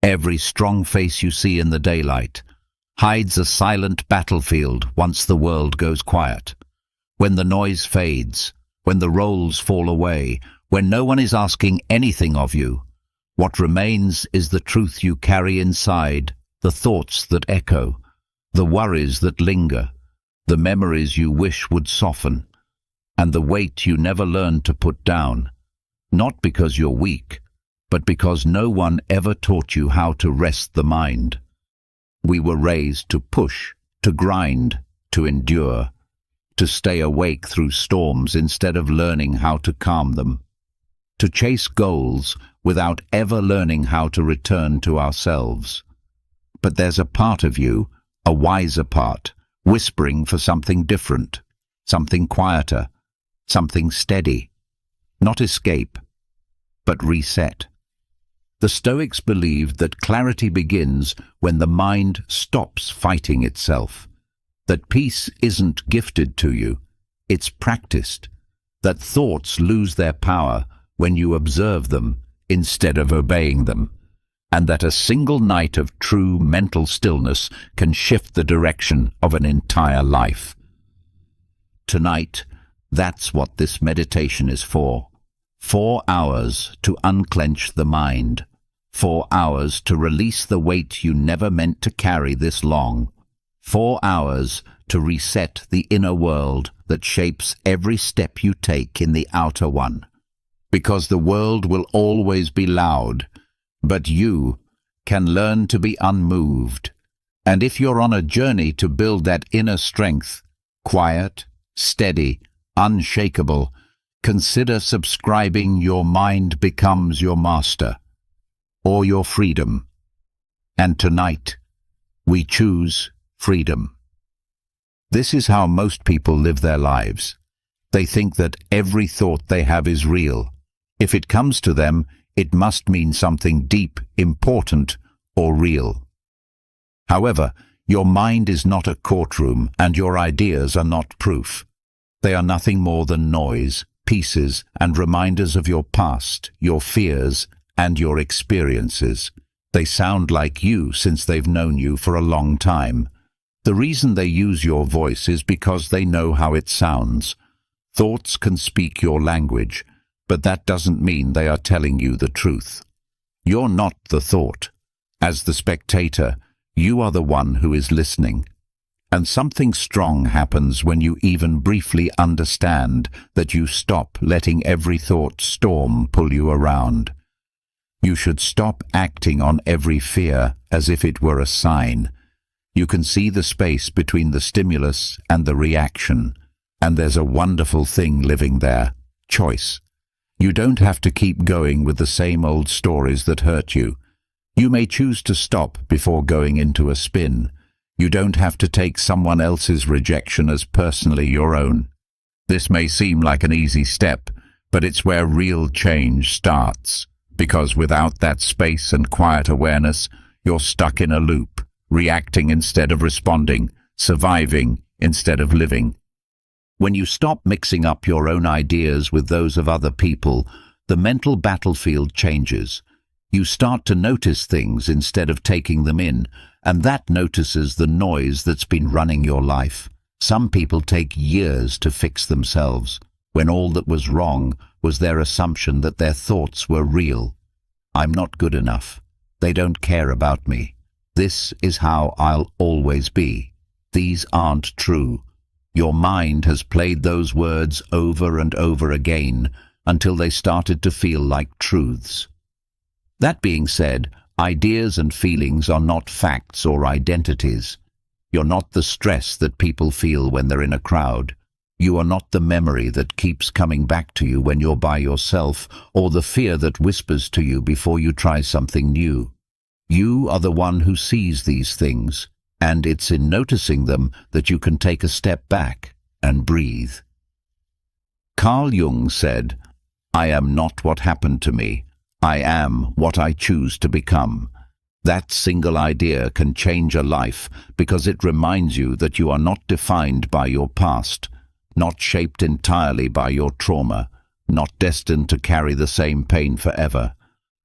Every strong face you see in the daylight hides a silent battlefield once the world goes quiet. When the noise fades, when the roles fall away, when no one is asking anything of you, what remains is the truth you carry inside, the thoughts that echo, the worries that linger, the memories you wish would soften, and the weight you never learned to put down, not because you're weak, but because no one ever taught you how to rest the mind. We were raised to push, to grind, to endure, to stay awake through storms instead of learning how to calm them, to chase goals without ever learning how to return to ourselves. But there's a part of you, a wiser part, whispering for something different, something quieter, something steady. Not escape, but reset. The Stoics believed that clarity begins when the mind stops fighting itself, that peace isn't gifted to you, it's practiced, that thoughts lose their power when you observe them instead of obeying them, and that a single night of true mental stillness can shift the direction of an entire life. Tonight, that's what this meditation is for. 4 hours to unclench the mind. 4 hours to release the weight you never meant to carry this long. 4 hours to reset the inner world that shapes every step you take in the outer one. Because the world will always be loud, but you can learn to be unmoved. And if you're on a journey to build that inner strength, quiet, steady, unshakable, consider subscribing Your Mind Becomes Your Master, or Your Freedom. And tonight, we choose freedom. This is how most people live their lives. They think that every thought they have is real. If it comes to them, it must mean something deep, important, or real. However, your mind is not a courtroom, and your ideas are not proof. They are nothing more than noise, pieces, and reminders of your past, your fears, and your experiences. They sound like you since they've known you for a long time. The reason they use your voice is because they know how it sounds. Thoughts can speak your language, but that doesn't mean they are telling you the truth. You're not the thought. As the spectator, you are the one who is listening. And something strong happens when you even briefly understand that you stop letting every thought storm pull you around. You should stop acting on every fear as if it were a sign. You can see the space between the stimulus and the reaction, and there's a wonderful thing living there: choice. You don't have to keep going with the same old stories that hurt you. You may choose to stop before going into a spin. You don't have to take someone else's rejection as personally your own. This may seem like an easy step, but it's where real change starts. Because without that space and quiet awareness, you're stuck in a loop, reacting instead of responding, surviving instead of living. When you stop mixing up your own ideas with those of other people, the mental battlefield changes. You start to notice things instead of taking them in, and that notices the noise that's been running your life. Some people take years to fix themselves, when all that was wrong was their assumption that their thoughts were real. I'm not good enough. They don't care about me. This is how I'll always be. These aren't true. Your mind has played those words over and over again until they started to feel like truths. That being said, ideas and feelings are not facts or identities. You're not the stress that people feel when they're in a crowd. You are not the memory that keeps coming back to you when you're by yourself, or the fear that whispers to you before you try something new. You are the one who sees these things, and it's in noticing them that you can take a step back and breathe. Carl Jung said, "I am not what happened to me. I am what I choose to become." That single idea can change a life because it reminds you that you are not defined by your past, not shaped entirely by your trauma, not destined to carry the same pain forever.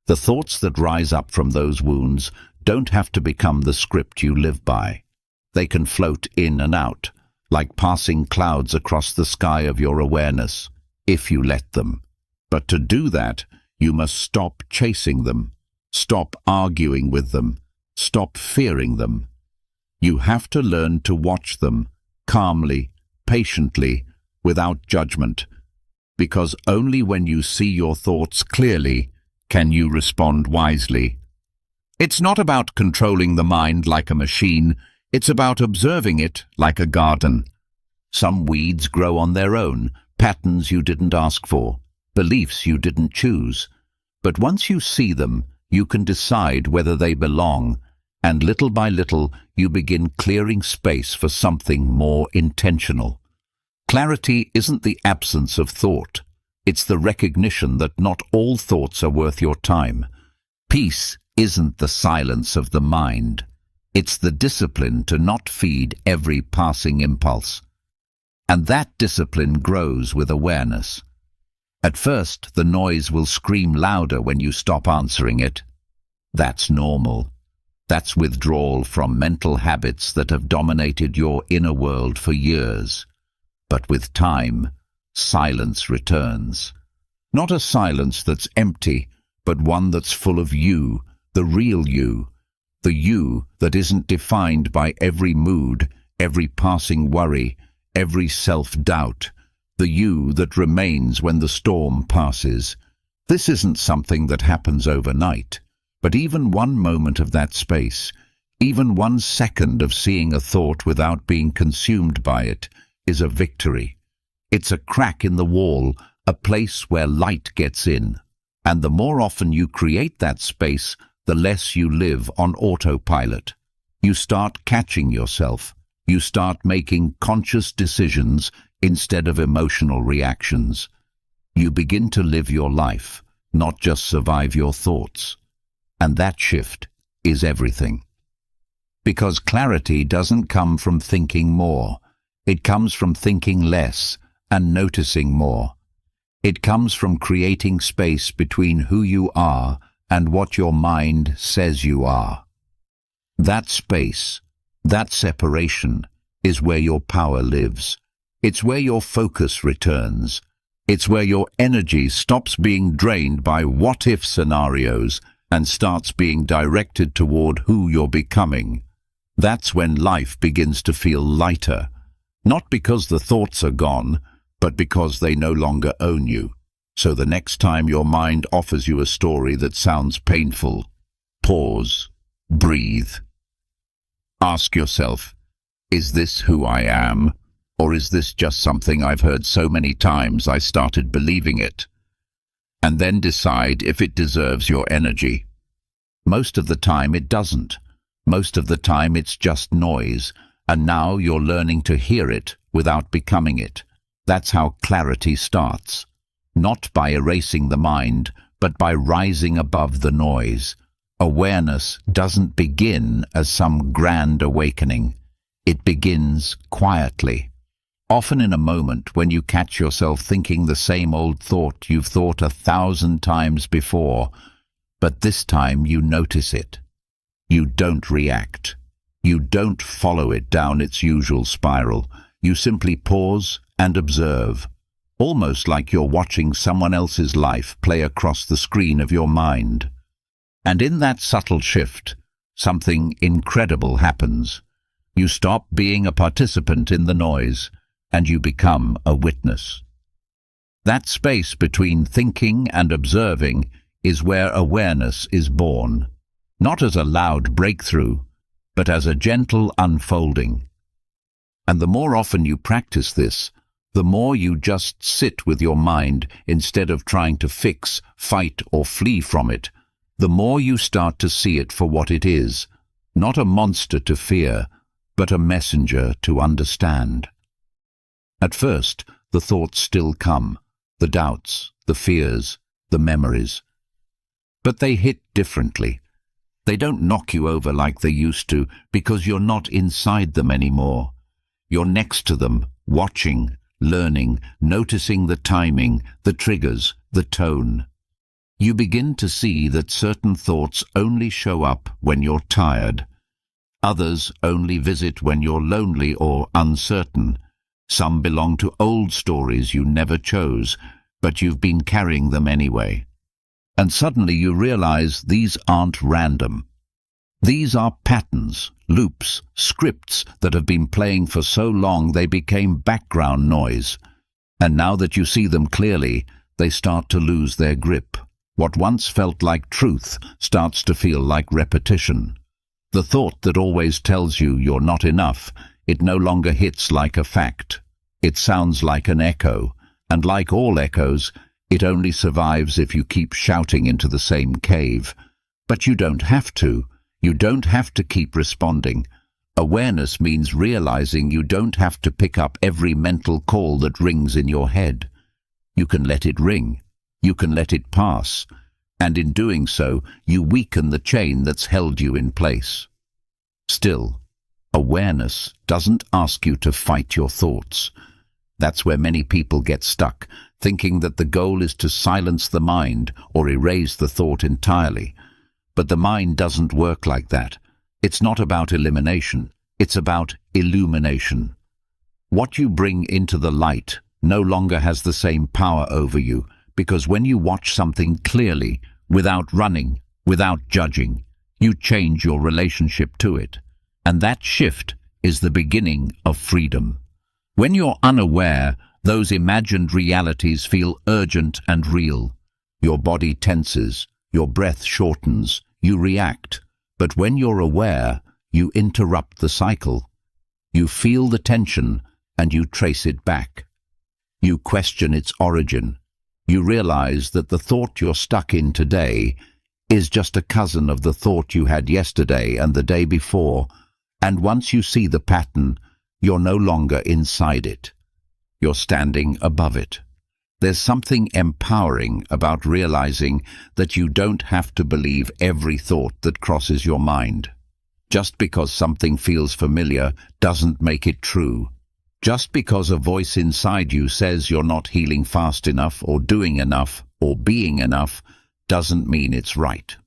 The thoughts that rise up from those wounds don't have to become the script you live by. They can float in and out, like passing clouds across the sky of your awareness, if you let them. But to do that, you must stop chasing them, stop arguing with them, stop fearing them. You have to learn to watch them, calmly, patiently, without judgment, because only when you see your thoughts clearly can you respond wisely. It's not about controlling the mind like a machine, it's about observing it like a garden. Some weeds grow on their own, patterns you didn't ask for, beliefs you didn't choose. But once you see them, you can decide whether they belong, and little by little you begin clearing space for something more intentional. Clarity isn't the absence of thought. It's the recognition that not all thoughts are worth your time. Peace isn't the silence of the mind. It's the discipline to not feed every passing impulse. And that discipline grows with awareness. At first, the noise will scream louder when you stop answering it. That's normal. That's withdrawal from mental habits that have dominated your inner world for years. But with time, silence returns. Not a silence that's empty, but one that's full of you, the real you. The you that isn't defined by every mood, every passing worry, every self-doubt. The you that remains when the storm passes. This isn't something that happens overnight, but even one moment of that space, even 1 second of seeing a thought without being consumed by it, is a victory. It's a crack in the wall, a place where light gets in. And the more often you create that space, the less you live on autopilot. You start catching yourself. You start making conscious decisions instead of emotional reactions. You begin to live your life, not just survive your thoughts. And that shift is everything. Because clarity doesn't come from thinking more. It comes from thinking less and noticing more. It comes from creating space between who you are and what your mind says you are. That space, that separation, is where your power lives. It's where your focus returns. It's where your energy stops being drained by what-if scenarios and starts being directed toward who you're becoming. That's when life begins to feel lighter, not because the thoughts are gone, but because they no longer own you. So the next time your mind offers you a story that sounds painful, pause, breathe. Ask yourself, is this who I am? Or is this just something I've heard so many times I started believing it? And then decide if it deserves your energy. Most of the time it doesn't. Most of the time it's just noise, and now you're learning to hear it without becoming it. That's how clarity starts. Not by erasing the mind, but by rising above the noise. Awareness doesn't begin as some grand awakening. It begins quietly. Often in a moment when you catch yourself thinking the same old thought you've thought 1,000 times before, but this time you notice it. You don't react. You don't follow it down its usual spiral. You simply pause and observe, almost like you're watching someone else's life play across the screen of your mind. And in that subtle shift, something incredible happens. You stop being a participant in the noise, and you become a witness. That space between thinking and observing is where awareness is born, not as a loud breakthrough, but as a gentle unfolding. And the more often you practice this, the more you just sit with your mind instead of trying to fix, fight, or flee from it, the more you start to see it for what it is, not a monster to fear, but a messenger to understand. At first, the thoughts still come, the doubts, the fears, the memories. But they hit differently. They don't knock you over like they used to because you're not inside them anymore. You're next to them, watching, learning, noticing the timing, the triggers, the tone. You begin to see that certain thoughts only show up when you're tired. Others only visit when you're lonely or uncertain. Some belong to old stories you never chose, but you've been carrying them anyway. And suddenly you realize these aren't random. These are patterns, loops, scripts that have been playing for so long they became background noise. And now that you see them clearly, they start to lose their grip. What once felt like truth starts to feel like repetition. The thought that always tells you you're not enough, it no longer hits like a fact. It sounds like an echo, and like all echoes, it only survives if you keep shouting into the same cave. But you don't have to. You don't have to keep responding. Awareness means realizing you don't have to pick up every mental call that rings in your head. You can let it ring. You can let it pass. And in doing so, you weaken the chain that's held you in place. Still, awareness doesn't ask you to fight your thoughts. That's where many people get stuck, thinking that the goal is to silence the mind or erase the thought entirely. But the mind doesn't work like that. It's not about elimination. It's about illumination. What you bring into the light no longer has the same power over you, because when you watch something clearly, without running, without judging, you change your relationship to it. And that shift is the beginning of freedom. When you're unaware, those imagined realities feel urgent and real. Your body tenses, your breath shortens, you react. But when you're aware, you interrupt the cycle. You feel the tension and you trace it back. You question its origin. You realize that the thought you're stuck in today is just a cousin of the thought you had yesterday and the day before. And once you see the pattern, you're no longer inside it. You're standing above it. There's something empowering about realizing that you don't have to believe every thought that crosses your mind. Just because something feels familiar doesn't make it true. Just because a voice inside you says you're not healing fast enough or doing enough or being enough doesn't mean it's right.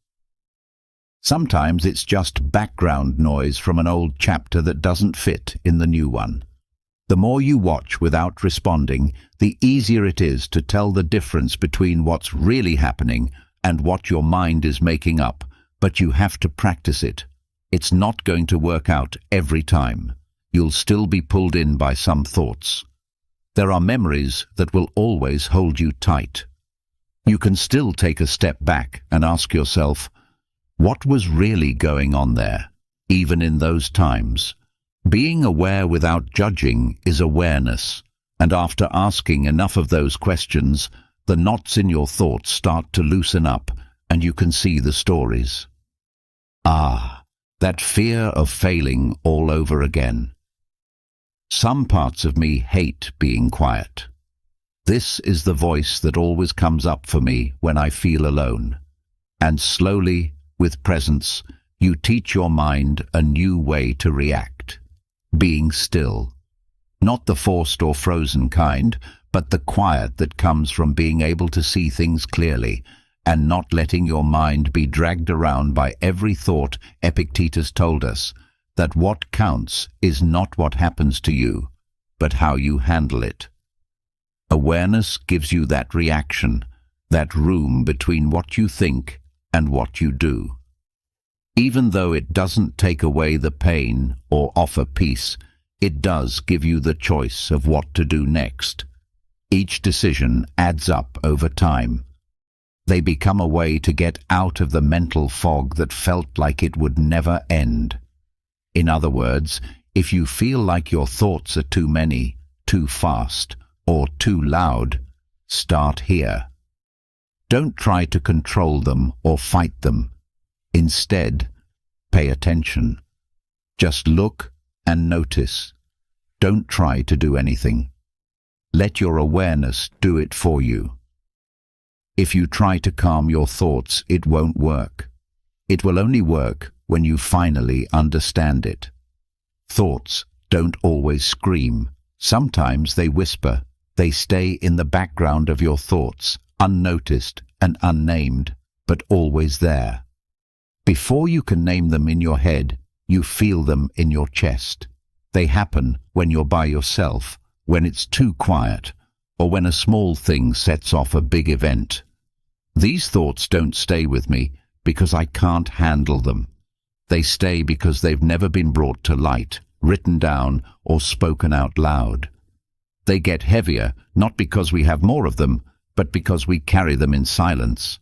Sometimes it's just background noise from an old chapter that doesn't fit in the new one. The more you watch without responding, the easier it is to tell the difference between what's really happening and what your mind is making up, but you have to practice it. It's not going to work out every time. You'll still be pulled in by some thoughts. There are memories that will always hold you tight. You can still take a step back and ask yourself, what was really going on there, even in those times? Being aware without judging is awareness, and after asking enough of those questions, the knots in your thoughts start to loosen up and you can see the stories. Ah, that fear of failing all over again. Some parts of me hate being quiet. This is the voice that always comes up for me when I feel alone. And slowly, with presence, you teach your mind a new way to react. Being still. Not the forced or frozen kind, but the quiet that comes from being able to see things clearly and not letting your mind be dragged around by every thought. Epictetus told us that what counts is not what happens to you, but how you handle it. Awareness gives you that reaction, that room between what you think and what you do. Even though it doesn't take away the pain or offer peace, it does give you the choice of what to do next. Each decision adds up over time. They become a way to get out of the mental fog that felt like it would never end. In other words, if you feel like your thoughts are too many, too fast, or too loud, start here. Don't try to control them or fight them. Instead, pay attention. Just look and notice. Don't try to do anything. Let your awareness do it for you. If you try to calm your thoughts, it won't work. It will only work when you finally understand it. Thoughts don't always scream. Sometimes they whisper. They stay in the background of your thoughts, unnoticed, and unnamed, but always there. Before you can name them in your head, you feel them in your chest. They happen when you're by yourself, when it's too quiet, or when a small thing sets off a big event. These thoughts don't stay with me because I can't handle them. They stay because they've never been brought to light, written down, or spoken out loud. They get heavier, not because we have more of them, but because we carry them in silence.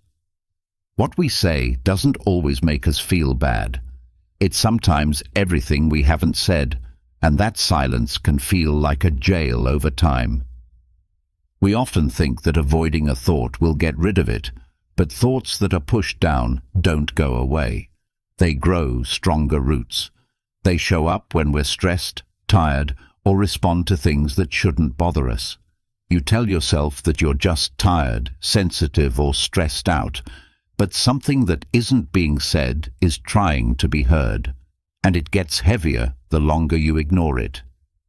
What we say doesn't always make us feel bad. It's sometimes everything we haven't said, and that silence can feel like a jail over time. We often think that avoiding a thought will get rid of it, but thoughts that are pushed down don't go away. They grow stronger roots. They show up when we're stressed, tired, or respond to things that shouldn't bother us. You tell yourself that you're just tired, sensitive, or stressed out, but something that isn't being said is trying to be heard, and it gets heavier the longer you ignore it.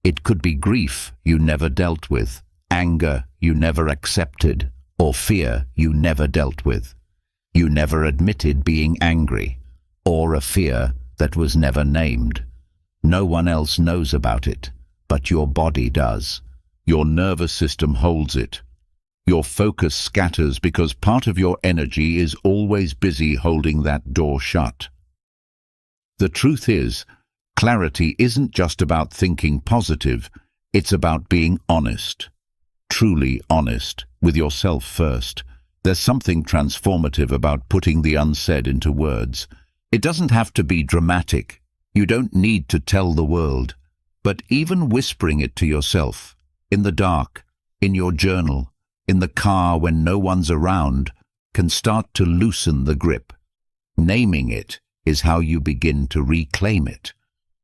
It could be grief you never dealt with, anger you never accepted, or fear you never dealt with. You never admitted being angry, or a fear that was never named. No one else knows about it, but your body does. Your nervous system holds it. Your focus scatters because part of your energy is always busy holding that door shut. The truth is, clarity isn't just about thinking positive, it's about being honest. Truly honest, with yourself first. There's something transformative about putting the unsaid into words. It doesn't have to be dramatic. You don't need to tell the world. But even whispering it to yourself, in the dark, in your journal, in the car when no one's around, can start to loosen the grip. Naming it is how you begin to reclaim it.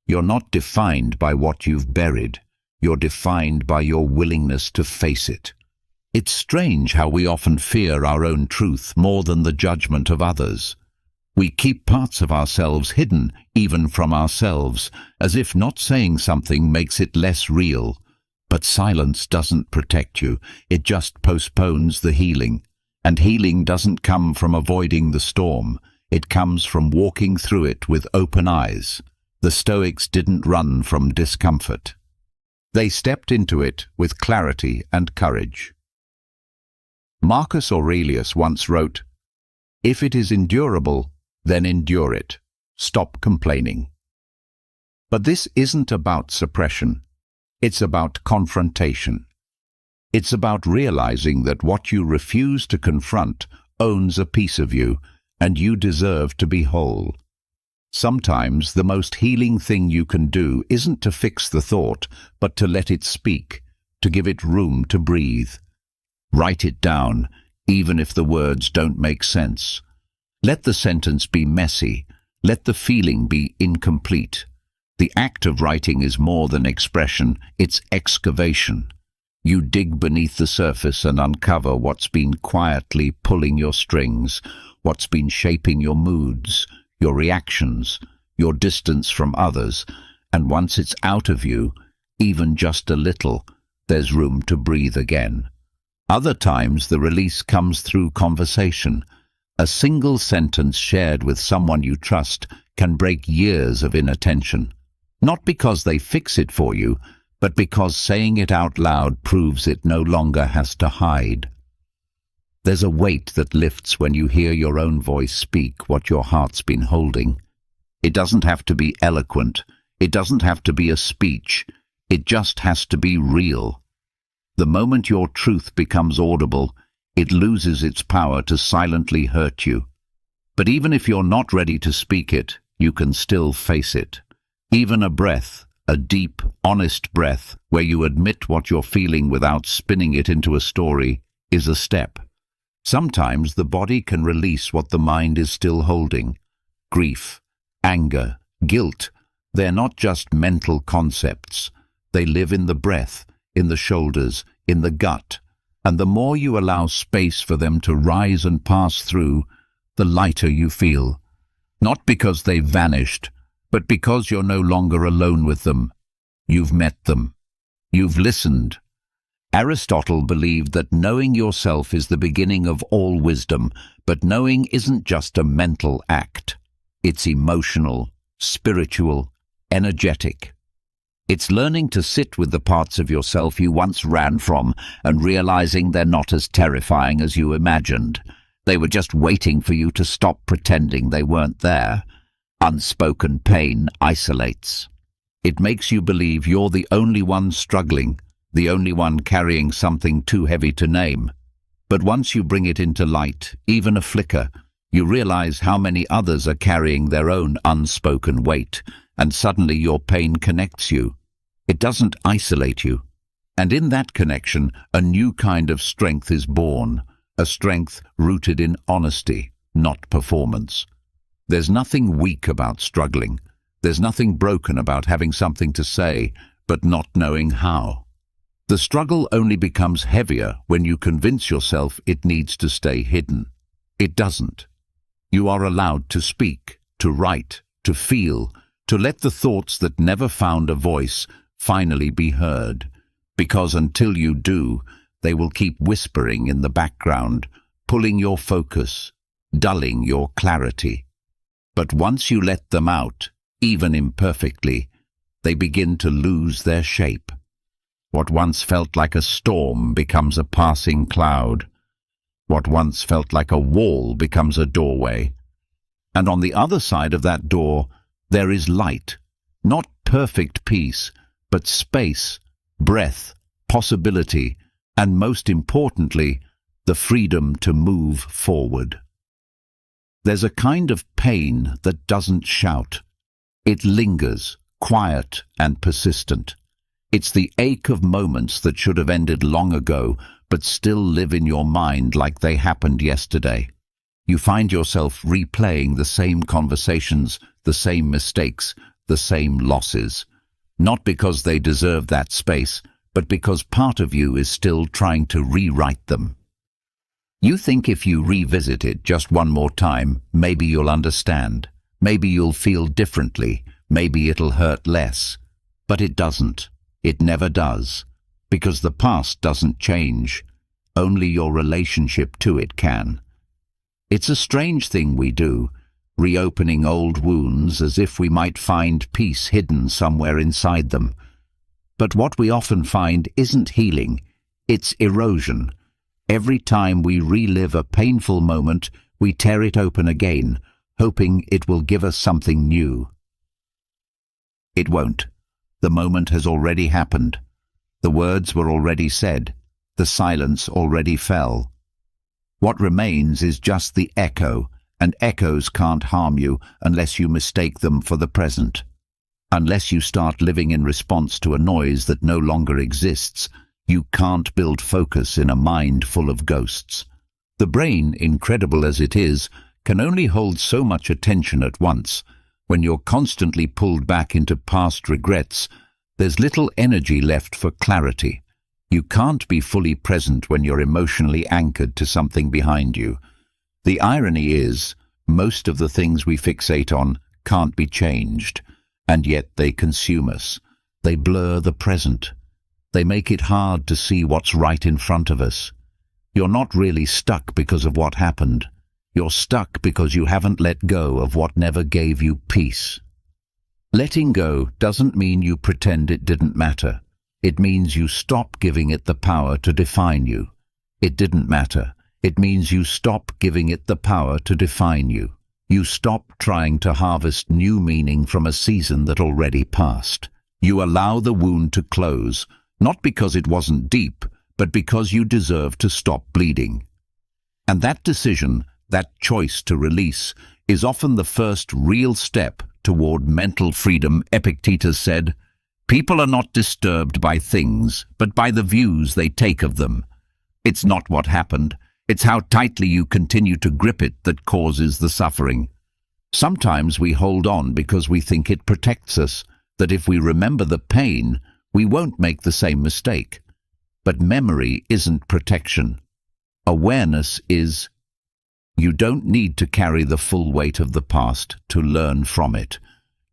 You're not defined by what you've buried. You're defined by your willingness to face it. It's strange how we often fear our own truth more than the judgment of others. We keep parts of ourselves hidden, even from ourselves, as if not saying something makes it less real. But silence doesn't protect you, it just postpones the healing. And healing doesn't come from avoiding the storm, it comes from walking through it with open eyes. The Stoics didn't run from discomfort. They stepped into it with clarity and courage. Marcus Aurelius once wrote, "If it is endurable, then endure it. Stop complaining." But this isn't about suppression. It's about confrontation. It's about realizing that what you refuse to confront owns a piece of you, and you deserve to be whole. Sometimes the most healing thing you can do isn't to fix the thought, but to let it speak, to give it room to breathe. Write it down, even if the words don't make sense. Let the sentence be messy. Let the feeling be incomplete. The act of writing is more than expression, it's excavation. You dig beneath the surface and uncover what's been quietly pulling your strings, what's been shaping your moods, your reactions, your distance from others, and once it's out of you, even just a little, there's room to breathe again. Other times the release comes through conversation. A single sentence shared with someone you trust can break years of inattention. Not because they fix it for you, but because saying it out loud proves it no longer has to hide. There's a weight that lifts when you hear your own voice speak what your heart's been holding. It doesn't have to be eloquent. It doesn't have to be a speech. It just has to be real. The moment your truth becomes audible, it loses its power to silently hurt you. But even if you're not ready to speak it, you can still face it. Even a breath, a deep, honest breath, where you admit what you're feeling without spinning it into a story, is a step. Sometimes the body can release what the mind is still holding. Grief, anger, guilt, they're not just mental concepts. They live in the breath, in the shoulders, in the gut. And the more you allow space for them to rise and pass through, the lighter you feel. Not because they've vanished, but because you're no longer alone with them. You've met them. You've listened. Aristotle believed that knowing yourself is the beginning of all wisdom, but knowing isn't just a mental act. It's emotional, spiritual, energetic. It's learning to sit with the parts of yourself you once ran from and realizing they're not as terrifying as you imagined. They were just waiting for you to stop pretending they weren't there. Unspoken pain isolates. It makes you believe you're the only one struggling, the only one carrying something too heavy to name. But once you bring it into light, even a flicker, you realize how many others are carrying their own unspoken weight, and suddenly your pain connects you. It doesn't isolate you. And in that connection, a new kind of strength is born, a strength rooted in honesty, not performance. There's nothing weak about struggling. There's nothing broken about having something to say, but not knowing how. The struggle only becomes heavier when you convince yourself it needs to stay hidden. It doesn't. You are allowed to speak, to write, to feel, to let the thoughts that never found a voice finally be heard, because until you do, they will keep whispering in the background, pulling your focus, dulling your clarity. But once you let them out, even imperfectly, they begin to lose their shape. What once felt like a storm becomes a passing cloud. What once felt like a wall becomes a doorway. And on the other side of that door, there is light, not perfect peace, but space, breath, possibility, and most importantly, the freedom to move forward. There's a kind of pain that doesn't shout. It lingers, quiet and persistent. It's the ache of moments that should have ended long ago, but still live in your mind like they happened yesterday. You find yourself replaying the same conversations, the same mistakes, the same losses. Not because they deserve that space, but because part of you is still trying to rewrite them. You think if you revisit it just one more time, maybe you'll understand. Maybe you'll feel differently. Maybe it'll hurt less. But it doesn't. It never does. Because the past doesn't change. Only your relationship to it can. It's a strange thing we do, reopening old wounds as if we might find peace hidden somewhere inside them. But what we often find isn't healing, it's erosion. Every time we relive a painful moment, we tear it open again, hoping it will give us something new. It won't. The moment has already happened. The words were already said. The silence already fell. What remains is just the echo, and echoes can't harm you unless you mistake them for the present. Unless you start living in response to a noise that no longer exists, you can't build focus in a mind full of ghosts. The brain, incredible as it is, can only hold so much attention at once. When you're constantly pulled back into past regrets, there's little energy left for clarity. You can't be fully present when you're emotionally anchored to something behind you. The irony is, most of the things we fixate on can't be changed, and yet they consume us. They blur the present. They make it hard to see what's right in front of us. You're not really stuck because of what happened. You're stuck because you haven't let go of what never gave you peace. Letting go doesn't mean you pretend it didn't matter. It means you stop giving it the power to define you. It didn't matter. It means you stop giving it the power to define you. You stop trying to harvest new meaning from a season that already passed. You allow the wound to close, not because it wasn't deep, but because you deserve to stop bleeding. And that decision, that choice to release, is often the first real step toward mental freedom. Epictetus said, "People are not disturbed by things, but by the views they take of them." It's not what happened. It's how tightly you continue to grip it that causes the suffering. Sometimes we hold on because we think it protects us, that if we remember the pain, we won't make the same mistake. But memory isn't protection. Awareness is. You don't need to carry the full weight of the past to learn from it.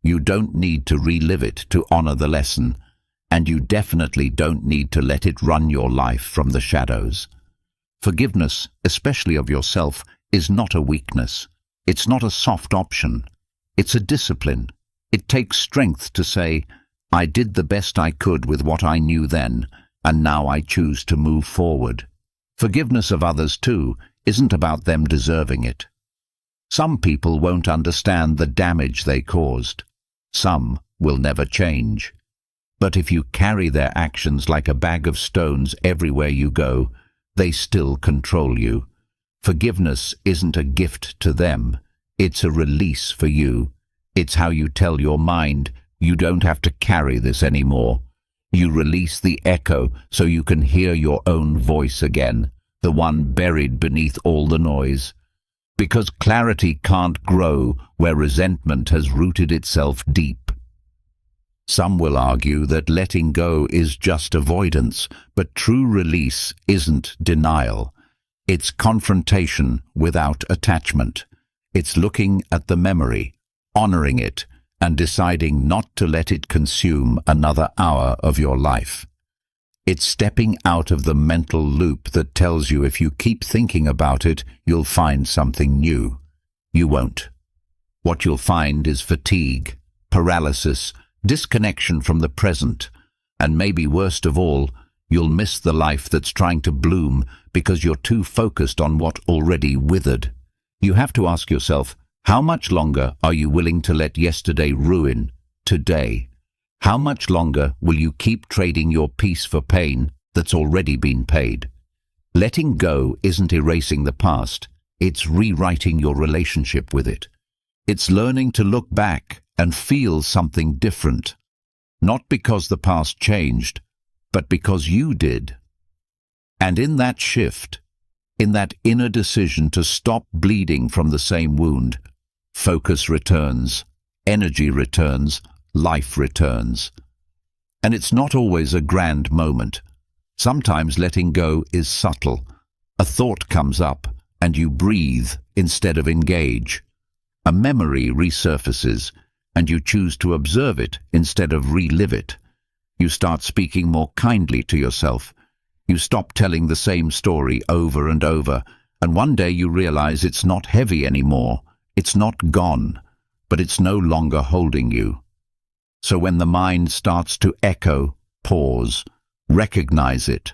You don't need to relive it to honor the lesson. And you definitely don't need to let it run your life from the shadows. Forgiveness, especially of yourself, is not a weakness. It's not a soft option. It's a discipline. It takes strength to say, I did the best I could with what I knew then, and now I choose to move forward. Forgiveness of others, too, isn't about them deserving it. Some people won't understand the damage they caused. Some will never change. But if you carry their actions like a bag of stones everywhere you go, they still control you. Forgiveness isn't a gift to them. It's a release for you. It's how you tell your mind, you don't have to carry this anymore. You release the echo so you can hear your own voice again, the one buried beneath all the noise. Because clarity can't grow where resentment has rooted itself deep. Some will argue that letting go is just avoidance, but true release isn't denial. It's confrontation without attachment. It's looking at the memory, honoring it, and deciding not to let it consume another hour of your life. It's stepping out of the mental loop that tells you if you keep thinking about it, you'll find something new. You won't. What you'll find is fatigue, paralysis, disconnection from the present, and maybe worst of all, you'll miss the life that's trying to bloom because you're too focused on what already withered. You have to ask yourself, how much longer are you willing to let yesterday ruin today? How much longer will you keep trading your peace for pain that's already been paid? Letting go isn't erasing the past, it's rewriting your relationship with it. It's learning to look back and feel something different, not because the past changed, but because you did. And in that shift, in that inner decision to stop bleeding from the same wound, focus returns, energy returns, life returns. And it's not always a grand moment. Sometimes letting go is subtle. A thought comes up and you breathe instead of engage. A memory resurfaces and you choose to observe it instead of relive it. You start speaking more kindly to yourself. You stop telling the same story over and over, and one day you realize it's not heavy anymore. It's not gone, but it's no longer holding you. So when the mind starts to echo, pause, recognize it.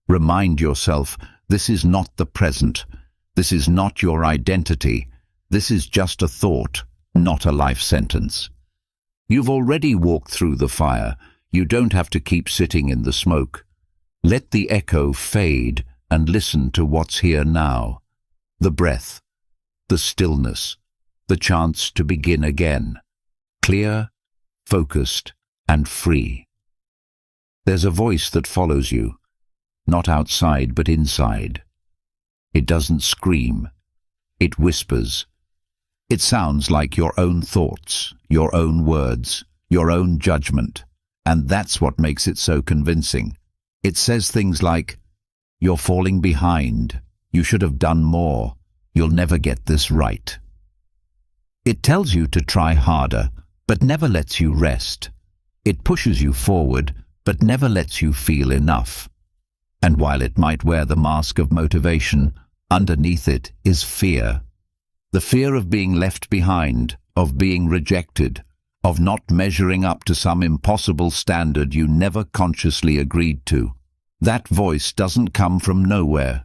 Remind yourself, this is not the present. This is not your identity. This is just a thought, not a life sentence. You've already walked through the fire. You don't have to keep sitting in the smoke. Let the echo fade and listen to what's here now. The breath, the stillness, the chance to begin again. Clear, focused, and free. There's a voice that follows you, not outside but inside. It doesn't scream. It whispers. It sounds like your own thoughts, your own words, your own judgment, and that's what makes it so convincing. It says things like, "You're falling behind. You should have done more. You'll never get this right." It tells you to try harder, but never lets you rest. It pushes you forward, but never lets you feel enough. And while it might wear the mask of motivation, underneath it is fear. The fear of being left behind, of being rejected, of not measuring up to some impossible standard you never consciously agreed to. That voice doesn't come from nowhere.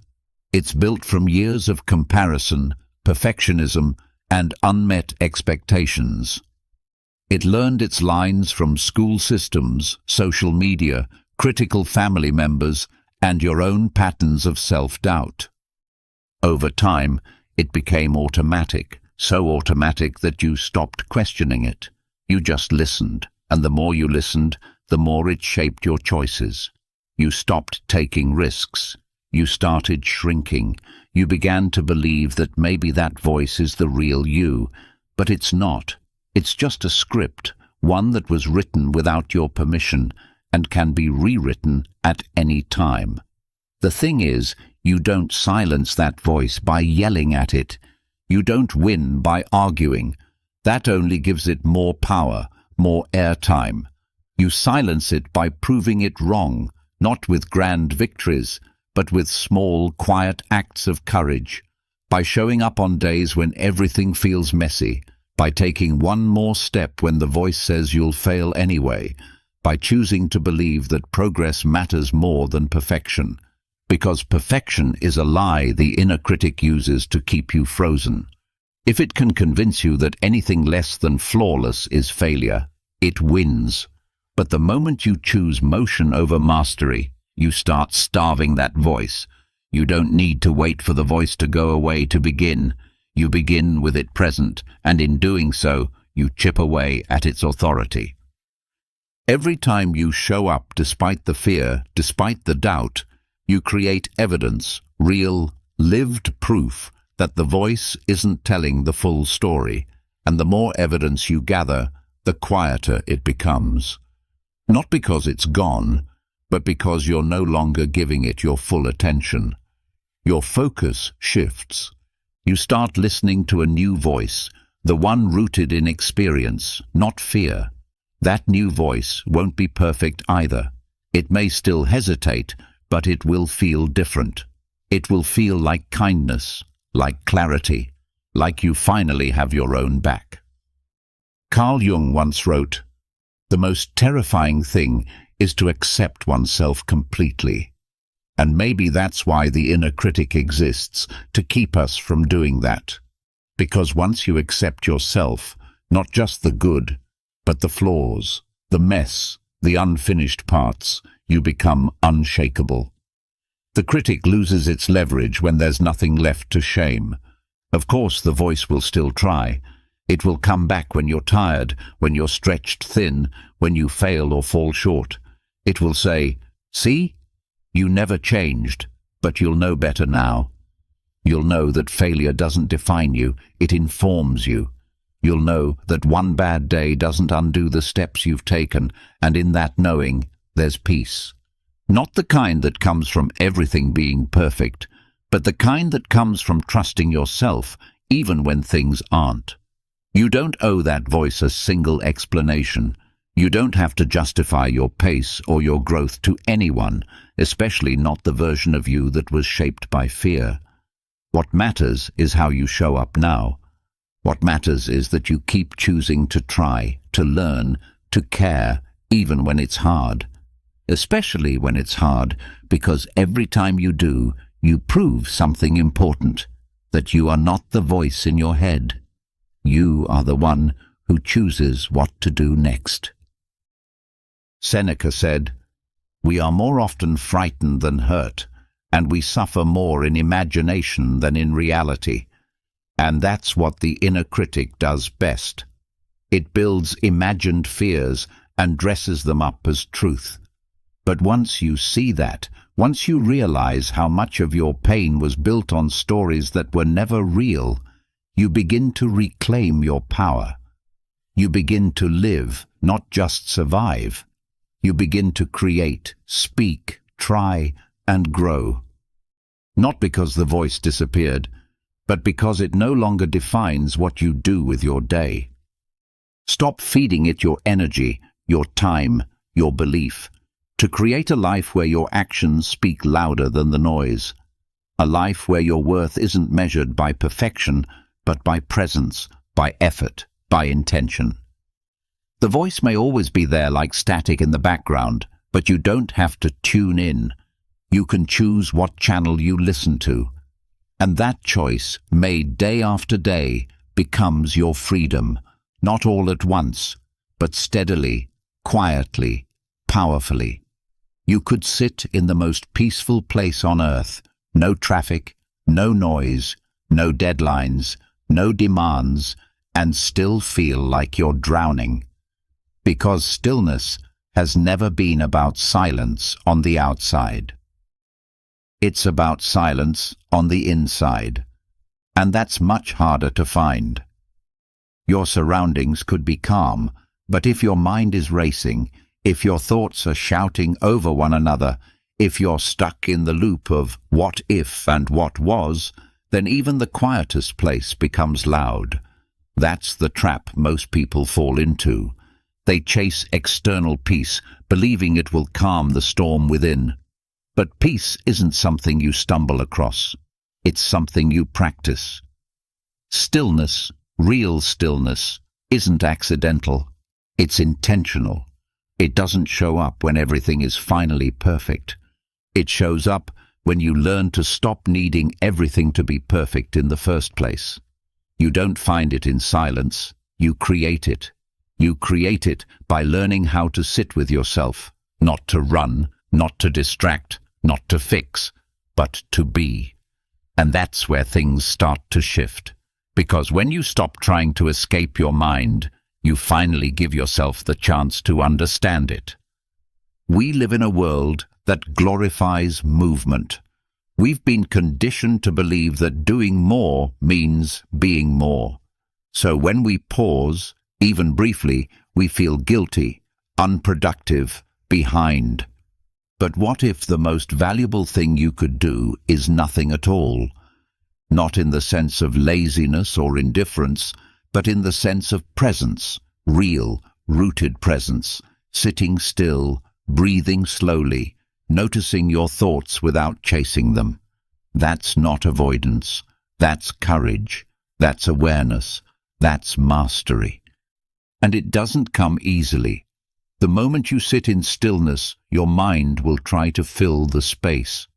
It's built from years of comparison, perfectionism, and unmet expectations. It learned its lines from school systems, social media, critical family members, and your own patterns of self-doubt. Over time, it became automatic, so automatic that you stopped questioning it. You just listened, and the more you listened, the more it shaped your choices. You stopped taking risks. You started shrinking. You began to believe that maybe that voice is the real you, but it's not. It's just a script, one that was written without your permission and can be rewritten at any time. The thing is, you don't silence that voice by yelling at it. You don't win by arguing. That only gives it more power, more airtime. You silence it by proving it wrong, not with grand victories, but with small, quiet acts of courage, by showing up on days when everything feels messy, by taking one more step when the voice says you'll fail anyway, by choosing to believe that progress matters more than perfection, because perfection is a lie the inner critic uses to keep you frozen. If it can convince you that anything less than flawless is failure, it wins. But the moment you choose motion over mastery, you start starving that voice. You don't need to wait for the voice to go away to begin. You begin with it present, and in doing so, you chip away at its authority. Every time you show up despite the fear, despite the doubt, you create evidence, real, lived proof that the voice isn't telling the full story, and the more evidence you gather, the quieter it becomes. Not because it's gone, but because you're no longer giving it your full attention. Your focus shifts. You start listening to a new voice, the one rooted in experience, not fear. That new voice won't be perfect either. It may still hesitate, but it will feel different. It will feel like kindness, like clarity, like you finally have your own back. Carl Jung once wrote, "The most terrifying thing is to accept oneself completely." And maybe that's why the inner critic exists, to keep us from doing that. Because once you accept yourself, not just the good, but the flaws, the mess, the unfinished parts, you become unshakable. The critic loses its leverage when there's nothing left to shame. Of course, the voice will still try. It will come back when you're tired, when you're stretched thin, when you fail or fall short. It will say, "See? You never changed, but you'll know better now." You'll know that failure doesn't define you, it informs you. You'll know that one bad day doesn't undo the steps you've taken, and in that knowing, there's peace. Not the kind that comes from everything being perfect, but the kind that comes from trusting yourself, even when things aren't. You don't owe that voice a single explanation. You don't have to justify your pace or your growth to anyone, especially not the version of you that was shaped by fear. What matters is how you show up now. What matters is that you keep choosing to try, to learn, to care, even when it's hard. Especially when it's hard, because every time you do, you prove something important, that you are not the voice in your head. You are the one who chooses what to do next. Seneca said, "We are more often frightened than hurt, and we suffer more in imagination than in reality." And that's what the inner critic does best. It builds imagined fears and dresses them up as truth. But once you see that, once you realize how much of your pain was built on stories that were never real, you begin to reclaim your power. You begin to live, not just survive. You begin to create, speak, try, and grow. Not because the voice disappeared, but because it no longer defines what you do with your day. Stop feeding it your energy, your time, your belief, to create a life where your actions speak louder than the noise. A life where your worth isn't measured by perfection, but by presence, by effort, by intention. The voice may always be there like static in the background, but you don't have to tune in. You can choose what channel you listen to. And that choice, made day after day, becomes your freedom, not all at once, but steadily, quietly, powerfully. You could sit in the most peaceful place on earth, no traffic, no noise, no deadlines, no demands, and still feel like you're drowning. Because stillness has never been about silence on the outside. It's about silence on the inside, and that's much harder to find. Your surroundings could be calm, but if your mind is racing, if your thoughts are shouting over one another, if you're stuck in the loop of what if and what was, then even the quietest place becomes loud. That's the trap most people fall into. They chase external peace, believing it will calm the storm within. But peace isn't something you stumble across. It's something you practice. Stillness, real stillness, isn't accidental. It's intentional. It doesn't show up when everything is finally perfect. It shows up when you learn to stop needing everything to be perfect in the first place. You don't find it in silence. You create it. You create it by learning how to sit with yourself, not to run, not to distract, not to fix, but to be. And that's where things start to shift. Because when you stop trying to escape your mind, you finally give yourself the chance to understand it. We live in a world that glorifies movement. We've been conditioned to believe that doing more means being more. So when we pause, even briefly, we feel guilty, unproductive, behind. But what if the most valuable thing you could do is nothing at all? Not in the sense of laziness or indifference, but in the sense of presence, real, rooted presence, sitting still, breathing slowly, noticing your thoughts without chasing them. That's not avoidance. That's courage. That's awareness. That's mastery. And it doesn't come easily. The moment you sit in stillness, your mind will try to fill the space.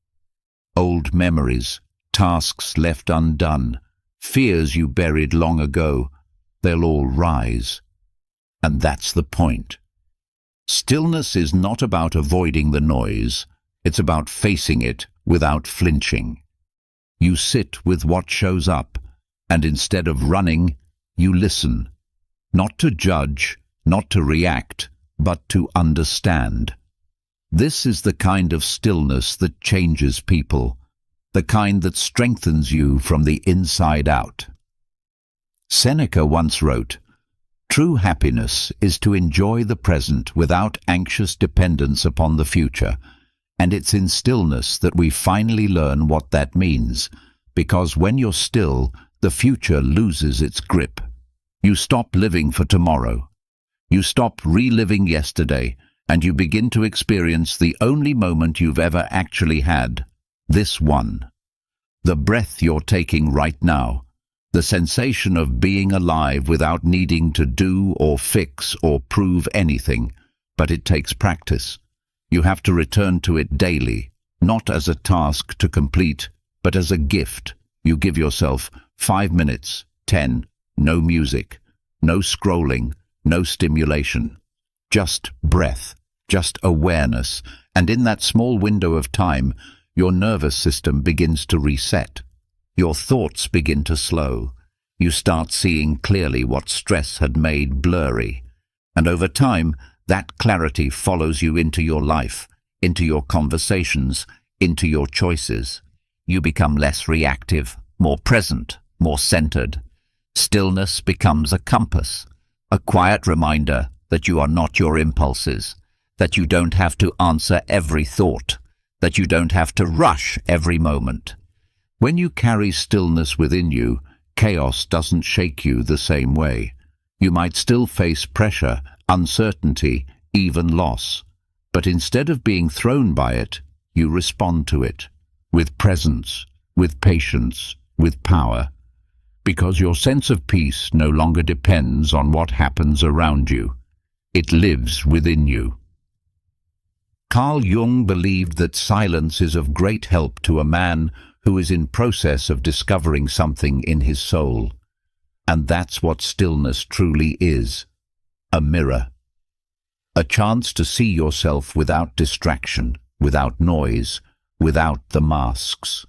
Old memories, tasks left undone, fears you buried long ago, they'll all rise. And that's the point. Stillness is not about avoiding the noise. It's about facing it without flinching. You sit with what shows up, and instead of running, you listen. Not to judge, not to react, but to understand. This is the kind of stillness that changes people, the kind that strengthens you from the inside out. Seneca once wrote, "True happiness is to enjoy the present without anxious dependence upon the future, and it's in stillness that we finally learn what that means, because when you're still, the future loses its grip. You stop living for tomorrow. You stop reliving yesterday, and you begin to experience the only moment you've ever actually had, this one. The breath you're taking right now, the sensation of being alive without needing to do or fix or prove anything, but it takes practice. You have to return to it daily, not as a task to complete, but as a gift. You give yourself 5 minutes, 10, no music, no scrolling, no stimulation. Just breath, just awareness, and in that small window of time, your nervous system begins to reset. Your thoughts begin to slow. You start seeing clearly what stress had made blurry. And over time, that clarity follows you into your life, into your conversations, into your choices. You become less reactive, more present, more centered. Stillness becomes a compass, a quiet reminder that you are not your impulses, that you don't have to answer every thought, that you don't have to rush every moment. When you carry stillness within you, chaos doesn't shake you the same way. You might still face pressure, uncertainty, even loss. But instead of being thrown by it, you respond to it, with presence, with patience, with power. Because your sense of peace no longer depends on what happens around you. It lives within you. Carl Jung believed that silence is of great help to a man who is in process of discovering something in his soul. And that's what stillness truly is, a mirror. A chance to see yourself without distraction, without noise, without the masks.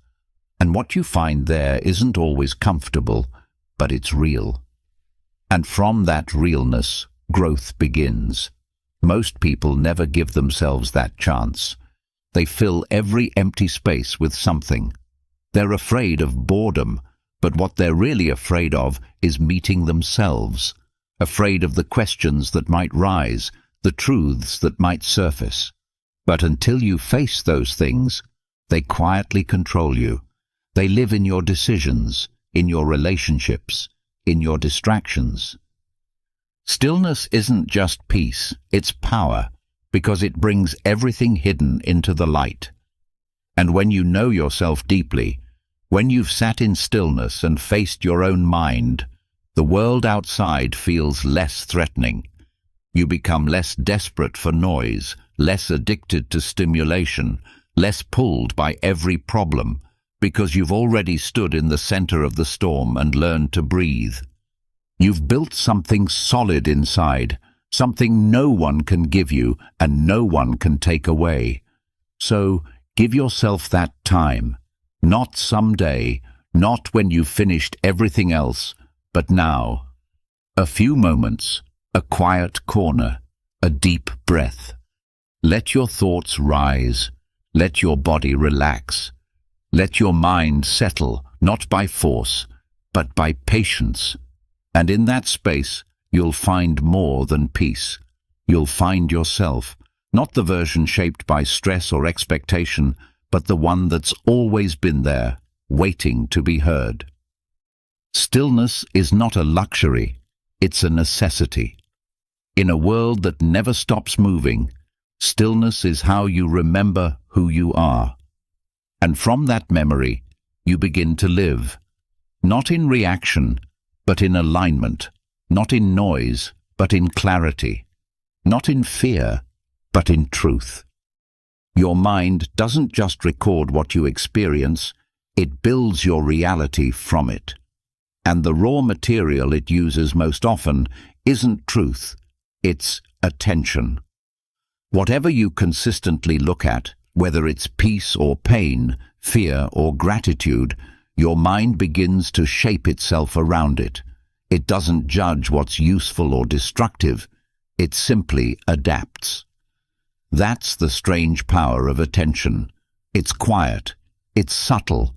And what you find there isn't always comfortable, but it's real. And from that realness, growth begins. Most people never give themselves that chance. They fill every empty space with something. They're afraid of boredom, but what they're really afraid of is meeting themselves, afraid of the questions that might rise, the truths that might surface. But until you face those things, they quietly control you. They live in your decisions, in your relationships, in your distractions. Stillness isn't just peace, it's power, because it brings everything hidden into the light. And when you know yourself deeply, when you've sat in stillness and faced your own mind, the world outside feels less threatening. You become less desperate for noise, less addicted to stimulation, less pulled by every problem, because you've already stood in the center of the storm and learned to breathe. You've built something solid inside, something no one can give you and no one can take away. So give yourself that time, not someday, not when you've finished everything else, but now. A few moments, a quiet corner, a deep breath. Let your thoughts rise, let your body relax. Let your mind settle, not by force, but by patience. And in that space, you'll find more than peace. You'll find yourself, not the version shaped by stress or expectation, but the one that's always been there, waiting to be heard. Stillness is not a luxury, it's a necessity. In a world that never stops moving, stillness is how you remember who you are. And from that memory, you begin to live, not in reaction, but in alignment, not in noise, but in clarity, not in fear, but in truth. Your mind doesn't just record what you experience, it builds your reality from it. And the raw material it uses most often isn't truth, it's attention. Whatever you consistently look at, whether it's peace or pain, fear or gratitude, your mind begins to shape itself around it. It doesn't judge what's useful or destructive, it simply adapts. That's the strange power of attention. It's quiet, it's subtle,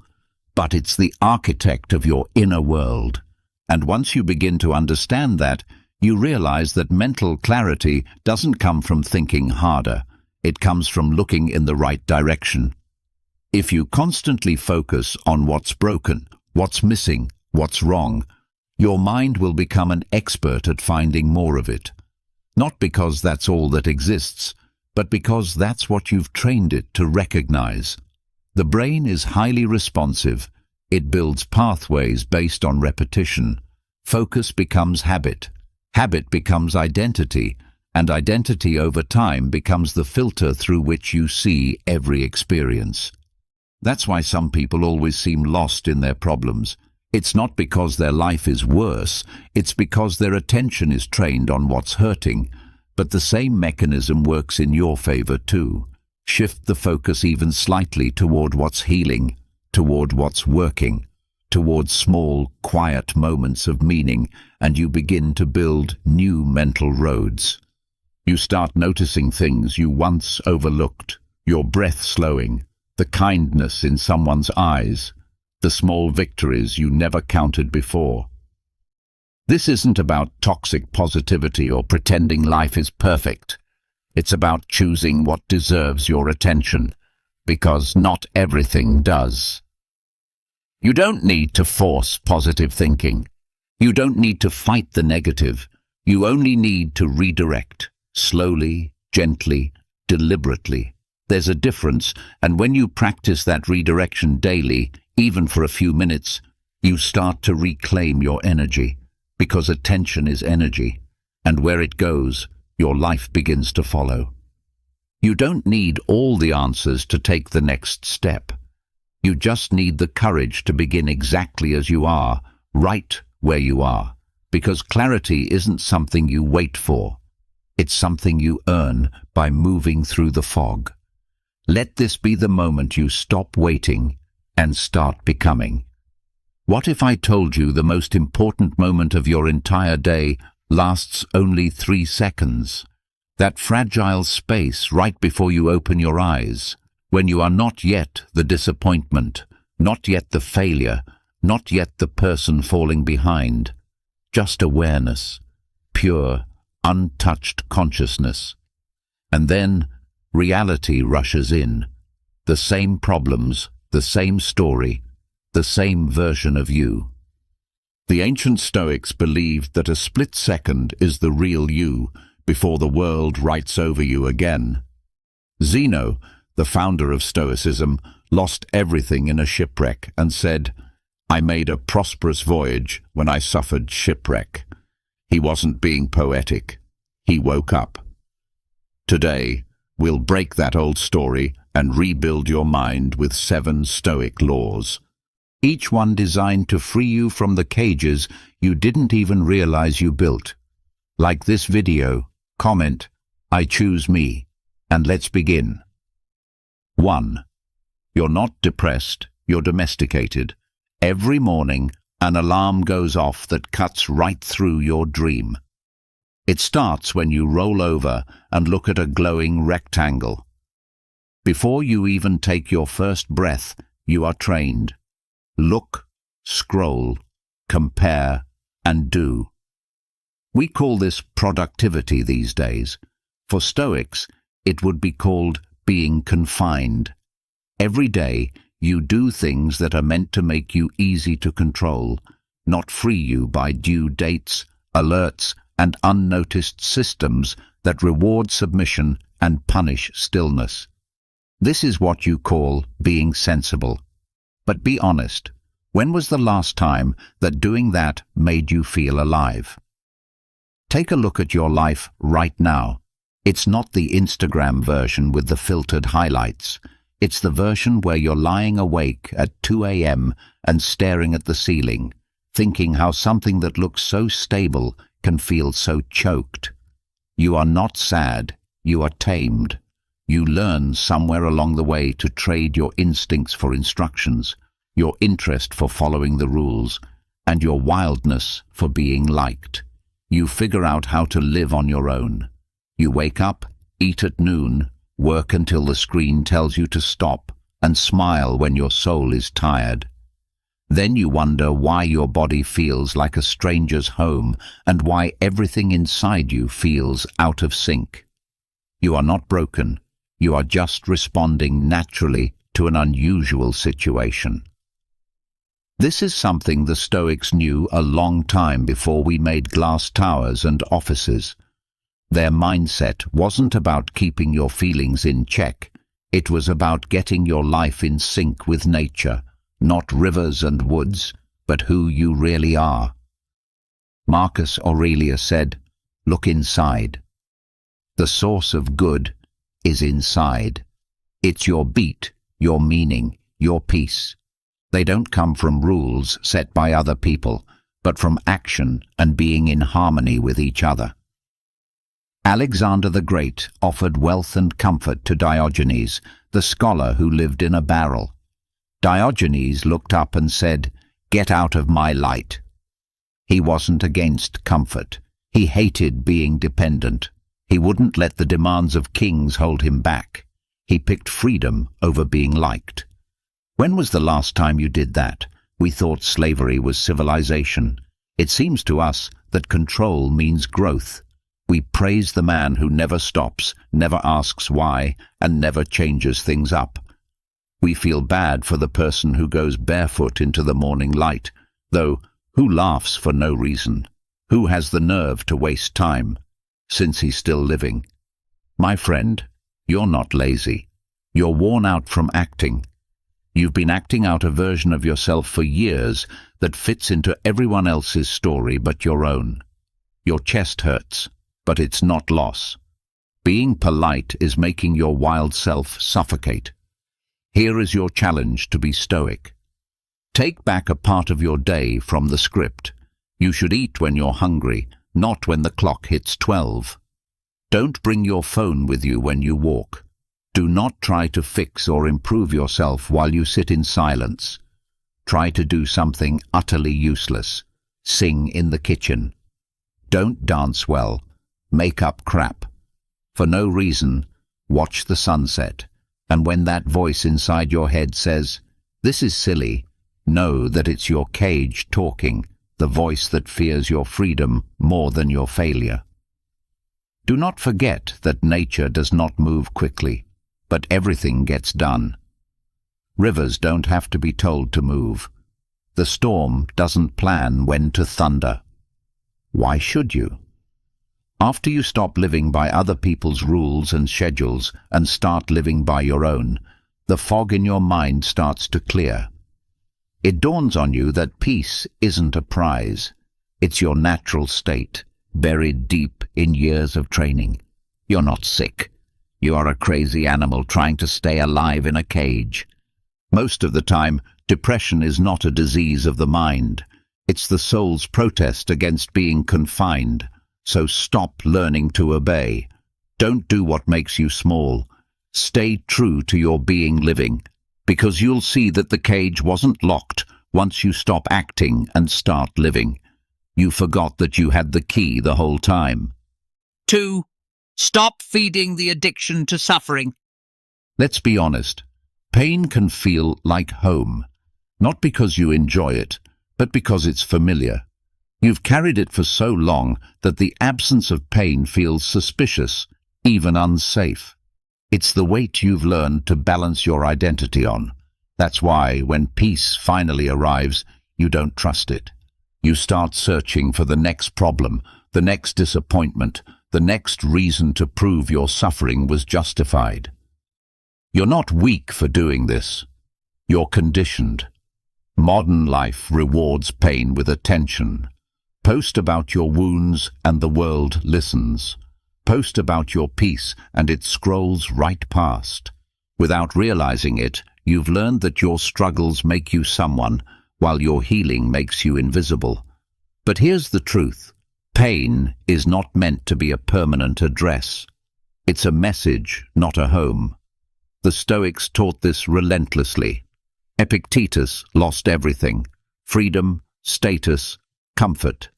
but it's the architect of your inner world. And once you begin to understand that, you realize that mental clarity doesn't come from thinking harder. It comes from looking in the right direction. If you constantly focus on what's broken, what's missing, what's wrong, your mind will become an expert at finding more of it. Not because that's all that exists, but because that's what you've trained it to recognize. The brain is highly responsive. It builds pathways based on repetition. Focus becomes habit. Habit becomes identity, and identity over time becomes the filter through which you see every experience. That's why some people always seem lost in their problems. It's not because their life is worse, it's because their attention is trained on what's hurting. But the same mechanism works in your favor too. Shift the focus even slightly toward what's healing, toward what's working, toward small, quiet moments of meaning, and you begin to build new mental roads. You start noticing things you once overlooked, your breath slowing, the kindness in someone's eyes, the small victories you never counted before. This isn't about toxic positivity or pretending life is perfect. It's about choosing what deserves your attention, because not everything does. You don't need to force positive thinking. You don't need to fight the negative. You only need to redirect, slowly, gently, deliberately. There's a difference, and when you practice that redirection daily, even for a few minutes, you start to reclaim your energy, because attention is energy, and where it goes, your life begins to follow. You don't need all the answers to take the next step. You just need the courage to begin exactly as you are, right where you are, because clarity isn't something you wait for. It's something you earn by moving through the fog. Let this be the moment you stop waiting and start becoming. What if I told you the most important moment of your entire day lasts only 3 seconds? That fragile space right before you open your eyes, when you are not yet the disappointment, not yet the failure, not yet the person falling behind. Just awareness, pure, untouched consciousness. And then reality rushes in. The same problems, the same story, the same version of you. The ancient Stoics believed that a split second is the real you before the world writes over you again. Zeno, the founder of Stoicism, lost everything in a shipwreck and said, "I made a prosperous voyage when I suffered shipwreck." He wasn't being poetic. He woke up. Today, we'll break that old story and rebuild your mind with 7 Stoic laws, each one designed to free you from the cages you didn't even realize you built. Like this video, comment, "I choose me," and let's begin. 1. You're not depressed, you're domesticated. Every morning, an alarm goes off that cuts right through your dream. It starts when you roll over and look at a glowing rectangle. Before you even take your first breath, you are trained. Look, scroll, compare, and do. We call this productivity these days. For Stoics, it would be called being confined. Every day, you do things that are meant to make you easy to control, not free you by due dates, alerts, and unnoticed systems that reward submission and punish stillness. This is what you call being sensible. But be honest, when was the last time that doing that made you feel alive? Take a look at your life right now. It's not the Instagram version with the filtered highlights. It's the version where you're lying awake at 2 a.m. and staring at the ceiling, thinking how something that looks so stable can feel so choked. You are not sad, you are tamed. You learn somewhere along the way to trade your instincts for instructions, your interest for following the rules, and your wildness for being liked. You figure out how to live on your own. You wake up, eat at noon, work until the screen tells you to stop, and smile when your soul is tired. Then you wonder why your body feels like a stranger's home and why everything inside you feels out of sync. You are not broken. You are just responding naturally to an unusual situation. This is something the Stoics knew a long time before we made glass towers and offices. Their mindset wasn't about keeping your feelings in check. It was about getting your life in sync with nature, not rivers and woods, but who you really are. Marcus Aurelius said, "Look inside. The source of good is inside. It's your beat, your meaning, your peace. They don't come from rules set by other people, but from action and being in harmony with each other." Alexander the Great offered wealth and comfort to Diogenes, the scholar who lived in a barrel. Diogenes looked up and said, "Get out of my light." He wasn't against comfort. He hated being dependent. He wouldn't let the demands of kings hold him back. He picked freedom over being liked. When was the last time you did that? We thought slavery was civilization. It seems to us that control means growth. We praise the man who never stops, never asks why, and never changes things up. We feel bad for the person who goes barefoot into the morning light, though who laughs for no reason? Who has the nerve to waste time, since he's still living? My friend, you're not lazy. You're worn out from acting. You've been acting out a version of yourself for years that fits into everyone else's story but your own. Your chest hurts, but it's not loss. Being polite is making your wild self suffocate. Here is your challenge to be stoic. Take back a part of your day from the script. You should eat when you're hungry, not when the clock hits 12. Don't bring your phone with you when you walk. Do not try to fix or improve yourself while you sit in silence. Try to do something utterly useless. Sing in the kitchen. Don't dance well. Make up crap. For no reason, watch the sunset. And when that voice inside your head says, "This is silly," know that it's your cage talking, the voice that fears your freedom more than your failure. Do not forget that nature does not move quickly, but everything gets done. Rivers don't have to be told to move. The storm doesn't plan when to thunder. Why should you? After you stop living by other people's rules and schedules and start living by your own, the fog in your mind starts to clear. It dawns on you that peace isn't a prize. It's your natural state, buried deep in years of training. You're not sick. You are a crazy animal trying to stay alive in a cage. Most of the time, depression is not a disease of the mind. It's the soul's protest against being confined. So stop learning to obey. Don't do what makes you small. Stay true to your being living, because you'll see that the cage wasn't locked once you stop acting and start living. You forgot that you had the key the whole time. 2. Stop feeding the addiction to suffering. Let's be honest. Pain can feel like home, not because you enjoy it, but because it's familiar. You've carried it for so long that the absence of pain feels suspicious, even unsafe. It's the weight you've learned to balance your identity on. That's why, when peace finally arrives, you don't trust it. You start searching for the next problem, the next disappointment, the next reason to prove your suffering was justified. You're not weak for doing this. You're conditioned. Modern life rewards pain with attention. Post about your wounds and the world listens. Post about your peace and it scrolls right past. Without realizing it, you've learned that your struggles make you someone, while your healing makes you invisible. But here's the truth. Pain is not meant to be a permanent address. It's a message, not a home. The Stoics taught this relentlessly. Epictetus lost everything: freedom, status, comfort.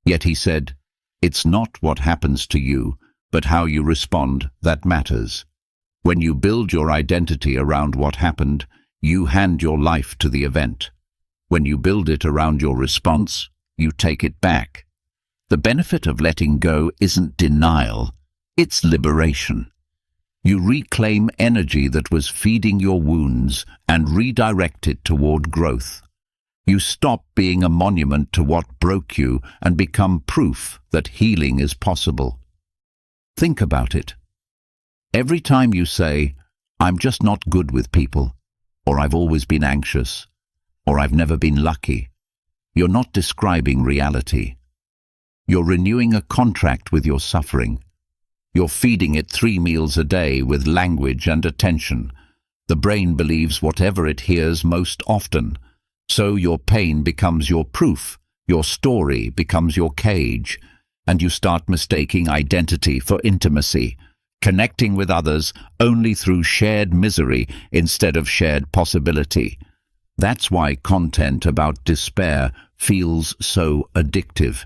Yet he said, "It's not what happens to you, but how you respond that matters." When you build your identity around what happened, you hand your life to the event. When you build it around your response, you take it back. The benefit of letting go isn't denial, it's liberation. You reclaim energy that was feeding your wounds and redirect it toward growth. You stop being a monument to what broke you and become proof that healing is possible. Think about it. Every time you say, "I'm just not good with people," or "I've always been anxious," or "I've never been lucky," you're not describing reality. You're renewing a contract with your suffering. You're feeding it 3 meals a day with language and attention. The brain believes whatever it hears most often. So your pain becomes your proof, your story becomes your cage, and you start mistaking identity for intimacy, connecting with others only through shared misery instead of shared possibility. That's why content about despair feels so addictive.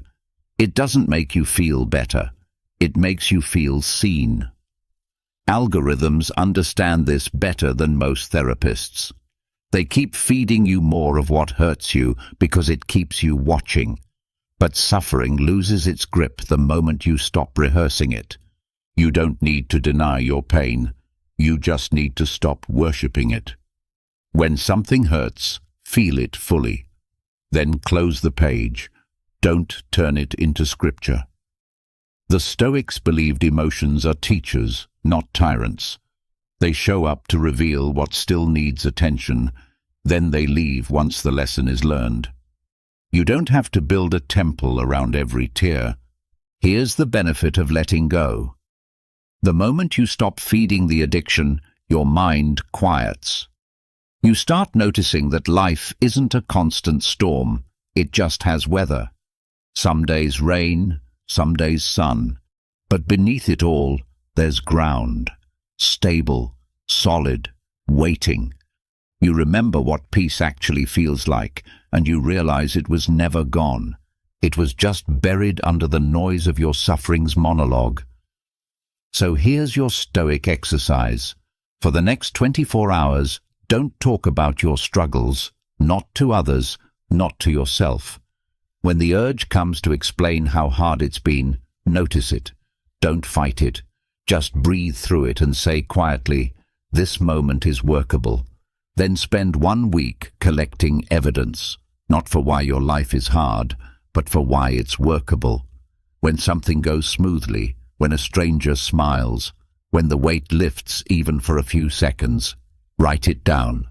It doesn't make you feel better. It makes you feel seen. Algorithms understand this better than most therapists. They keep feeding you more of what hurts you because it keeps you watching. But suffering loses its grip the moment you stop rehearsing it. You don't need to deny your pain. You just need to stop worshipping it. When something hurts, feel it fully. Then close the page. Don't turn it into scripture. The Stoics believed emotions are teachers, not tyrants. They show up to reveal what still needs attention, then they leave once the lesson is learned. You don't have to build a temple around every tear. Here's the benefit of letting go. The moment you stop feeding the addiction, your mind quiets. You start noticing that life isn't a constant storm, it just has weather. Some days rain, some days sun, but beneath it all, there's ground, stable, solid, waiting. You remember what peace actually feels like, and you realize it was never gone. It was just buried under the noise of your suffering's monologue. So here's your Stoic exercise. For the next 24 hours, don't talk about your struggles, not to others, not to yourself. When the urge comes to explain how hard it's been, notice it. Don't fight it. Just breathe through it and say quietly, "This moment is workable." Then spend 1 week collecting evidence. Not for why your life is hard, but for why it's workable. When something goes smoothly, when a stranger smiles, when the weight lifts even for a few seconds, write it down.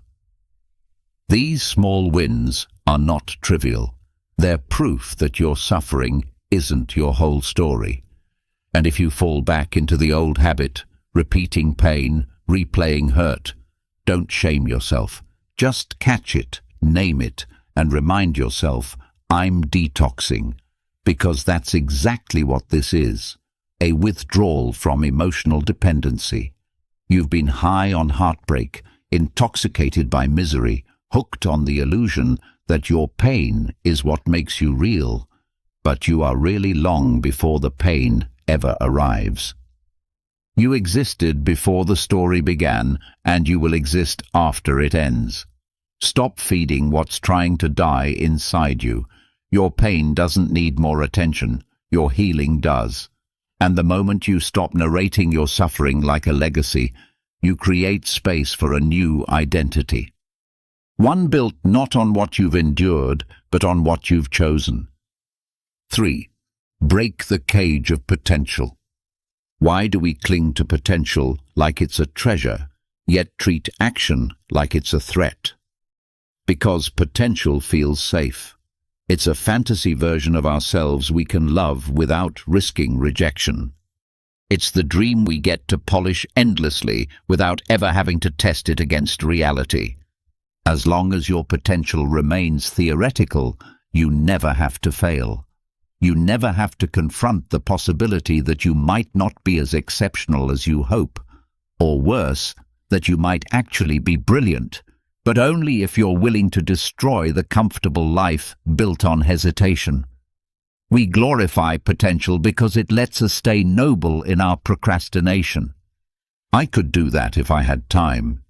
These small wins are not trivial. They're proof that your suffering isn't your whole story. And if you fall back into the old habit, repeating pain, replaying hurt, don't shame yourself. Just catch it, name it, and remind yourself, I'm detoxing, because that's exactly what this is, a withdrawal from emotional dependency. You've been high on heartbreak, intoxicated by misery, hooked on the illusion that your pain is what makes you real, but you are really long before the pain ever arrives. You existed before the story began, and you will exist after it ends. Stop feeding what's trying to die inside you. Your pain doesn't need more attention, your healing does. And the moment you stop narrating your suffering like a legacy, you create space for a new identity. One built not on what you've endured, but on what you've chosen. 3. Break the cage of potential. Why do we cling to potential like it's a treasure, yet treat action like it's a threat? Because potential feels safe. It's a fantasy version of ourselves we can love without risking rejection. It's the dream we get to polish endlessly without ever having to test it against reality. As long as your potential remains theoretical, you never have to fail. You never have to confront the possibility that you might not be as exceptional as you hope, or worse, that you might actually be brilliant, but only if you're willing to destroy the comfortable life built on hesitation. We glorify potential because it lets us stay noble in our procrastination. I could do that if I had time.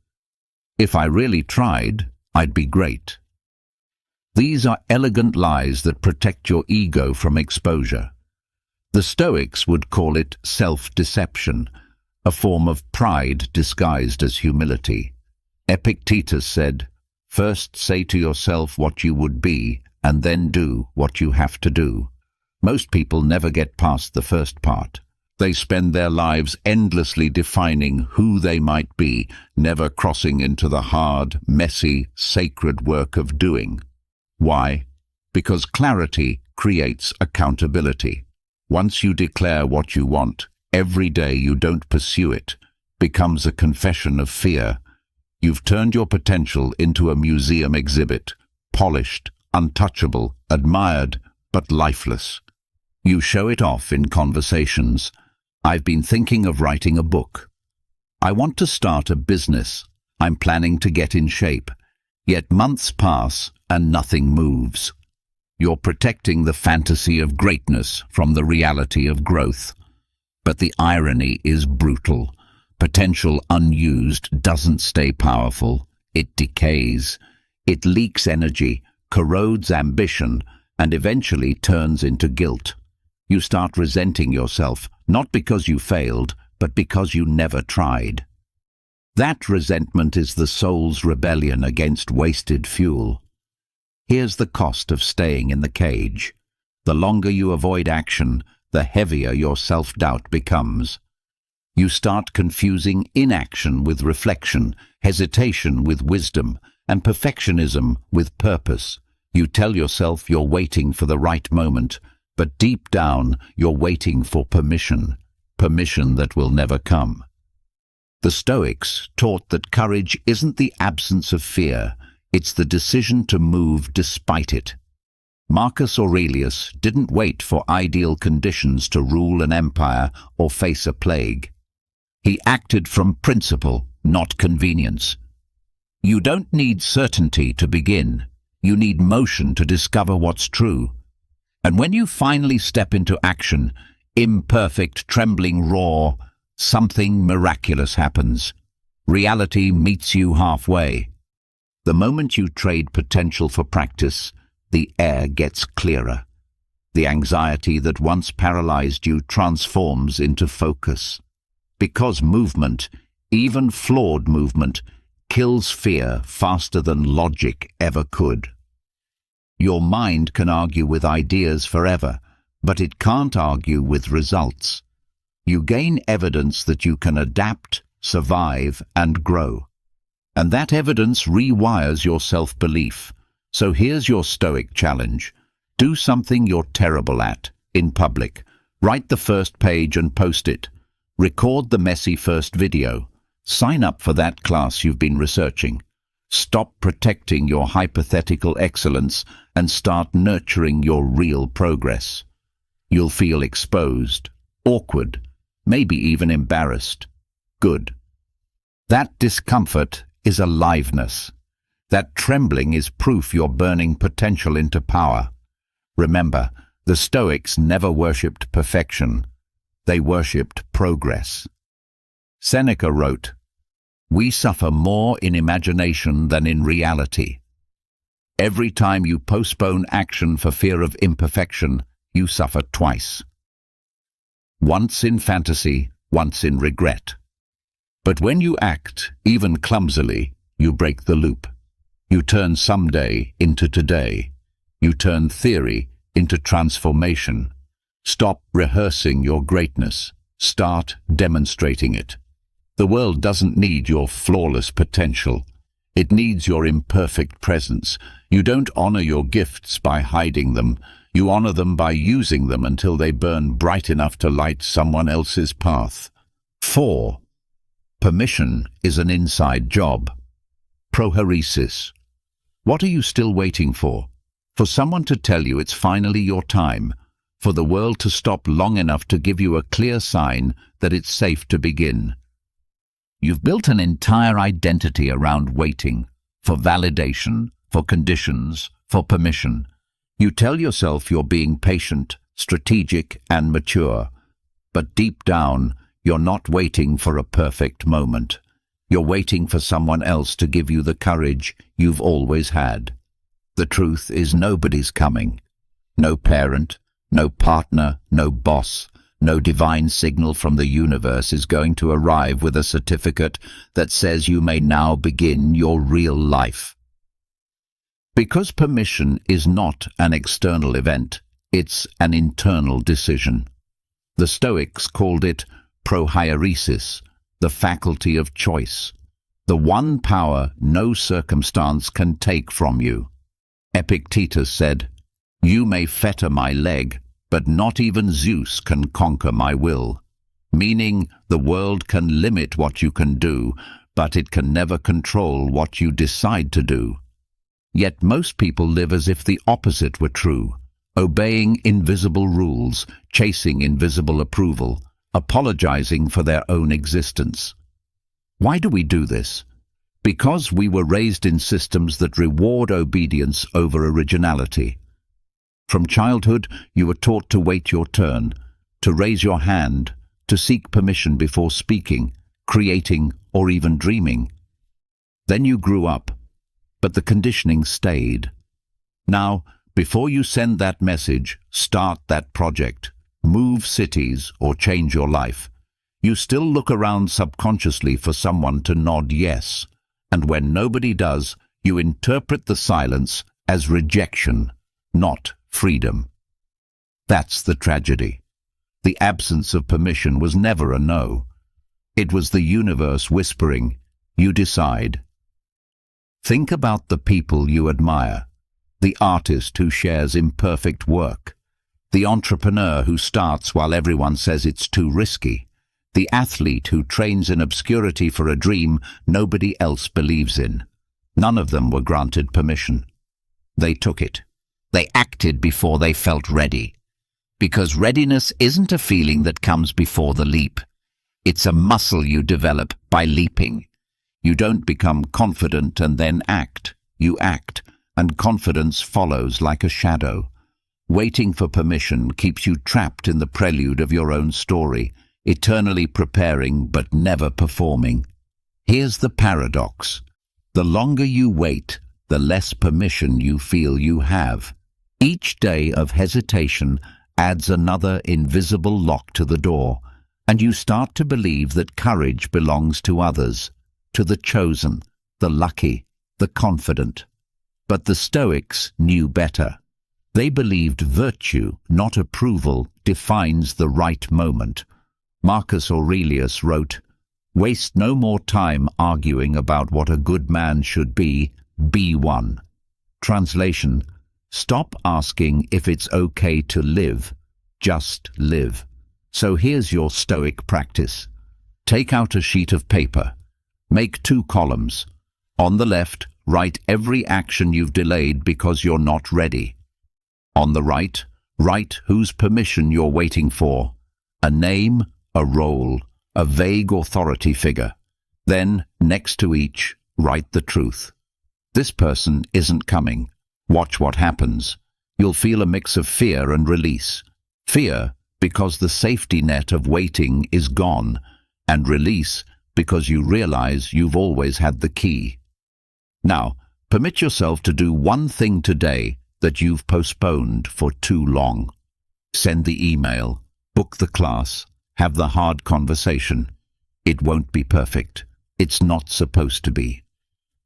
If I really tried, I'd be great. These are elegant lies that protect your ego from exposure. The Stoics would call it self-deception, a form of pride disguised as humility. Epictetus said, "First say to yourself what you would be, and then do what you have to do." Most people never get past the first part. They spend their lives endlessly defining who they might be, never crossing into the hard, messy, sacred work of doing. Why? Because clarity creates accountability. Once you declare what you want, every day you don't pursue it becomes a confession of fear. You've turned your potential into a museum exhibit, polished, untouchable, admired, but lifeless. You show it off in conversations. I've been thinking of writing a book. I want to start a business. I'm planning to get in shape. Yet months pass and nothing moves. You're protecting the fantasy of greatness from the reality of growth. But the irony is brutal. Potential unused doesn't stay powerful. It decays. It leaks energy, corrodes ambition, and eventually turns into guilt. You start resenting yourself, not because you failed, but because you never tried. That resentment is the soul's rebellion against wasted fuel. Here's the cost of staying in the cage. The longer you avoid action, the heavier your self-doubt becomes. You start confusing inaction with reflection, hesitation with wisdom, and perfectionism with purpose. You tell yourself you're waiting for the right moment, but deep down you're waiting for permission that will never come. The Stoics taught that courage isn't the absence of fear, it's the decision to move despite it. Marcus Aurelius didn't wait for ideal conditions to rule an empire or face a plague. He acted from principle, not convenience. You don't need certainty to begin. You need motion to discover what's true. And when you finally step into action, imperfect, trembling, raw, something miraculous happens. Reality meets you halfway. The moment you trade potential for practice, the air gets clearer. The anxiety that once paralyzed you transforms into focus. Because movement, even flawed movement, kills fear faster than logic ever could. Your mind can argue with ideas forever, but it can't argue with results. You gain evidence that you can adapt, survive, and grow. And that evidence rewires your self-belief. So here's your Stoic challenge. Do something you're terrible at, in public. Write the first page and post it. Record the messy first video. Sign up for that class you've been researching. Stop protecting your hypothetical excellence and start nurturing your real progress. You'll feel exposed, awkward, maybe even embarrassed. Good. That discomfort is aliveness. That trembling is proof you're burning potential into power. Remember, the Stoics never worshipped perfection. They worshipped progress. Seneca wrote, "We suffer more in imagination than in reality." Every time you postpone action for fear of imperfection, you suffer twice. Once in fantasy, once in regret. But when you act, even clumsily, you break the loop. You turn someday into today. You turn theory into transformation. Stop rehearsing your greatness. Start demonstrating it. The world doesn't need your flawless potential. It needs your imperfect presence. You don't honor your gifts by hiding them. You honor them by using them until they burn bright enough to light someone else's path. 4. Permission is an inside job. Proheresis. What are you still waiting for? For someone to tell you it's finally your time. For the world to stop long enough to give you a clear sign that it's safe to begin. You've built an entire identity around waiting, for validation, for conditions, for permission. You tell yourself you're being patient, strategic, and mature. But deep down, you're not waiting for a perfect moment. You're waiting for someone else to give you the courage you've always had. The truth is nobody's coming. No parent, no partner, no boss, no divine signal from the universe is going to arrive with a certificate that says you may now begin your real life. Because permission is not an external event, it's an internal decision. The Stoics called it prohieresis, the faculty of choice, the one power no circumstance can take from you. Epictetus said, "You may fetter my leg, but not even Zeus can conquer my will," meaning the world can limit what you can do, but it can never control what you decide to do. Yet most people live as if the opposite were true, obeying invisible rules, chasing invisible approval, apologizing for their own existence. Why do we do this? Because we were raised in systems that reward obedience over originality. From childhood, you were taught to wait your turn, to raise your hand, to seek permission before speaking, creating, or even dreaming. Then you grew up, but the conditioning stayed. Now, before you send that message, start that project, move cities, or change your life, you still look around subconsciously for someone to nod yes, and when nobody does, you interpret the silence as rejection, not freedom. That's the tragedy. The absence of permission was never a no. It was the universe whispering, "You decide." Think about the people you admire, the artist who shares imperfect work, the entrepreneur who starts while everyone says it's too risky, the athlete who trains in obscurity for a dream nobody else believes in. None of them were granted permission. They took it. They acted before they felt ready. Because readiness isn't a feeling that comes before the leap. It's a muscle you develop by leaping. You don't become confident and then act. You act, and confidence follows like a shadow. Waiting for permission keeps you trapped in the prelude of your own story, eternally preparing but never performing. Here's the paradox. The longer you wait, the less permission you feel you have. Each day of hesitation adds another invisible lock to the door, and you start to believe that courage belongs to others, to the chosen, the lucky, the confident. But the Stoics knew better. They believed virtue, not approval, defines the right moment. Marcus Aurelius wrote, "Waste no more time arguing about what a good man should be one." Translation: stop asking if it's okay to live, just live. So here's your Stoic practice. Take out a sheet of paper. Make 2 columns. On the left, write every action you've delayed because you're not ready. On the right, write whose permission you're waiting for. A name, a role, a vague authority figure. Then, next to each, write the truth. This person isn't coming. Watch what happens. You'll feel a mix of fear and release. Fear, because the safety net of waiting is gone, and release, because you realize you've always had the key. Now, permit yourself to do one thing today that you've postponed for too long. Send the email, book the class, have the hard conversation. It won't be perfect. It's not supposed to be.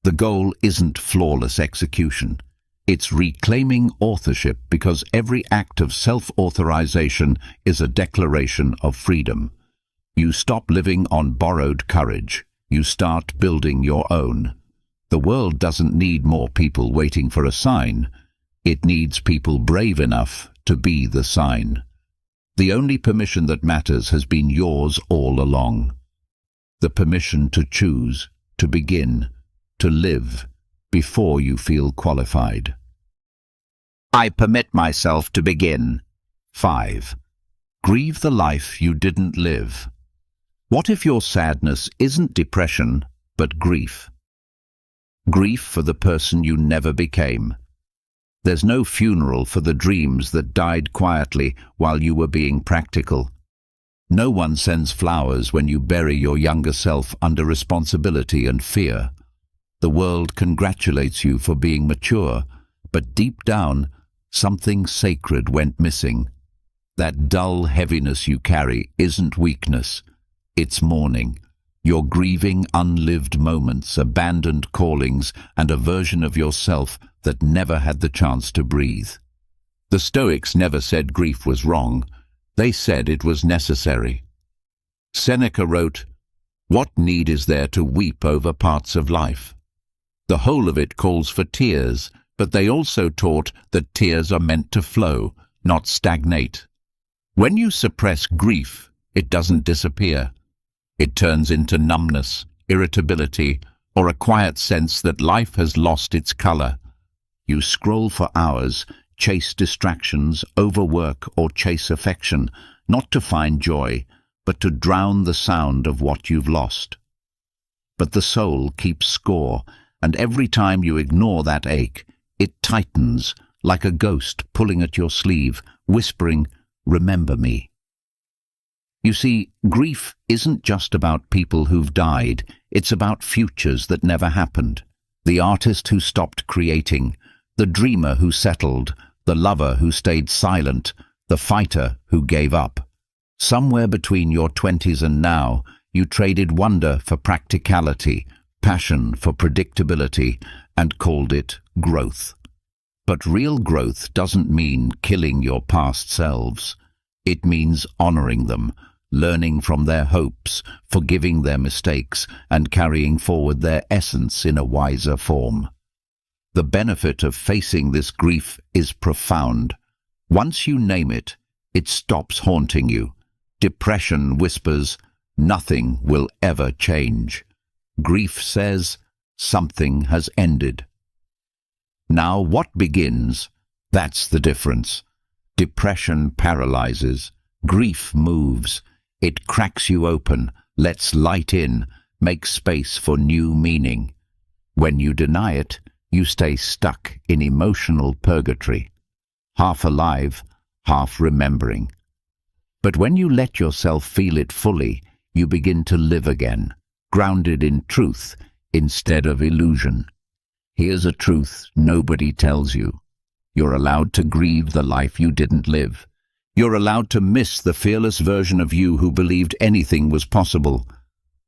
The goal isn't flawless execution. It's reclaiming authorship, because every act of self-authorization is a declaration of freedom. You stop living on borrowed courage. You start building your own. The world doesn't need more people waiting for a sign. It needs people brave enough to be the sign. The only permission that matters has been yours all along. The permission to choose, to begin, to live, before you feel qualified. I permit myself to begin. 5. Grieve the life you didn't live. What if your sadness isn't depression, but grief? Grief for the person you never became. There's no funeral for the dreams that died quietly while you were being practical. No one sends flowers when you bury your younger self under responsibility and fear. The world congratulates you for being mature, but deep down, something sacred went missing. That dull heaviness you carry isn't weakness, it's mourning. You're grieving unlived moments, abandoned callings, and a version of yourself that never had the chance to breathe. The Stoics never said grief was wrong. They said it was necessary. Seneca wrote, "What need is there to weep over parts of life?" The whole of it calls for tears, but they also taught that tears are meant to flow, not stagnate. When you suppress grief, it doesn't disappear. It turns into numbness, irritability, or a quiet sense that life has lost its color. You scroll for hours, chase distractions, overwork, or chase affection, not to find joy, but to drown the sound of what you've lost. But the soul keeps score, and every time you ignore that ache, it tightens, like a ghost pulling at your sleeve, whispering, "Remember me." You see, grief isn't just about people who've died, it's about futures that never happened. The artist who stopped creating, the dreamer who settled, the lover who stayed silent, the fighter who gave up. Somewhere between your 20s and now, you traded wonder for practicality, passion for predictability, and called it growth. But real growth doesn't mean killing your past selves. It means honoring them, learning from their hopes, forgiving their mistakes, and carrying forward their essence in a wiser form. The benefit of facing this grief is profound. Once you name it, it stops haunting you. Depression whispers, "Nothing will ever change." Grief says, "Something has ended." Now what begins? That's the difference. Depression paralyzes. Grief moves. It cracks you open, lets light in, makes space for new meaning. When you deny it, you stay stuck in emotional purgatory, half alive, half remembering. But when you let yourself feel it fully, you begin to live again, grounded in truth instead of illusion. Here's a truth nobody tells you. You're allowed to grieve the life you didn't live. You're allowed to miss the fearless version of you who believed anything was possible.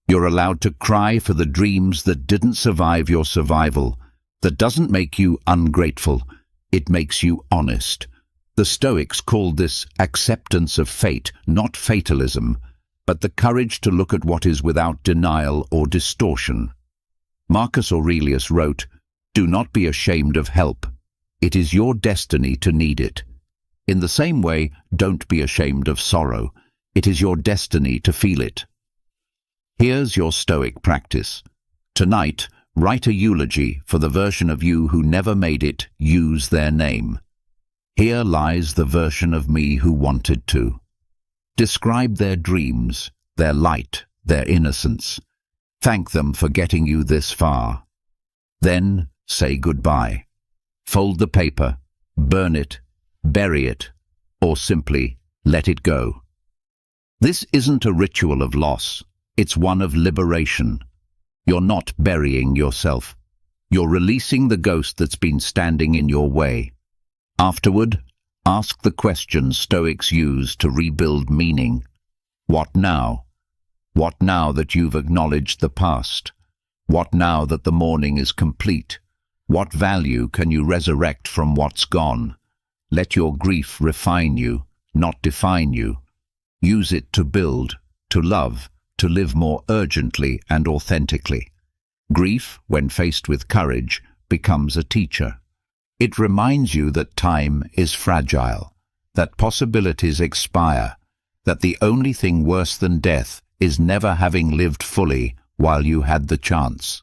You're allowed to cry for the dreams that didn't survive your survival. That doesn't make you ungrateful, it makes you honest. The Stoics called this acceptance of fate, not fatalism, but the courage to look at what is without denial or distortion. Marcus Aurelius wrote, "Do not be ashamed of help. It is your destiny to need it." In the same way, don't be ashamed of sorrow. It is your destiny to feel it. Here's your Stoic practice. Tonight, write a eulogy for the version of you who never made it use their name. Here lies the version of me who wanted to. Describe their dreams, their light, their innocence. Thank them for getting you this far. Then say goodbye. Fold the paper, burn it, bury it, or simply let it go. This isn't a ritual of loss, it's one of liberation. You're not burying yourself. You're releasing the ghost that's been standing in your way. Afterward, ask the question Stoics use to rebuild meaning. What now? What now that you've acknowledged the past? What now that the morning is complete? What value can you resurrect from what's gone? Let your grief refine you, not define you. Use it to build, to love, to live more urgently and authentically. Grief, when faced with courage, becomes a teacher. It reminds you that time is fragile, that possibilities expire, that the only thing worse than death is never having lived fully while you had the chance.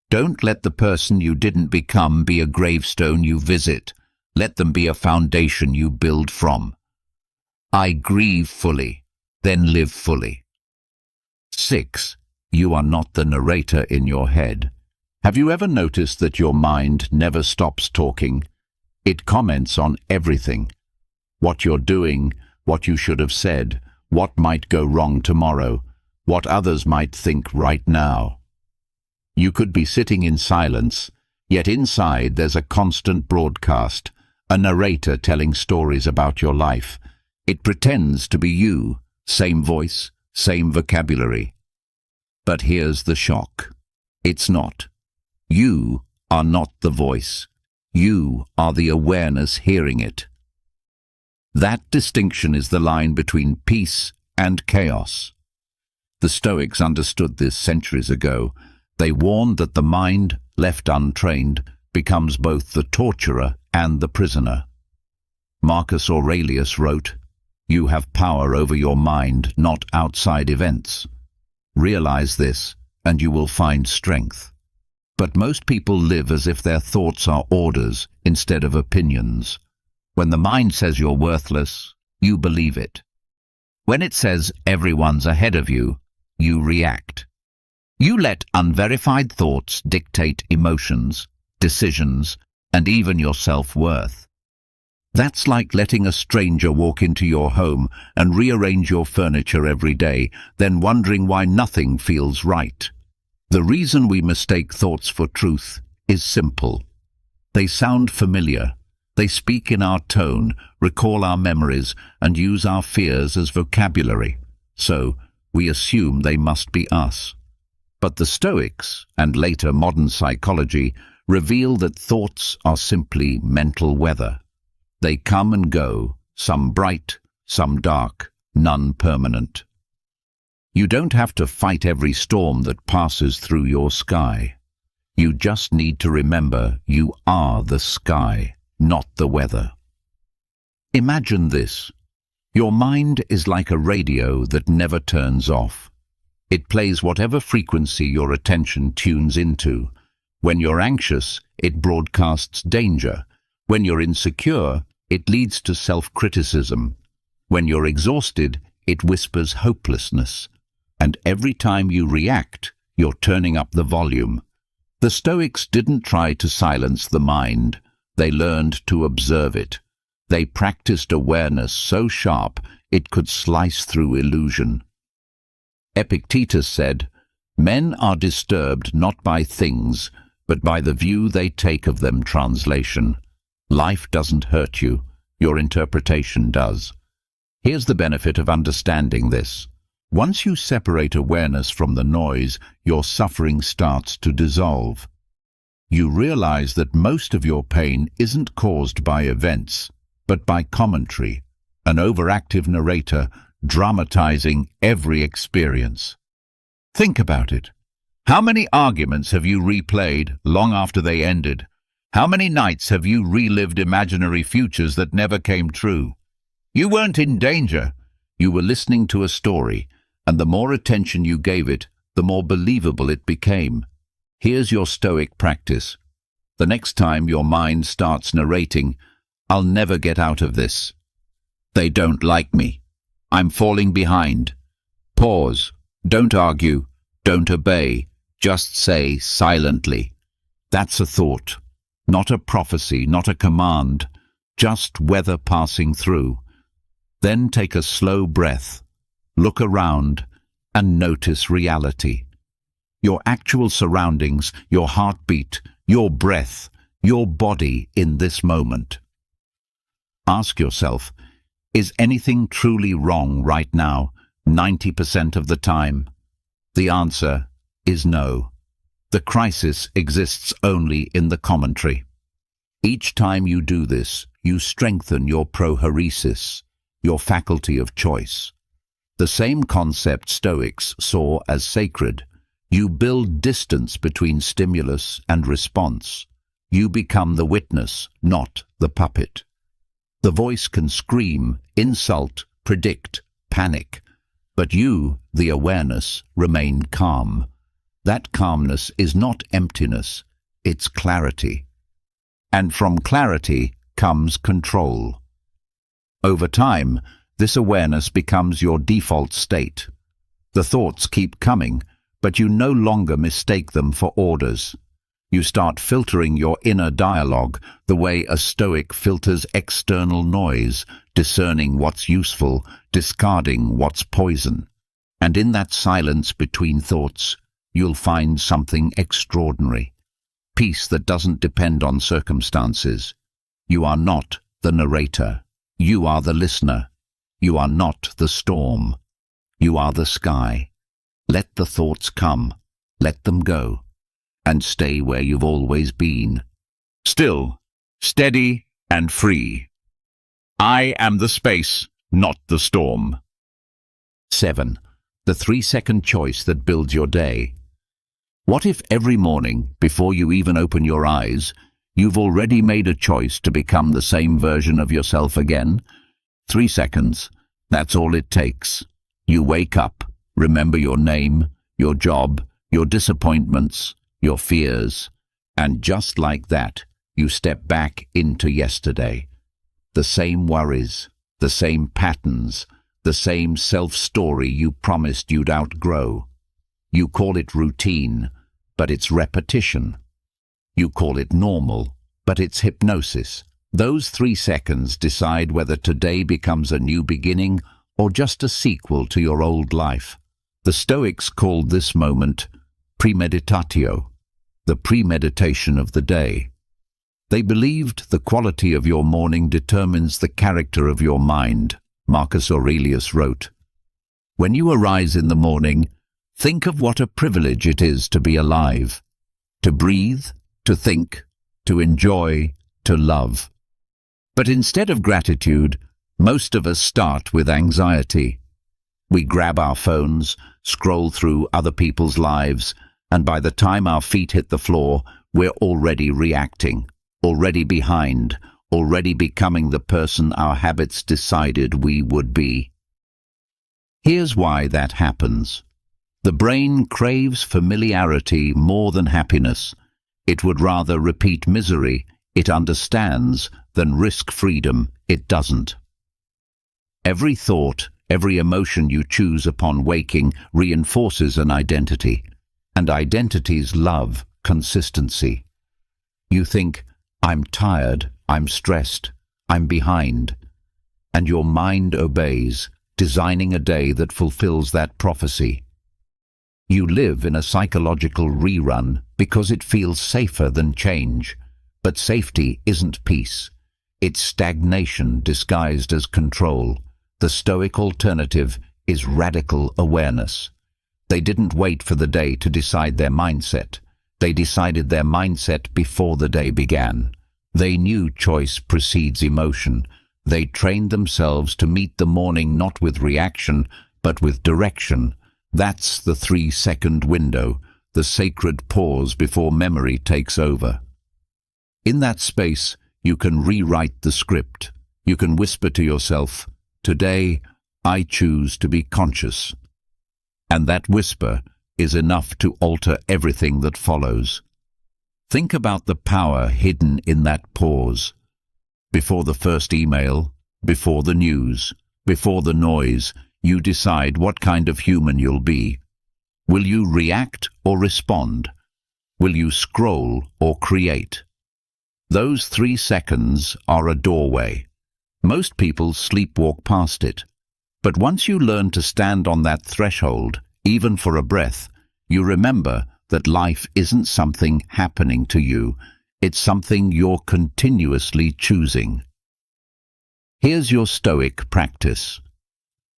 Don't let the person you didn't become be a gravestone you visit. Let them be a foundation you build from. I grieve fully, then live fully. 6. You are not the narrator in your head. Have you ever noticed that your mind never stops talking? It comments on everything. What you're doing, what you should have said, what might go wrong tomorrow, what others might think right now. You could be sitting in silence, yet inside there's a constant broadcast, a narrator telling stories about your life. It pretends to be you, same voice, same vocabulary. But here's the shock. It's not. You are not the voice. You are the awareness hearing it. That distinction is the line between peace and chaos. The Stoics understood this centuries ago. They warned that the mind, left untrained, becomes both the torturer and the prisoner. Marcus Aurelius wrote, "You have power over your mind, not outside events. Realize this, and you will find strength." But most people live as if their thoughts are orders instead of opinions. When the mind says you're worthless, you believe it. When it says everyone's ahead of you, you react. You let unverified thoughts dictate emotions, decisions, and even your self-worth. That's like letting a stranger walk into your home and rearrange your furniture every day, then wondering why nothing feels right. The reason we mistake thoughts for truth is simple. They sound familiar. They speak in our tone, recall our memories, and use our fears as vocabulary. So, we assume they must be us. But the Stoics, and later modern psychology, reveal that thoughts are simply mental weather. They come and go, some bright, some dark, none permanent. You don't have to fight every storm that passes through your sky. You just need to remember you are the sky, not the weather. Imagine this. Your mind is like a radio that never turns off. It plays whatever frequency your attention tunes into. When you're anxious, it broadcasts danger. When you're insecure, it leads to self-criticism. When you're exhausted, it whispers hopelessness. And every time you react, you're turning up the volume. The Stoics didn't try to silence the mind. They learned to observe it. They practiced awareness so sharp it could slice through illusion. Epictetus said, "Men are disturbed not by things, but by the view they take of them." Translation: life doesn't hurt you, your interpretation does. Here's the benefit of understanding this. Once you separate awareness from the noise, your suffering starts to dissolve. you realize that most of your pain isn't caused by events, but by commentary, an overactive narrator dramatizing every experience. Think about it. How many arguments have you replayed long after they ended? How many nights have you relived imaginary futures that never came true? You weren't in danger. You were listening to a story, and the more attention you gave it, the more believable it became. Here's your Stoic practice. The next time your mind starts narrating, "I'll never get out of this. They don't like me. I'm falling behind." Pause. Don't argue. Don't obey. Just say silently, "That's a thought, not a prophecy, not a command, just weather passing through." Then take a slow breath, look around, and notice reality. Your actual surroundings, your heartbeat, your breath, your body in this moment. Ask yourself, is anything truly wrong right now, 90% of the time? The answer is no. The crisis exists only in the commentary. Each time you do this, you strengthen your prohoresis, your faculty of choice. The same concept Stoics saw as sacred. You build distance between stimulus and response. You become the witness, not the puppet. The voice can scream, insult, predict, panic, but you, the awareness, remain calm. That calmness is not emptiness, it's clarity. And from clarity comes control. Over time, this awareness becomes your default state. The thoughts keep coming, but you no longer mistake them for orders. You start filtering your inner dialogue the way a Stoic filters external noise, discerning what's useful, discarding what's poison. And in that silence between thoughts, you'll find something extraordinary. Peace that doesn't depend on circumstances. You are not the narrator. You are the listener. You are not the storm. You are the sky. Let the thoughts come. Let them go. And stay where you've always been. Still, steady and free. I am the space, not the storm. 7. The 3-second choice that builds your day. What if every morning, before you even open your eyes, you've already made a choice to become the same version of yourself again? 3 seconds, that's all it takes. You wake up, remember your name, your job, your disappointments, your fears, and just like that, you step back into yesterday. The same worries, the same patterns, the same self-story you promised you'd outgrow. You call it routine, but it's repetition. You call it normal, but it's hypnosis. Those 3 seconds decide whether today becomes a new beginning or just a sequel to your old life. The Stoics called this moment premeditatio, the premeditation of the day. They believed the quality of your morning determines the character of your mind. Marcus Aurelius wrote, "When you arise in the morning, think of what a privilege it is to be alive, to breathe, to think, to enjoy, to love." But instead of gratitude, most of us start with anxiety. We grab our phones, scroll through other people's lives, and by the time our feet hit the floor, we're already reacting, already behind, already becoming the person our habits decided we would be. Here's why that happens. The brain craves familiarity more than happiness. It would rather repeat misery it understands than risk freedom it doesn't. Every thought, every emotion you choose upon waking reinforces an identity, and identities love consistency. You think, "I'm tired, I'm stressed, I'm behind," and your mind obeys, designing a day that fulfills that prophecy. You live in a psychological rerun because it feels safer than change, but safety isn't peace. It's stagnation disguised as control. The Stoic alternative is radical awareness. They didn't wait for the day to decide their mindset. They decided their mindset before the day began. They knew choice precedes emotion. They trained themselves to meet the morning not with reaction, but with direction. That's the 3-second window, the sacred pause before memory takes over. In that space, you can rewrite the script. You can whisper to yourself, "Today, I choose to be conscious." And that whisper is enough to alter everything that follows. Think about the power hidden in that pause. Before the first email, before the news, before the noise, you decide what kind of human you'll be. Will you react or respond? Will you scroll or create? Those 3 seconds are a doorway. Most people sleepwalk past it. But once you learn to stand on that threshold, even for a breath, you remember that life isn't something happening to you. It's something you're continuously choosing. Here's your Stoic practice.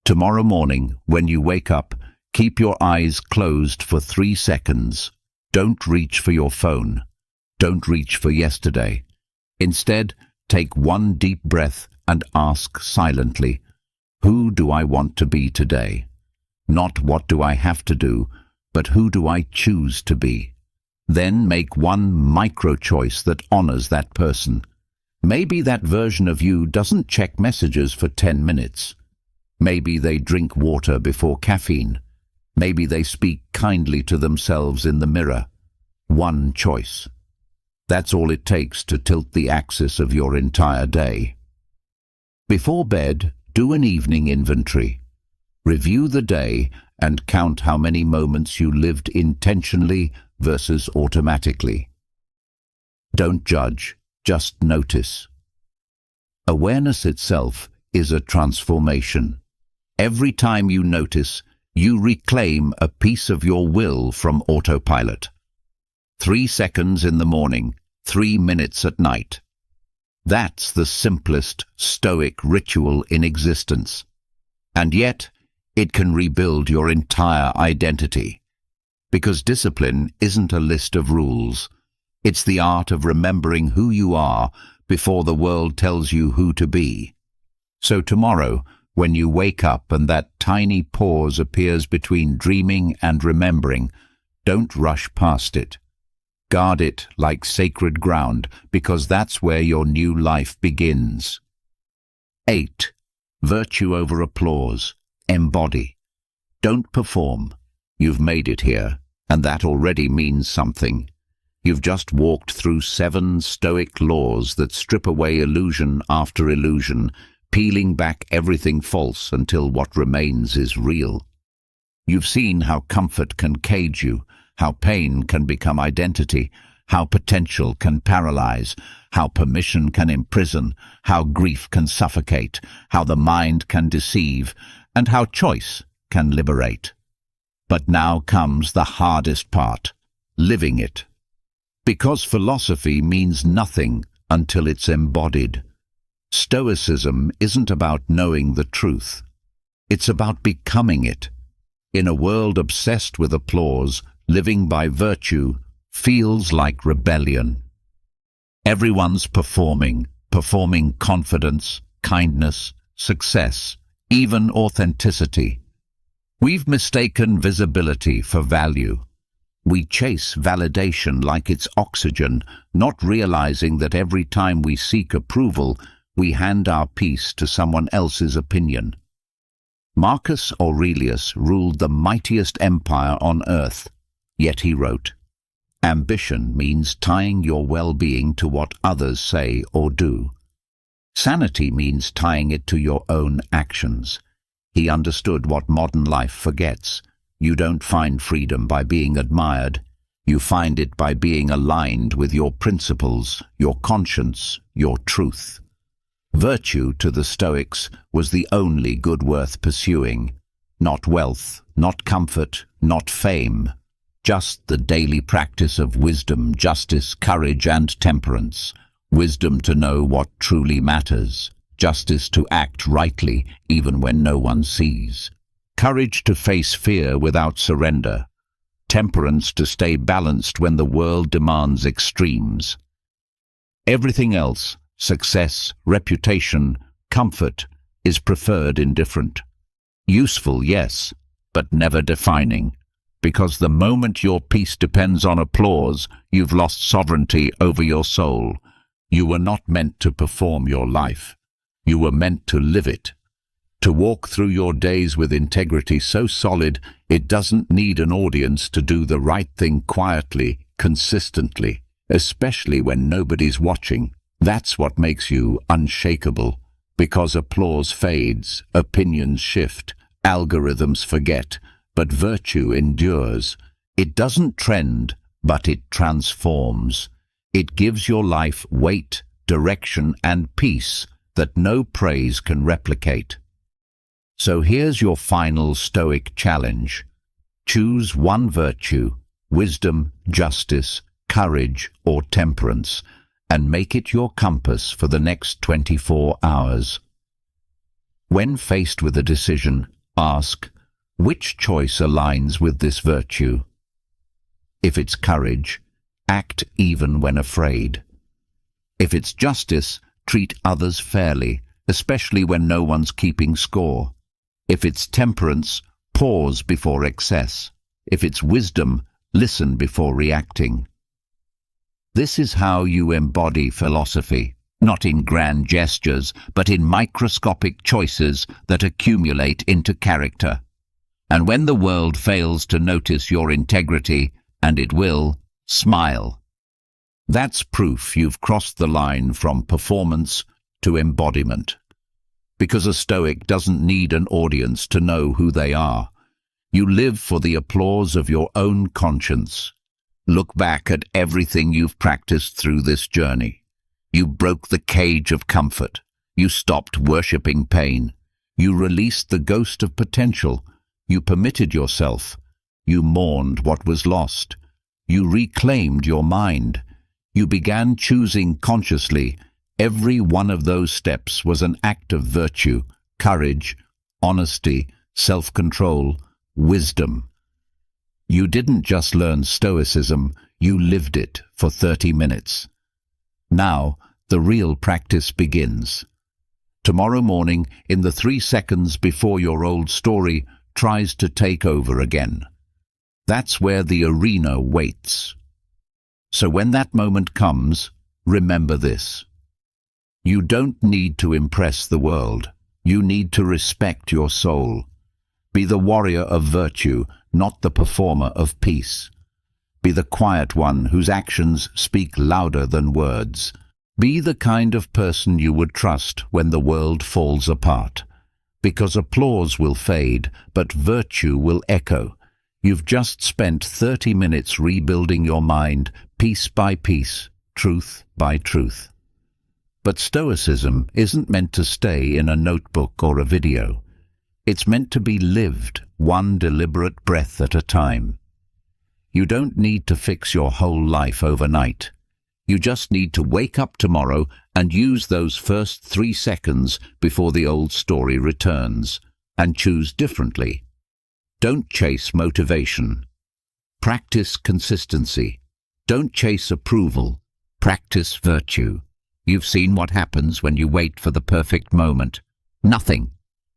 Tomorrow morning, when you wake up, keep your eyes closed for 3 seconds. Don't reach for your phone. Don't reach for yesterday. Instead, take one deep breath and ask silently, who do I want to be today? Not what do I have to do, but who do I choose to be? Then make one micro-choice that honors that person. Maybe that version of you doesn't check messages for 10 minutes. Maybe they drink water before caffeine. Maybe they speak kindly to themselves in the mirror. One choice. That's all it takes to tilt the axis of your entire day. Before bed, do an evening inventory. Review the day and count how many moments you lived intentionally versus automatically. Don't judge, just notice. Awareness itself is a transformation. Every time you notice, you reclaim a piece of your will from autopilot. 3 seconds in the morning, 3 minutes at night. That's the simplest Stoic ritual in existence. And yet, it can rebuild your entire identity. Because discipline isn't a list of rules. It's the art of remembering who you are before the world tells you who to be. So tomorrow, when you wake up and that tiny pause appears between dreaming and remembering, don't rush past it. Guard it like sacred ground, because that's where your new life begins. 8. Virtue over applause. Embody. Don't perform. You've made it here, and that already means something. You've just walked through 7 Stoic laws that strip away illusion after illusion, peeling back everything false until what remains is real. You've seen how comfort can cage you, how pain can become identity, how potential can paralyze, how permission can imprison, how grief can suffocate, how the mind can deceive, and how choice can liberate. But now comes the hardest part, living it. Because philosophy means nothing until it's embodied. Stoicism isn't about knowing the truth. It's about becoming it. In a world obsessed with applause, living by virtue feels like rebellion. Everyone's performing confidence, kindness, success, even authenticity. We've mistaken visibility for value. We chase validation like it's oxygen, not realizing that every time we seek approval, we hand our peace to someone else's opinion. Marcus Aurelius ruled the mightiest empire on earth, yet he wrote, "Ambition means tying your well-being to what others say or do. Sanity means tying it to your own actions." He understood what modern life forgets. You don't find freedom by being admired. You find it by being aligned with your principles, your conscience, your truth. Virtue to the Stoics was the only good worth pursuing. Not wealth, not comfort, not fame. Just the daily practice of wisdom, justice, courage, and temperance. Wisdom to know what truly matters. Justice to act rightly even when no one sees. Courage to face fear without surrender. temperance to stay balanced when the world demands extremes. Everything else, success, reputation, comfort, is preferred indifferent. Useful, yes, but never defining. Because the moment your peace depends on applause, you've lost sovereignty over your soul. You were not meant to perform your life. You were meant to live it. To walk through your days with integrity so solid, it doesn't need an audience to do the right thing quietly, consistently, especially when nobody's watching. That's what makes you unshakable. Because applause fades, opinions shift, algorithms forget, but virtue endures. It doesn't trend, but it transforms. It gives your life weight, direction, and peace that no praise can replicate. So here's your final Stoic challenge. Choose one virtue, wisdom, justice, courage, or temperance, and make it your compass for the next 24 hours. When faced with a decision, ask, which choice aligns with this virtue? If it's courage, act even when afraid. If it's justice, treat others fairly, especially when no one's keeping score. If it's temperance, pause before excess. If it's wisdom, listen before reacting. This is how you embody philosophy, not in grand gestures, but in microscopic choices that accumulate into character. And when the world fails to notice your integrity, and it will, smile. That's proof you've crossed the line from performance to embodiment. Because a Stoic doesn't need an audience to know who they are. You live for the applause of your own conscience. Look back at everything you've practiced through this journey. You broke the cage of comfort. You stopped worshipping pain. You released the ghost of potential. You permitted yourself. You mourned what was lost. You reclaimed your mind. You began choosing consciously. Every one of those steps was an act of virtue, courage, honesty, self-control, wisdom. You didn't just learn Stoicism, you lived it for 30 minutes. Now, the real practice begins. Tomorrow morning, in the 3 seconds before your old story tries to take over again. That's where the arena waits. So when that moment comes, remember this. You don't need to impress the world. You need to respect your soul. Be the warrior of virtue, not the performer of peace. Be the quiet one whose actions speak louder than words. Be the kind of person you would trust when the world falls apart. Because applause will fade, but virtue will echo. You've just spent 30 minutes rebuilding your mind, piece by piece, truth by truth. But Stoicism isn't meant to stay in a notebook or a video. It's meant to be lived, one deliberate breath at a time. You don't need to fix your whole life overnight. You just need to wake up tomorrow and use those first 3 seconds before the old story returns, and choose differently. Don't chase motivation. Practice consistency. Don't chase approval. Practice virtue. You've seen what happens when you wait for the perfect moment. Nothing.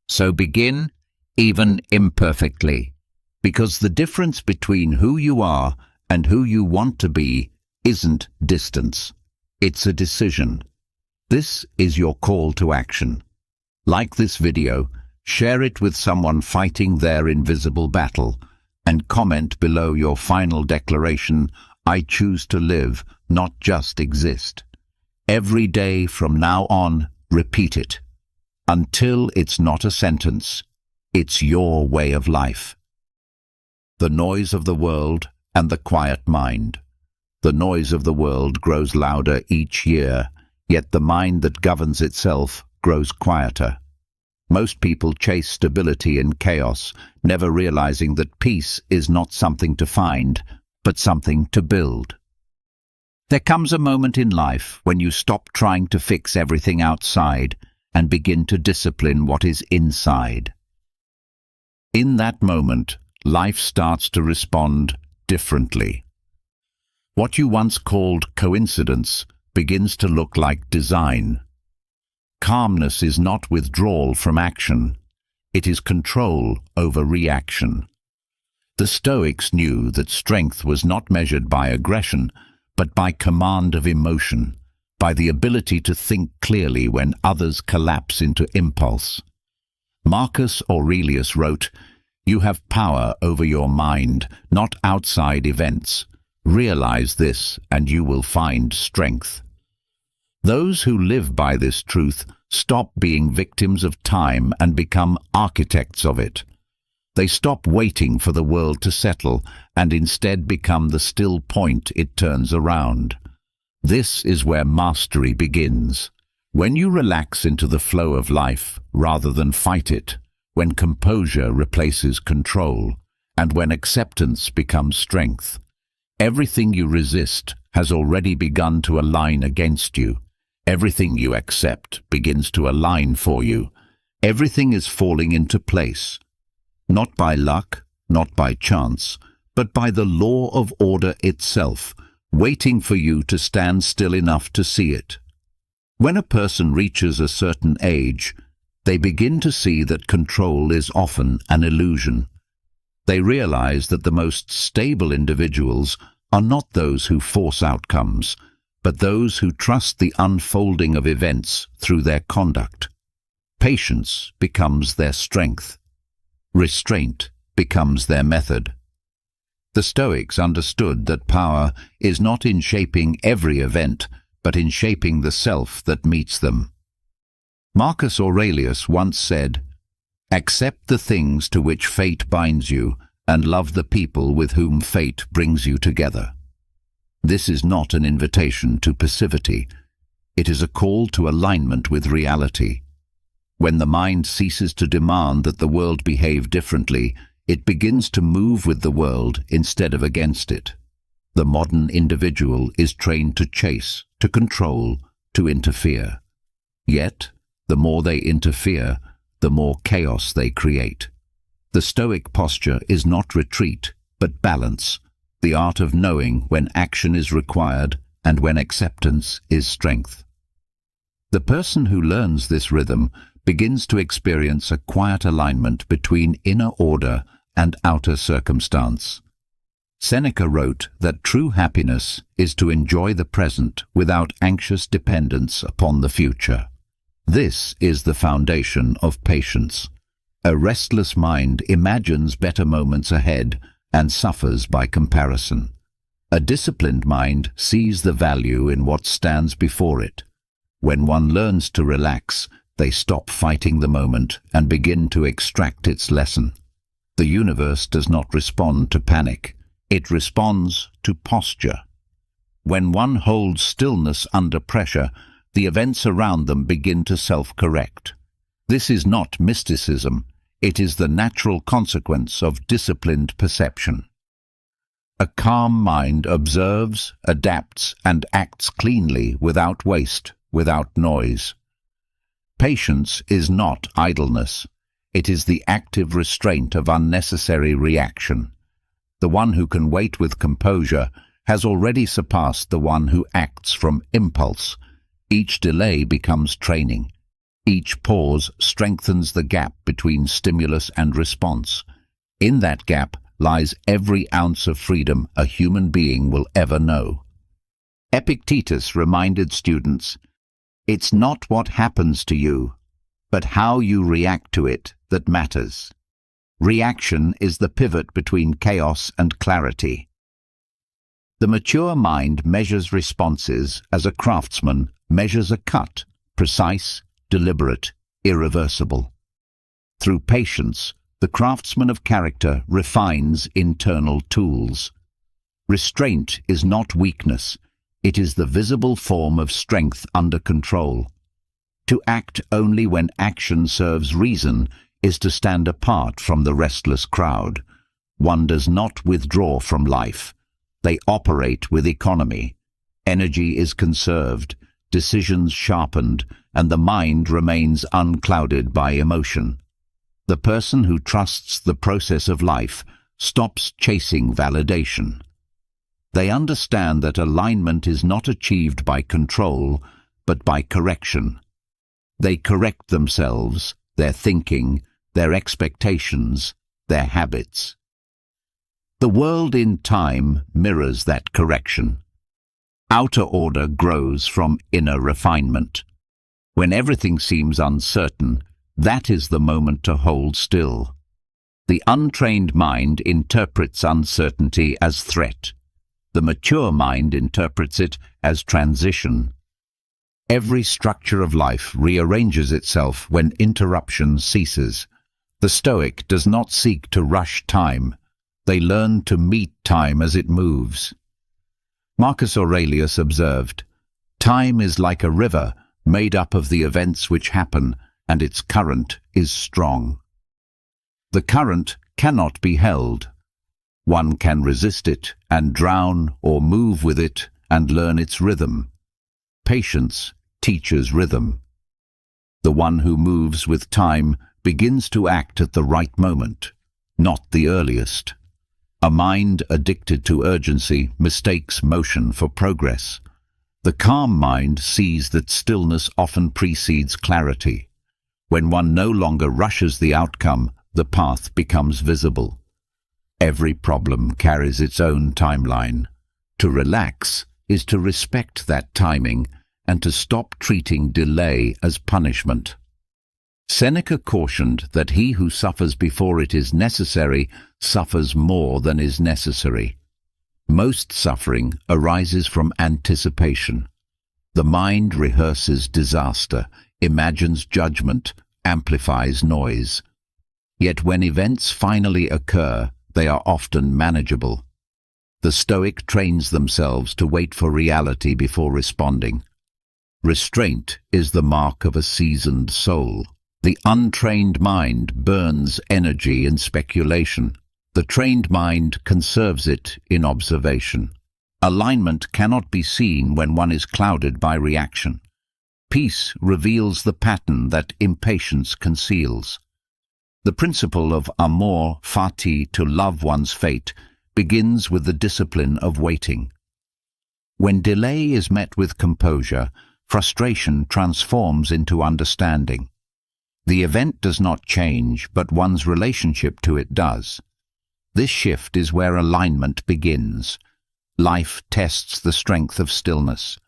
So begin, even imperfectly. Because the difference between who you are and who you want to be isn't distance. It's a decision. This is your call to action. Like this video, share it with someone fighting their invisible battle, and comment below your final declaration, I choose to live, not just exist. Every day from now on, repeat it. Until it's not a sentence, it's your way of life. The noise of the world and the quiet mind. The noise of the world grows louder each year, yet the mind that governs itself grows quieter. Most people chase stability in chaos, never realizing that peace is not something to find, but something to build. There comes a moment in life when you stop trying to fix everything outside and begin to discipline what is inside. In that moment, life starts to respond differently. What you once called coincidence begins to look like design. Calmness is not withdrawal from action. It is control over reaction. The Stoics knew that strength was not measured by aggression, but by command of emotion, by the ability to think clearly when others collapse into impulse. Marcus Aurelius wrote, "You have power over your mind, not outside events. Realize this, and you will find strength." Those who live by this truth stop being victims of time and become architects of it. They stop waiting for the world to settle and instead become the still point it turns around. This is where mastery begins. When you relax into the flow of life rather than fight it, when composure replaces control, and when acceptance becomes strength, everything you resist has already begun to align against you. Everything you accept begins to align for you. Everything is falling into place. Not by luck, not by chance, but by the law of order itself, waiting for you to stand still enough to see it. When a person reaches a certain age, they begin to see that control is often an illusion. They realize that the most stable individuals are not those who force outcomes, but those who trust the unfolding of events through their conduct. Patience becomes their strength. Restraint becomes their method. The Stoics understood that power is not in shaping every event, but in shaping the self that meets them. Marcus Aurelius once said, "Accept the things to which fate binds you, and love the people with whom fate brings you together." This is not an invitation to passivity. It is a call to alignment with reality. When the mind ceases to demand that the world behave differently, it begins to move with the world instead of against it. The modern individual is trained to chase, to control, to interfere. Yet, the more they interfere, the more chaos they create. The Stoic posture is not retreat, but balance, the art of knowing when action is required and when acceptance is strength. The person who learns this rhythm begins to experience a quiet alignment between inner order and outer circumstance. Seneca wrote that true happiness is to enjoy the present without anxious dependence upon the future. This is the foundation of patience. A restless mind imagines better moments ahead and suffers by comparison. A disciplined mind sees the value in what stands before it. When one learns to relax, they stop fighting the moment and begin to extract its lesson. The universe does not respond to panic. It responds to posture. When one holds stillness under pressure, the events around them begin to self-correct. This is not mysticism. It is the natural consequence of disciplined perception. A calm mind observes, adapts, and acts cleanly without waste, without noise. Patience is not idleness. It is the active restraint of unnecessary reaction. The one who can wait with composure has already surpassed the one who acts from impulse. Each delay becomes training. Each pause strengthens the gap between stimulus and response. In that gap lies every ounce of freedom a human being will ever know. Epictetus reminded students, "It's not what happens to you, but how you react to it that matters." Reaction is the pivot between chaos and clarity. The mature mind measures responses as a craftsman measures a cut, precise, deliberate, irreversible. Through patience, the craftsman of character refines internal tools. Restraint is not weakness. It is the visible form of strength under control. To act only when action serves reason is to stand apart from the restless crowd. One does not withdraw from life. They operate with economy. Energy is conserved, decisions sharpened, and the mind remains unclouded by emotion. The person who trusts the process of life stops chasing validation. They understand that alignment is not achieved by control, but by correction. They correct themselves, their thinking, their expectations, their habits. The world in time mirrors that correction. Outer order grows from inner refinement. When everything seems uncertain, that is the moment to hold still. The untrained mind interprets uncertainty as threat. The mature mind interprets it as transition. Every structure of life rearranges itself when interruption ceases. The Stoic does not seek to rush time. They learn to meet time as it moves. Marcus Aurelius observed, "Time is like a river made up of the events which happen, and its current is strong." The current cannot be held. One can resist it and drown, or move with it and learn its rhythm. Patience teaches rhythm. The one who moves with time begins to act at the right moment, not the earliest. A mind addicted to urgency mistakes motion for progress. The calm mind sees that stillness often precedes clarity. When one no longer rushes the outcome, the path becomes visible. Every problem carries its own timeline. To relax is to respect that timing and to stop treating delay as punishment. Seneca cautioned that he who suffers before it is necessary suffers more than is necessary. Most suffering arises from anticipation. The mind rehearses disaster, imagines judgment, amplifies noise. Yet when events finally occur, they are often manageable. The Stoic trains themselves to wait for reality before responding. Restraint is the mark of a seasoned soul. The untrained mind burns energy in speculation. The trained mind conserves it in observation. Alignment cannot be seen when one is clouded by reaction. Peace reveals the pattern that impatience conceals. The principle of amor fati, to love one's fate, begins with the discipline of waiting. When delay is met with composure, frustration transforms into understanding. The event does not change, but one's relationship to it does. This shift is where alignment begins. Life tests the strength of stillness.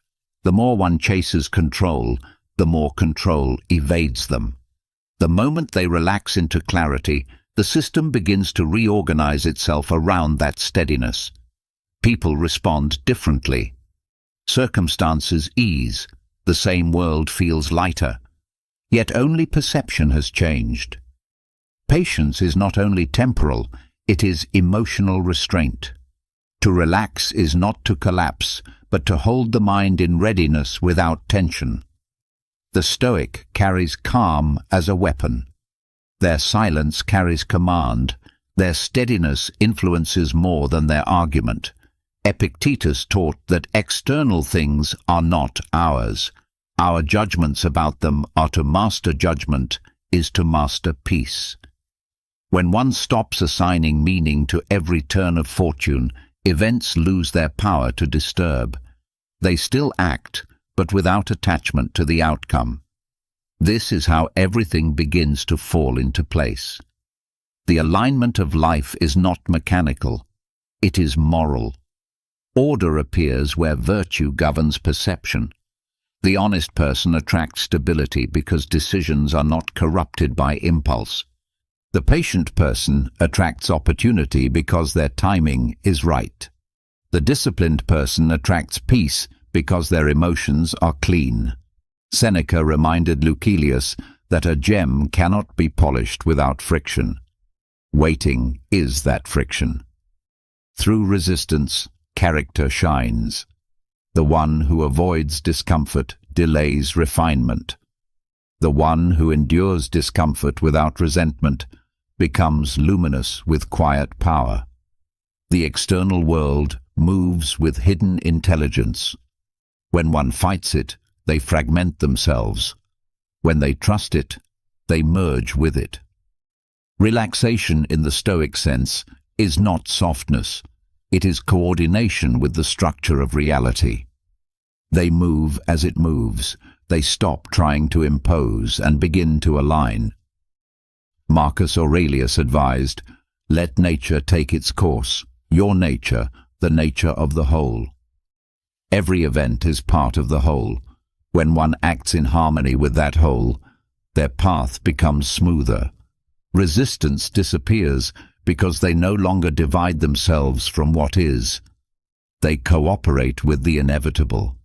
The more one chases control, the more control evades them. The moment they relax into clarity, the system begins to reorganize itself around that steadiness. People respond differently. Circumstances ease. The same world feels lighter. Yet only perception has changed. Patience is not only temporal, it is emotional restraint. To relax is not to collapse, but to hold the mind in readiness without tension. The Stoic carries calm as a weapon. Their silence carries command. Their steadiness influences more than their argument. Epictetus taught that external things are not ours. Our judgments about them are to master judgment, is to master peace. When one stops assigning meaning to every turn of fortune, events lose their power to disturb. They still act, but without attachment to the outcome. This is how everything begins to fall into place. The alignment of life is not mechanical. It is moral. Order appears where virtue governs perception. The honest person attracts stability because decisions are not corrupted by impulse. The patient person attracts opportunity because their timing is right. The disciplined person attracts peace because their emotions are clean. Seneca reminded Lucilius that a gem cannot be polished without friction. Waiting is that friction. Through resistance, character shines. The one who avoids discomfort delays refinement. The one who endures discomfort without resentment becomes luminous with quiet power. The external world moves with hidden intelligence. When one fights it, they fragment themselves. When they trust it, they merge with it. Relaxation in the Stoic sense is not softness. It is coordination with the structure of reality. They move as it moves. They stop trying to impose and begin to align. Marcus Aurelius advised, "Let nature take its course, your nature, the nature of the whole." Every event is part of the whole. When one acts in harmony with that whole, their path becomes smoother. Resistance disappears because they no longer divide themselves from what is. They cooperate with the inevitable.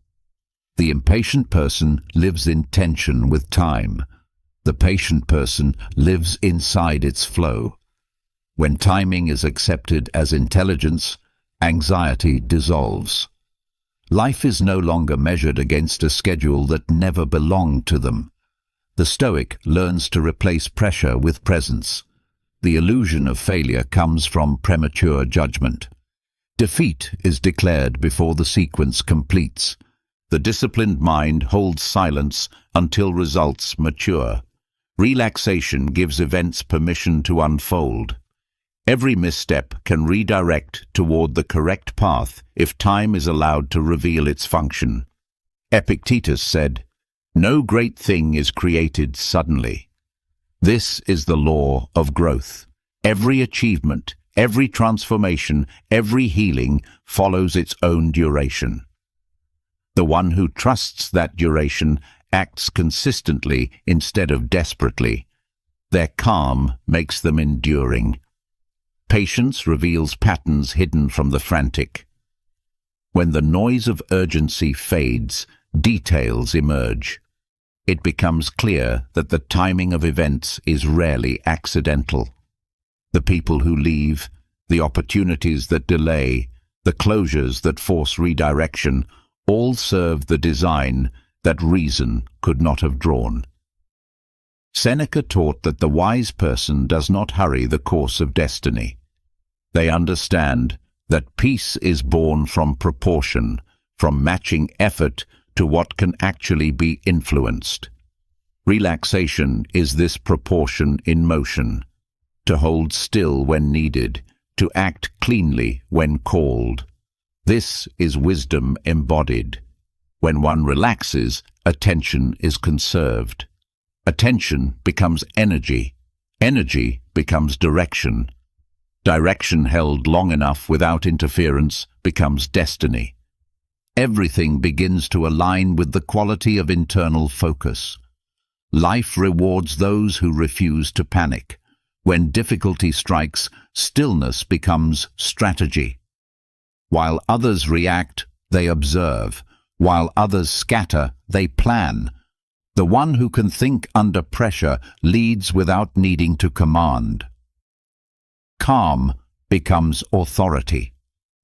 The impatient person lives in tension with time. The patient person lives inside its flow. When timing is accepted as intelligence, anxiety dissolves. Life is no longer measured against a schedule that never belonged to them. The Stoic learns to replace pressure with presence. The illusion of failure comes from premature judgment. Defeat is declared before the sequence completes. The disciplined mind holds silence until results mature. Relaxation gives events permission to unfold. Every misstep can redirect toward the correct path if time is allowed to reveal its function. Epictetus said, "No great thing is created suddenly." This is the law of growth. Every achievement, every transformation, every healing follows its own duration. The one who trusts that duration acts consistently instead of desperately. Their calm makes them enduring. Patience reveals patterns hidden from the frantic. When the noise of urgency fades, details emerge. It becomes clear that the timing of events is rarely accidental. The people who leave, the opportunities that delay, the closures that force redirection, all serve the design that reason could not have drawn. Seneca taught that the wise person does not hurry the course of destiny. They understand that peace is born from proportion, from matching effort to what can actually be influenced. Relaxation is this proportion in motion, to hold still when needed, to act cleanly when called. This is wisdom embodied. When one relaxes, attention is conserved. Attention becomes energy. Energy becomes direction. Direction held long enough without interference becomes destiny. Everything begins to align with the quality of internal focus. Life rewards those who refuse to panic. When difficulty strikes, stillness becomes strategy. While others react, they observe. While others scatter, they plan. The one who can think under pressure leads without needing to command. Calm becomes authority.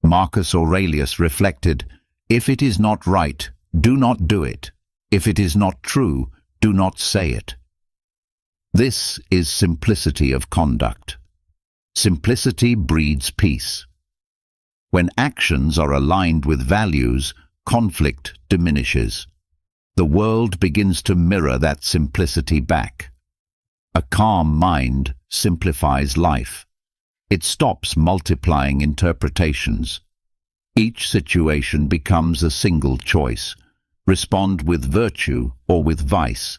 Marcus Aurelius reflected, "If it is not right, do not do it. If it is not true, do not say it." This is simplicity of conduct. Simplicity breeds peace. When actions are aligned with values, conflict diminishes. The world begins to mirror that simplicity back. A calm mind simplifies life. It stops multiplying interpretations. Each situation becomes a single choice. Respond with virtue or with vice.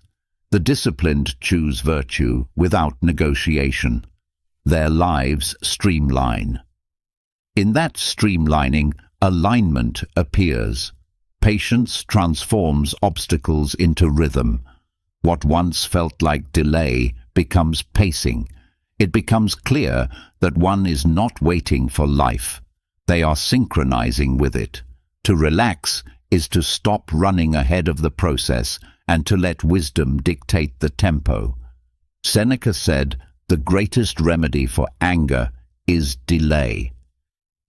The disciplined choose virtue without negotiation. Their lives streamline. In that streamlining, alignment appears. Patience transforms obstacles into rhythm. What once felt like delay becomes pacing. It becomes clear that one is not waiting for life. They are synchronizing with it. To relax is to stop running ahead of the process and to let wisdom dictate the tempo. Seneca said, "The greatest remedy for anger is delay."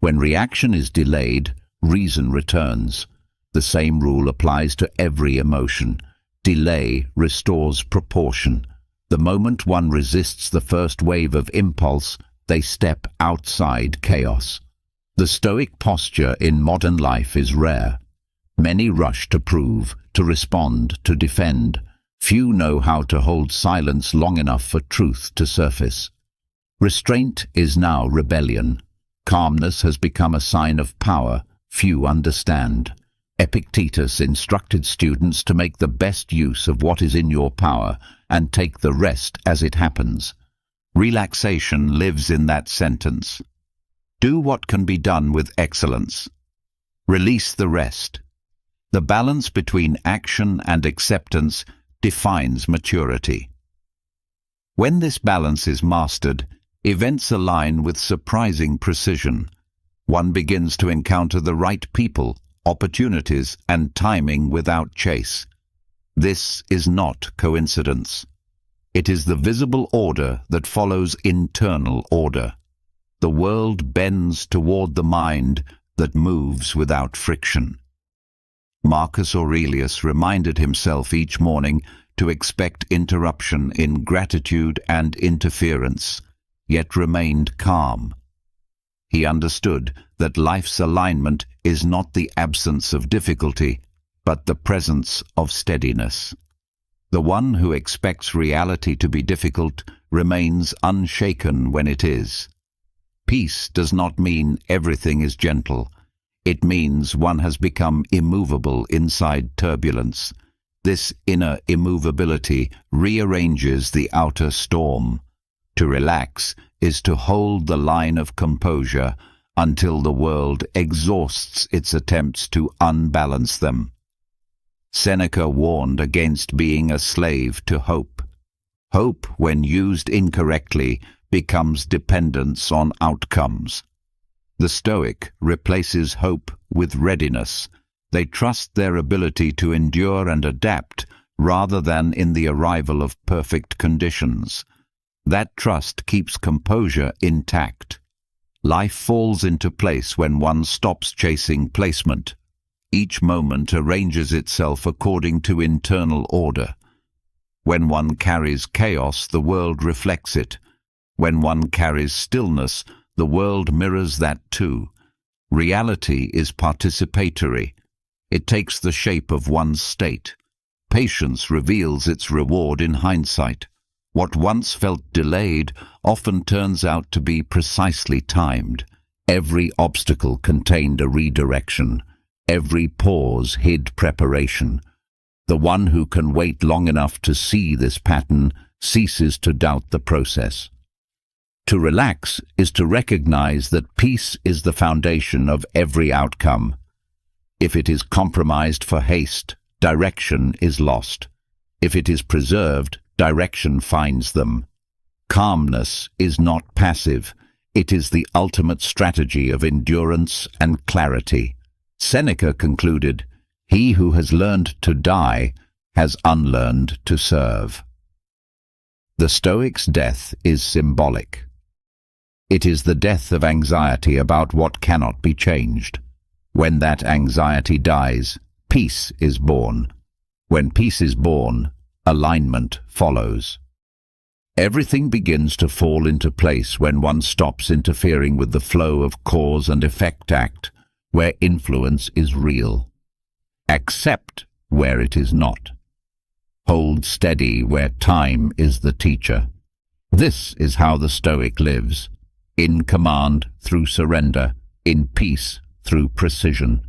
When reaction is delayed, reason returns. The same rule applies to every emotion. Delay restores proportion. The moment one resists the first wave of impulse, they step outside chaos. The Stoic posture in modern life is rare. Many rush to prove, to respond, to defend. Few know how to hold silence long enough for truth to surface. Restraint is now rebellion. Calmness has become a sign of power few understand. Epictetus instructed students to make the best use of what is in your power and take the rest as it happens. Relaxation lives in that sentence. Do what can be done with excellence. Release the rest. The balance between action and acceptance defines maturity. When this balance is mastered, events align with surprising precision. One begins to encounter the right people, opportunities, and timing without chase. This is not coincidence. It is the visible order that follows internal order. The world bends toward the mind that moves without friction. Marcus Aurelius reminded himself each morning to expect interruption in gratitude and interference, yet remained calm. He understood that life's alignment is not the absence of difficulty, but the presence of steadiness. The one who expects reality to be difficult remains unshaken when it is. Peace does not mean everything is gentle. It means one has become immovable inside turbulence. This inner immovability rearranges the outer storm. To relax is to hold the line of composure until the world exhausts its attempts to unbalance them. Seneca warned against being a slave to hope. Hope, when used incorrectly, becomes dependence on outcomes. The Stoic replaces hope with readiness. They trust their ability to endure and adapt rather than in the arrival of perfect conditions. That trust keeps composure intact. Life falls into place when one stops chasing placement. Each moment arranges itself according to internal order. When one carries chaos, the world reflects it. When one carries stillness, the world mirrors that too. Reality is participatory. It takes the shape of one's state. Patience reveals its reward in hindsight. What once felt delayed often turns out to be precisely timed. Every obstacle contained a redirection. Every pause hid preparation. The one who can wait long enough to see this pattern ceases to doubt the process. To relax is to recognize that peace is the foundation of every outcome. If it is compromised for haste, direction is lost. If it is preserved, direction finds them. Calmness is not passive. It is the ultimate strategy of endurance and clarity. Seneca concluded, "He who has learned to die has unlearned to serve." The Stoic's death is symbolic. It is the death of anxiety about what cannot be changed. When that anxiety dies, peace is born. When peace is born, alignment follows. Everything begins to fall into place when one stops interfering with the flow of cause and effect act, where influence is real. Accept where it is not. Hold steady where time is the teacher. This is how the Stoic lives, in command through surrender, in peace through precision.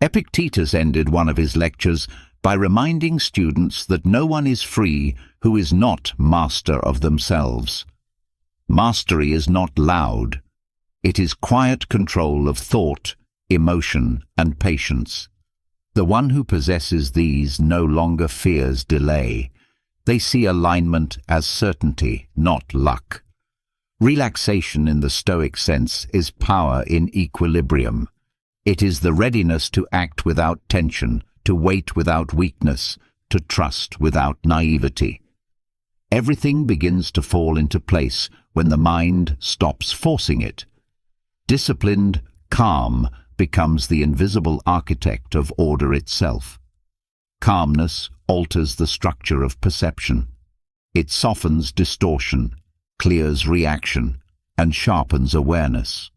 Epictetus ended one of his lectures by reminding students that no one is free who is not master of themselves. Mastery is not loud. It is quiet control of thought, emotion, and patience. The one who possesses these no longer fears delay. They see alignment as certainty, not luck. Relaxation in the Stoic sense is power in equilibrium. It is the readiness to act without tension, to wait without weakness, to trust without naivety. Everything begins to fall into place when the mind stops forcing it. Disciplined, calm becomes the invisible architect of order itself. Calmness alters the structure of perception. It softens distortion, clears reaction, and sharpens awareness.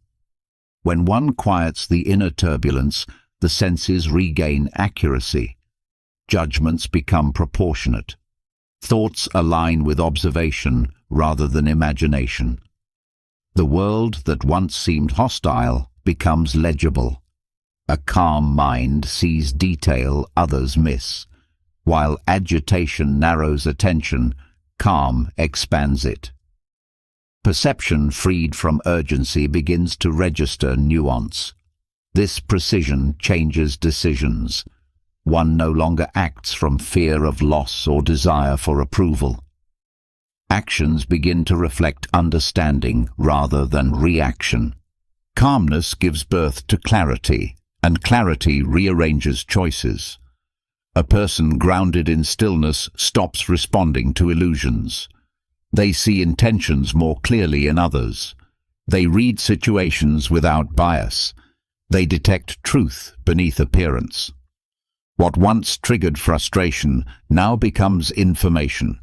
When one quiets the inner turbulence, the senses regain accuracy. Judgments become proportionate. Thoughts align with observation rather than imagination. The world that once seemed hostile becomes legible. A calm mind sees detail others miss. While agitation narrows attention, calm expands it. Perception freed from urgency begins to register nuance. This precision changes decisions. One no longer acts from fear of loss or desire for approval. Actions begin to reflect understanding rather than reaction. Calmness gives birth to clarity, and clarity rearranges choices. A person grounded in stillness stops responding to illusions. They see intentions more clearly in others. They read situations without bias. They detect truth beneath appearance. What once triggered frustration now becomes information.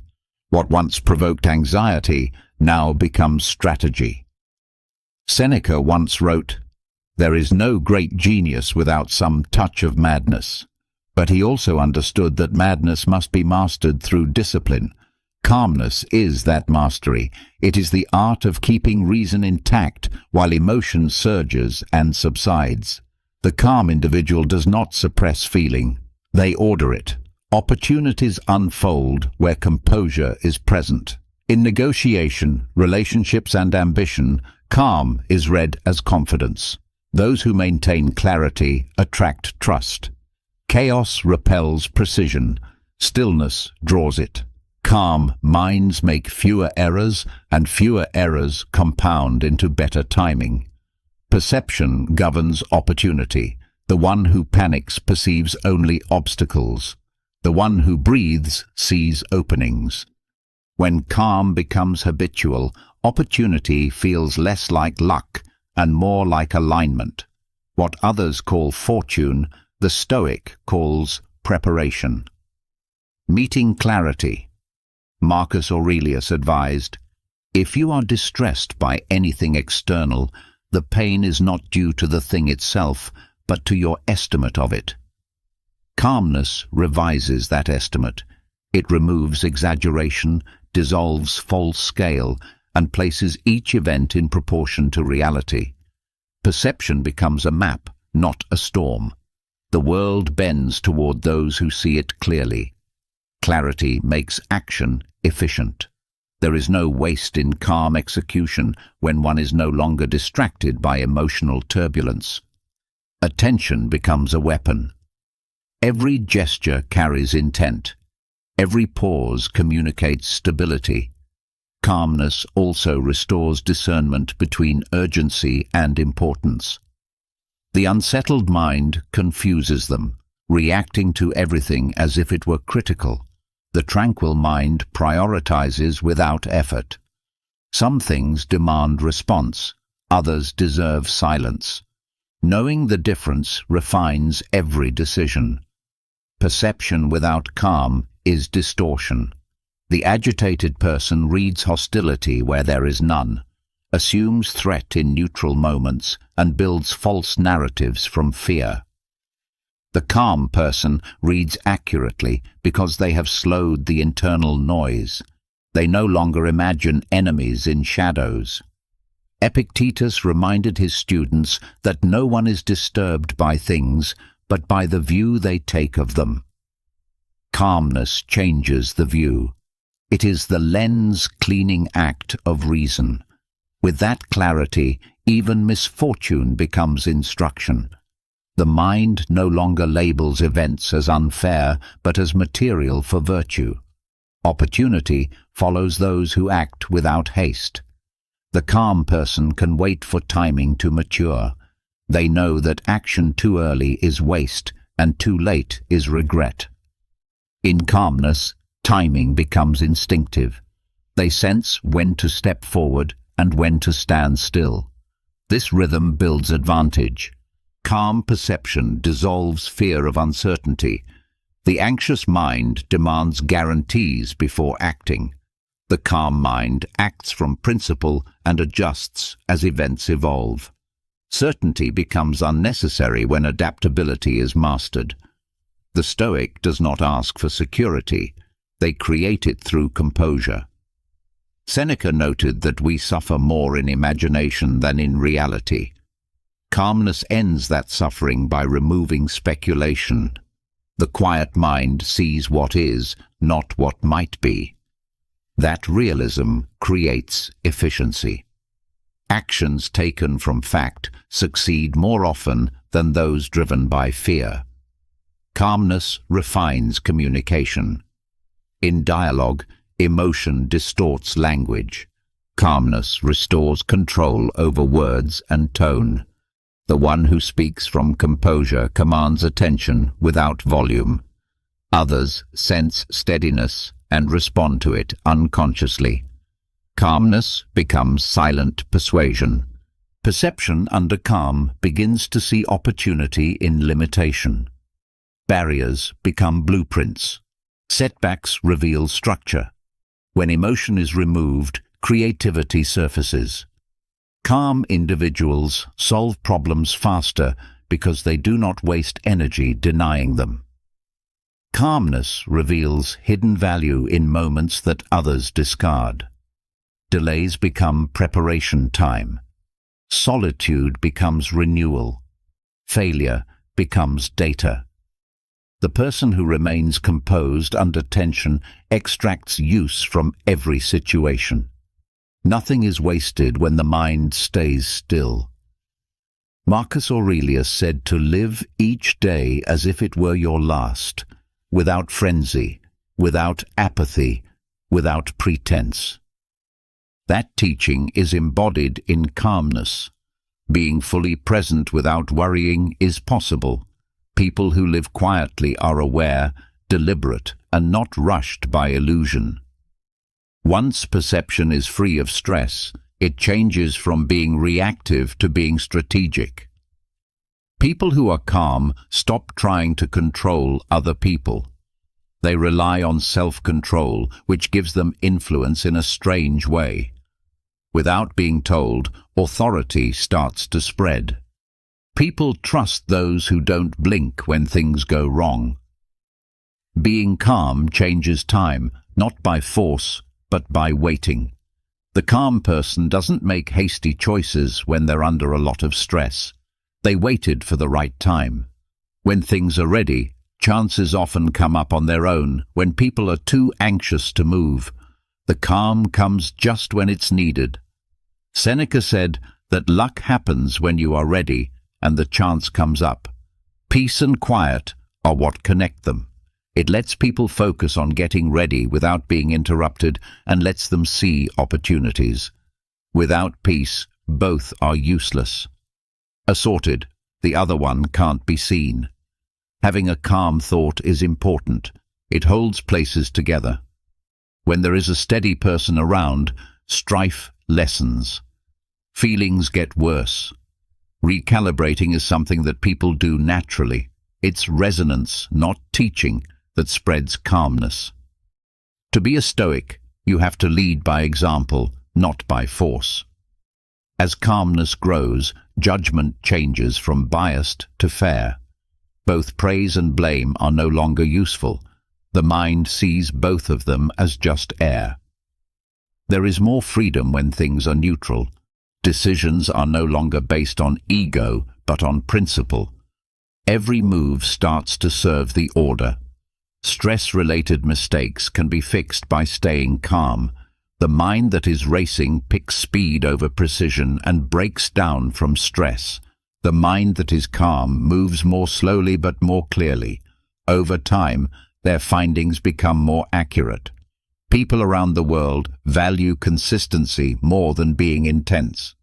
What once provoked anxiety now becomes strategy. Seneca once wrote, "There is no great genius without some touch of madness." But he also understood that madness must be mastered through discipline. Calmness is that mastery. It is the art of keeping reason intact while emotion surges and subsides. The calm individual does not suppress feeling. They order it. Opportunities unfold where composure is present. In negotiation, relationships and ambition, calm is read as confidence. Those who maintain clarity attract trust. Chaos repels precision. Stillness draws it. Calm minds make fewer errors, and fewer errors compound into better timing. Perception governs opportunity. The one who panics perceives only obstacles. The one who breathes sees openings. When calm becomes habitual, opportunity feels less like luck and more like alignment. What others call fortune, the Stoic calls preparation. Meeting clarity. Marcus Aurelius advised, "If you are distressed by anything external, the pain is not due to the thing itself, but to your estimate of it." Calmness revises that estimate. It removes exaggeration, dissolves false scale, and places each event in proportion to reality. Perception becomes a map, not a storm. The world bends toward those who see it clearly. Clarity makes action efficient. There is no waste in calm execution when one is no longer distracted by emotional turbulence. Attention becomes a weapon. Every gesture carries intent. Every pause communicates stability. Calmness also restores discernment between urgency and importance. The unsettled mind confuses them, reacting to everything as if it were critical. The tranquil mind prioritizes without effort. Some things demand response, others deserve silence. Knowing the difference refines every decision. Perception without calm is distortion. The agitated person reads hostility where there is none, assumes threat in neutral moments, and builds false narratives from fear. The calm person reads accurately because they have slowed the internal noise. They no longer imagine enemies in shadows. Epictetus reminded his students that no one is disturbed by things, but by the view they take of them. Calmness changes the view. It is the lens-cleaning act of reason. With that clarity, even misfortune becomes instruction. The mind no longer labels events as unfair, but as material for virtue. Opportunity follows those who act without haste. The calm person can wait for timing to mature. They know that action too early is waste and too late is regret. In calmness, timing becomes instinctive. They sense when to step forward and when to stand still. This rhythm builds advantage. Calm perception dissolves fear of uncertainty. The anxious mind demands guarantees before acting. The calm mind acts from principle and adjusts as events evolve. Certainty becomes unnecessary when adaptability is mastered. The Stoic does not ask for security. They create it through composure. Seneca noted that we suffer more in imagination than in reality. Calmness ends that suffering by removing speculation. The quiet mind sees what is, not what might be. That realism creates efficiency. Actions taken from fact succeed more often than those driven by fear. Calmness refines communication. In dialogue, emotion distorts language. Calmness restores control over words and tone. The one who speaks from composure commands attention without volume. Others sense steadiness and respond to it unconsciously. Calmness becomes silent persuasion. Perception under calm begins to see opportunity in limitation. Barriers become blueprints. Setbacks reveal structure. When emotion is removed, creativity surfaces. Calm individuals solve problems faster because they do not waste energy denying them. Calmness reveals hidden value in moments that others discard. Delays become preparation time. Solitude becomes renewal. Failure becomes data. The person who remains composed under tension extracts use from every situation. Nothing is wasted when the mind stays still. Marcus Aurelius said to live each day as if it were your last, without frenzy, without apathy, without pretense. That teaching is embodied in calmness. Being fully present without worrying is possible. People who live quietly are aware, deliberate, and not rushed by illusion. Once perception is free of stress, it changes from being reactive to being strategic. People who are calm stop trying to control other people. They rely on self-control, which gives them influence in a strange way. Without being told, authority starts to spread. People trust those who don't blink when things go wrong. Being calm changes time, not by force, but by waiting. The calm person doesn't make hasty choices when they're under a lot of stress. They waited for the right time. When things are ready, chances often come up on their own. When people are too anxious to move, the calm comes just when it's needed. Seneca said that luck happens when you are ready and the chance comes up. Peace and quiet are what connect them. It lets people focus on getting ready without being interrupted and lets them see opportunities. Without peace, both are useless. Assorted, the other one can't be seen. Having a calm thought is important. It holds places together. When there is a steady person around, strife lessens. Feelings get worse. Recalibrating is something that people do naturally. It's resonance, not teaching, that spreads calmness. To be a Stoic, you have to lead by example, not by force. As calmness grows, judgment changes from biased to fair. Both praise and blame are no longer useful. The mind sees both of them as just air. There is more freedom when things are neutral. Decisions are no longer based on ego, but on principle. Every move starts to serve the order. Stress-related mistakes can be fixed by staying calm. The mind that is racing picks speed over precision and breaks down from stress. The mind that is calm moves more slowly but more clearly. Over time, their findings become more accurate. People around the world value consistency more than being intense.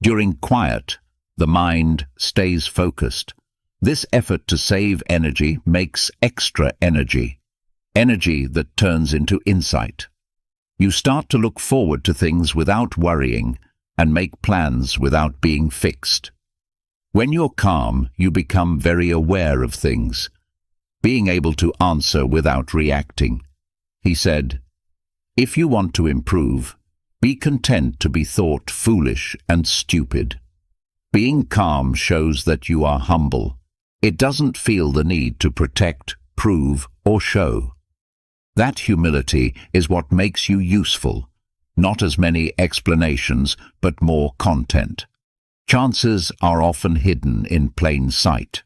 During quiet, the mind stays focused. This effort to save energy makes extra energy, energy that turns into insight. You start to look forward to things without worrying and make plans without being fixed. When you're calm, you become very aware of things, being able to answer without reacting. He said, "If you want to improve, be content to be thought foolish and stupid." Being calm shows that you are humble. It doesn't feel the need to protect, prove, or show. That humility is what makes you useful. Not as many explanations, but more content. Chances are often hidden in plain sight.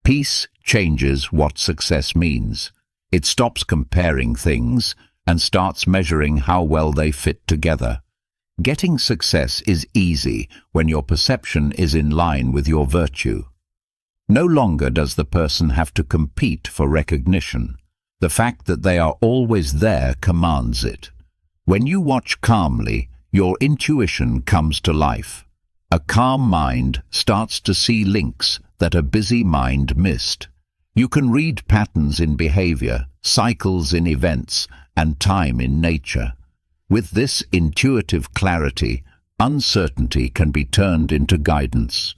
Peace changes what success means. It stops comparing things and starts measuring how well they fit together. Getting success is easy when your perception is in line with your virtue. No longer does the person have to compete for recognition. The fact that they are always there commands it. When you watch calmly, your intuition comes to life. A calm mind starts to see links that a busy mind missed. You can read patterns in behavior, cycles in events, and time in nature. With this intuitive clarity, uncertainty can be turned into guidance.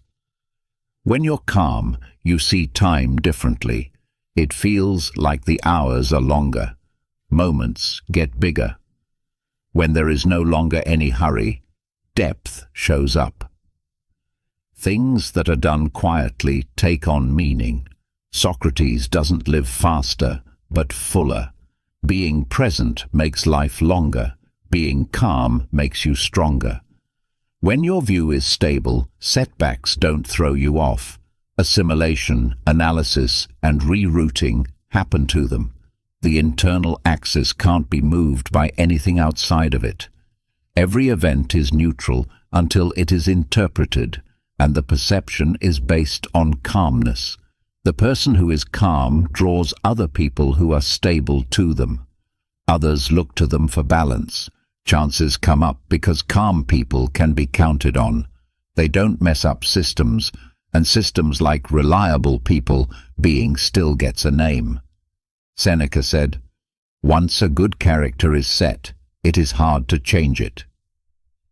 When you're calm, you see time differently. It feels like the hours are longer. Moments get bigger. When there is no longer any hurry, depth shows up. Things that are done quietly take on meaning. Socrates doesn't live faster, but fuller. Being present makes life longer. Being calm makes you stronger. When your view is stable, setbacks don't throw you off. Assimilation, analysis, and rerouting happen to them. The internal axis can't be moved by anything outside of it. Every event is neutral until it is interpreted, and the perception is based on calmness. The person who is calm draws other people who are stable to them. Others look to them for balance. Chances come up because calm people can be counted on. They don't mess up systems, and systems like reliable people, being still gets a name. Seneca said, "Once a good character is set, it is hard to change it."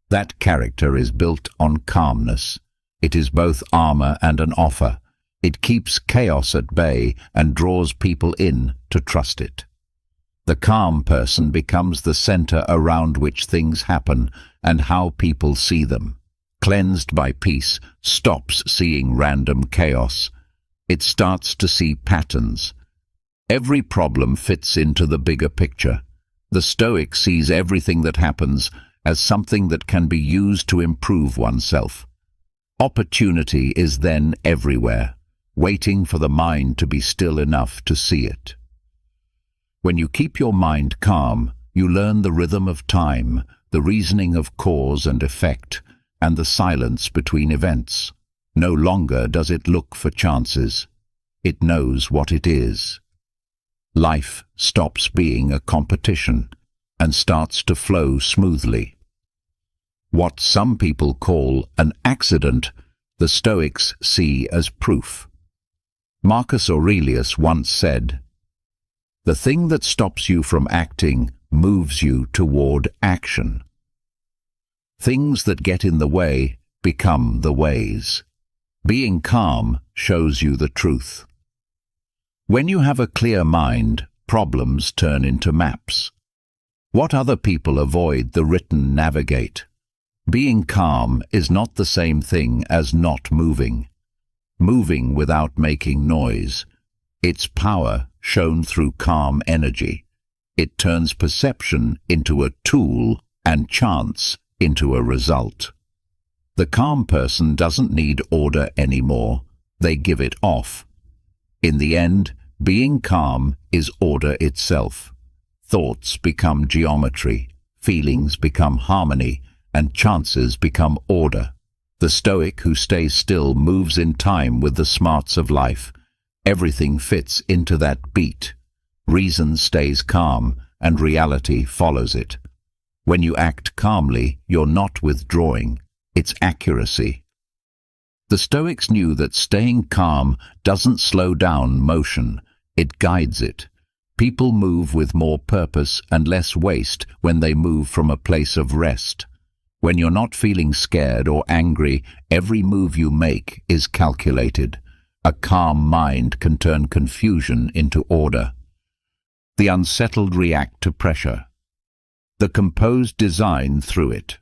That character is built on calmness. It is both armor and an offer. It keeps chaos at bay and draws people in to trust it. The calm person becomes the center around which things happen and how people see them. Cleansed by peace, stops seeing random chaos. It starts to see patterns. Every problem fits into the bigger picture. The Stoic sees everything that happens as something that can be used to improve oneself. Opportunity is then everywhere, waiting for the mind to be still enough to see it. When you keep your mind calm, you learn the rhythm of time, the reasoning of cause and effect, and the silence between events. No longer does it look for chances. It knows what it is. Life stops being a competition and starts to flow smoothly. What some people call an accident, the Stoics see as proof. Marcus Aurelius once said, "The thing that stops you from acting moves you toward action." Things that get in the way become the ways. Being calm shows you the truth. When you have a clear mind, problems turn into maps. What other people avoid, the written navigate. Being calm is not the same thing as not moving. Moving without making noise. Its power shown through calm energy. It turns perception into a tool and chance into a result. The calm person doesn't need order anymore. They give it off. In the end, being calm is order itself. Thoughts become geometry, feelings become harmony, and chances become order. The Stoic who stays still moves in time with the smarts of life. Everything fits into that beat. Reason stays calm, and reality follows it. When you act calmly, you're not withdrawing. It's accuracy. The Stoics knew that staying calm doesn't slow down motion. It guides it. People move with more purpose and less waste when they move from a place of rest. When you're not feeling scared or angry, every move you make is calculated. A calm mind can turn confusion into order. The unsettled react to pressure. The composed design through it.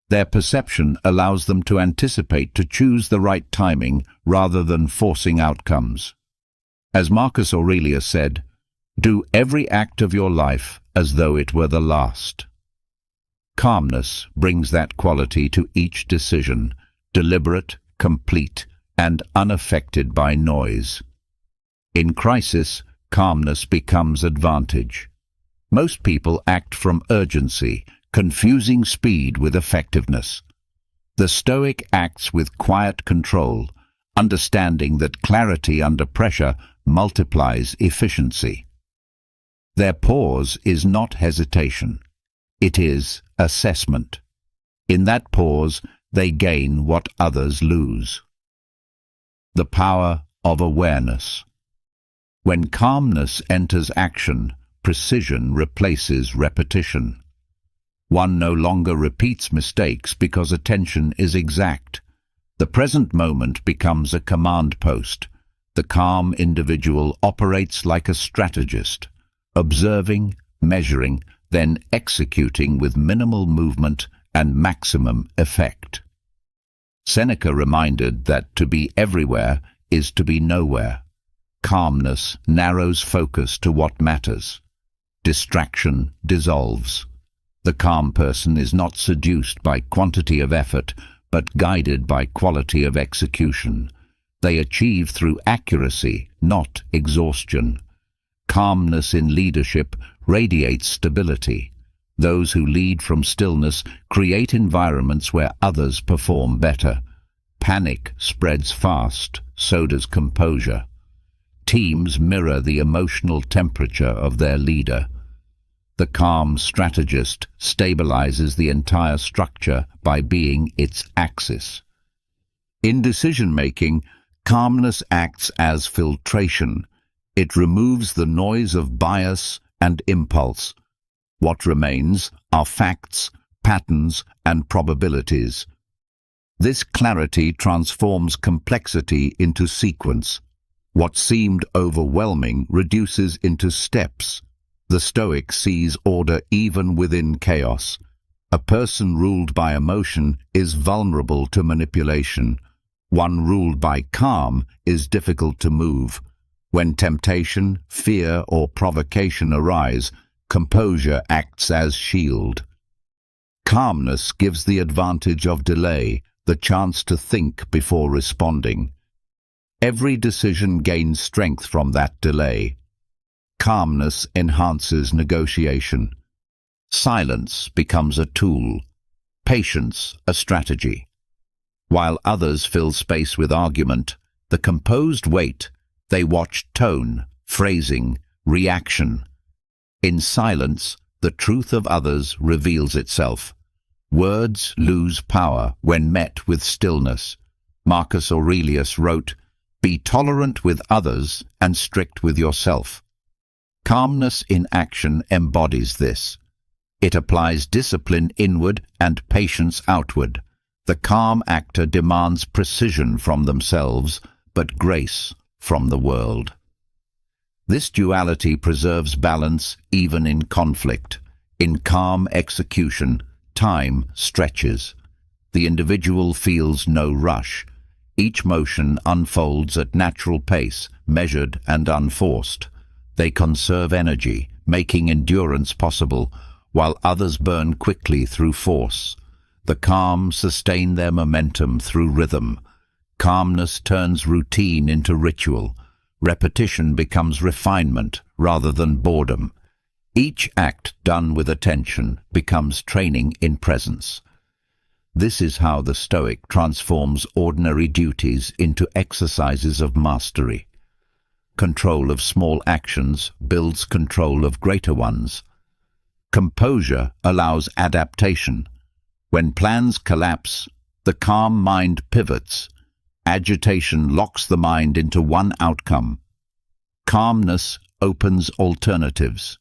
Their perception allows them to anticipate, to choose the right timing rather than forcing outcomes. As Marcus Aurelius said, "Do every act of your life as though it were the last." Calmness brings that quality to each decision, deliberate, complete, and unaffected by noise. In crisis, calmness becomes advantage. Most people act from urgency, confusing speed with effectiveness. The Stoic acts with quiet control, understanding that clarity under pressure multiplies efficiency. Their pause is not hesitation. It is assessment. In that pause, they gain what others lose. The power of awareness. When calmness enters action, precision replaces repetition. One no longer repeats mistakes because attention is exact. The present moment becomes a command post. The calm individual operates like a strategist, observing, measuring, then executing with minimal movement and maximum effect. Seneca reminded that to be everywhere is to be nowhere. Calmness narrows focus to what matters. Distraction dissolves. The calm person is not seduced by quantity of effort, but guided by quality of execution. They achieve through accuracy, not exhaustion. Calmness in leadership radiates stability. Those who lead from stillness create environments where others perform better. Panic spreads fast, so does composure. Teams mirror the emotional temperature of their leader. The calm strategist stabilizes the entire structure by being its axis. In decision-making, calmness acts as filtration. It removes the noise of bias and impulse. What remains are facts, patterns, and probabilities. This clarity transforms complexity into sequence. What seemed overwhelming reduces into steps. The Stoic sees order even within chaos. A person ruled by emotion is vulnerable to manipulation. One ruled by calm is difficult to move. When temptation, fear, or provocation arise, composure acts as shield. Calmness gives the advantage of delay, the chance to think before responding. Every decision gains strength from that delay. Calmness enhances negotiation. Silence becomes a tool. Patience a strategy. While others fill space with argument, the composed wait. They watch tone, phrasing, reaction. In silence, the truth of others reveals itself. Words lose power when met with stillness. Marcus Aurelius wrote, "Be tolerant with others and strict with yourself." Calmness in action embodies this. It applies discipline inward and patience outward. The calm actor demands precision from themselves, but grace from the world. This duality preserves balance even in conflict. In calm execution, time stretches. The individual feels no rush. Each motion unfolds at natural pace, measured and unforced. They conserve energy, making endurance possible, while others burn quickly through force. The calm sustain their momentum through rhythm. Calmness turns routine into ritual. Repetition becomes refinement rather than boredom. Each act done with attention becomes training in presence. This is how the Stoic transforms ordinary duties into exercises of mastery. Control of small actions builds control of greater ones. Composure allows adaptation. When plans collapse, the calm mind pivots. Agitation locks the mind into one outcome. Calmness opens alternatives.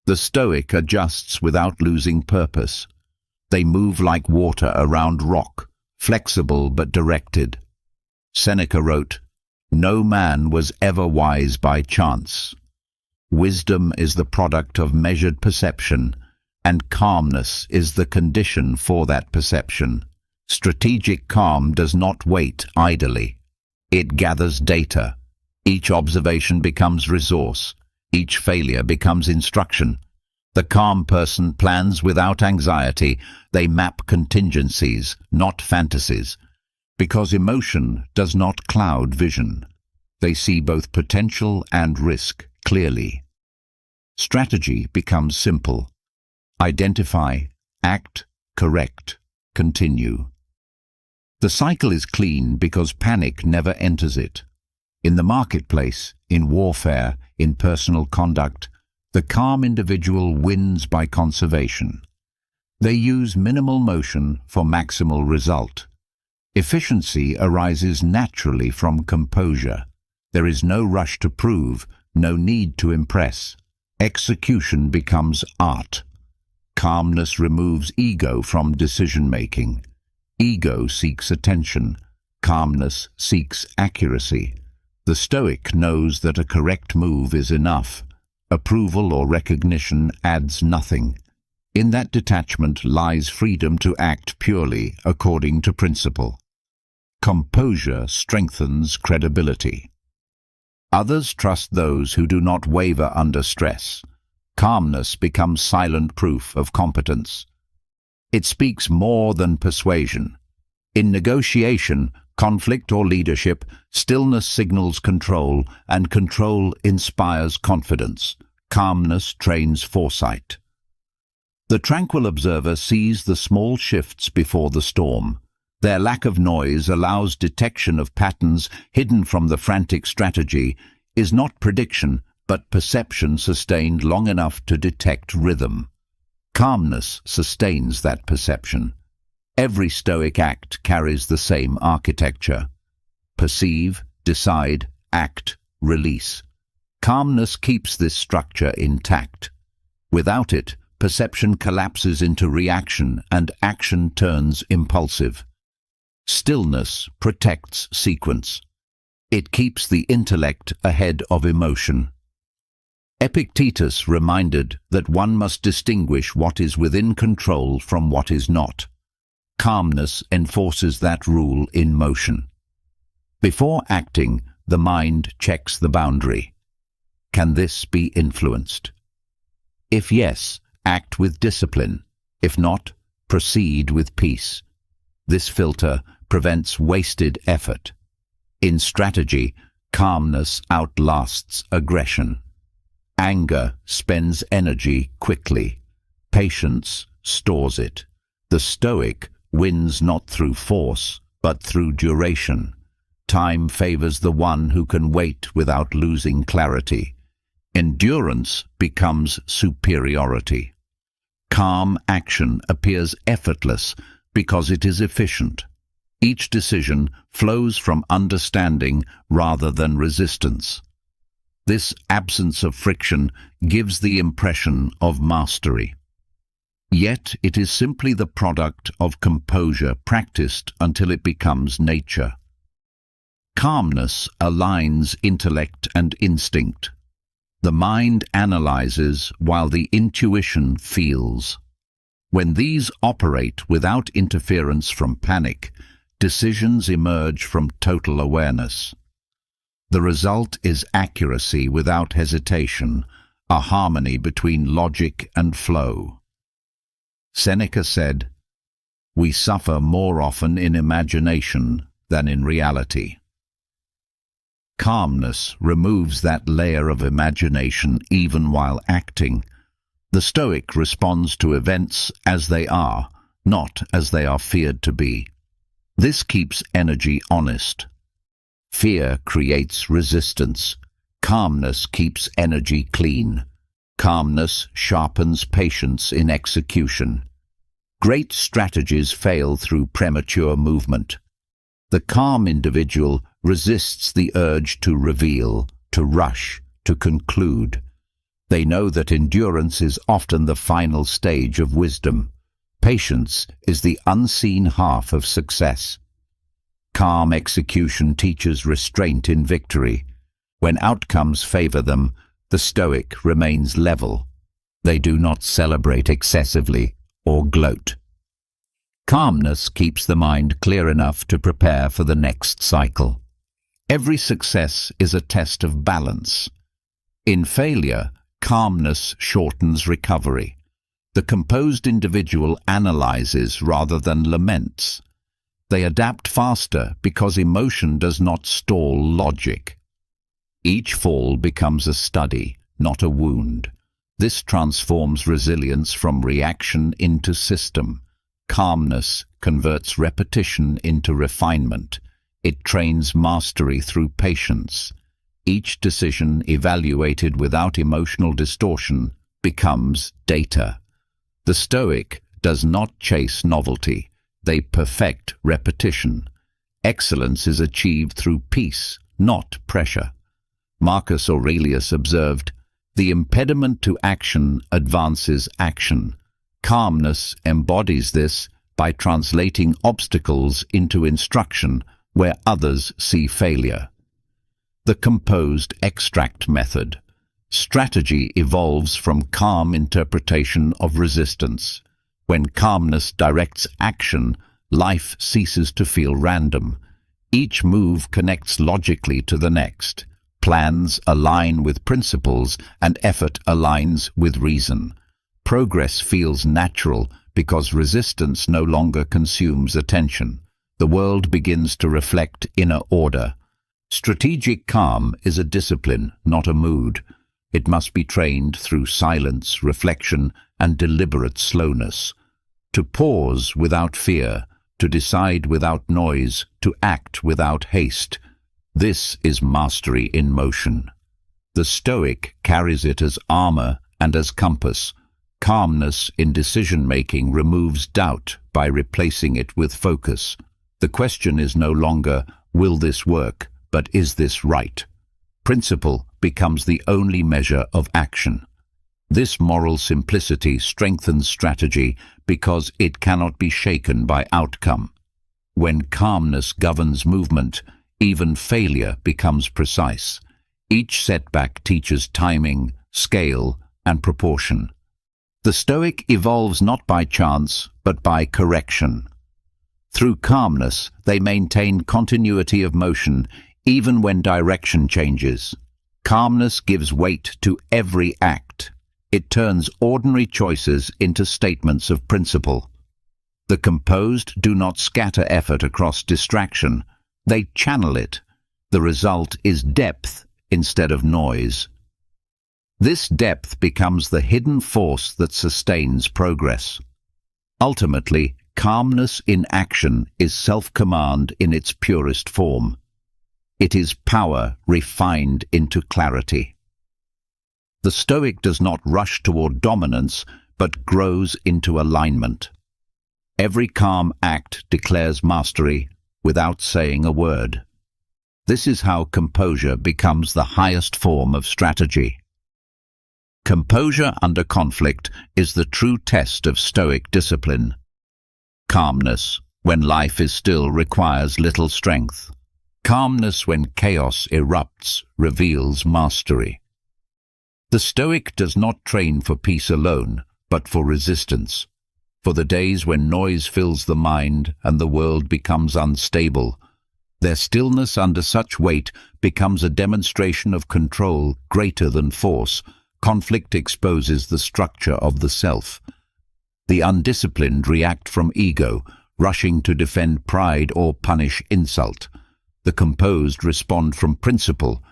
The Stoic adjusts without losing purpose. They move like water around rock, flexible but directed. Seneca wrote, "No man was ever wise by chance." Wisdom is the product of measured perception, and calmness is the condition for that perception. Strategic calm does not wait idly. It gathers data. Each observation becomes resource. Each failure becomes instruction. The calm person plans without anxiety. They map contingencies, not fantasies. Because emotion does not cloud vision. They see both potential and risk clearly. Strategy becomes simple. Identify, act, correct, continue. The cycle is clean because panic never enters it. In the marketplace, in warfare, in personal conduct, the calm individual wins by conservation. They use minimal motion for maximal result. Efficiency arises naturally from composure. There is no rush to prove, no need to impress. Execution becomes art. Calmness removes ego from decision-making. Ego seeks attention. Calmness seeks accuracy. The Stoic knows that a correct move is enough. Approval or recognition adds nothing. In that detachment lies freedom to act purely according to principle. Composure strengthens credibility. Others trust those who do not waver under stress. Calmness becomes silent proof of competence. It speaks more than persuasion. In negotiation, conflict or leadership, stillness signals control, and control inspires confidence. Calmness trains foresight. The tranquil observer sees the small shifts before the storm. Their lack of noise allows detection of patterns hidden from the frantic strategy, is not prediction, but perception sustained long enough to detect rhythm. Calmness sustains that perception. Every Stoic act carries the same architecture. Perceive, decide, act, release. Calmness keeps this structure intact. Without it, perception collapses into reaction and action turns impulsive. Stillness protects sequence. It keeps the intellect ahead of emotion. Epictetus reminded that one must distinguish what is within control from what is not. Calmness enforces that rule in motion. Before acting, the mind checks the boundary. Can this be influenced? If yes, act with discipline. If not, proceed with peace. This filter prevents wasted effort. In strategy, calmness outlasts aggression. Anger spends energy quickly. Patience stores it. The Stoic wins not through force, but through duration. Time favors the one who can wait without losing clarity. Endurance becomes superiority. Calm action appears effortless because it is efficient. Each decision flows from understanding rather than resistance. This absence of friction gives the impression of mastery. Yet it is simply the product of composure practiced until it becomes nature. Calmness aligns intellect and instinct. The mind analyzes while the intuition feels. When these operate without interference from panic, decisions emerge from total awareness. The result is accuracy without hesitation, a harmony between logic and flow. Seneca said, "We suffer more often in imagination than in reality." Calmness removes that layer of imagination even while acting. The Stoic responds to events as they are, not as they are feared to be. This keeps energy honest. Fear creates resistance. Calmness keeps energy clean. Calmness sharpens patience in execution. Great strategies fail through premature movement. The calm individual resists the urge to reveal, to rush, to conclude. They know that endurance is often the final stage of wisdom. Patience is the unseen half of success. Calm execution teaches restraint in victory. When outcomes favor them, the Stoic remains level. They do not celebrate excessively or gloat. Calmness keeps the mind clear enough to prepare for the next cycle. Every success is a test of balance. In failure, calmness shortens recovery. The composed individual analyzes rather than laments. They adapt faster because emotion does not stall logic. Each fall becomes a study, not a wound. This transforms resilience from reaction into system. Calmness converts repetition into refinement. It trains mastery through patience. Each decision evaluated without emotional distortion becomes data. The Stoic does not chase novelty. They perfect repetition. Excellence is achieved through peace, not pressure. Marcus Aurelius observed, "The impediment to action advances action." Calmness embodies this by translating obstacles into instruction where others see failure. The composed extract method. Strategy evolves from calm interpretation of resistance. When calmness directs action, life ceases to feel random. Each move connects logically to the next. Plans align with principles, and effort aligns with reason. Progress feels natural because resistance no longer consumes attention. The world begins to reflect inner order. Strategic calm is a discipline, not a mood. It must be trained through silence, reflection, and deliberate slowness. To pause without fear, to decide without noise, to act without haste. This is mastery in motion. The Stoic carries it as armor and as compass. Calmness in decision-making removes doubt by replacing it with focus. The question is no longer, will this work, but is this right? Principle becomes the only measure of action. This moral simplicity strengthens strategy because it cannot be shaken by outcome. When calmness governs movement, even failure becomes precise. Each setback teaches timing, scale, and proportion. The Stoic evolves not by chance, but by correction. Through calmness, they maintain continuity of motion, even when direction changes. Calmness gives weight to every act. It turns ordinary choices into statements of principle. The composed do not scatter effort across distraction. They channel it. The result is depth instead of noise. This depth becomes the hidden force that sustains progress. Ultimately, calmness in action is self-command in its purest form. It is power refined into clarity. The Stoic does not rush toward dominance, but grows into alignment. Every calm act declares mastery without saying a word. This is how composure becomes the highest form of strategy. Composure under conflict is the true test of Stoic discipline. Calmness, when life is still, requires little strength. Calmness when chaos erupts reveals mastery. The Stoic does not train for peace alone, but for resistance. For the days when noise fills the mind and the world becomes unstable, their stillness under such weight becomes a demonstration of control greater than force. Conflict exposes the structure of the self. The undisciplined react from ego, rushing to defend pride or punish insult. The composed respond from principle.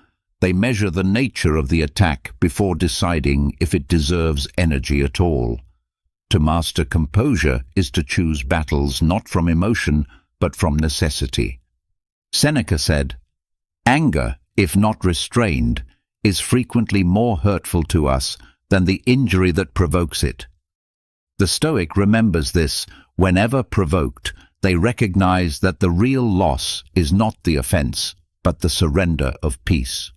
They measure the nature of the attack before deciding if it deserves energy at all. To master composure is to choose battles not from emotion, but from necessity. Seneca said, "Anger, if not restrained, is frequently more hurtful to us than the injury that provokes it." The Stoic remembers this. Whenever provoked, they recognize that the real loss is not the offense, but the surrender of peace.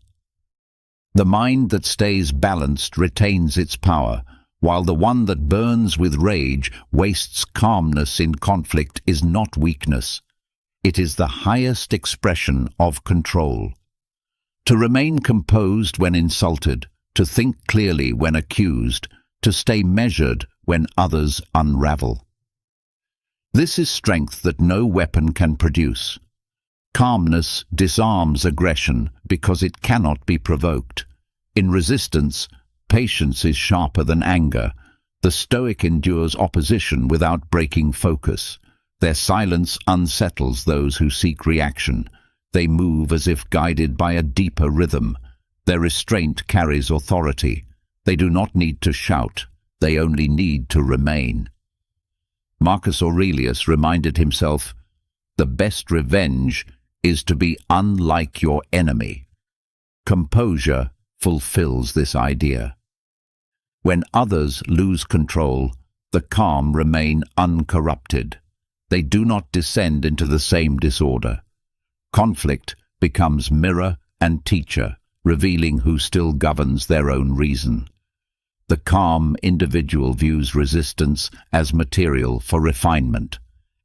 The mind that stays balanced retains its power, while the one that burns with rage wastes calmness in conflict is not weakness. It is the highest expression of control. To remain composed when insulted, to think clearly when accused, to stay measured when others unravel. This is strength that no weapon can produce. Calmness disarms aggression because it cannot be provoked. In resistance, Patience is sharper than anger. The Stoic endures opposition without breaking focus. Their silence unsettles those who seek reaction. They move as if guided by a deeper rhythm. Their restraint carries authority. They do not need to shout. They only need to remain. Marcus Aurelius reminded himself, "The best revenge is to be unlike your enemy." Composure fulfills this idea. When others lose control, the calm remain uncorrupted. They do not descend into the same disorder. Conflict becomes mirror and teacher, revealing who still governs their own reason. The calm individual views resistance as material for refinement.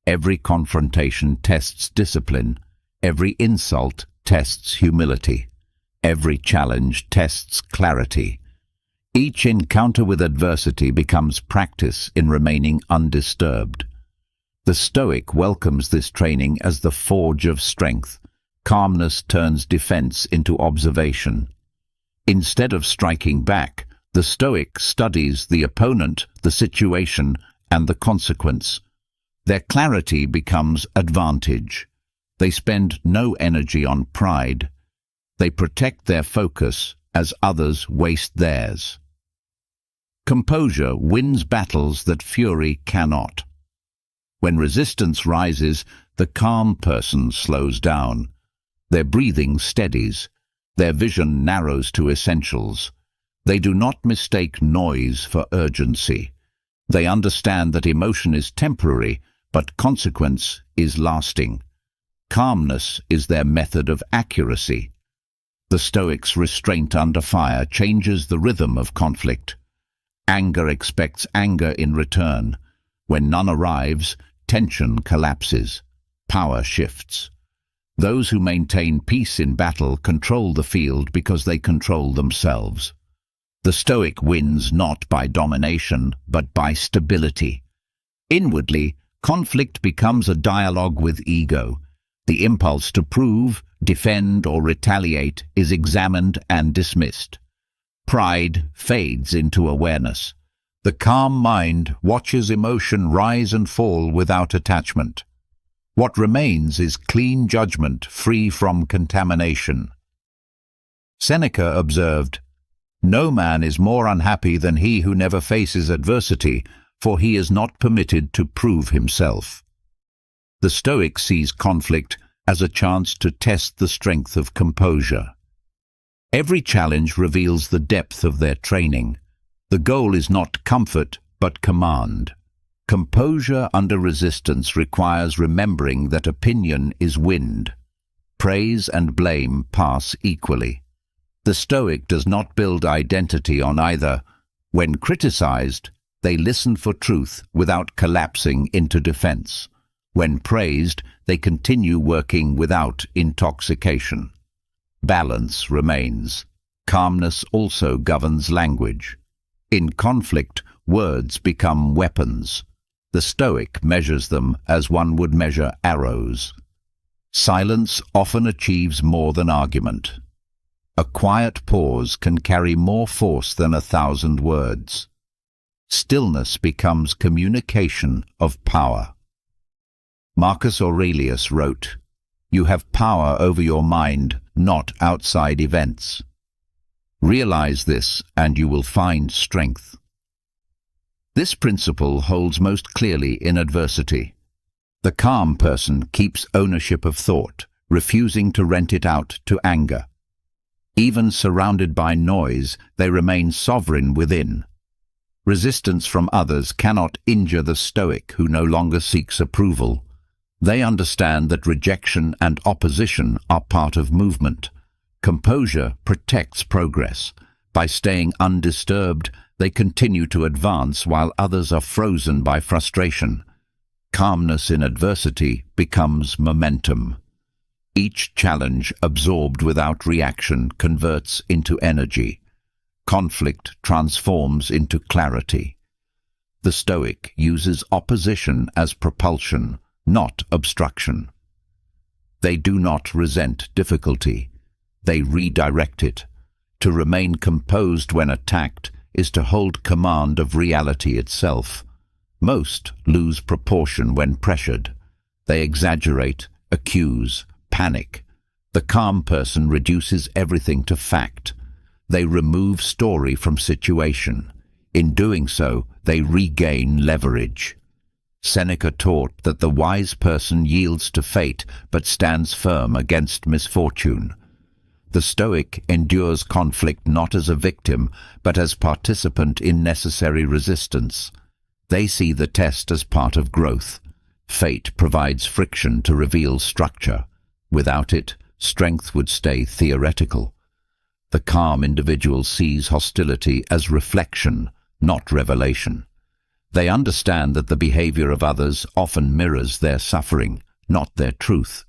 Every confrontation tests discipline. Every insult tests humility. Every challenge tests clarity. Each encounter with adversity becomes practice in remaining undisturbed. The Stoic welcomes this training as the forge of strength. Calmness turns defense into observation. Instead of striking back, the Stoic studies the opponent, the situation, and the consequence. Their clarity becomes advantage. They spend no energy on pride. They protect their focus as others waste theirs. Composure wins battles that fury cannot. When resistance rises, the calm person slows down. Their breathing steadies. Their vision narrows to essentials. They do not mistake noise for urgency. They understand that emotion is temporary, but consequence is lasting. Calmness is their method of accuracy. The Stoics' restraint under fire changes the rhythm of conflict. Anger expects anger in return. When none arrives, tension collapses. Power shifts. Those who maintain peace in battle control the field because they control themselves. The Stoic wins not by domination, but by stability. Inwardly, conflict becomes a dialogue with ego. The impulse to prove, defend, or retaliate is examined and dismissed. Pride fades into awareness. The calm mind watches emotion rise and fall without attachment. What remains is clean judgment, free from contamination. Seneca observed, "No man is more unhappy than he who never faces adversity, for he is not permitted to prove himself." The Stoic sees conflict as a chance to test the strength of composure. Every challenge reveals the depth of their training. The goal is not comfort, but command. Composure under resistance requires remembering that opinion is wind. Praise and blame pass equally. The Stoic does not build identity on either. When criticized, they listen for truth without collapsing into defense. When praised, they continue working without intoxication. Balance remains. Calmness also governs language. In conflict, words become weapons. The Stoic measures them as one would measure arrows. Silence often achieves more than argument. A quiet pause can carry more force than 1,000 words. Stillness becomes communication of power. Marcus Aurelius wrote, "You have power over your mind, not outside events." Realize this, and you will find strength. This principle holds most clearly in adversity. The calm person keeps ownership of thought, refusing to rent it out to anger. Even surrounded by noise, they remain sovereign within. Resistance from others cannot injure the Stoic who no longer seeks approval. They understand that rejection and opposition are part of movement. Composure protects progress. By staying undisturbed, they continue to advance while others are frozen by frustration. Calmness in adversity becomes momentum. Each challenge absorbed without reaction converts into energy. Conflict transforms into clarity. The Stoic uses opposition as propulsion, not obstruction. They do not resent difficulty. They redirect it. To remain composed when attacked is to hold command of reality itself. Most lose proportion when pressured. They exaggerate, accuse, panic. The calm person reduces everything to fact. They remove story from situation. In doing so, they regain leverage. Seneca taught that the wise person yields to fate but stands firm against misfortune. The Stoic endures conflict not as a victim, but as participant in necessary resistance. They see the test as part of growth. Fate provides friction to reveal structure. Without it, strength would stay theoretical. The calm individual sees hostility as reflection, not revelation. They understand that the behavior of others often mirrors their suffering, not their truth.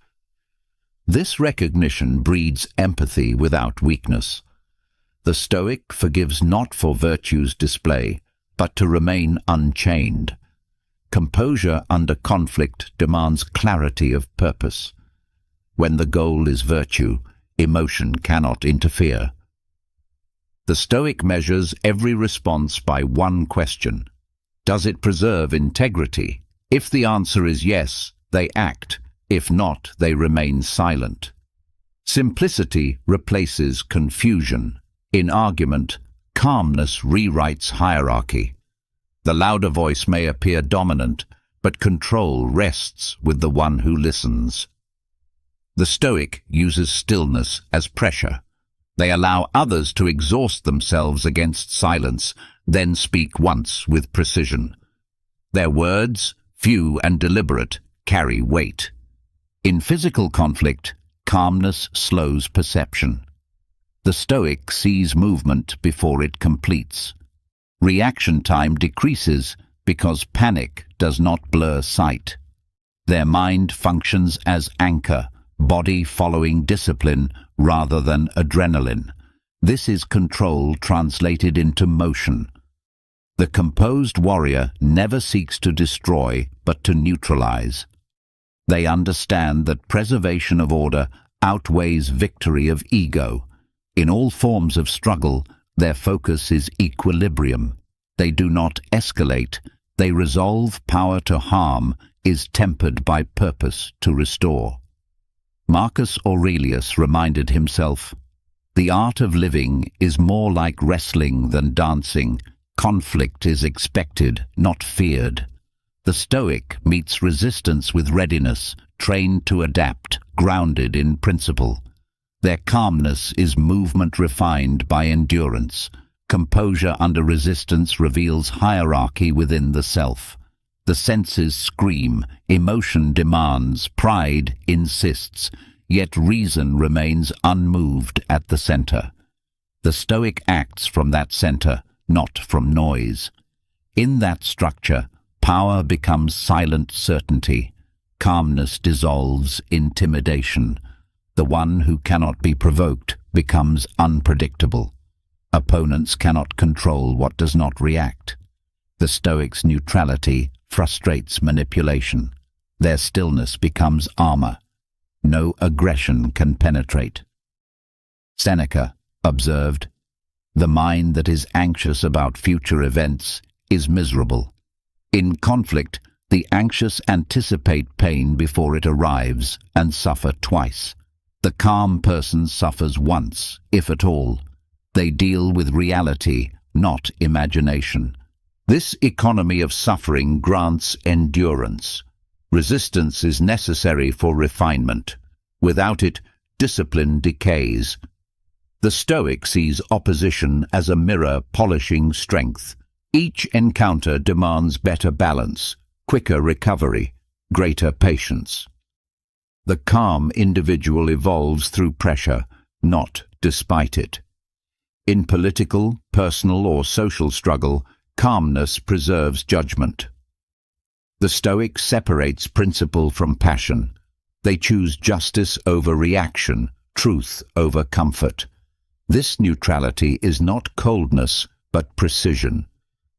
This recognition breeds empathy without weakness. The Stoic forgives not for virtue's display, but to remain unchained. Composure under conflict demands clarity of purpose. When the goal is virtue, emotion cannot interfere. The Stoic measures every response by one question. Does it preserve integrity? If the answer is yes, they act. If not, they remain silent. Simplicity replaces confusion. In argument, calmness rewrites hierarchy. The louder voice may appear dominant, but control rests with the one who listens. The Stoic uses stillness as pressure. They allow others to exhaust themselves against silence, then speak once with precision. Their words, few and deliberate, carry weight. In physical conflict, calmness slows perception. The Stoic sees movement before it completes. Reaction time decreases because panic does not blur sight. Their mind functions as anchor, body following discipline rather than adrenaline. This is control translated into motion. The composed warrior never seeks to destroy, but to neutralize. They understand that preservation of order outweighs victory of ego. In all forms of struggle, their focus is equilibrium. They do not escalate. They resolve power to harm is tempered by purpose to restore. Marcus Aurelius reminded himself, "The art of living is more like wrestling than dancing. Conflict is expected, not feared." The Stoic meets resistance with readiness, trained to adapt, grounded in principle. Their calmness is movement refined by endurance. Composure under resistance reveals hierarchy within the self. The senses scream, emotion demands, pride insists, yet reason remains unmoved at the center. The Stoic acts from that center, not from noise. In that structure, power becomes silent certainty. Calmness dissolves intimidation. The one who cannot be provoked becomes unpredictable. Opponents cannot control what does not react. The Stoic's neutrality frustrates manipulation. Their stillness becomes armor. No aggression can penetrate. Seneca observed, "The mind that is anxious about future events is miserable." In conflict, the anxious anticipate pain before it arrives and suffer twice. The calm person suffers once, if at all. They deal with reality, not imagination. This economy of suffering grants endurance. Resistance is necessary for refinement. Without it, discipline decays. The Stoic sees opposition as a mirror polishing strength. Each encounter demands better balance, quicker recovery, greater patience. The calm individual evolves through pressure, not despite it. In political, personal, or social struggle, calmness preserves judgment. The Stoic separates principle from passion. They choose justice over reaction, truth over comfort. This neutrality is not coldness, but precision.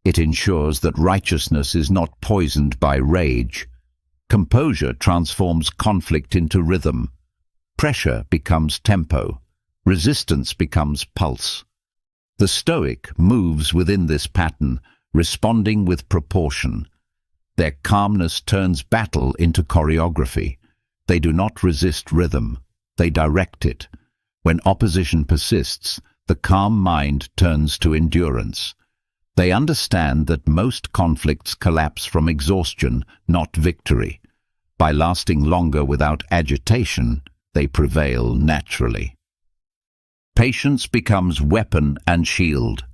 It ensures that righteousness is not poisoned by rage. Composure transforms conflict into rhythm. Pressure becomes tempo. Resistance becomes pulse. The Stoic moves within this pattern, responding with proportion. Their calmness turns battle into choreography. They do not resist rhythm, they direct it. When opposition persists, the calm mind turns to endurance. They understand that most conflicts collapse from exhaustion, not victory. By lasting longer without agitation, they prevail naturally. Patience becomes weapon and shield.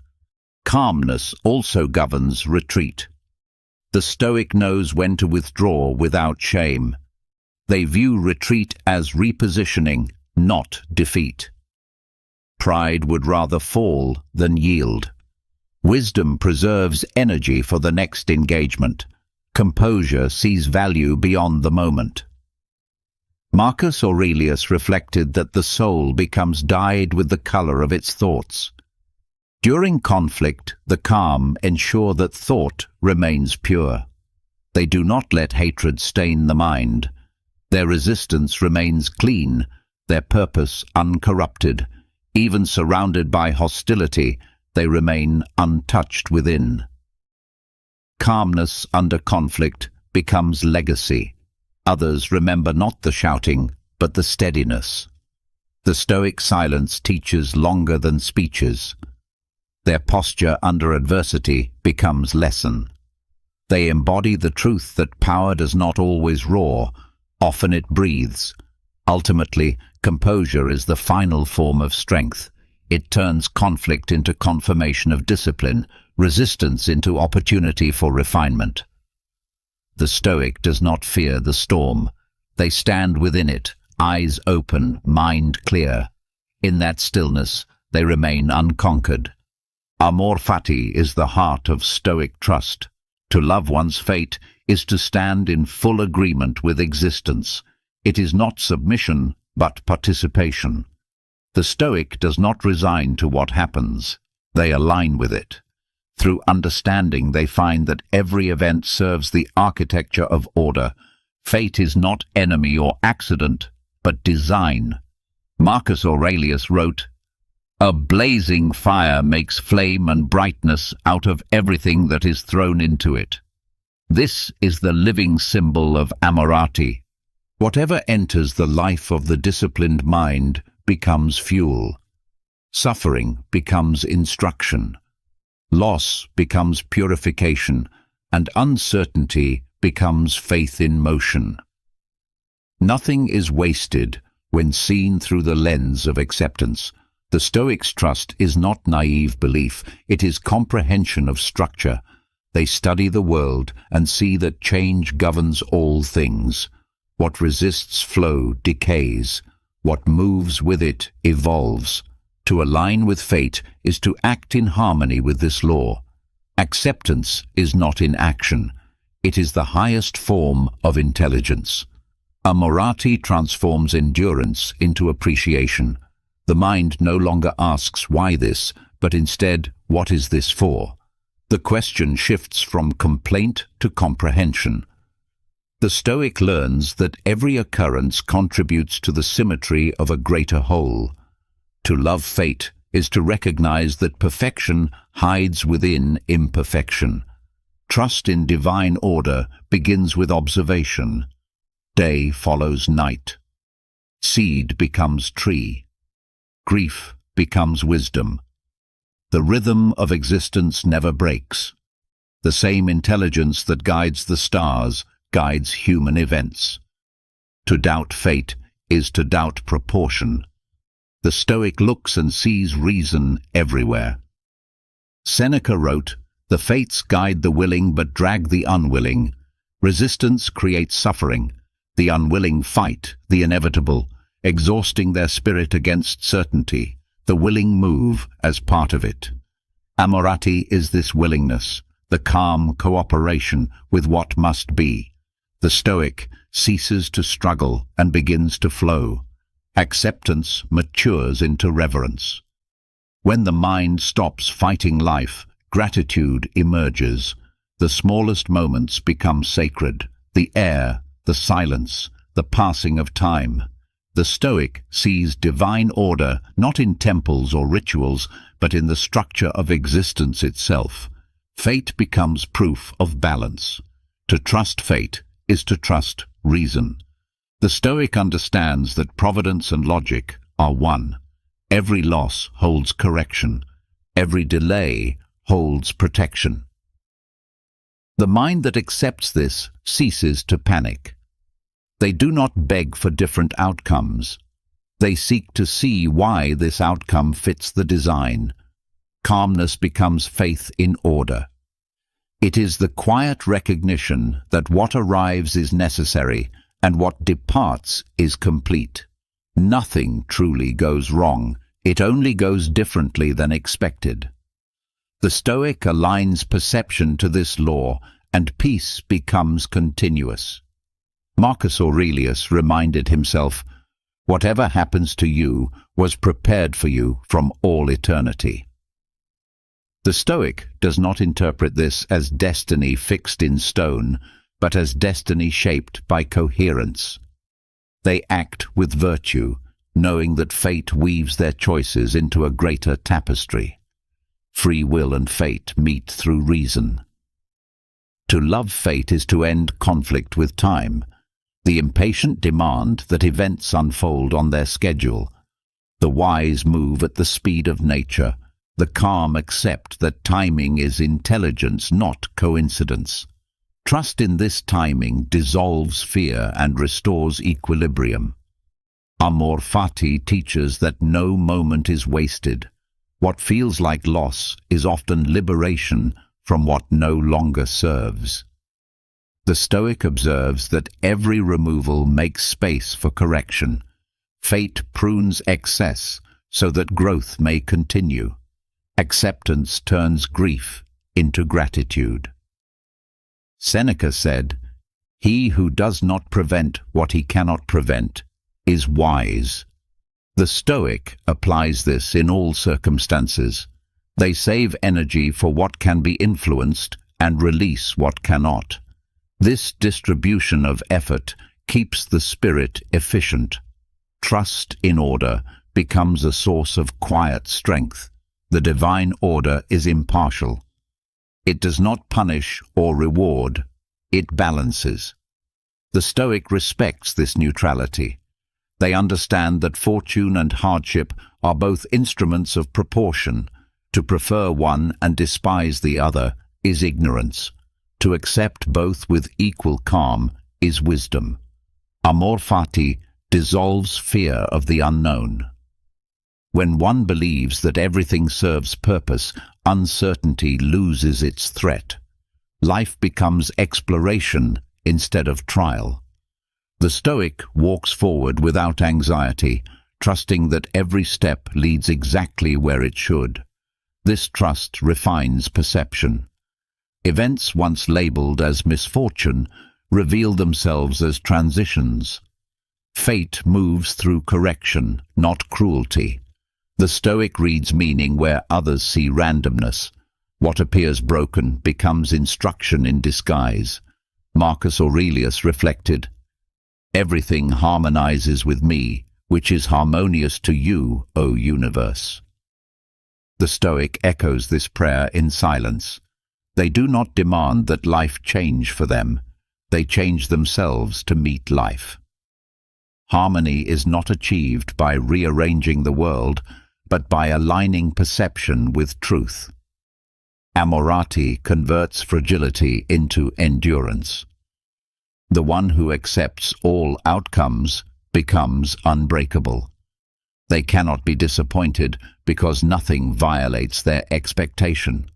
Calmness also governs retreat. The Stoic knows when to withdraw without shame. They view retreat as repositioning, not defeat. Pride would rather fall than yield. Wisdom preserves energy for the next engagement. Composure sees value beyond the moment. Marcus Aurelius reflected that the soul becomes dyed with the color of its thoughts. During conflict, the calm ensure that thought remains pure. They do not let hatred stain the mind. Their resistance remains clean, their purpose uncorrupted. Even surrounded by hostility, they remain untouched within. Calmness under conflict becomes legacy. Others remember not the shouting, but the steadiness. The Stoic silence teaches longer than speeches. Their posture under adversity becomes lesson. They embody the truth that power does not always roar, often it breathes. Ultimately, composure is the final form of strength. It turns conflict into confirmation of discipline, resistance into opportunity for refinement. The Stoic does not fear the storm. They stand within it, eyes open, mind clear. In that stillness, they remain unconquered. Amor fati is the heart of Stoic trust. To love one's fate is to stand in full agreement with existence. It is not submission, but participation. The Stoic does not resign to what happens. They align with it. Through understanding, they find that every event serves the architecture of order. Fate is not enemy or accident, but design. Marcus Aurelius wrote, "A blazing fire makes flame and brightness out of everything that is thrown into it." This is the living symbol of amorati. Whatever enters the life of the disciplined mind becomes fuel. Suffering becomes instruction. Loss becomes purification, and uncertainty becomes faith in motion. Nothing is wasted when seen through the lens of acceptance. The Stoics' trust is not naive belief, it is comprehension of structure. They study the world and see that change governs all things. What resists flow decays. What moves with it evolves. To align with fate is to act in harmony with this law. Acceptance is not inaction. It is the highest form of intelligence. Amorati transforms endurance into appreciation. The mind no longer asks why this, but instead, what is this for? The question shifts from complaint to comprehension. The Stoic learns that every occurrence contributes to the symmetry of a greater whole. To love fate is to recognize that perfection hides within imperfection. Trust in divine order begins with observation. Day follows night. Seed becomes tree. Grief becomes wisdom. The rhythm of existence never breaks. The same intelligence that guides the stars guides human events. To doubt fate is to doubt proportion. The Stoic looks and sees reason everywhere. Seneca wrote, "The fates guide the willing but drag the unwilling. Resistance creates suffering. The unwilling fight the inevitable, exhausting their spirit against certainty. The willing move as part of it." Amorati is this willingness, the calm cooperation with what must be. The Stoic ceases to struggle and begins to flow. Acceptance matures into reverence. When the mind stops fighting life, gratitude emerges. The smallest moments become sacred. The air, the silence, the passing of time. The Stoic sees divine order not in temples or rituals, but in the structure of existence itself. Fate becomes proof of balance. To trust fate is to trust reason. The Stoic understands that providence and logic are one. Every loss holds correction. Every delay holds protection. The mind that accepts this ceases to panic. They do not beg for different outcomes. They seek to see why this outcome fits the design. Calmness becomes faith in order. It is the quiet recognition that what arrives is necessary and what departs is complete. Nothing truly goes wrong. It only goes differently than expected. The Stoic aligns perception to this law, and peace becomes continuous. Marcus Aurelius reminded himself, "Whatever happens to you was prepared for you from all eternity." The Stoic does not interpret this as destiny fixed in stone, but as destiny shaped by coherence. They act with virtue, knowing that fate weaves their choices into a greater tapestry. Free will and fate meet through reason. To love fate is to end conflict with time. The impatient demand that events unfold on their schedule. The wise move at the speed of nature. The calm accept that timing is intelligence, not coincidence. Trust in this timing dissolves fear and restores equilibrium. Amor fati teaches that no moment is wasted. What feels like loss is often liberation from what no longer serves. The Stoic observes that every removal makes space for correction. Fate prunes excess so that growth may continue. Acceptance turns grief into gratitude. Seneca said, "He who does not prevent what he cannot prevent is wise." The Stoic applies this in all circumstances. They save energy for what can be influenced and release what cannot. This distribution of effort keeps the spirit efficient. Trust in order becomes a source of quiet strength. The divine order is impartial. It does not punish or reward, it balances. The Stoic respects this neutrality. They understand that fortune and hardship are both instruments of proportion. To prefer one and despise the other is ignorance. To accept both with equal calm is wisdom. Amor fati dissolves fear of the unknown. When one believes that everything serves purpose, uncertainty loses its threat. Life becomes exploration instead of trial. The Stoic walks forward without anxiety, trusting that every step leads exactly where it should. This trust refines perception. Events once labeled as misfortune reveal themselves as transitions. Fate moves through correction, not cruelty. The Stoic reads meaning where others see randomness. What appears broken becomes instruction in disguise. Marcus Aurelius reflected, "Everything harmonizes with me, which is harmonious to you, O universe." The Stoic echoes this prayer in silence. They do not demand that life change for them. They change themselves to meet life. Harmony is not achieved by rearranging the world, but by aligning perception with truth. Amorati converts fragility into endurance. The one who accepts all outcomes becomes unbreakable. They cannot be disappointed because nothing violates their expectation.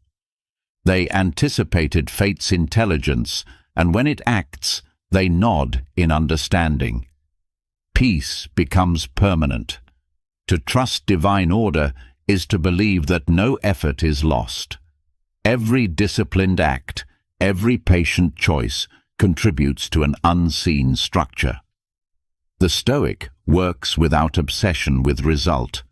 They anticipated fate's intelligence, and when it acts, they nod in understanding. Peace becomes permanent. To trust divine order is to believe that no effort is lost. Every disciplined act, every patient choice contributes to an unseen structure. The Stoic works without obsession with result.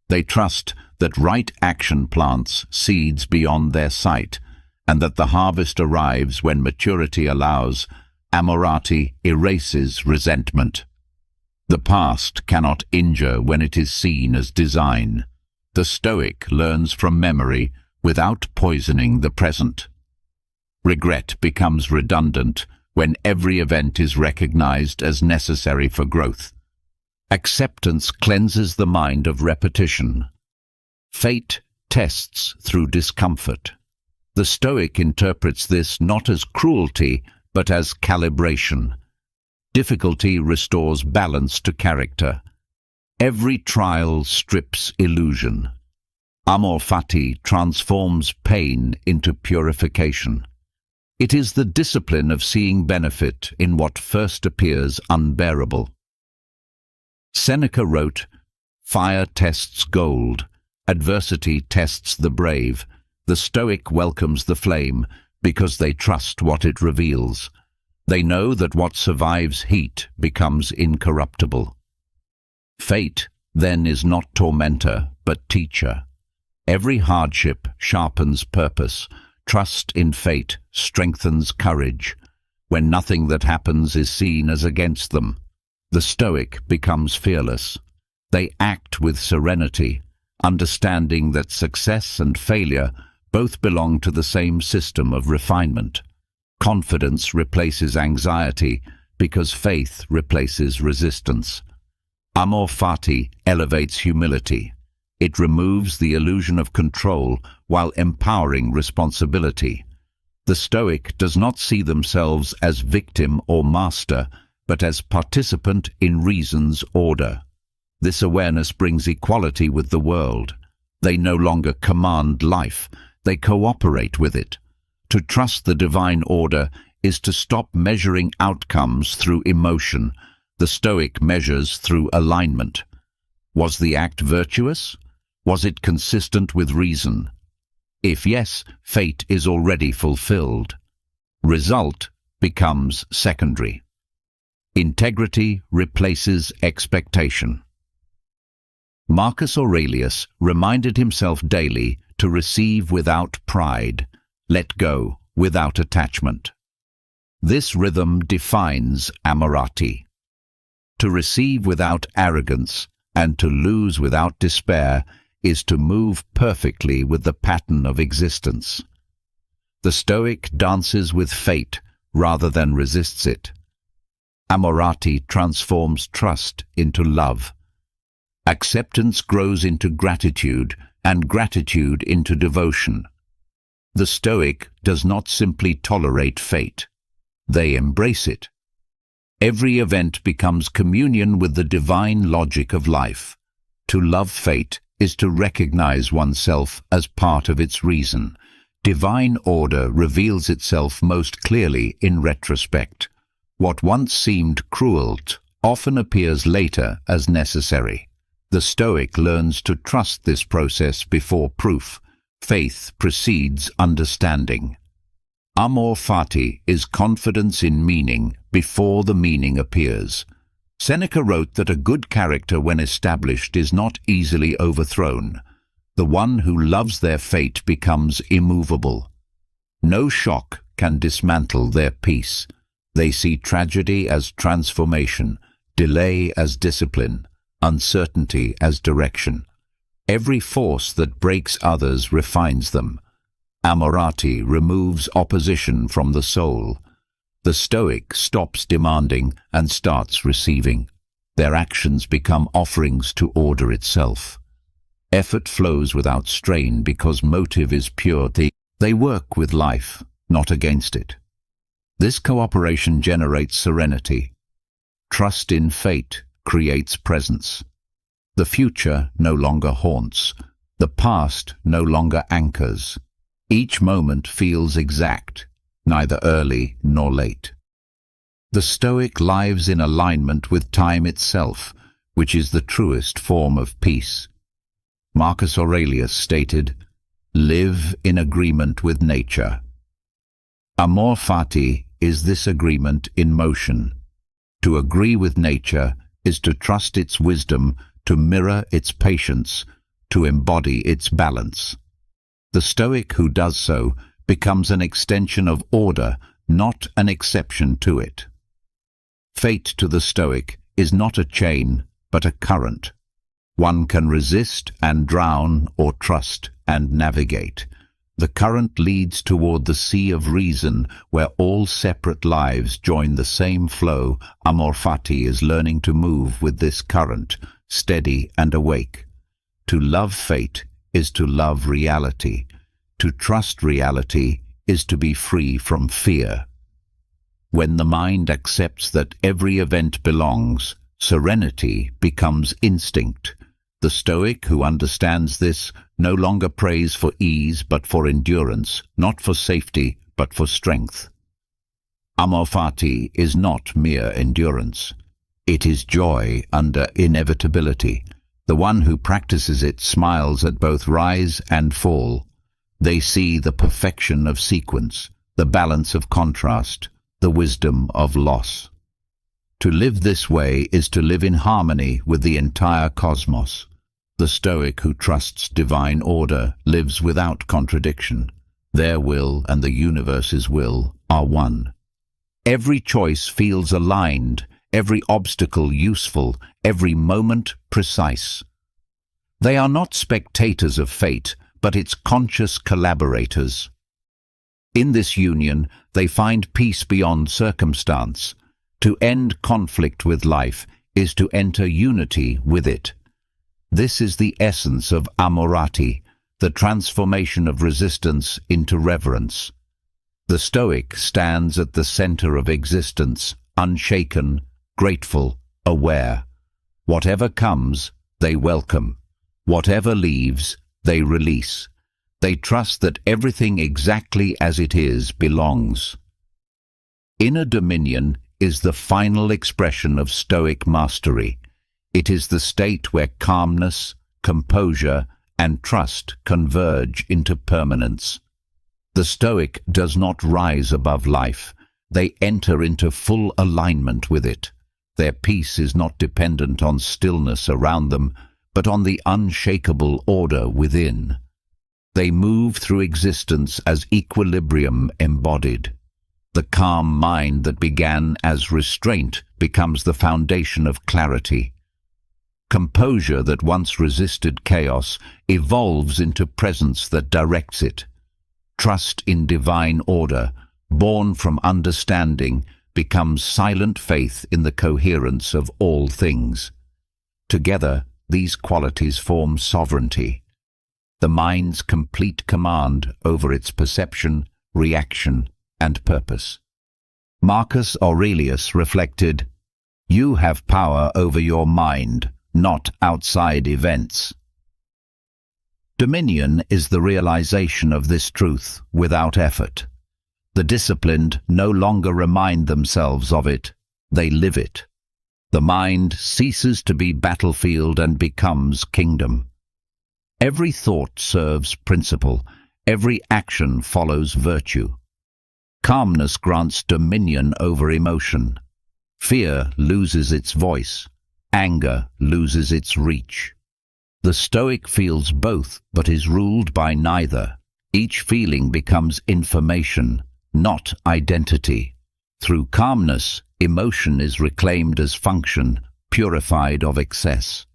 They trust that right action plants seeds beyond their sight, and that the harvest arrives when maturity allows. Amorati erases resentment. The past cannot injure when it is seen as design. The Stoic learns from memory without poisoning the present. Regret becomes redundant when every event is recognized as necessary for growth. Acceptance cleanses the mind of repetition. Fate tests through discomfort. The Stoic interprets this not as cruelty, but as calibration. Difficulty restores balance to character. Every trial strips illusion. Amor fati transforms pain into purification. It is the discipline of seeing benefit in what first appears unbearable. Seneca wrote, "Fire tests gold, adversity tests the brave. The Stoic welcomes the flame because they trust what it reveals. They know that what survives heat becomes incorruptible." Fate, then, is not tormentor, but teacher. Every hardship sharpens purpose. Trust in fate strengthens courage. When nothing that happens is seen as against them, the Stoic becomes fearless. They act with serenity, understanding that success and failure both belong to the same system of refinement. Confidence replaces anxiety because faith replaces resistance. Amor fati elevates humility. It removes the illusion of control while empowering responsibility. The Stoic does not see themselves as victim or master, but as participant in reason's order. This awareness brings equality with the world. They no longer command life, they cooperate with it. To trust the divine order is to stop measuring outcomes through emotion. The Stoic measures through alignment. Was the act virtuous? Was it consistent with reason? If yes, fate is already fulfilled. Result becomes secondary. Integrity replaces expectation. Marcus Aurelius reminded himself daily to receive without pride, let go without attachment. This rhythm defines amorati. To receive without arrogance and to lose without despair is to move perfectly with the pattern of existence. The Stoic dances with fate rather than resists it. Amorati transforms trust into love. Acceptance grows into gratitude, and gratitude into devotion. The Stoic does not simply tolerate fate. They embrace it. Every event becomes communion with the divine logic of life. To love fate is to recognize oneself as part of its reason. Divine order reveals itself most clearly in retrospect. What once seemed cruel often appears later as necessary. The Stoic learns to trust this process before proof. Faith precedes understanding. Amor fati is confidence in meaning before the meaning appears. Seneca wrote that a good character, when established, is not easily overthrown. The one who loves their fate becomes immovable. No shock can dismantle their peace. They see tragedy as transformation, delay as discipline, uncertainty as direction. Every force that breaks others refines them. Amorati removes opposition from the soul. The Stoic stops demanding and starts receiving. Their actions become offerings to order itself. Effort flows without strain because motive is pure. They work with life, not against it. This cooperation generates serenity. Trust in fate creates presence. The future no longer haunts. The past no longer anchors. Each moment feels exact, neither early nor late. The Stoic lives in alignment with time itself, which is the truest form of peace. Marcus Aurelius stated, "Live in agreement with nature." Amor fati is this agreement in motion. To agree with nature is to trust its wisdom, to mirror its patience, to embody its balance. The Stoic who does so becomes an extension of order, not an exception to it. Fate to the Stoic is not a chain, but a current. One can resist and drown or trust and navigate. The current leads toward the sea of reason where all separate lives join the same flow. Amor fati is learning to move with this current, steady and awake. To love fate is to love reality. To trust reality is to be free from fear. When the mind accepts that every event belongs, serenity becomes instinct. The Stoic who understands this no longer prays for ease but for endurance, not for safety but for strength. Amor fati is not mere endurance. It is joy under inevitability. The one who practices it smiles at both rise and fall. They see the perfection of sequence, the balance of contrast, the wisdom of loss. To live this way is to live in harmony with the entire cosmos. The Stoic who trusts divine order lives without contradiction. Their will and the universe's will are one. Every choice feels aligned, every obstacle useful, every moment precise. They are not spectators of fate, but its conscious collaborators. In this union, they find peace beyond circumstance. To end conflict with life is to enter unity with it. This is the essence of amorati, the transformation of resistance into reverence. The Stoic stands at the center of existence, unshaken, grateful, aware. Whatever comes, they welcome. Whatever leaves, they release. They trust that everything exactly as it is belongs. Inner dominion is the final expression of Stoic mastery. It is the state where calmness, composure, and trust converge into permanence. The Stoic does not rise above life. They enter into full alignment with it. Their peace is not dependent on stillness around them, but on the unshakable order within. They move through existence as equilibrium embodied. The calm mind that began as restraint becomes the foundation of clarity. Composure that once resisted chaos evolves into presence that directs it. Trust in divine order, born from understanding, becomes silent faith in the coherence of all things. Together, these qualities form sovereignty, the mind's complete command over its perception, reaction, and purpose. Marcus Aurelius reflected, "You have power over your mind, not outside events." Dominion is the realization of this truth without effort. The disciplined no longer remind themselves of it, they live it. The mind ceases to be battlefield and becomes kingdom. Every thought serves principle, every action follows virtue. Calmness grants dominion over emotion. Fear loses its voice, anger loses its reach. The Stoic feels both, but is ruled by neither. Each feeling becomes information, not identity. Through calmness, emotion is reclaimed as function, purified of excess.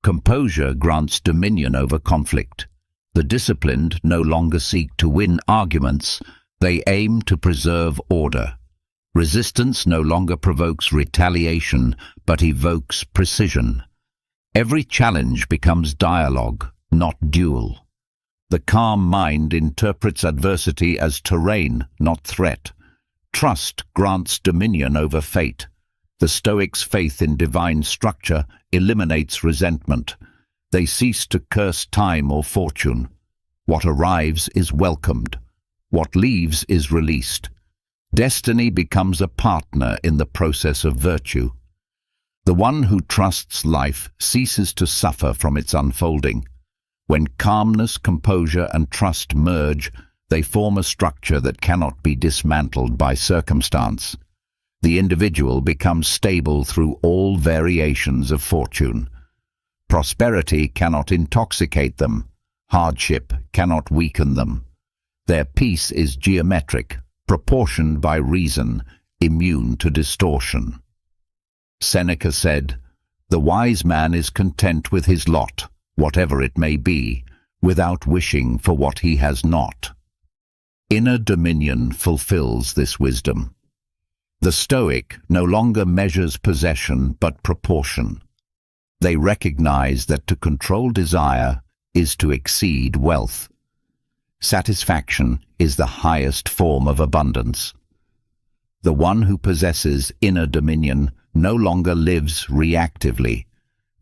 Composure grants dominion over conflict. The disciplined no longer seek to win arguments, they aim to preserve order. Resistance no longer provokes retaliation, but evokes precision. Every challenge becomes dialogue, not duel. The calm mind interprets adversity as terrain, not threat. Trust grants dominion over fate. The Stoics' faith in divine structure eliminates resentment. They cease to curse time or fortune. What arrives is welcomed. What leaves is released. Destiny becomes a partner in the process of virtue. The one who trusts life ceases to suffer from its unfolding. When calmness, composure, and trust merge, they form a structure that cannot be dismantled by circumstance. The individual becomes stable through all variations of fortune. Prosperity cannot intoxicate them. Hardship cannot weaken them. Their peace is geometric, proportioned by reason, immune to distortion. Seneca said, "The wise man is content with his lot, whatever it may be, without wishing for what he has not." Inner dominion fulfills this wisdom. The Stoic no longer measures possession but proportion. They recognize that to control desire is to exceed wealth. Satisfaction is the highest form of abundance. The one who possesses inner dominion no longer lives reactively.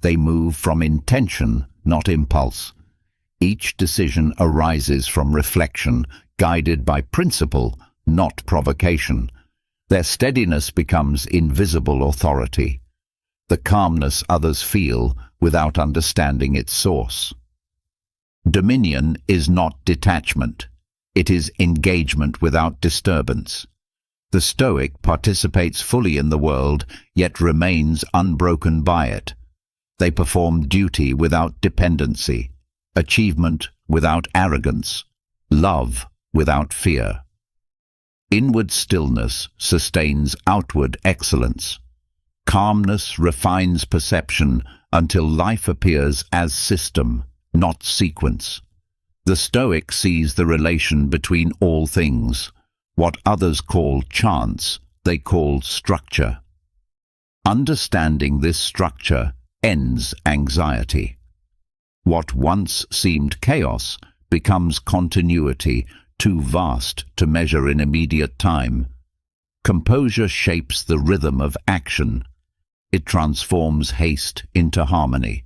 They move from intention, not impulse. Each decision arises from reflection, guided by principle, not provocation. Their steadiness becomes invisible authority, the calmness others feel without understanding its source. Dominion is not detachment. It is engagement without disturbance. The Stoic participates fully in the world, yet remains unbroken by it. They perform duty without dependency, achievement without arrogance, love without fear. Inward stillness sustains outward excellence. Calmness refines perception until life appears as system, not sequence. The Stoic sees the relation between all things. What others call chance, they call structure. Understanding this structure ends anxiety. What once seemed chaos becomes continuity, too vast to measure in immediate time. Composure shapes the rhythm of action. It transforms haste into harmony.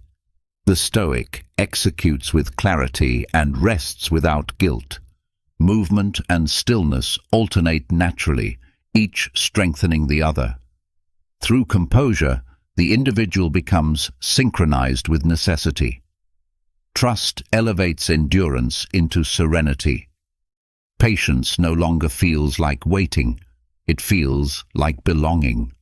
The Stoic executes with clarity and rests without guilt. Movement and stillness alternate naturally, each strengthening the other. Through composure, the individual becomes synchronized with necessity. Trust elevates endurance into serenity. Patience no longer feels like waiting, it feels like belonging.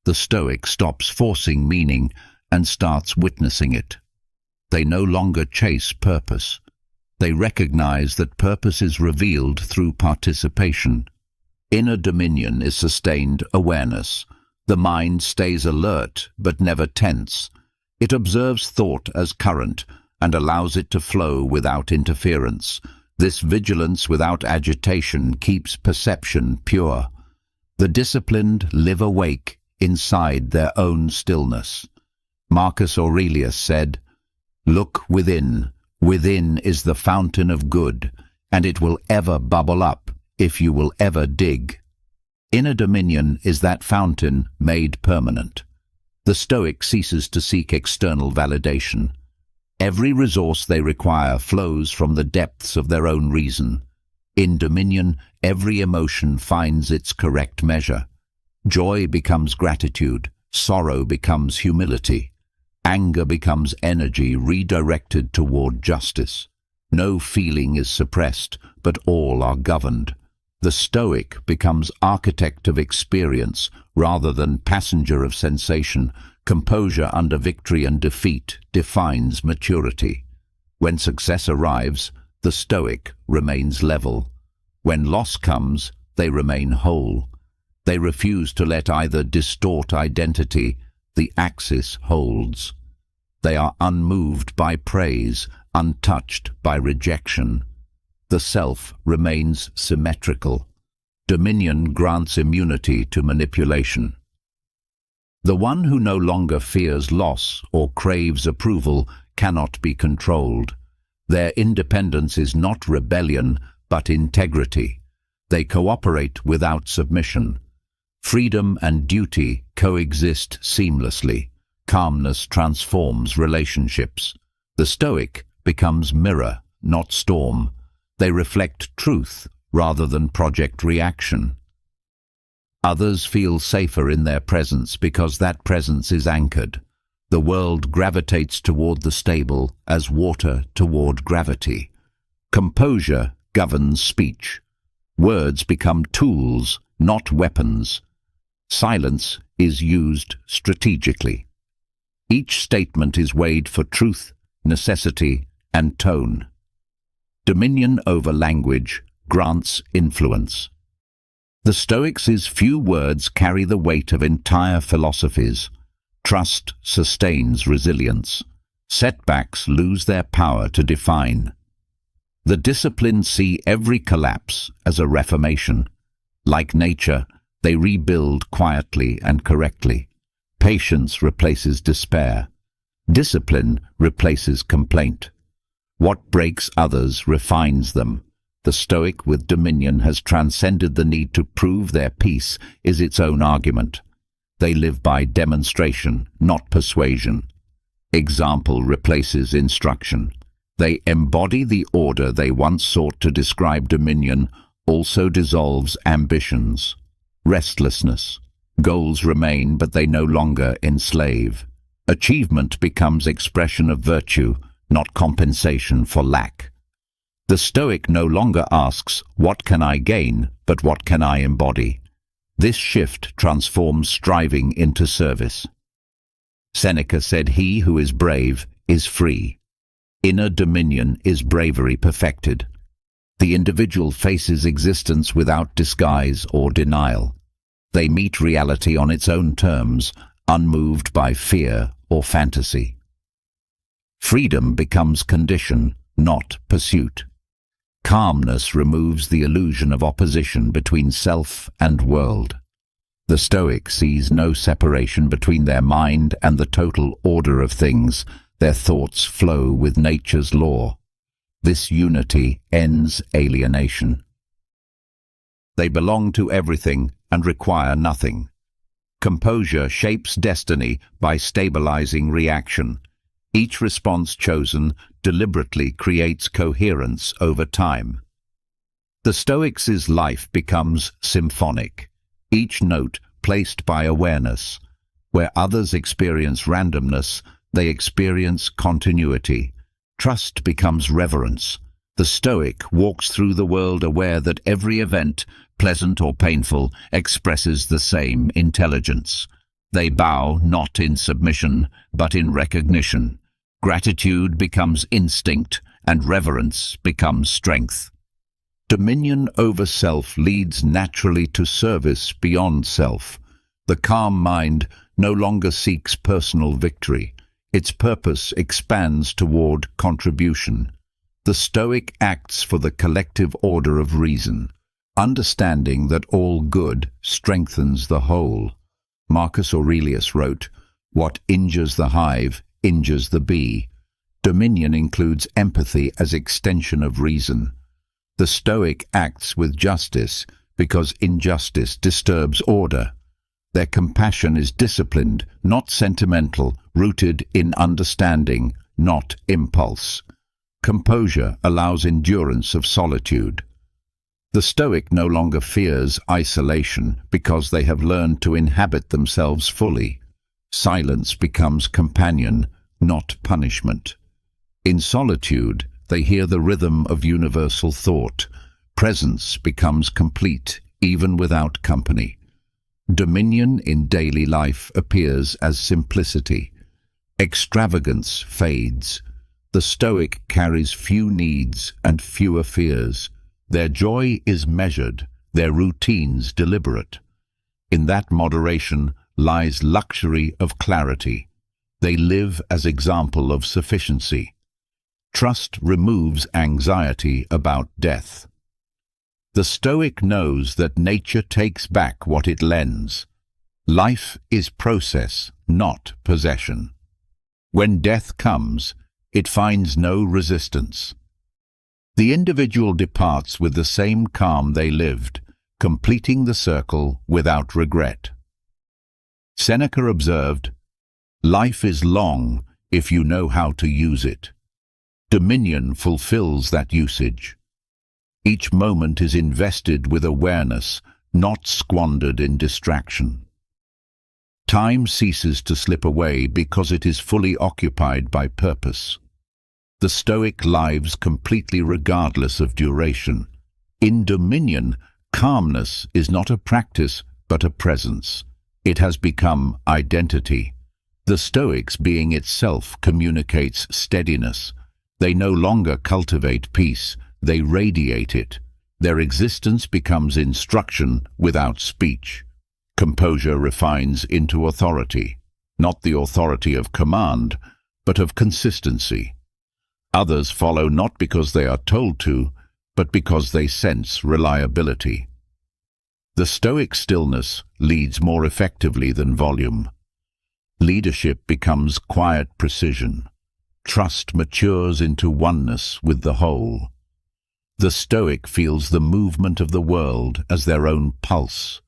The Stoic stops forcing meaning and starts witnessing it. They no longer chase purpose. They recognize that purpose is revealed through participation. Inner dominion is sustained awareness. The mind stays alert but never tense. It observes thought as current and allows it to flow without interference. This vigilance without agitation keeps perception pure. The disciplined live awake inside their own stillness. Marcus Aurelius said, "Look within. Within is the fountain of good, and it will ever bubble up if you will ever dig." Inner dominion is that fountain made permanent. The Stoic ceases to seek external validation. Every resource they require flows from the depths of their own reason. In dominion, every emotion finds its correct measure. Joy becomes gratitude, sorrow becomes humility, anger becomes energy redirected toward justice. No feeling is suppressed, but all are governed. The Stoic becomes architect of experience rather than passenger of sensation. Composure under victory and defeat defines maturity. When success arrives, the Stoic remains level. When loss comes, they remain whole. They refuse to let either distort identity. The axis holds. They are unmoved by praise, untouched by rejection. The self remains symmetrical. Dominion grants immunity to manipulation. The one who no longer fears loss or craves approval cannot be controlled. Their independence is not rebellion, but integrity. They cooperate without submission. Freedom and duty coexist seamlessly. Calmness transforms relationships. The Stoic becomes mirror, not storm. They reflect truth rather than project reaction. Others feel safer in their presence because that presence is anchored. The world gravitates toward the stable as water toward gravity. Composure governs speech. Words become tools, not weapons. Silence is used strategically. Each statement is weighed for truth, necessity, and tone. Dominion over language grants influence. The Stoics' few words carry the weight of entire philosophies. Trust sustains resilience. Setbacks lose their power to define. The disciplined see every collapse as a reformation. Like nature, they rebuild quietly and correctly. Patience replaces despair. Discipline replaces complaint. What breaks others refines them. The Stoic with dominion has transcended the need to prove their peace is its own argument. They live by demonstration, not persuasion. Example replaces instruction. They embody the order they once sought to describe. Dominion also dissolves ambitions. Restlessness. Goals remain, but they no longer enslave. Achievement becomes expression of virtue, not compensation for lack. The Stoic no longer asks, "What can I gain?" but "What can I embody?" This shift transforms striving into service. Seneca said, "He who is brave is free." Inner dominion is bravery perfected. The individual faces existence without disguise or denial. They meet reality on its own terms, unmoved by fear or fantasy. Freedom becomes condition, not pursuit. Calmness removes the illusion of opposition between self and world. The Stoic sees no separation between their mind and the total order of things. Their thoughts flow with nature's law. This unity ends alienation. They belong to everything and require nothing. Composure shapes destiny by stabilizing reaction. Each response chosen deliberately creates coherence over time. The Stoics' life becomes symphonic, each note placed by awareness. Where others experience randomness, they experience continuity. Trust becomes reverence. The Stoic walks through the world aware that every event, pleasant or painful, expresses the same intelligence. They bow not in submission, but in recognition. Gratitude becomes instinct, and reverence becomes strength. Dominion over self leads naturally to service beyond self. The calm mind no longer seeks personal victory. Its purpose expands toward contribution. The Stoic acts for the collective order of reason, understanding that all good strengthens the whole. Marcus Aurelius wrote, "What injures the hive injures the bee." Dominion includes empathy as extension of reason. The Stoic acts with justice because injustice disturbs order. Their compassion is disciplined, not sentimental, rooted in understanding, not impulse. Composure allows endurance of solitude. The Stoic no longer fears isolation because they have learned to inhabit themselves fully. Silence becomes companion, not punishment. In solitude, they hear the rhythm of universal thought. Presence becomes complete, even without company. Dominion in daily life appears as simplicity. Extravagance fades. The Stoic carries few needs and fewer fears. Their joy is measured, their routines deliberate. In that moderation lies luxury of clarity. They live as example of sufficiency. Trust removes anxiety about death. The Stoic knows that nature takes back what it lends. Life is process, not possession. When death comes, it finds no resistance. The individual departs with the same calm they lived, completing the circle without regret. Seneca observed, "Life is long if you know how to use it." Dominion fulfills that usage. Each moment is invested with awareness, not squandered in distraction. Time ceases to slip away because it is fully occupied by purpose. The Stoic lives completely regardless of duration. In dominion, calmness is not a practice but a presence. It has become identity. The Stoics' being itself communicates steadiness. They no longer cultivate peace, they radiate it. Their existence becomes instruction without speech. Composure refines into authority, not the authority of command, but of consistency. Others follow not because they are told to, but because they sense reliability. The Stoic stillness leads more effectively than volume. Leadership becomes quiet precision. Trust matures into oneness with the whole. The Stoic feels the movement of the world as their own pulse.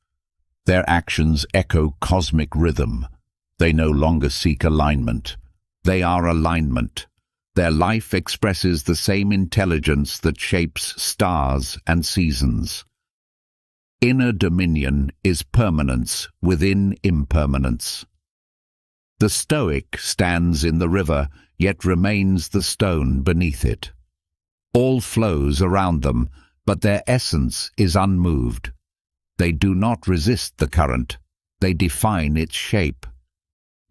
Their actions echo cosmic rhythm. They no longer seek alignment. They are alignment. Their life expresses the same intelligence that shapes stars and seasons. Inner dominion is permanence within impermanence. The Stoic stands in the river, yet remains the stone beneath it. All flows around them, but their essence is unmoved. They do not resist the current, they define its shape.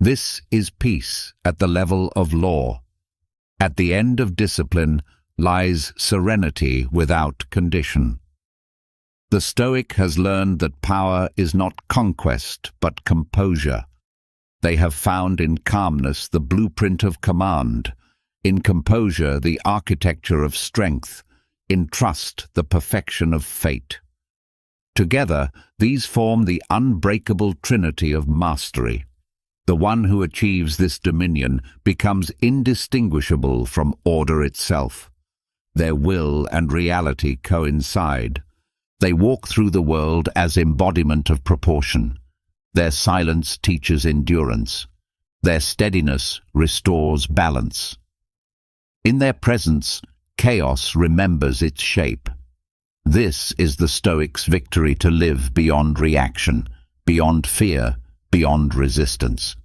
This is peace at the level of law. At the end of discipline lies serenity without condition. The Stoic has learned that power is not conquest, but composure. They have found in calmness the blueprint of command, in composure the architecture of strength, in trust the perfection of fate. Together, these form the unbreakable trinity of mastery. The one who achieves this dominion becomes indistinguishable from order itself. Their will and reality coincide. They walk through the world as embodiment of proportion. Their silence teaches endurance. Their steadiness restores balance. In their presence, chaos remembers its shape. This is the Stoic's victory to live beyond reaction, beyond fear, beyond resistance.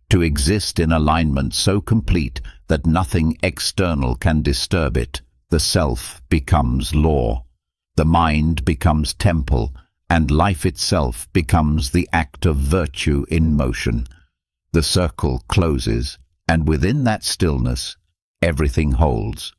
To exist in alignment so complete that nothing external can disturb it. The self becomes law. The mind becomes temple, and life itself becomes the act of virtue in motion. The circle closes, and within that stillness, everything holds.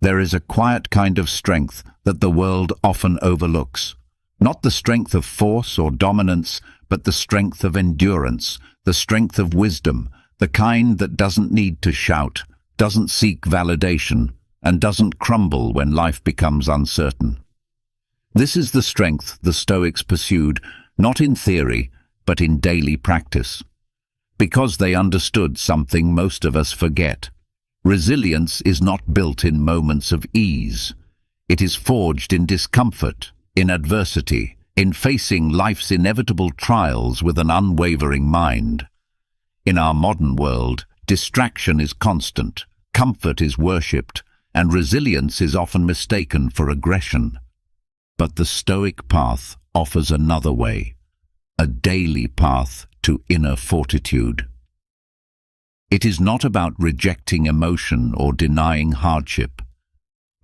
There is a quiet kind of strength that the world often overlooks. Not the strength of force or dominance, but the strength of endurance, the strength of wisdom, the kind that doesn't need to shout, doesn't seek validation, and doesn't crumble when life becomes uncertain. This is the strength the Stoics pursued, not in theory, but in daily practice. Because they understood something most of us forget. Resilience is not built in moments of ease. It is forged in discomfort, in adversity, in facing life's inevitable trials with an unwavering mind. In our modern world, distraction is constant, comfort is worshipped, and resilience is often mistaken for aggression. But the Stoic path offers another way, a daily path to inner fortitude. It is not about rejecting emotion or denying hardship.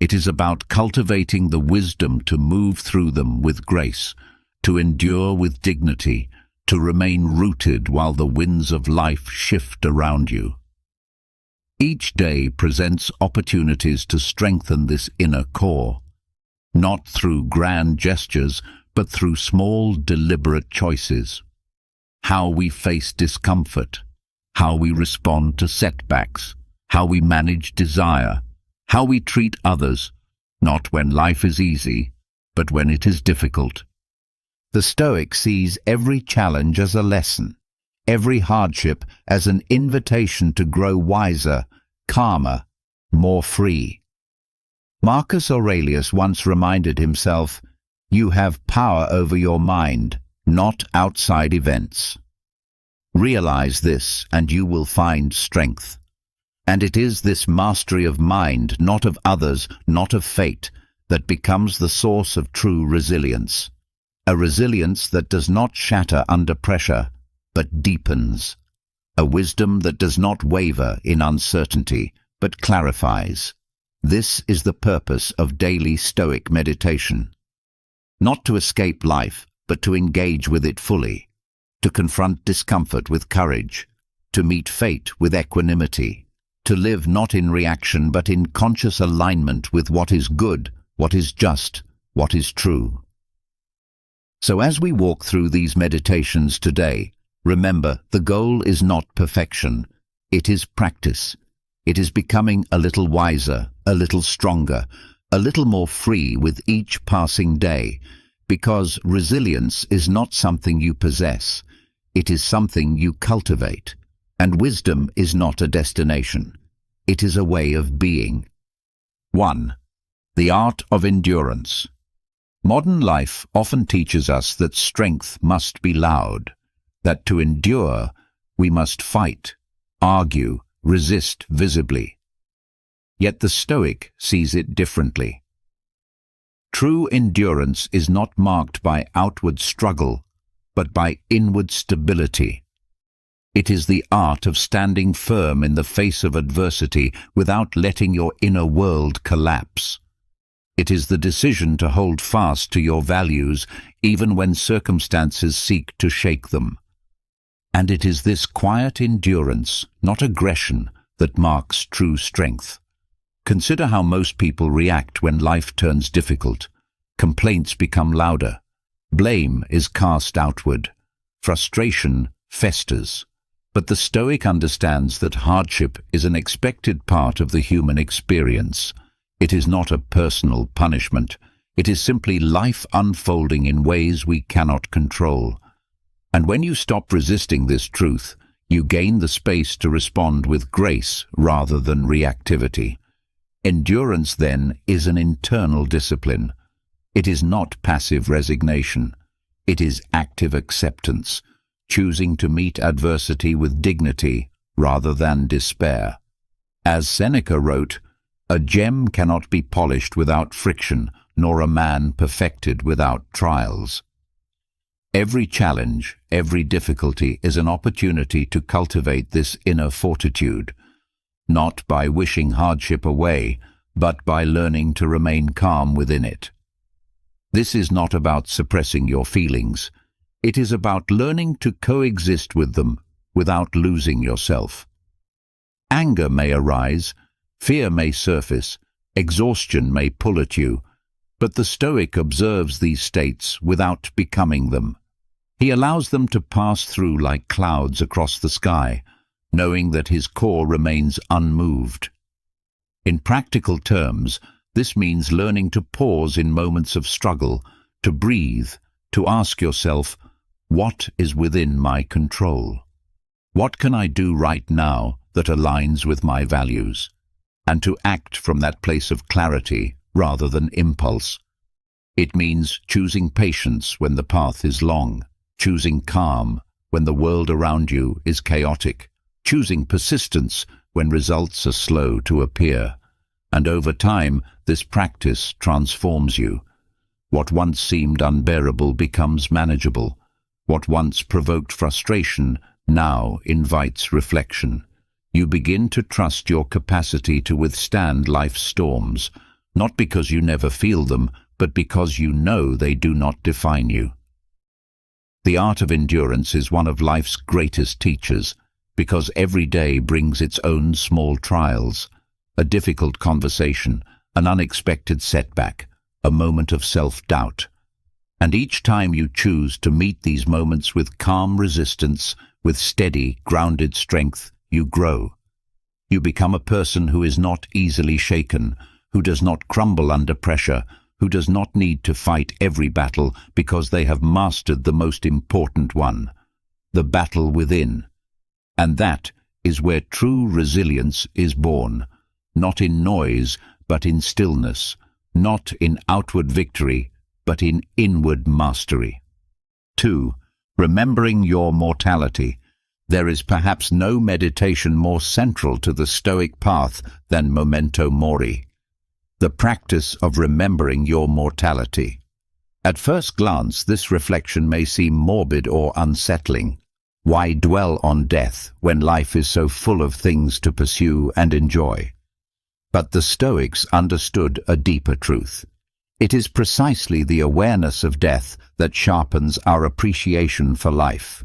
It is about cultivating the wisdom to move through them with grace, to endure with dignity, to remain rooted while the winds of life shift around you. Each day presents opportunities to strengthen this inner core, not through grand gestures, but through small, deliberate choices. How we face discomfort, how we respond to setbacks, how we manage desire, how we treat others, not when life is easy, but when it is difficult. The Stoic sees every challenge as a lesson, every hardship as an invitation to grow wiser, calmer, more free. Marcus Aurelius once reminded himself, "You have power over your mind, not outside events." Realize this, and you will find strength. And it is this mastery of mind, not of others, not of fate, that becomes the source of true resilience. A resilience that does not shatter under pressure, but deepens. A wisdom that does not waver in uncertainty, but clarifies. This is the purpose of daily Stoic meditation. Not to escape life, but to engage with it fully. To confront discomfort with courage. To meet fate with equanimity. To live not in reaction, but in conscious alignment with what is good, what is just, what is true. So as we walk through these meditations today, remember, the goal is not perfection, it is practice. It is becoming a little wiser, a little stronger, a little more free with each passing day, because resilience is not something you possess, it is something you cultivate, and wisdom is not a destination, it is a way of being. 1. The art of endurance. Modern life often teaches us that strength must be loud, that to endure we must fight, argue, resist visibly. Yet the Stoic sees it differently. True endurance is not marked by outward struggle, but by inward stability. It is the art of standing firm in the face of adversity without letting your inner world collapse. It is the decision to hold fast to your values even when circumstances seek to shake them. And it is this quiet endurance, not aggression, that marks true strength. Consider how most people react when life turns difficult. Complaints become louder. Blame is cast outward. Frustration festers. But the Stoic understands that hardship is an expected part of the human experience. It is not a personal punishment. It is simply life unfolding in ways we cannot control. And when you stop resisting this truth, you gain the space to respond with grace rather than reactivity. Endurance, then, is an internal discipline. It is not passive resignation. It is active acceptance, choosing to meet adversity with dignity rather than despair. As Seneca wrote, "A gem cannot be polished without friction, nor a man perfected without trials." Every challenge, every difficulty is an opportunity to cultivate this inner fortitude, not by wishing hardship away, but by learning to remain calm within it. This is not about suppressing your feelings. It is about learning to coexist with them without losing yourself. Anger may arise, fear may surface, exhaustion may pull at you, but the Stoic observes these states without becoming them. He allows them to pass through like clouds across the sky, knowing that his core remains unmoved. In practical terms, this means learning to pause in moments of struggle, to breathe, to ask yourself, what is within my control? What can I do right now that aligns with my values? And to act from that place of clarity rather than impulse. It means choosing patience when the path is long, choosing calm when the world around you is chaotic, choosing persistence when results are slow to appear. And over time, this practice transforms you. What once seemed unbearable becomes manageable. What once provoked frustration now invites reflection. You begin to trust your capacity to withstand life's storms, not because you never feel them, but because you know they do not define you. The art of endurance is one of life's greatest teachers, because every day brings its own small trials, a difficult conversation, an unexpected setback, a moment of self-doubt. And each time you choose to meet these moments with calm resistance, with steady, grounded strength, you grow. You become a person who is not easily shaken, who does not crumble under pressure, who does not need to fight every battle because they have mastered the most important one, the battle within. And that is where true resilience is born, not in noise, but in stillness, not in outward victory, but in inward mastery. 2. Remembering your mortality. There is perhaps no meditation more central to the Stoic path than memento mori, the practice of remembering your mortality. At first glance, this reflection may seem morbid or unsettling. Why dwell on death when life is so full of things to pursue and enjoy? But the Stoics understood a deeper truth. It is precisely the awareness of death that sharpens our appreciation for life.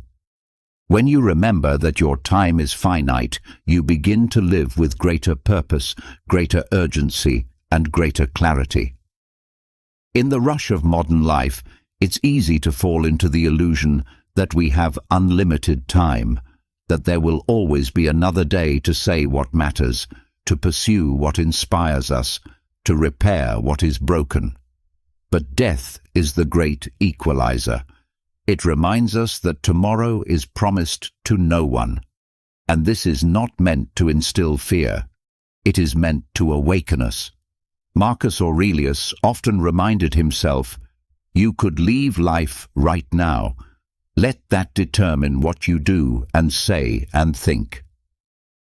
When you remember that your time is finite, you begin to live with greater purpose, greater urgency, and greater clarity. In the rush of modern life, it's easy to fall into the illusion that we have unlimited time, that there will always be another day to say what matters, to pursue what inspires us, to repair what is broken. But death is the great equalizer. It reminds us that tomorrow is promised to no one. And this is not meant to instill fear. It is meant to awaken us. Marcus Aurelius often reminded himself, "You could leave life right now. Let that determine what you do and say and think."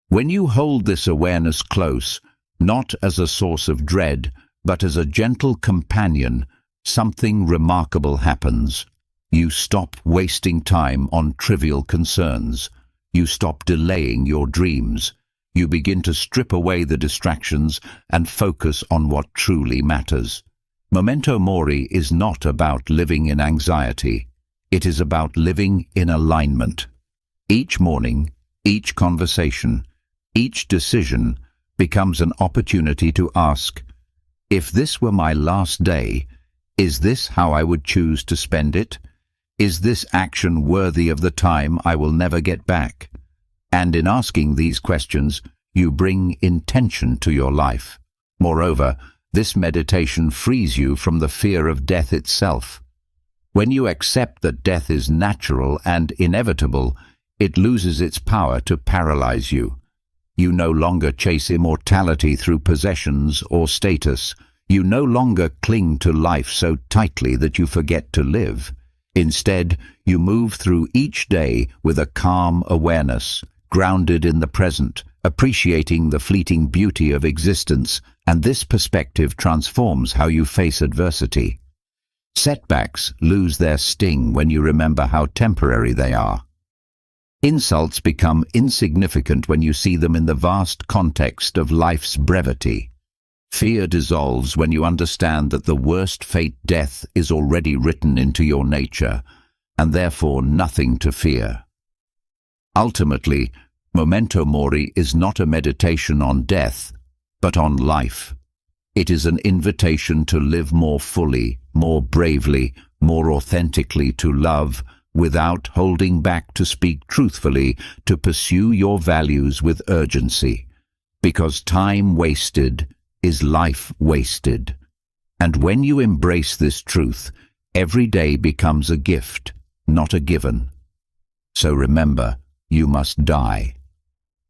When you hold this awareness close, not as a source of dread, but as a gentle companion, something remarkable happens. You stop wasting time on trivial concerns. You stop delaying your dreams. You begin to strip away the distractions and focus on what truly matters. Memento mori is not about living in anxiety. It is about living in alignment. Each morning, each conversation, each decision becomes an opportunity to ask, if this were my last day, is this how I would choose to spend it? Is this action worthy of the time I will never get back? And in asking these questions, you bring intention to your life. Moreover, this meditation frees you from the fear of death itself. When you accept that death is natural and inevitable, it loses its power to paralyze you. You no longer chase immortality through possessions or status. You no longer cling to life so tightly that you forget to live. Instead, you move through each day with a calm awareness, grounded in the present, appreciating the fleeting beauty of existence, and this perspective transforms how you face adversity. Setbacks lose their sting when you remember how temporary they are. Insults become insignificant when you see them in the vast context of life's brevity. Fear dissolves when you understand that the worst fate, death, is already written into your nature, and therefore nothing to fear. Ultimately, memento mori is not a meditation on death, but on life. It is an invitation to live more fully, more bravely, more authentically, to love without holding back, to speak truthfully, to pursue your values with urgency. Because time wasted is life wasted. And when you embrace this truth, every day becomes a gift, not a given. So remember, you must die.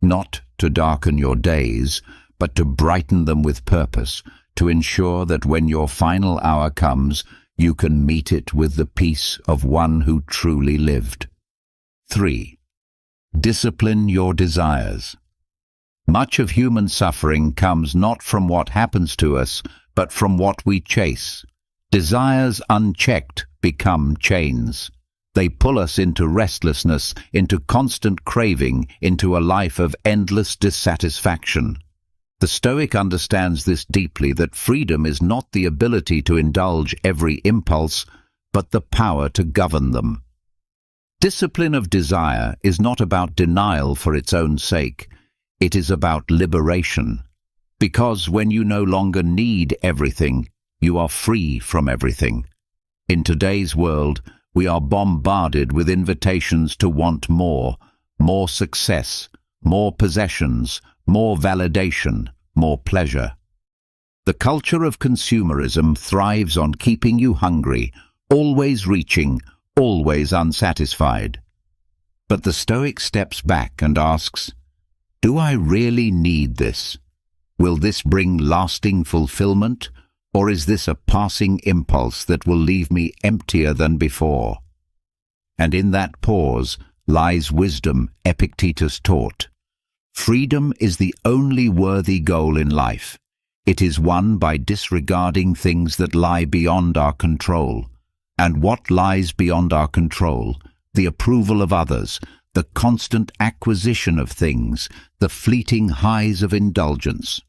Not to darken your days, but to brighten them with purpose, to ensure that when your final hour comes, you can meet it with the peace of one who truly lived. 3. Discipline your desires. Much of human suffering comes not from what happens to us, but from what we chase. Desires unchecked become chains. They pull us into restlessness, into constant craving, into a life of endless dissatisfaction. The Stoic understands this deeply, that freedom is not the ability to indulge every impulse, but the power to govern them. Discipline of desire is not about denial for its own sake. It is about liberation. Because when you no longer need everything, you are free from everything. In today's world, we are bombarded with invitations to want more success, more possessions, more validation, more pleasure. The culture of consumerism thrives on keeping you hungry, always reaching, always unsatisfied. But the Stoic steps back and asks, do I really need this? Will this bring lasting fulfillment, or is this a passing impulse that will leave me emptier than before? And in that pause lies wisdom Epictetus taught. Freedom is the only worthy goal in life. It is won by disregarding things that lie beyond our control. And what lies beyond our control? The approval of others, the constant acquisition of things, the fleeting highs of indulgence.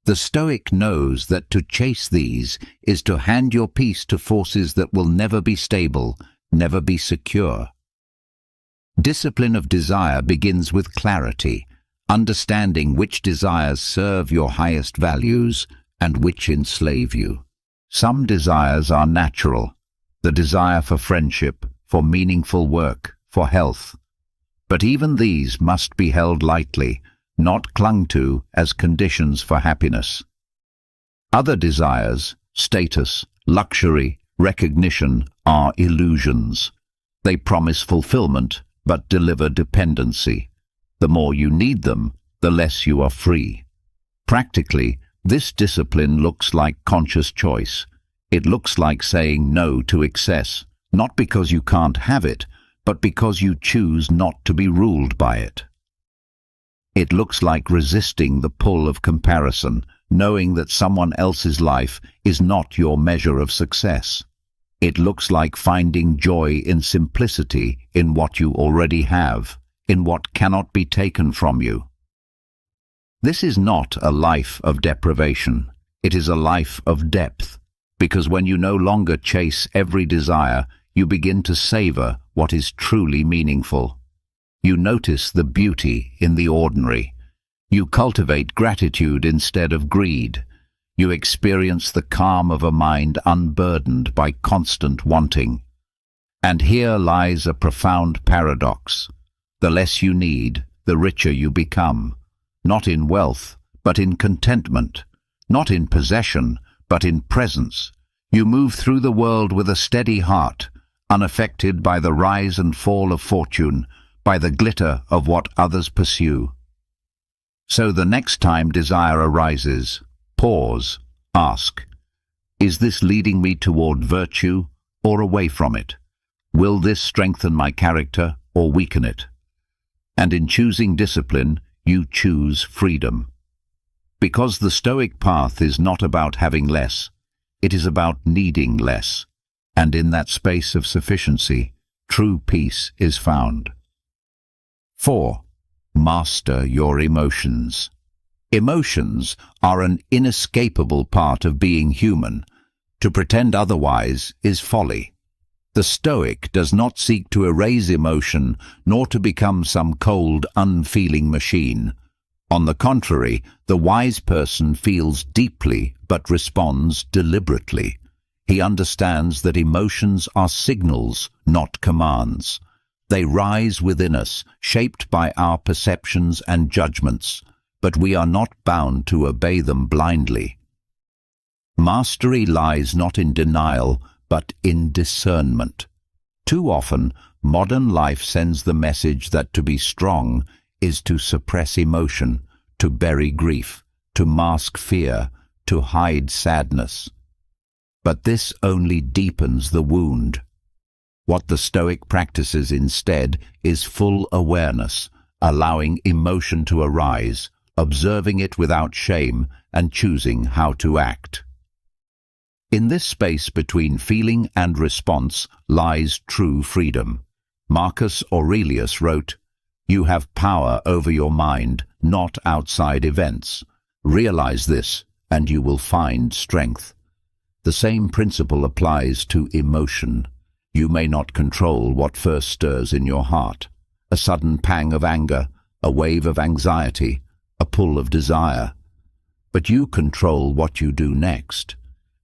The Stoic knows that to chase these is to hand your peace to forces that will never be stable, never be secure. Discipline of desire begins with clarity, understanding which desires serve your highest values and which enslave you. Some desires are natural, the desire for friendship, for meaningful work, for health. But even these must be held lightly, not clung to as conditions for happiness. Other desires, status, luxury, recognition, are illusions. They promise fulfillment, but deliver dependency. The more you need them, the less you are free. Practically, this discipline looks like conscious choice. It looks like saying no to excess, not because you can't have it, but because you choose not to be ruled by it. It looks like resisting the pull of comparison, knowing that someone else's life is not your measure of success. It looks like finding joy in simplicity, in what you already have, in what cannot be taken from you. This is not a life of deprivation. It is a life of depth, because when you no longer chase every desire, you begin to savor what is truly meaningful. You notice the beauty in the ordinary. You cultivate gratitude instead of greed. You experience the calm of a mind unburdened by constant wanting. And here lies a profound paradox. The less you need, the richer you become. Not in wealth, but in contentment. Not in possession, but in presence. You move through the world with a steady heart, unaffected by the rise and fall of fortune, by the glitter of what others pursue. So the next time desire arises, pause, ask, is this leading me toward virtue or away from it? Will this strengthen my character or weaken it? And in choosing discipline, you choose freedom. Because the Stoic path is not about having less, it is about needing less. And in that space of sufficiency, true peace is found. 4. Master your emotions. Emotions are an inescapable part of being human. To pretend otherwise is folly. The Stoic does not seek to erase emotion, nor to become some cold, unfeeling machine. On the contrary, the wise person feels deeply but responds deliberately. He understands that emotions are signals, not commands. They rise within us, shaped by our perceptions and judgments, but we are not bound to obey them blindly. Mastery lies not in denial, but in discernment. Too often, modern life sends the message that to be strong is to suppress emotion, to bury grief, to mask fear, to hide sadness. But this only deepens the wound. What the Stoic practices instead is full awareness, allowing emotion to arise, observing it without shame, and choosing how to act. In this space between feeling and response lies true freedom. Marcus Aurelius wrote, "You have power over your mind, not outside events. Realize this, and you will find strength." The same principle applies to emotion. You may not control what first stirs in your heart. A sudden pang of anger, a wave of anxiety, a pull of desire. But you control what you do next.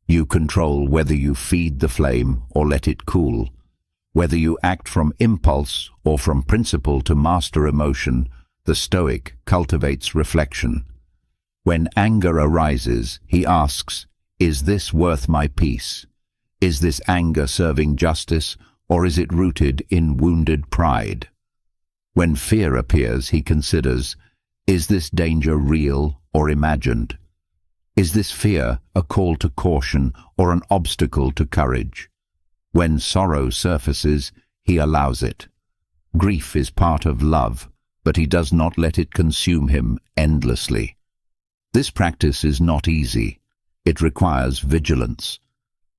You control whether you feed the flame or let it cool, whether you act from impulse or from principle. To master emotion, the Stoic cultivates reflection. When anger arises, he asks, is this worth my peace? Is this anger serving justice, or is it rooted in wounded pride? When fear appears, he considers, is this danger real or imagined? Is this fear a call to caution or an obstacle to courage? When sorrow surfaces, he allows it. Grief is part of love, but he does not let it consume him endlessly. This practice is not easy. It requires vigilance.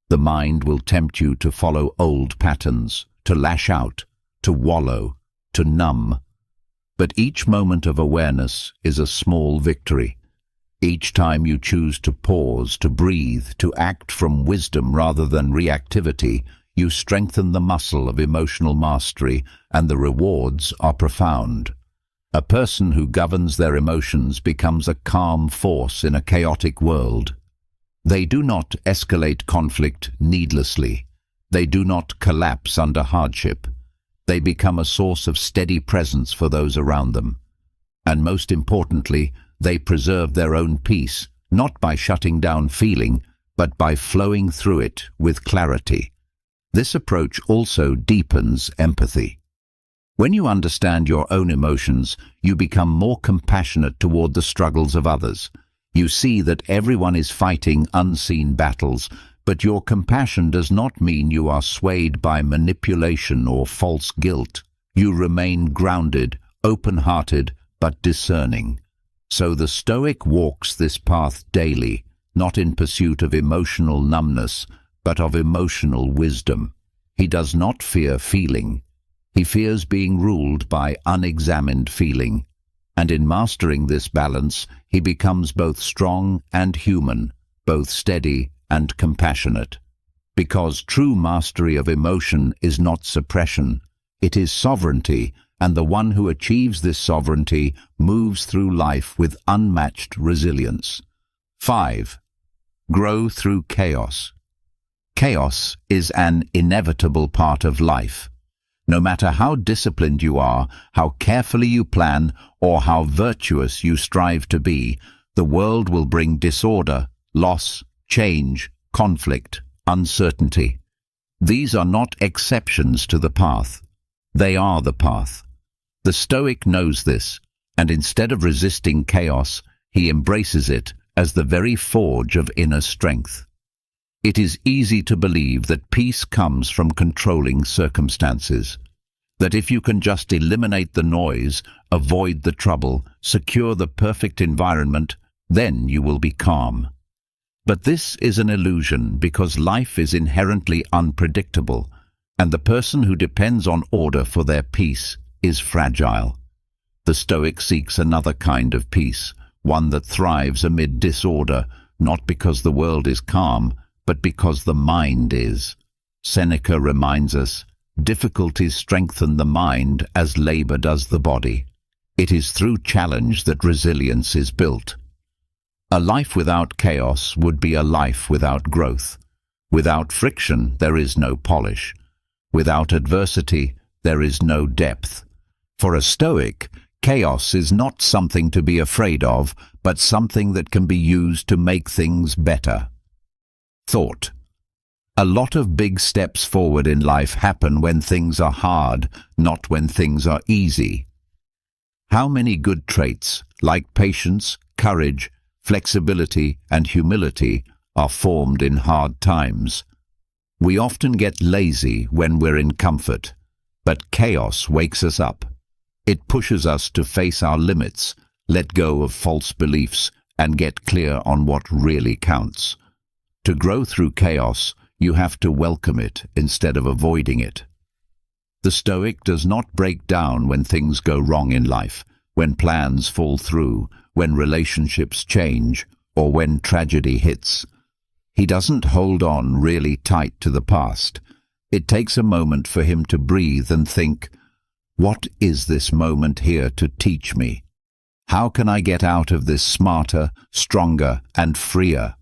The mind will tempt you to follow old patterns, to lash out, to wallow, to numb. But each moment of awareness is a small victory. Each time you choose to pause, to breathe, to act from wisdom rather than reactivity, you strengthen the muscle of emotional mastery, and the rewards are profound. A person who governs their emotions becomes a calm force in a chaotic world. They do not escalate conflict needlessly. They do not collapse under hardship. They become a source of steady presence for those around them. And most importantly, they preserve their own peace, not by shutting down feeling, but by flowing through it with clarity. This approach also deepens empathy. When you understand your own emotions, you become more compassionate toward the struggles of others. You see that everyone is fighting unseen battles, but your compassion does not mean you are swayed by manipulation or false guilt. You remain grounded, open-hearted, but discerning. So the Stoic walks this path daily, not in pursuit of emotional numbness, but of emotional wisdom. He does not fear feeling. He fears being ruled by unexamined feeling. And in mastering this balance, he becomes both strong and human, both steady and compassionate. Because true mastery of emotion is not suppression, it is sovereignty, and the one who achieves this sovereignty moves through life with unmatched resilience. 5. Grow through chaos. Chaos is an inevitable part of life. No matter how disciplined you are, how carefully you plan, or how virtuous you strive to be, the world will bring disorder, loss, change, conflict, uncertainty. These are not exceptions to the path. They are the path. The Stoic knows this, and instead of resisting chaos, he embraces it as the very forge of inner strength. It is easy to believe that peace comes from controlling circumstances, that if you can just eliminate the noise, avoid the trouble, secure the perfect environment, then you will be calm. But this is an illusion because life is inherently unpredictable, and the person who depends on order for their peace is fragile. The Stoic seeks another kind of peace, one that thrives amid disorder, not because the world is calm, but because the mind is. Seneca reminds us, difficulties strengthen the mind as labor does the body. It is through challenge that resilience is built. A life without chaos would be a life without growth. Without friction, there is no polish. Without adversity, there is no depth. For a Stoic, chaos is not something to be afraid of, but something that can be used to make things better. Thought. A lot of big steps forward in life happen when things are hard, not when things are easy. How many good traits, like patience, courage, flexibility, and humility, are formed in hard times? We often get lazy when we're in comfort, but chaos wakes us up. It pushes us to face our limits, let go of false beliefs, and get clear on what really counts. To grow through chaos, you have to welcome it instead of avoiding it. The Stoic does not break down when things go wrong in life, when plans fall through, when relationships change, or when tragedy hits. He doesn't hold on really tight to the past. It takes a moment for him to breathe and think, what is this moment here to teach me? How can I get out of this smarter, stronger, and freer?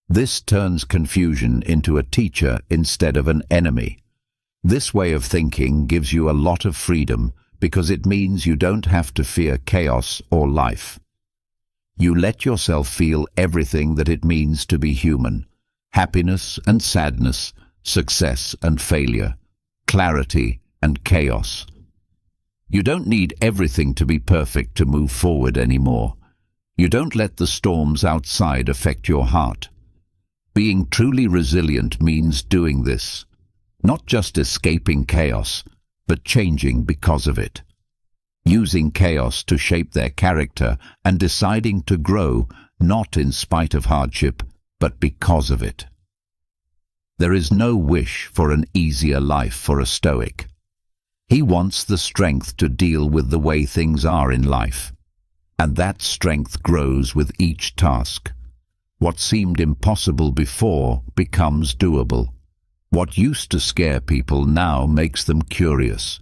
This turns confusion into a teacher instead of an enemy. This way of thinking gives you a lot of freedom because it means you don't have to fear chaos or life. You let yourself feel everything that it means to be human: happiness and sadness, success and failure, clarity and chaos. You don't need everything to be perfect to move forward anymore. You don't let the storms outside affect your heart. Being truly resilient means doing this, not just escaping chaos, but changing because of it. Using chaos to shape their character and deciding to grow, not in spite of hardship, but because of it. There is no wish for an easier life for a Stoic. He wants the strength to deal with the way things are in life, and that strength grows with each task. What seemed impossible before becomes doable. What used to scare people now makes them curious.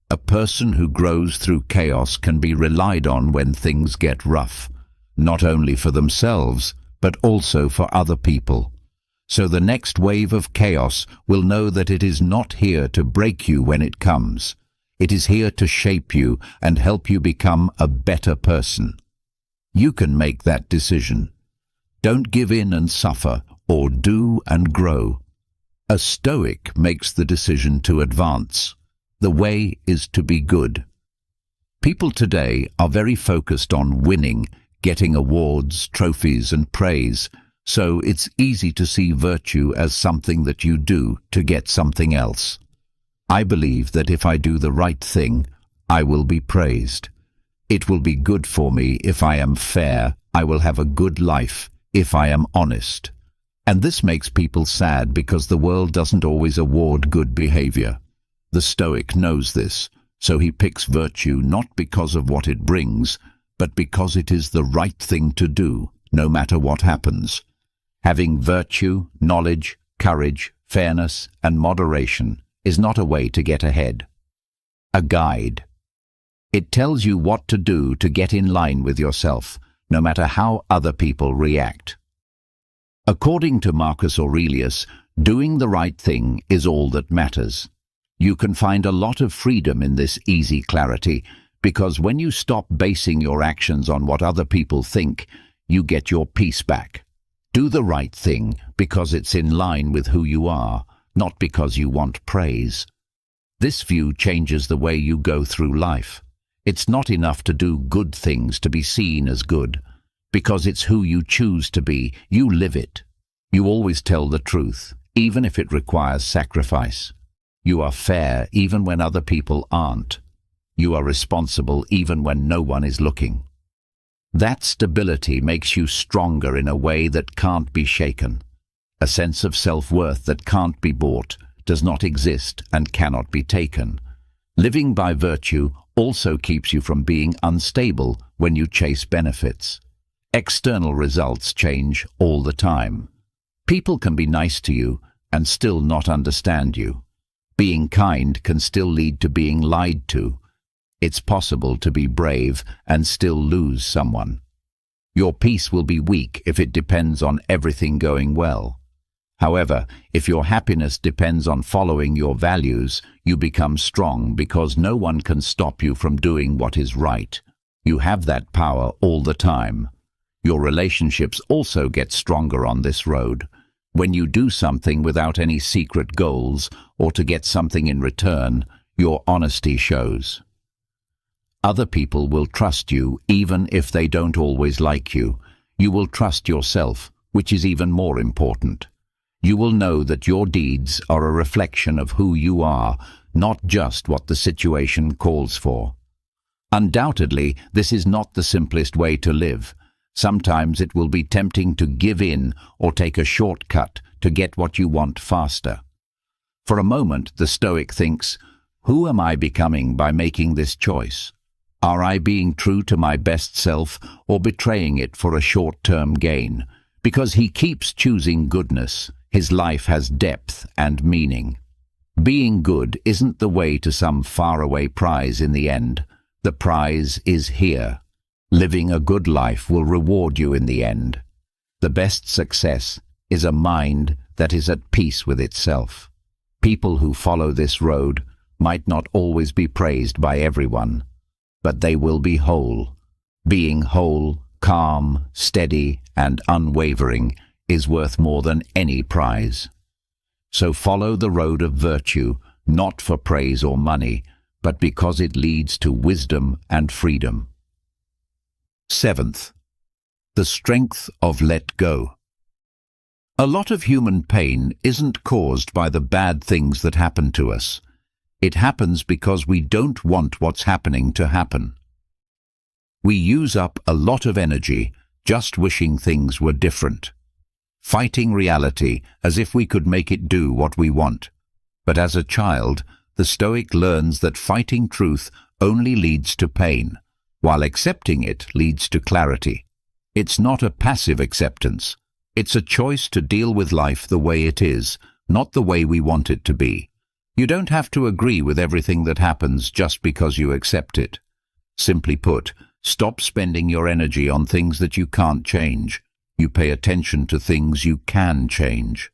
A person who grows through chaos can be relied on when things get rough, not only for themselves, but also for other people. So the next wave of chaos will know that it is not here to break you when it comes. It is here to shape you and help you become a better person. You can make that decision. Don't give in and suffer, or do and grow. A Stoic makes the decision to advance. The way is to be good. People today are very focused on winning, getting awards, trophies and praise, so it's easy to see virtue as something that you do to get something else. I believe that if I do the right thing, I will be praised. It will be good for me if I am fair. I will have a good life if I am honest. And this makes people sad because the world doesn't always award good behavior. The Stoic knows this, so he picks virtue not because of what it brings, but because it is the right thing to do, no matter what happens. Having virtue, knowledge, courage, fairness, and moderation is not a way to get ahead. A guide. It tells you what to do to get in line with yourself, no matter how other people react. According to Marcus Aurelius, doing the right thing is all that matters. You can find a lot of freedom in this easy clarity, because when you stop basing your actions on what other people think, you get your peace back. Do the right thing because it's in line with who you are, not because you want praise. This view changes the way you go through life. It's not enough to do good things to be seen as good, because it's who you choose to be. You live it. You always tell the truth, even if it requires sacrifice. You are fair even when other people aren't. You are responsible even when no one is looking. That stability makes you stronger in a way that can't be shaken. A sense of self-worth that can't be bought, does not exist, and cannot be taken. Living by virtue also keeps you from being unstable when you chase benefits. External results change all the time. People can be nice to you and still not understand you. Being kind can still lead to being lied to. It's possible to be brave and still lose someone. Your peace will be weak if it depends on everything going well. However, if your happiness depends on following your values, you become strong because no one can stop you from doing what is right. You have that power all the time. Your relationships also get stronger on this road. When you do something without any secret goals or to get something in return, your honesty shows. Other people will trust you even if they don't always like you. You will trust yourself, which is even more important. You will know that your deeds are a reflection of who you are, not just what the situation calls for. Undoubtedly, this is not the simplest way to live. Sometimes it will be tempting to give in or take a shortcut to get what you want faster. For a moment, the Stoic thinks, who am I becoming by making this choice? Are I being true to my best self or betraying it for a short-term gain? Because he keeps choosing goodness, his life has depth and meaning. Being good isn't the way to some faraway prize in the end. The prize is here. Living a good life will reward you in the end. The best success is a mind that is at peace with itself. People who follow this road might not always be praised by everyone, but they will be whole. Being whole, calm, steady, and unwavering is worth more than any prize. So follow the road of virtue, not for praise or money, but because it leads to wisdom and freedom. 7th, the strength of let go. A lot of human pain isn't caused by the bad things that happen to us. It happens because we don't want what's happening to happen. We use up a lot of energy just wishing things were different, fighting reality as if we could make it do what we want. But as a child, the Stoic learns that fighting truth only leads to pain, while accepting it leads to clarity. It's not a passive acceptance. It's a choice to deal with life the way it is, not the way we want it to be. You don't have to agree with everything that happens just because you accept it. Simply put, stop spending your energy on things that you can't change. You pay attention to things you can change.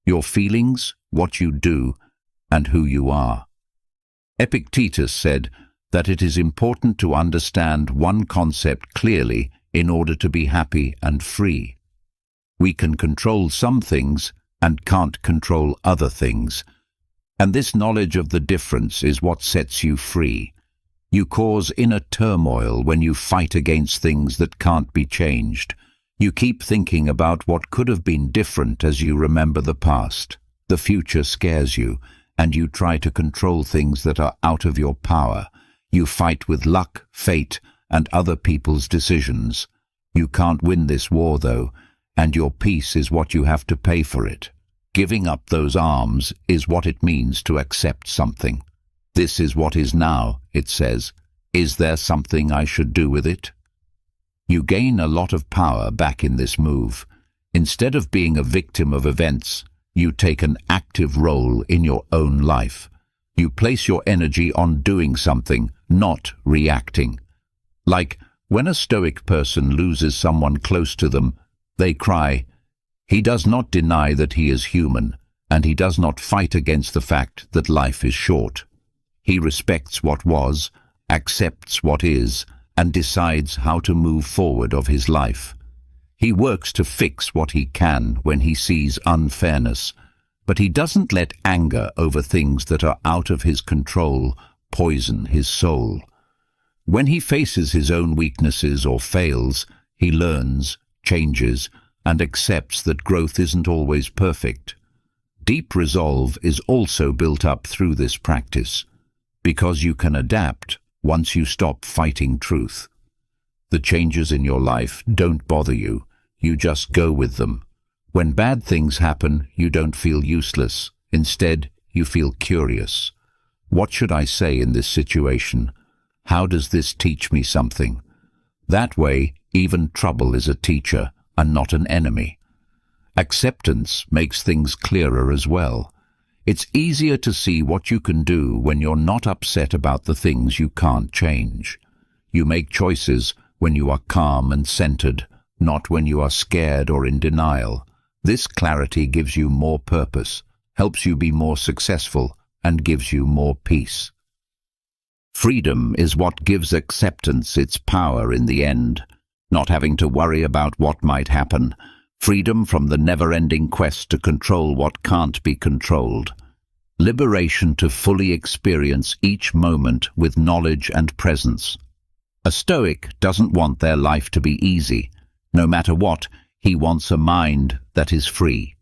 Your feelings, what you do, and who you are. Epictetus said that it is important to understand one concept clearly in order to be happy and free. We can control some things and can't control other things. And this knowledge of the difference is what sets you free. You cause inner turmoil when you fight against things that can't be changed. You keep thinking about what could have been different as you remember the past. The future scares you, and you try to control things that are out of your power. You fight with luck, fate, and other people's decisions. You can't win this war, though, and your peace is what you have to pay for it. Giving up those arms is what it means to accept something. This is what is now, it says. Is there something I should do with it? You gain a lot of power back in this move. Instead of being a victim of events, you take an active role in your own life. You place your energy on doing something, not reacting. Like when a Stoic person loses someone close to them, they cry. He does not deny that he is human, and he does not fight against the fact that life is short. He respects what was, accepts what is, and decides how to move forward of his life. He works to fix what he can when he sees unfairness, but he doesn't let anger over things that are out of his control poison his soul. When he faces his own weaknesses or fails, he learns, changes, and accepts that growth isn't always perfect. Deep resolve is also built up through this practice, because you can adapt once you stop fighting truth. The changes in your life don't bother you, you just go with them. When bad things happen, you don't feel useless. Instead, you feel curious. What should I say in this situation? How does this teach me something? That way, even trouble is a teacher and not an enemy. Acceptance makes things clearer as well. It's easier to see what you can do when you're not upset about the things you can't change. You make choices when you are calm and centered, not when you are scared or in denial. This clarity gives you more purpose, helps you be more successful, and gives you more peace. Freedom is what gives acceptance its power in the end, not having to worry about what might happen. Freedom from the never-ending quest to control what can't be controlled. Liberation to fully experience each moment with knowledge and presence. A Stoic doesn't want their life to be easy. No matter what, he wants a mind that is free.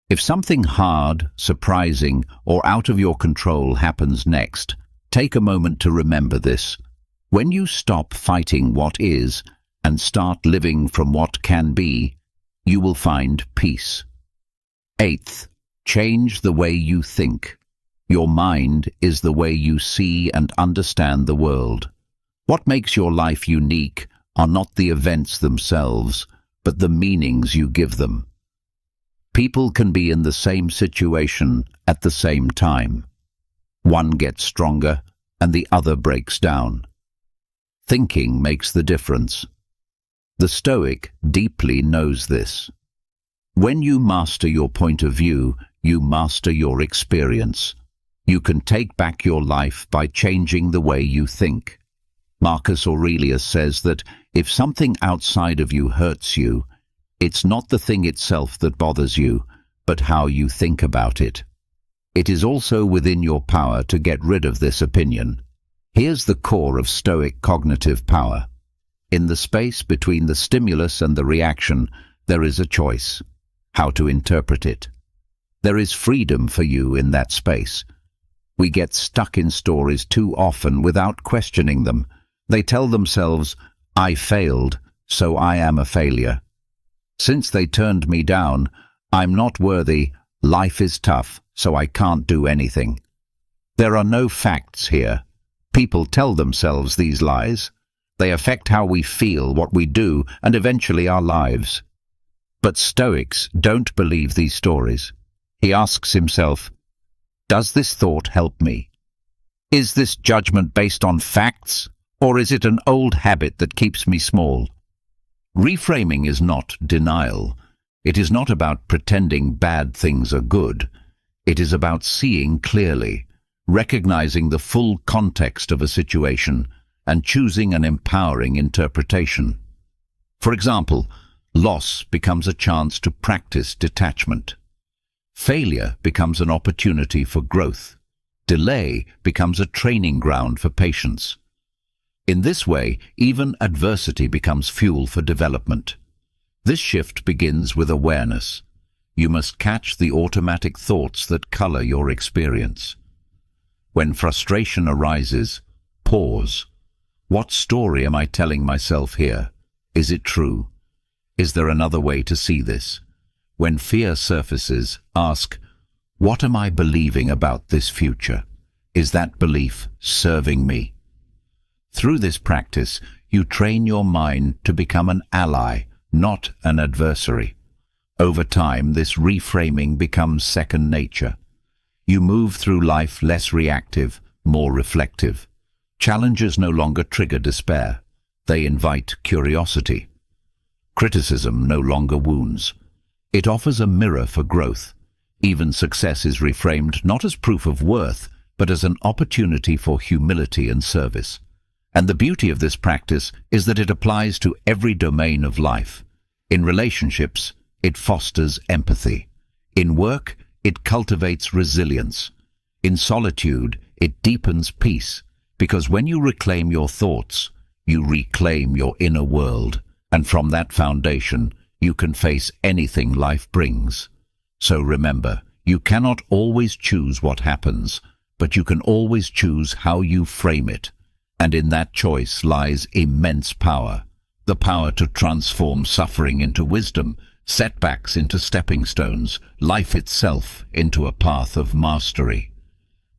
If something hard, surprising, or out of your control happens next, take a moment to remember this. When you stop fighting what is and start living from what can be, you will find peace. 8th, change the way you think. Your mind is the way you see and understand the world. What makes your life unique are not the events themselves, but the meanings you give them. People can be in the same situation at the same time. One gets stronger and the other breaks down. Thinking makes the difference. The Stoic deeply knows this. When you master your point of view, you master your experience. You can take back your life by changing the way you think. Marcus Aurelius says that if something outside of you hurts you, it's not the thing itself that bothers you, but how you think about it. It is also within your power to get rid of this opinion. Here's the core of Stoic cognitive power. In the space between the stimulus and the reaction, there is a choice. How to interpret it. There is freedom for you in that space. We get stuck in stories too often without questioning them. They tell themselves, I failed, so I am a failure. Since they turned me down, I'm not worthy, life is tough, so I can't do anything. There are no facts here. People tell themselves these lies. They affect how we feel, what we do, and eventually our lives. But Stoics don't believe these stories. He asks himself, does this thought help me? Is this judgment based on facts, or is it an old habit that keeps me small? Reframing is not denial. It is not about pretending bad things are good. It is about seeing clearly, recognizing the full context of a situation, and choosing an empowering interpretation. For example, loss becomes a chance to practice detachment. Failure becomes an opportunity for growth. Delay becomes a training ground for patience. In this way, even adversity becomes fuel for development. This shift begins with awareness. You must catch the automatic thoughts that color your experience. When frustration arises, pause. What story am I telling myself here? Is it true? Is there another way to see this? When fear surfaces, ask, what am I believing about this future? Is that belief serving me? Through this practice, you train your mind to become an ally, not an adversary. Over time, this reframing becomes second nature. You move through life less reactive, more reflective. Challenges no longer trigger despair. They invite curiosity. Criticism no longer wounds. It offers a mirror for growth. Even success is reframed not as proof of worth, but as an opportunity for humility and service. And the beauty of this practice is that it applies to every domain of life. In relationships, it fosters empathy. In work, it cultivates resilience. In solitude, it deepens peace, because when you reclaim your thoughts, you reclaim your inner world, and from that foundation, you can face anything life brings. So remember, you cannot always choose what happens, but you can always choose how you frame it. And in that choice lies immense power. The power to transform suffering into wisdom, setbacks into stepping stones, life itself into a path of mastery.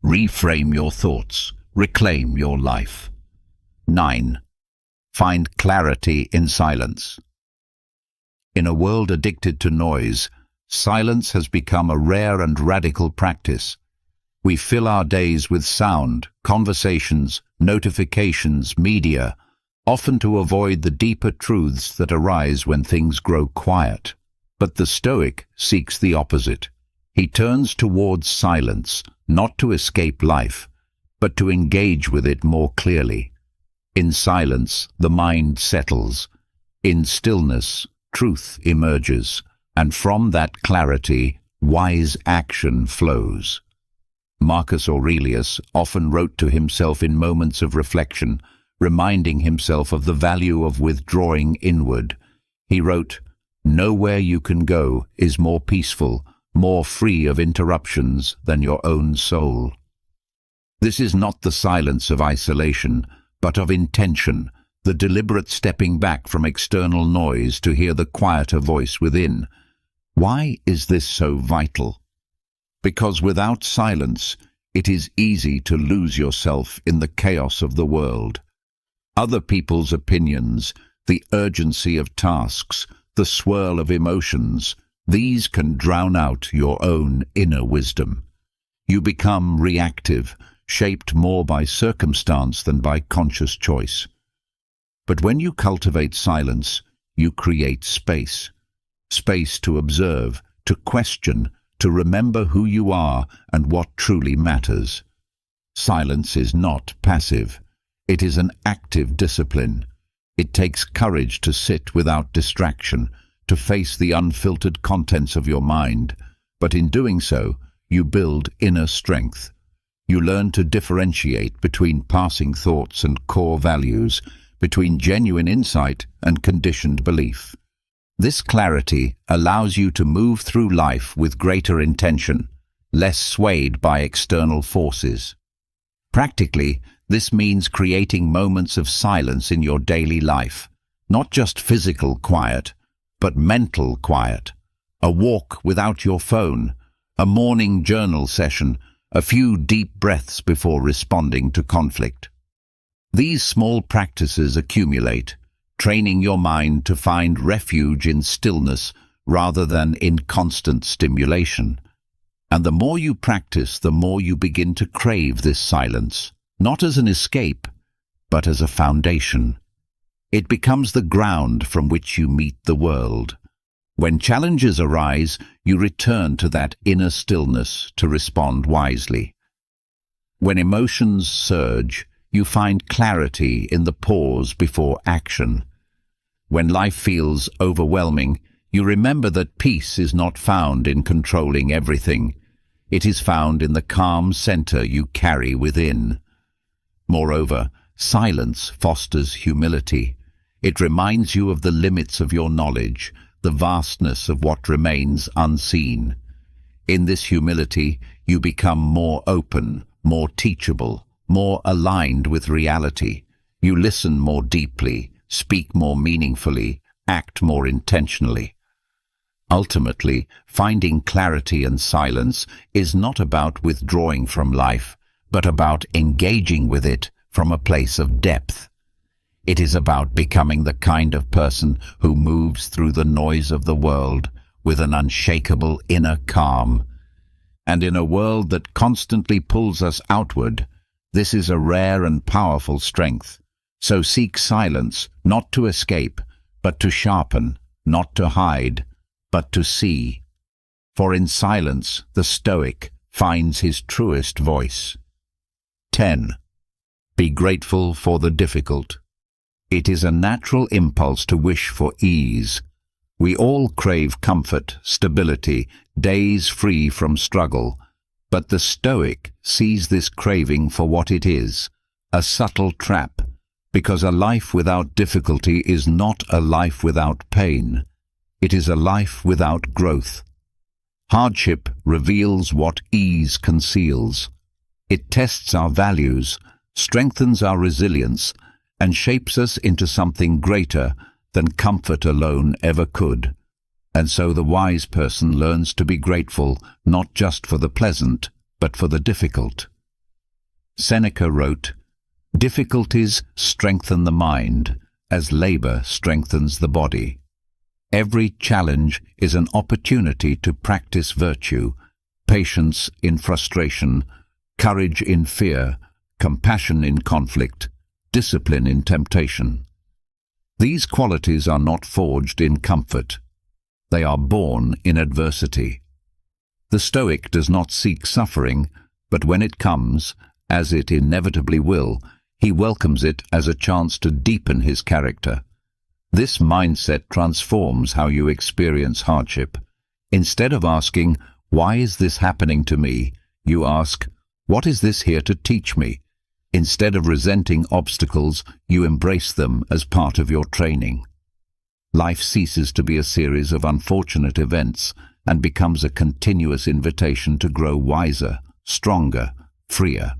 Reframe your thoughts. Reclaim your life. 9. Find clarity in silence. In a world addicted to noise, silence has become a rare and radical practice. We fill our days with sound, conversations, notifications, media, often to avoid the deeper truths that arise when things grow quiet. But the Stoic seeks the opposite. He turns towards silence, not to escape life, but to engage with it more clearly. In silence, the mind settles. In stillness, truth emerges, and from that clarity, wise action flows. Marcus Aurelius often wrote to himself in moments of reflection, reminding himself of the value of withdrawing inward. He wrote, "Nowhere you can go is more peaceful, more free of interruptions than your own soul." This is not the silence of isolation, but of intention, the deliberate stepping back from external noise to hear the quieter voice within. Why is this so vital? Because without silence, it is easy to lose yourself in the chaos of the world. Other people's opinions, the urgency of tasks, the swirl of emotions, these can drown out your own inner wisdom. You become reactive, shaped more by circumstance than by conscious choice. But when you cultivate silence, you create space. Space to observe, to question, to remember who you are and what truly matters. Silence is not passive. It is an active discipline. It takes courage to sit without distraction, to face the unfiltered contents of your mind. But in doing so, you build inner strength. You learn to differentiate between passing thoughts and core values, between genuine insight and conditioned belief. This clarity allows you to move through life with greater intention, less swayed by external forces. Practically, this means creating moments of silence in your daily life, not just physical quiet, but mental quiet. A walk without your phone, a morning journal session, a few deep breaths before responding to conflict. These small practices accumulate, training your mind to find refuge in stillness rather than in constant stimulation. And the more you practice, the more you begin to crave this silence, not as an escape, but as a foundation. It becomes the ground from which you meet the world. When challenges arise, you return to that inner stillness to respond wisely. When emotions surge, you find clarity in the pause before action. When life feels overwhelming, you remember that peace is not found in controlling everything. It is found in the calm center you carry within. Moreover, silence fosters humility. It reminds you of the limits of your knowledge, the vastness of what remains unseen. In this humility, you become more open, more teachable, more aligned with reality. You listen more deeply, speak more meaningfully, act more intentionally. Ultimately, finding clarity and silence is not about withdrawing from life, but about engaging with it from a place of depth. It is about becoming the kind of person who moves through the noise of the world with an unshakable inner calm. And in a world that constantly pulls us outward, this is a rare and powerful strength. So seek silence, not to escape, but to sharpen, not to hide, but to see. For in silence, the Stoic finds his truest voice. 10. Be grateful for the difficult. It is a natural impulse to wish for ease. We all crave comfort, stability, days free from struggle. But the Stoic sees this craving for what it is, a subtle trap, because a life without difficulty is not a life without pain. It is a life without growth. Hardship reveals what ease conceals. It tests our values, strengthens our resilience, and shapes us into something greater than comfort alone ever could. And so the wise person learns to be grateful not just for the pleasant, but for the difficult. Seneca wrote, "Difficulties strengthen the mind, as labor strengthens the body." Every challenge is an opportunity to practice virtue, patience in frustration, courage in fear, compassion in conflict, discipline in temptation. These qualities are not forged in comfort. They are born in adversity. The Stoic does not seek suffering, but when it comes, as it inevitably will, he welcomes it as a chance to deepen his character. This mindset transforms how you experience hardship. Instead of asking, "Why is this happening to me?" you ask, "What is this here to teach me?" Instead of resenting obstacles, you embrace them as part of your training. Life ceases to be a series of unfortunate events and becomes a continuous invitation to grow wiser, stronger, freer.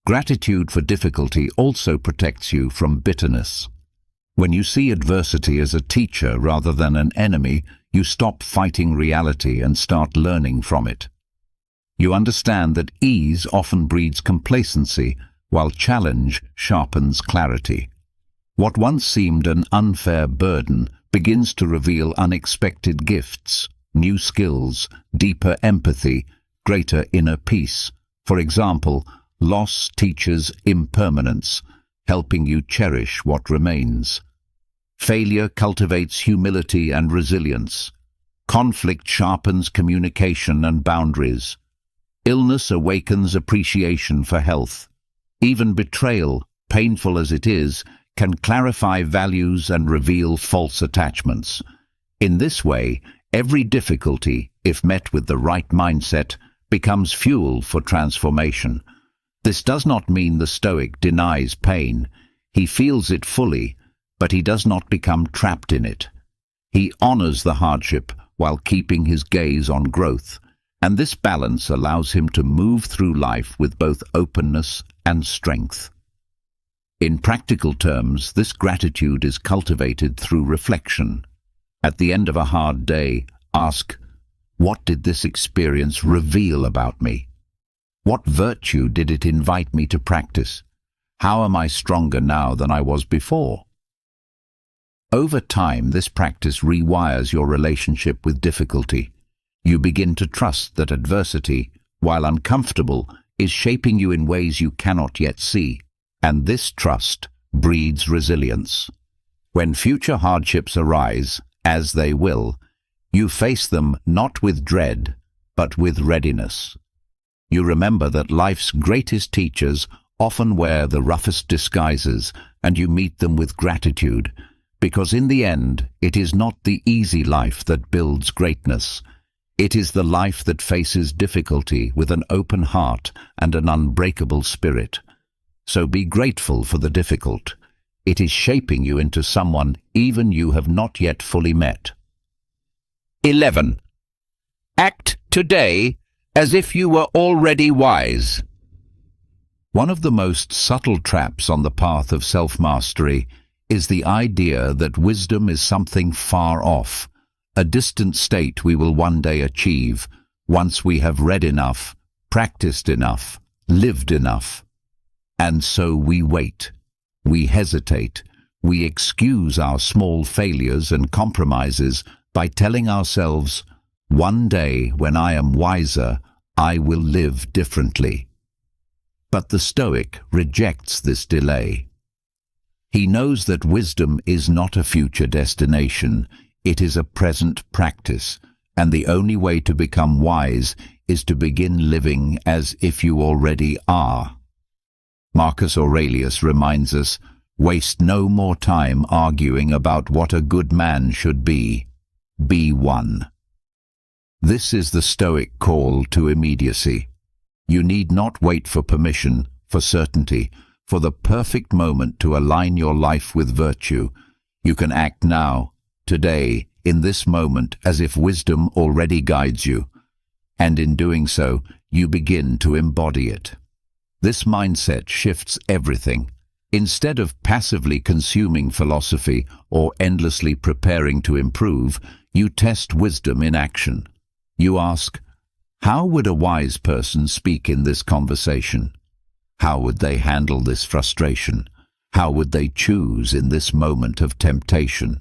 Gratitude for difficulty also protects you from bitterness. When you see adversity as a teacher rather than an enemy, you stop fighting reality and start learning from it. You understand that ease often breeds complacency, while challenge sharpens clarity. What once seemed an unfair burden begins to reveal unexpected gifts, new skills, deeper empathy, greater inner peace. For example, loss teaches impermanence, helping you cherish what remains. Failure cultivates humility and resilience. Conflict sharpens communication and boundaries. Illness awakens appreciation for health. Even betrayal, painful as it is, can clarify values and reveal false attachments. In this way, every difficulty, if met with the right mindset, becomes fuel for transformation. This does not mean the Stoic denies pain. He feels it fully, but he does not become trapped in it. He honors the hardship while keeping his gaze on growth, and this balance allows him to move through life with both openness and strength. In practical terms, this gratitude is cultivated through reflection. At the end of a hard day, ask, "What did this experience reveal about me? What virtue did it invite me to practice? How am I stronger now than I was before?" Over time, this practice rewires your relationship with difficulty. You begin to trust that adversity, while uncomfortable, is shaping you in ways you cannot yet see. And this trust breeds resilience. When future hardships arise, as they will, you face them not with dread, but with readiness. You remember that life's greatest teachers often wear the roughest disguises, and you meet them with gratitude, because in the end, it is not the easy life that builds greatness. It is the life that faces difficulty with an open heart and an unbreakable spirit. So be grateful for the difficult. It is shaping you into someone even you have not yet fully met. 11. Act today as if you were already wise. One of the most subtle traps on the path of self-mastery is the idea that wisdom is something far off, a distant state we will one day achieve once we have read enough, practiced enough, lived enough. And so we wait, we hesitate, we excuse our small failures and compromises by telling ourselves, one day when I am wiser, I will live differently. But the Stoic rejects this delay. He knows that wisdom is not a future destination, it is a present practice, and the only way to become wise is to begin living as if you already are. Marcus Aurelius reminds us, waste no more time arguing about what a good man should be. Be one. This is the Stoic call to immediacy. You need not wait for permission, for certainty, for the perfect moment to align your life with virtue. You can act now, today, in this moment, as if wisdom already guides you. And in doing so, you begin to embody it. This mindset shifts everything. Instead of passively consuming philosophy or endlessly preparing to improve, you test wisdom in action. You ask, how would a wise person speak in this conversation? How would they handle this frustration? How would they choose in this moment of temptation?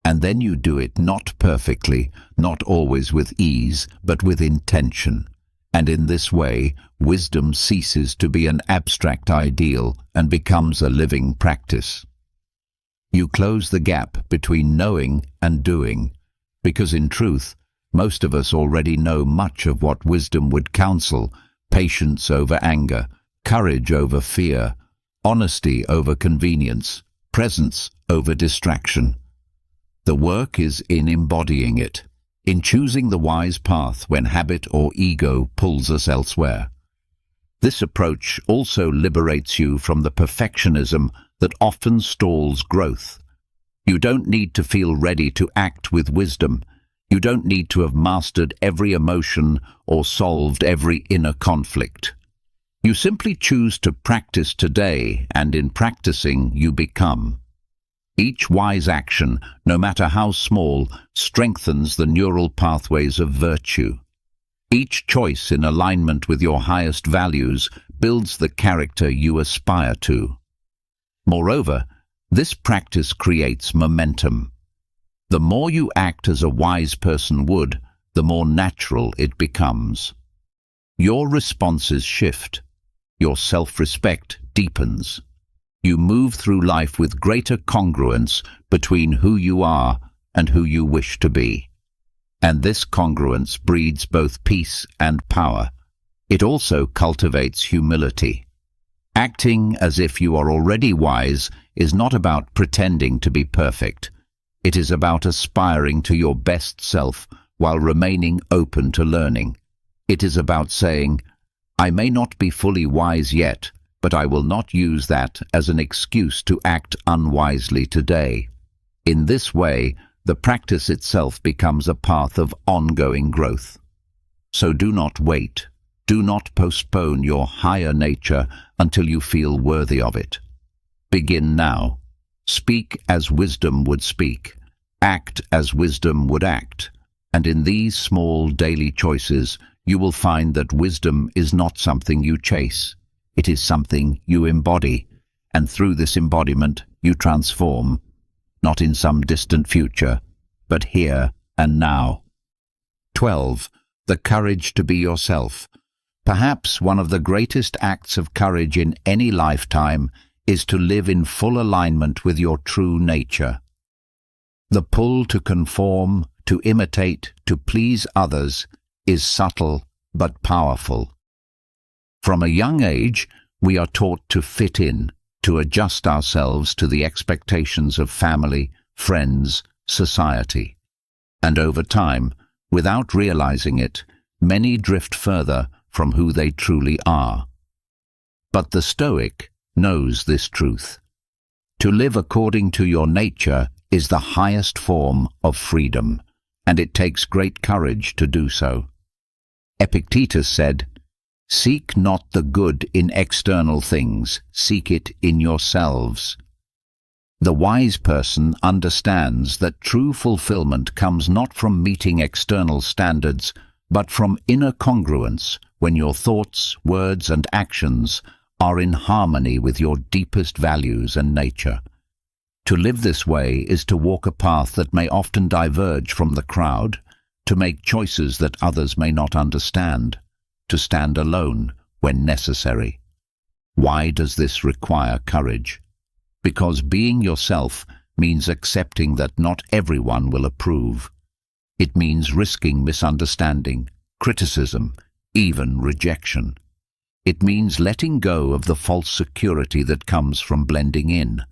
And then you do it not perfectly, not always with ease, but with intention. And in this way, wisdom ceases to be an abstract ideal and becomes a living practice. You close the gap between knowing and doing, because in truth, most of us already know much of what wisdom would counsel: patience over anger, courage over fear, honesty over convenience, presence over distraction. The work is in embodying it, in choosing the wise path when habit or ego pulls us elsewhere. This approach also liberates you from the perfectionism that often stalls growth. You don't need to feel ready to act with wisdom. You don't need to have mastered every emotion or solved every inner conflict. You simply choose to practice today, and in practicing you become. Each wise action, no matter how small, strengthens the neural pathways of virtue. Each choice in alignment with your highest values builds the character you aspire to. Moreover, this practice creates momentum. The more you act as a wise person would, the more natural it becomes. Your responses shift. Your self-respect deepens. You move through life with greater congruence between who you are and who you wish to be. And this congruence breeds both peace and power. It also cultivates humility. Acting as if you are already wise is not about pretending to be perfect. It is about aspiring to your best self while remaining open to learning. It is about saying, I may not be fully wise yet, but I will not use that as an excuse to act unwisely today. In this way, the practice itself becomes a path of ongoing growth. So do not wait. Do not postpone your higher nature until you feel worthy of it. Begin now. Speak as wisdom would speak. Act as wisdom would act. And in these small daily choices, you will find that wisdom is not something you chase. It is something you embody, and through this embodiment you transform, not in some distant future, but here and now. 12. The courage to be yourself. Perhaps one of the greatest acts of courage in any lifetime is to live in full alignment with your true nature. The pull to conform, to imitate, to please others is subtle but powerful. From a young age, we are taught to fit in, to adjust ourselves to the expectations of family, friends, society. And over time, without realizing it, many drift further from who they truly are. But the Stoic knows this truth. To live according to your nature is the highest form of freedom, and it takes great courage to do so. Epictetus said, "Seek not the good in external things, seek it in yourselves." The wise person understands that true fulfillment comes not from meeting external standards, but from inner congruence when your thoughts, words, and actions are in harmony with your deepest values and nature. To live this way is to walk a path that may often diverge from the crowd, to make choices that others may not understand, to stand alone when necessary. Why does this require courage? Because being yourself means accepting that not everyone will approve. It means risking misunderstanding, criticism, even rejection. It means letting go of the false security that comes from blending in.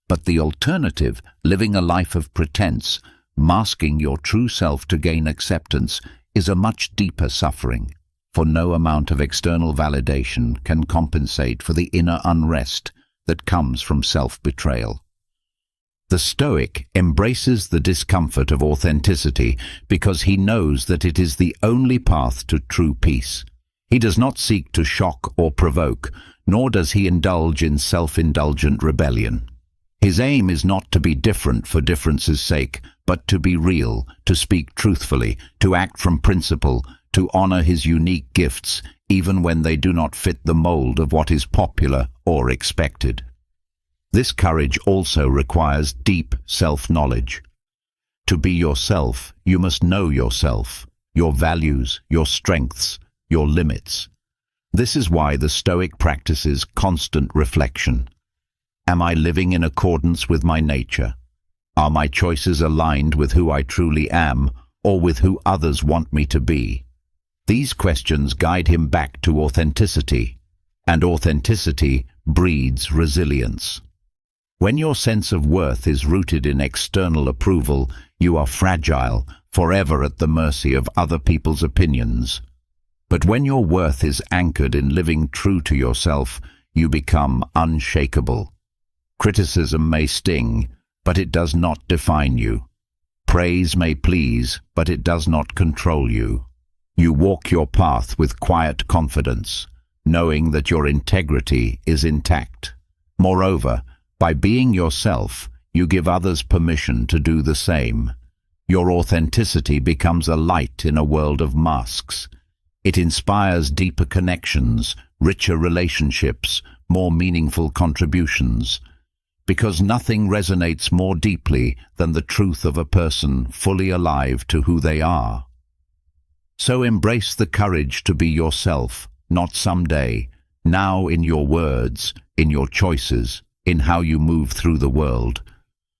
But the alternative, living a life of pretense, masking your true self to gain acceptance, is a much deeper suffering, for no amount of external validation can compensate for the inner unrest that comes from self-betrayal. The Stoic embraces the discomfort of authenticity because he knows that it is the only path to true peace. He does not seek to shock or provoke, nor does he indulge in self-indulgent rebellion. His aim is not to be different for difference's sake, but to be real, to speak truthfully, to act from principle, to honor his unique gifts, even when they do not fit the mold of what is popular or expected. This courage also requires deep self-knowledge. To be yourself, you must know yourself, your values, your strengths, your limits. This is why the Stoic practices constant reflection. Am I living in accordance with my nature? Are my choices aligned with who I truly am, or with who others want me to be? These questions guide him back to authenticity, and authenticity breeds resilience. When your sense of worth is rooted in external approval, you are fragile, forever at the mercy of other people's opinions. But when your worth is anchored in living true to yourself, you become unshakable. Criticism may sting, but it does not define you. Praise may please, but it does not control you. You walk your path with quiet confidence, knowing that your integrity is intact. Moreover, by being yourself, you give others permission to do the same. Your authenticity becomes a light in a world of masks. It inspires deeper connections, richer relationships, more meaningful contributions. Because nothing resonates more deeply than the truth of a person fully alive to who they are. So embrace the courage to be yourself, not someday, now, in your words, in your choices, in how you move through the world.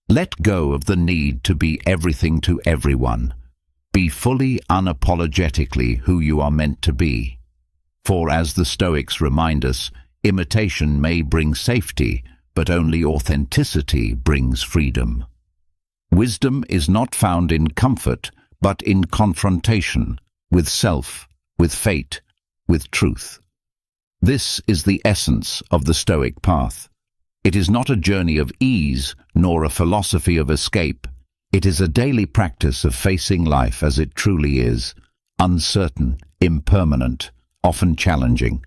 Let go of the need to be everything to everyone. Be fully, unapologetically who you are meant to be. For as the Stoics remind us, imitation may bring safety, but only authenticity brings freedom. Wisdom is not found in comfort, but in confrontation, with self, with fate, with truth. This is the essence of the Stoic path. It is not a journey of ease, nor a philosophy of escape. It is a daily practice of facing life as it truly is, uncertain, impermanent, often challenging.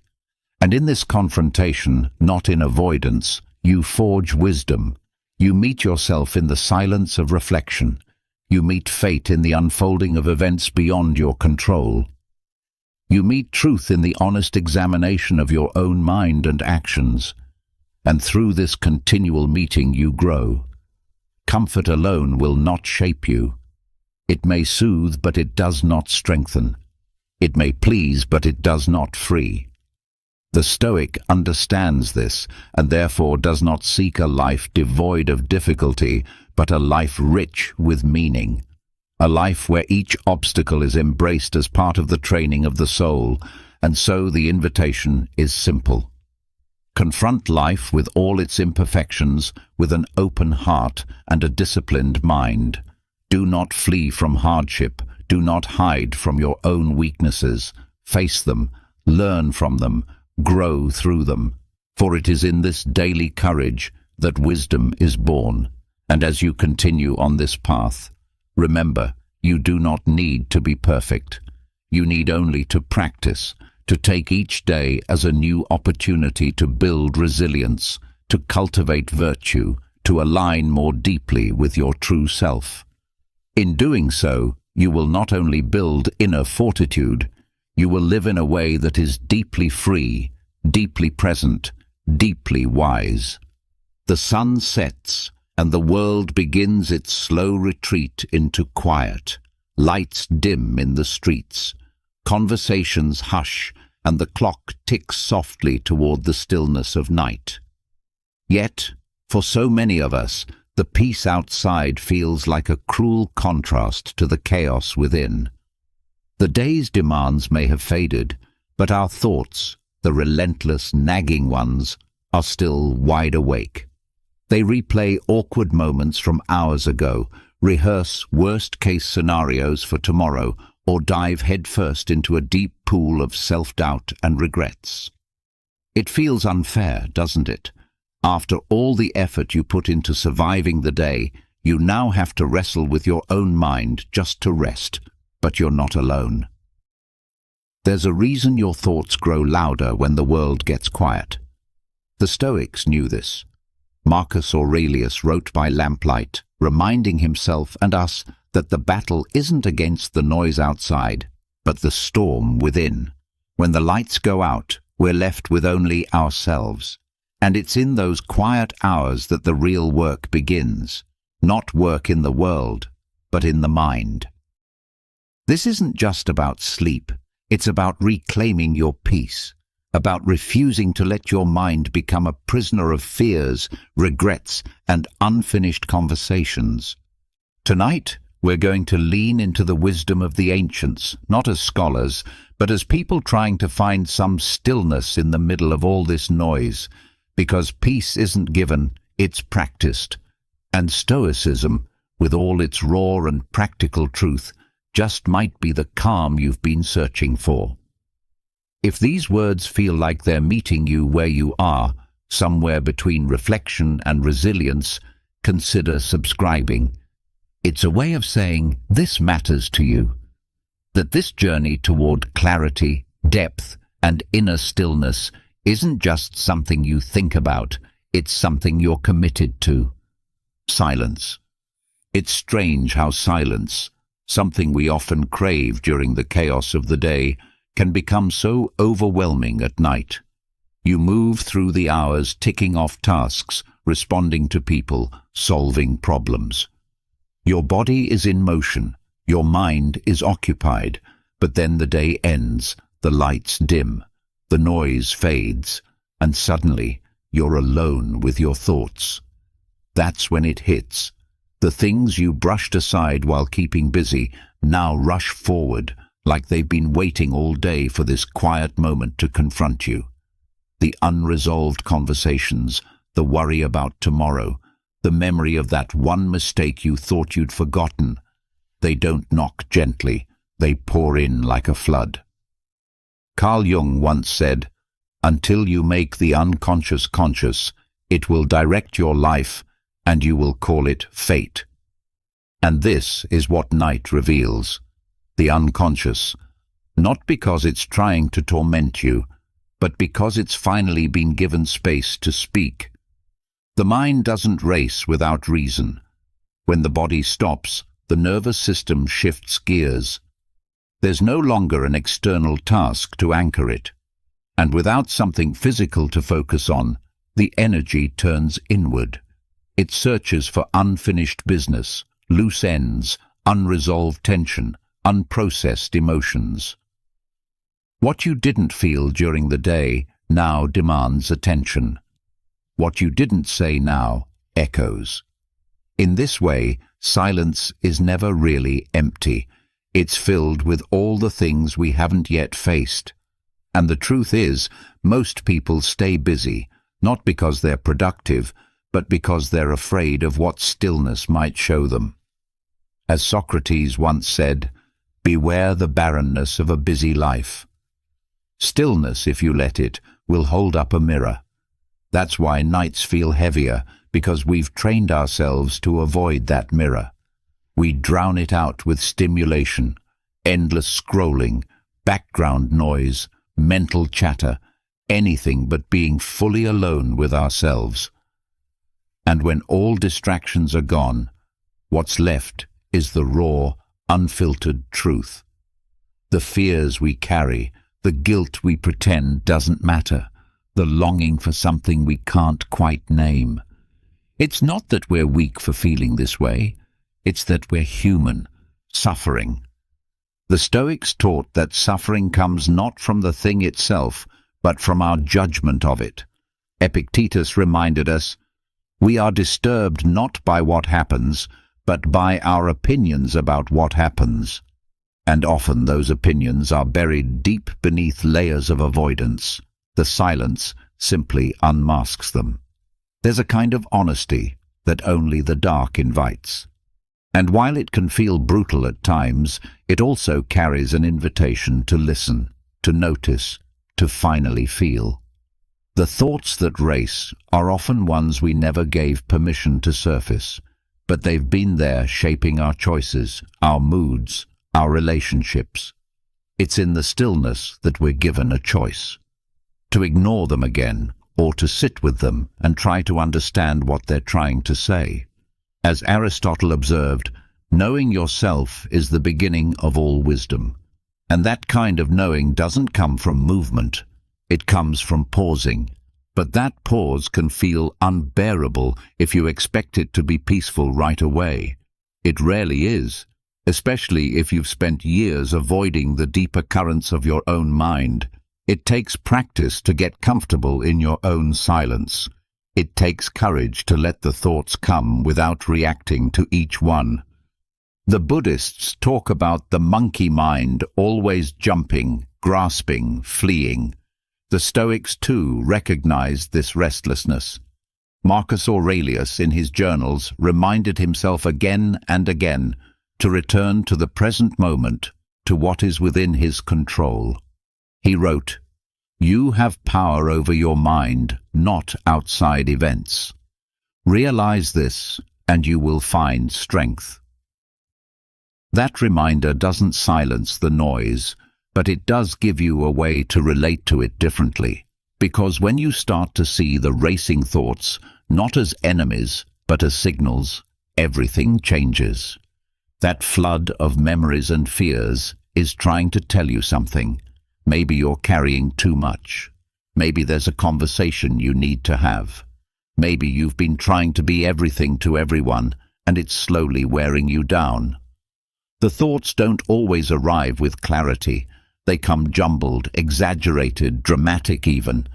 And in this confrontation, not in avoidance, you forge wisdom. You meet yourself in the silence of reflection. You meet fate in the unfolding of events beyond your control. You meet truth in the honest examination of your own mind and actions. And through this continual meeting you grow. Comfort alone will not shape you. It may soothe, but it does not strengthen. It may please, but it does not free. The Stoic understands this and therefore does not seek a life devoid of difficulty, but a life rich with meaning. A life where each obstacle is embraced as part of the training of the soul, and so the invitation is simple. Confront life with all its imperfections with an open heart and a disciplined mind. Do not flee from hardship. Do not hide from your own weaknesses. Face them, learn from them, grow through them. For it is in this daily courage that wisdom is born. And as you continue on this path, remember, you do not need to be perfect. You need only to practice, to take each day as a new opportunity to build resilience, to cultivate virtue, to align more deeply with your true self. In doing so, you will not only build inner fortitude, you will live in a way that is deeply free, deeply present, deeply wise. The sun sets, and the world begins its slow retreat into quiet. Lights dim in the streets. Conversations hush, and the clock ticks softly toward the stillness of night. Yet, for so many of us, the peace outside feels like a cruel contrast to the chaos within. The day's demands may have faded, but our thoughts, the relentless, nagging ones, are still wide awake. They replay awkward moments from hours ago, rehearse worst-case scenarios for tomorrow, or dive headfirst into a deep pool of self-doubt and regrets. It feels unfair, doesn't it? After all the effort you put into surviving the day, you now have to wrestle with your own mind just to rest, but you're not alone. There's a reason your thoughts grow louder when the world gets quiet. The Stoics knew this. Marcus Aurelius wrote by lamplight, reminding himself and us that the battle isn't against the noise outside, but the storm within. When the lights go out, we're left with only ourselves. And it's in those quiet hours that the real work begins. Not work in the world, but in the mind. This isn't just about sleep. It's about reclaiming your peace, about refusing to let your mind become a prisoner of fears, regrets, and unfinished conversations. Tonight, we're going to lean into the wisdom of the ancients, not as scholars, but as people trying to find some stillness in the middle of all this noise, because peace isn't given, it's practiced. And Stoicism, with all its raw and practical truth, just might be the calm you've been searching for. If these words feel like they're meeting you where you are, somewhere between reflection and resilience, consider subscribing. It's a way of saying this matters to you, that this journey toward clarity, depth, and inner stillness isn't just something you think about, it's something you're committed to. Silence. It's strange how silence, something we often crave during the chaos of the day, can become so overwhelming at night. You move through the hours ticking off tasks, responding to people, solving problems. Your body is in motion, your mind is occupied, but then the day ends, the lights dim, the noise fades, and suddenly you're alone with your thoughts. That's when it hits. The things you brushed aside while keeping busy now rush forward, like they've been waiting all day for this quiet moment to confront you. The unresolved conversations, the worry about tomorrow, the memory of that one mistake you thought you'd forgotten. They don't knock gently, they pour in like a flood. Carl Jung once said, "Until you make the unconscious conscious, it will direct your life, and you will call it fate." And this is what night reveals. The unconscious, not because it's trying to torment you, but because it's finally been given space to speak. The mind doesn't race without reason. When the body stops, the nervous system shifts gears. There's no longer an external task to anchor it. And without something physical to focus on, the energy turns inward. It searches for unfinished business, loose ends, unresolved tension, unprocessed emotions. What you didn't feel during the day now demands attention. What you didn't say now echoes. In this way, silence is never really empty. It's filled with all the things we haven't yet faced. And the truth is, most people stay busy, not because they're productive, but because they're afraid of what stillness might show them. As Socrates once said, "Beware the barrenness of a busy life." Stillness, if you let it, will hold up a mirror. That's why nights feel heavier, because we've trained ourselves to avoid that mirror. We drown it out with stimulation, endless scrolling, background noise, mental chatter, anything but being fully alone with ourselves. And when all distractions are gone, what's left is the raw, unfiltered truth. The fears we carry, the guilt we pretend doesn't matter, the longing for something we can't quite name. It's not that we're weak for feeling this way, it's that we're human, suffering. The Stoics taught that suffering comes not from the thing itself, but from our judgment of it. Epictetus reminded us, "We are disturbed not by what happens, but by our opinions about what happens." And often those opinions are buried deep beneath layers of avoidance. The silence simply unmasks them. There's a kind of honesty that only the dark invites. And while it can feel brutal at times, it also carries an invitation to listen, to notice, to finally feel. The thoughts that race are often ones we never gave permission to surface, but they've been there shaping our choices, our moods, our relationships. It's in the stillness that we're given a choice. To ignore them again, or to sit with them and try to understand what they're trying to say. As Aristotle observed, knowing yourself is the beginning of all wisdom. And that kind of knowing doesn't come from movement. It comes from pausing. But that pause can feel unbearable if you expect it to be peaceful right away. It rarely is, especially if you've spent years avoiding the deeper currents of your own mind. It takes practice to get comfortable in your own silence. It takes courage to let the thoughts come without reacting to each one. The Buddhists talk about the monkey mind always jumping, grasping, fleeing. The Stoics too recognized this restlessness. Marcus Aurelius in his journals reminded himself again and again to return to the present moment, to what is within his control. He wrote, "You have power over your mind, not outside events. Realize this, and you will find strength." That reminder doesn't silence the noise, but it does give you a way to relate to it differently. Because when you start to see the racing thoughts not as enemies, but as signals, everything changes. That flood of memories and fears is trying to tell you something. Maybe you're carrying too much. Maybe there's a conversation you need to have. Maybe you've been trying to be everything to everyone, and it's slowly wearing you down. The thoughts don't always arrive with clarity. They come jumbled, exaggerated, dramatic even.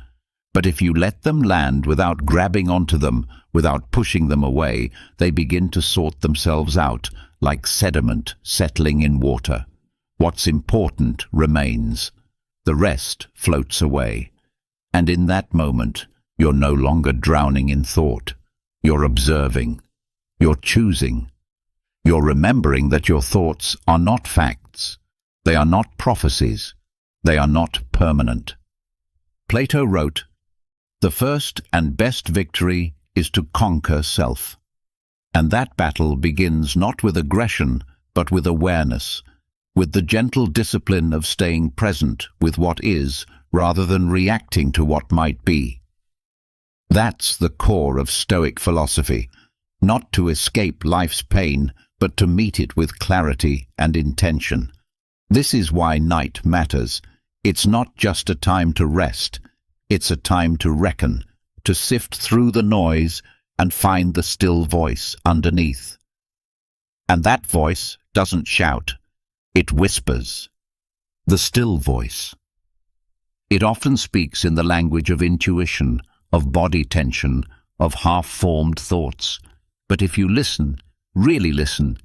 But if you let them land without grabbing onto them, without pushing them away, they begin to sort themselves out, like sediment settling in water. What's important remains. The rest floats away. And in that moment, you're no longer drowning in thought. You're observing. You're choosing. You're remembering that your thoughts are not facts. They are not prophecies. They are not permanent. Plato wrote, "The first and best victory is to conquer self." And that battle begins not with aggression, but with awareness, with the gentle discipline of staying present with what is, rather than reacting to what might be. That's the core of Stoic philosophy, not to escape life's pain, but to meet it with clarity and intention. This is why night matters. It's not just a time to rest, it's a time to reckon, to sift through the noise and find the still voice underneath. And that voice doesn't shout, it whispers. The still voice. It often speaks in the language of intuition, of body tension, of half-formed thoughts. But if you listen, really listen,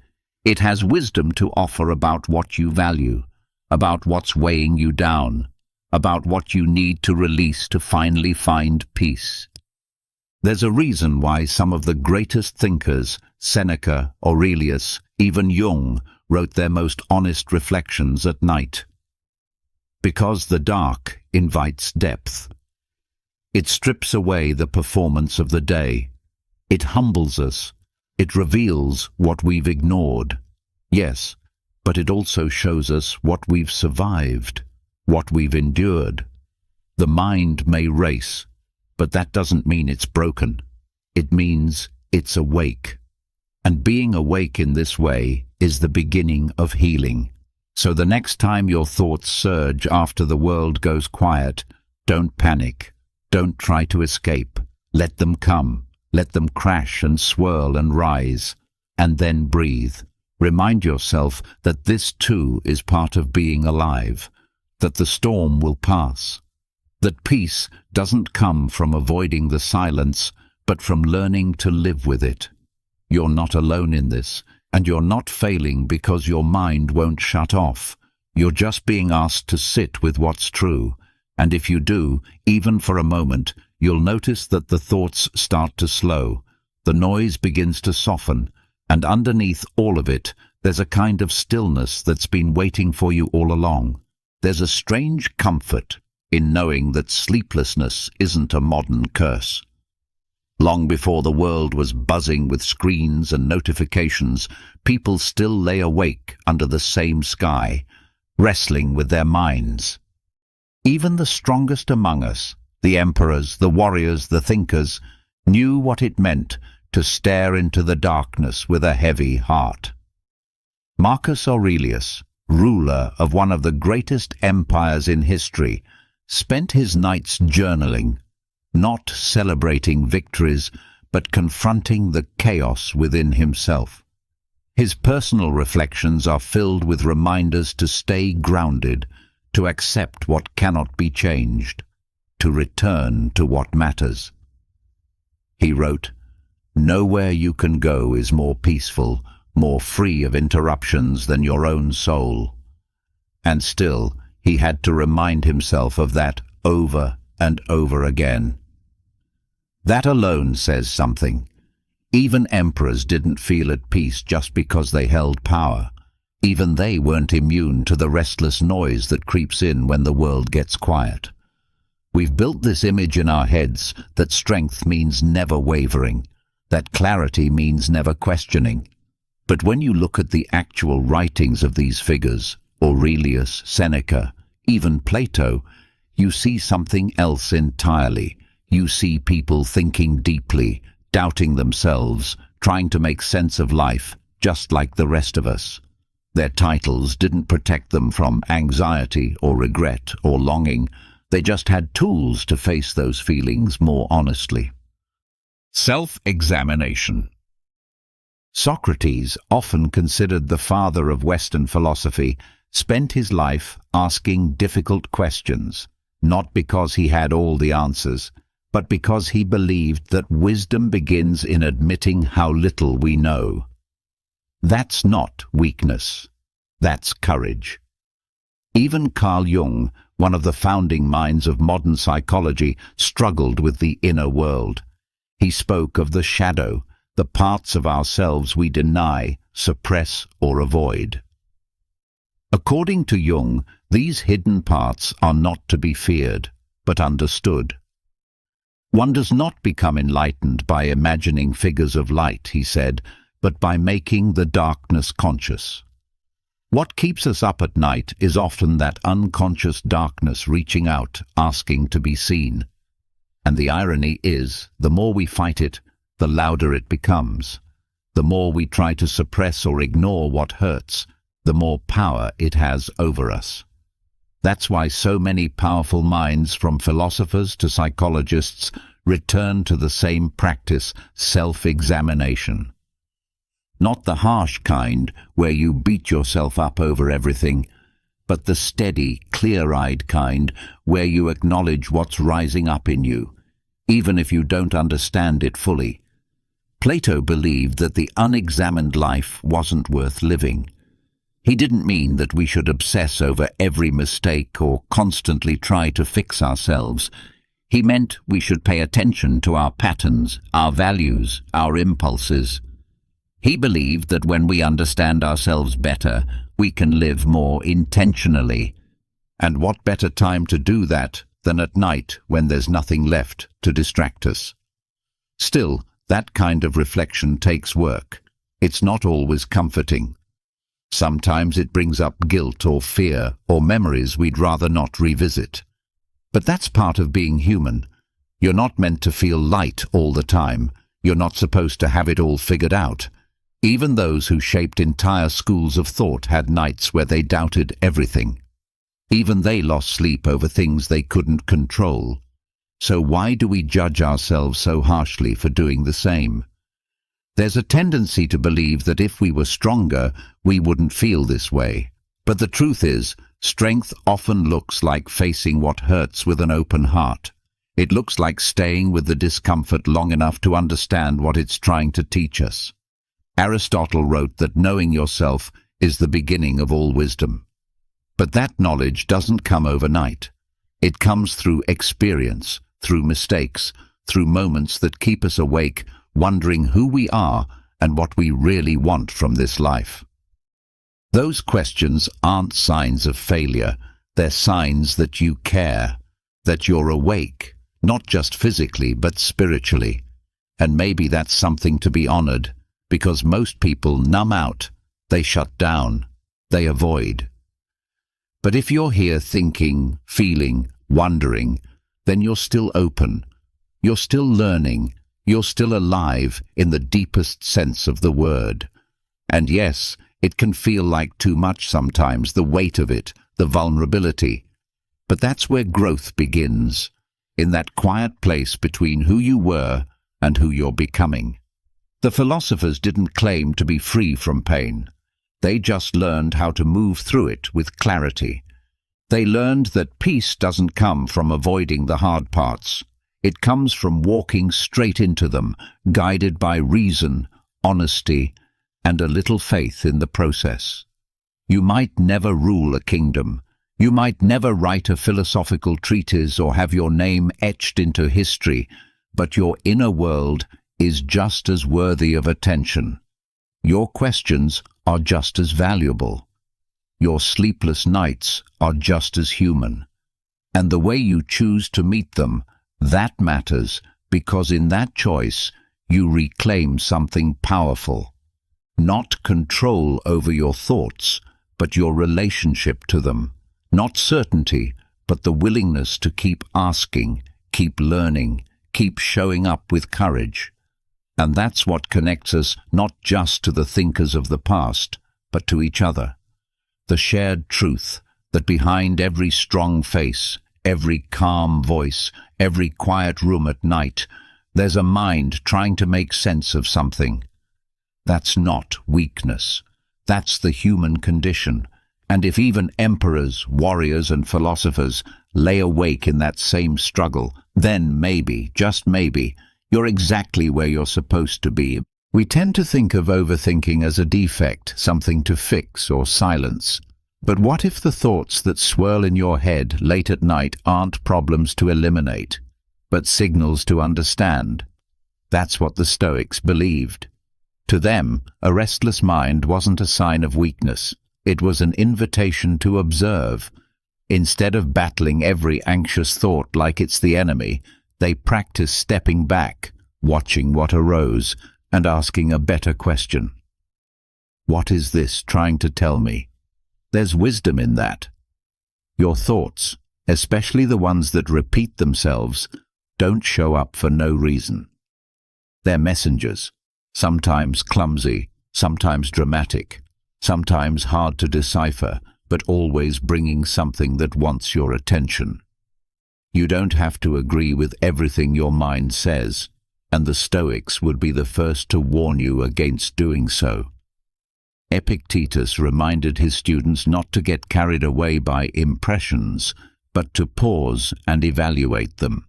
it has wisdom to offer about what you value, about what's weighing you down, about what you need to release to finally find peace. There's a reason why some of the greatest thinkers, Seneca, Aurelius, even Jung, wrote their most honest reflections at night. Because the dark invites depth. It strips away the performance of the day. It humbles us. It reveals what we've ignored. Yes, but it also shows us what we've survived, what we've endured. The mind may race, but that doesn't mean it's broken. It means it's awake. And being awake in this way is the beginning of healing. So the next time your thoughts surge after the world goes quiet, don't panic. Don't try to escape. Let them come. Let them crash and swirl and rise. And then breathe. Remind yourself that this too is part of being alive, that the storm will pass, that peace doesn't come from avoiding the silence, but from learning to live with it. You're not alone in this, and you're not failing because your mind won't shut off. You're just being asked to sit with what's true, and if you do, even for a moment, you'll notice that the thoughts start to slow, the noise begins to soften, and underneath all of it, there's a kind of stillness that's been waiting for you all along. There's a strange comfort in knowing that sleeplessness isn't a modern curse. Long before the world was buzzing with screens and notifications, people still lay awake under the same sky, wrestling with their minds. Even the strongest among us, the emperors, the warriors, the thinkers, knew what it meant to stare into the darkness with a heavy heart. Marcus Aurelius, ruler of one of the greatest empires in history, spent his nights journaling, not celebrating victories, but confronting the chaos within himself. His personal reflections are filled with reminders to stay grounded, to accept what cannot be changed, to return to what matters. He wrote, "Nowhere you can go is more peaceful, more free of interruptions than your own soul." And still, he had to remind himself of that over and over again. That alone says something. Even emperors didn't feel at peace just because they held power. Even they weren't immune to the restless noise that creeps in when the world gets quiet. We've built this image in our heads that strength means never wavering, that clarity means never questioning. But when you look at the actual writings of these figures, Aurelius, Seneca, even Plato, you see something else entirely. You see people thinking deeply, doubting themselves, trying to make sense of life, just like the rest of us. Their titles didn't protect them from anxiety or regret or longing. They just had tools to face those feelings more honestly. Self-examination. Socrates, often considered the father of Western philosophy, spent his life asking difficult questions, not because he had all the answers, but because he believed that wisdom begins in admitting how little we know. That's not weakness. That's courage. Even Carl Jung, one of the founding minds of modern psychology, struggled with the inner world. He spoke of the shadow, the parts of ourselves we deny, suppress, or avoid. According to Jung, these hidden parts are not to be feared, but understood. One does not become enlightened by imagining figures of light, he said, but by making the darkness conscious. What keeps us up at night is often that unconscious darkness reaching out, asking to be seen. And the irony is, the more we fight it, the louder it becomes. The more we try to suppress or ignore what hurts, the more power it has over us. That's why so many powerful minds, from philosophers to psychologists, return to the same practice, self-examination. Not the harsh kind, where you beat yourself up over everything, but the steady, clear-eyed kind, where you acknowledge what's rising up in you, even if you don't understand it fully. Plato believed that the unexamined life wasn't worth living. He didn't mean that we should obsess over every mistake or constantly try to fix ourselves. He meant we should pay attention to our patterns, our values, our impulses. He believed that when we understand ourselves better, we can live more intentionally. And what better time to do that than at night when there's nothing left to distract us? Still, that kind of reflection takes work. It's not always comforting. Sometimes it brings up guilt or fear or memories we'd rather not revisit. But that's part of being human. You're not meant to feel light all the time. You're not supposed to have it all figured out. Even those who shaped entire schools of thought had nights where they doubted everything. Even they lost sleep over things they couldn't control. So why do we judge ourselves so harshly for doing the same? There's a tendency to believe that if we were stronger, we wouldn't feel this way. But the truth is, strength often looks like facing what hurts with an open heart. It looks like staying with the discomfort long enough to understand what it's trying to teach us. Aristotle wrote that knowing yourself is the beginning of all wisdom. But that knowledge doesn't come overnight. It comes through experience, through mistakes, through moments that keep us awake, wondering who we are and what we really want from this life. Those questions aren't signs of failure. They're signs that you care, that you're awake, not just physically but spiritually. And maybe that's something to be honored, because most people numb out, they shut down, they avoid. But if you're here thinking, feeling, wondering, then you're still open, you're still learning, you're still alive in the deepest sense of the word. And yes, it can feel like too much sometimes, the weight of it, the vulnerability. But that's where growth begins, in that quiet place between who you were and who you're becoming. The philosophers didn't claim to be free from pain. They just learned how to move through it with clarity. They learned that peace doesn't come from avoiding the hard parts. It comes from walking straight into them, guided by reason, honesty, and a little faith in the process. You might never rule a kingdom. You might never write a philosophical treatise or have your name etched into history, but your inner world is just as worthy of attention. Your questions are just as valuable. Your sleepless nights are just as human. And the way you choose to meet them, that matters, because in that choice you reclaim something powerful. Not control over your thoughts, but your relationship to them. Not certainty, but the willingness to keep asking, keep learning, keep showing up with courage. And that's what connects us not just to the thinkers of the past, but to each other. The shared truth that behind every strong face, every calm voice, every quiet room at night, there's a mind trying to make sense of something. That's not weakness. That's the human condition. And if even emperors, warriors, and philosophers lay awake in that same struggle, then maybe, just maybe, you're exactly where you're supposed to be. We tend to think of overthinking as a defect, something to fix or silence. But what if the thoughts that swirl in your head late at night aren't problems to eliminate, but signals to understand? That's what the Stoics believed. To them, a restless mind wasn't a sign of weakness. It was an invitation to observe. Instead of battling every anxious thought like it's the enemy, they practiced stepping back, watching what arose, and asking a better question. What is this trying to tell me? There's wisdom in that. Your thoughts, especially the ones that repeat themselves, don't show up for no reason. They're messengers, sometimes clumsy, sometimes dramatic, sometimes hard to decipher, but always bringing something that wants your attention. You don't have to agree with everything your mind says, and the Stoics would be the first to warn you against doing so. Epictetus reminded his students not to get carried away by impressions, but to pause and evaluate them.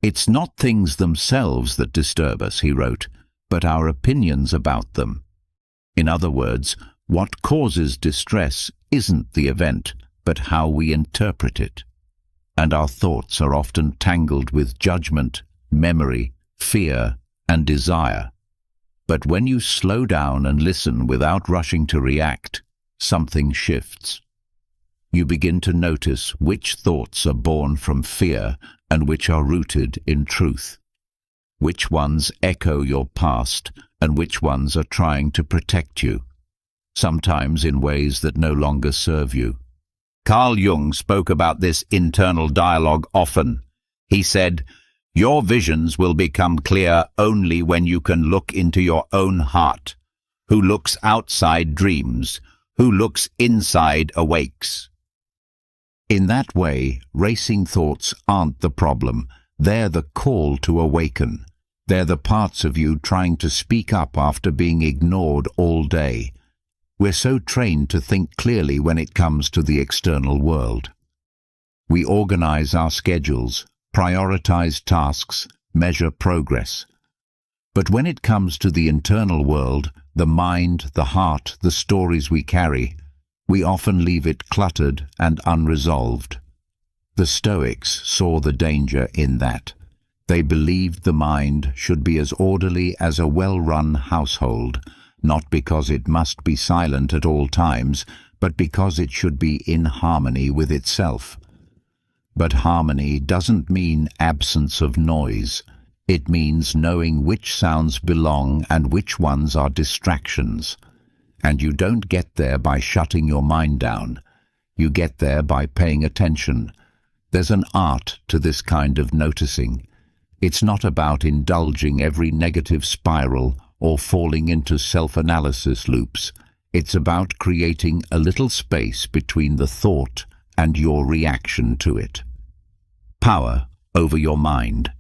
"It's not things themselves that disturb us," he wrote, "but our opinions about them." In other words, what causes distress isn't the event, but how we interpret it. And our thoughts are often tangled with judgment, memory, fear, and desire. But when you slow down and listen without rushing to react, something shifts. You begin to notice which thoughts are born from fear and which are rooted in truth, which ones echo your past and which ones are trying to protect you, sometimes in ways that no longer serve you. Carl Jung spoke about this internal dialogue often. He said, "Your visions will become clear only when you can look into your own heart. Who looks outside dreams, who looks inside awakes." In that way, racing thoughts aren't the problem. They're the call to awaken. They're the parts of you trying to speak up after being ignored all day. We're so trained to think clearly when it comes to the external world. We organize our schedules, prioritize tasks, measure progress. But when it comes to the internal world, the mind, the heart, the stories we carry, we often leave it cluttered and unresolved. The Stoics saw the danger in that. They believed the mind should be as orderly as a well-run household, not because it must be silent at all times, but because it should be in harmony with itself. But harmony doesn't mean absence of noise. It means knowing which sounds belong and which ones are distractions. And you don't get there by shutting your mind down. You get there by paying attention. There's an art to this kind of noticing. It's not about indulging every negative spiral or falling into self-analysis loops. It's about creating a little space between the thought and your reaction to it. Power over your mind.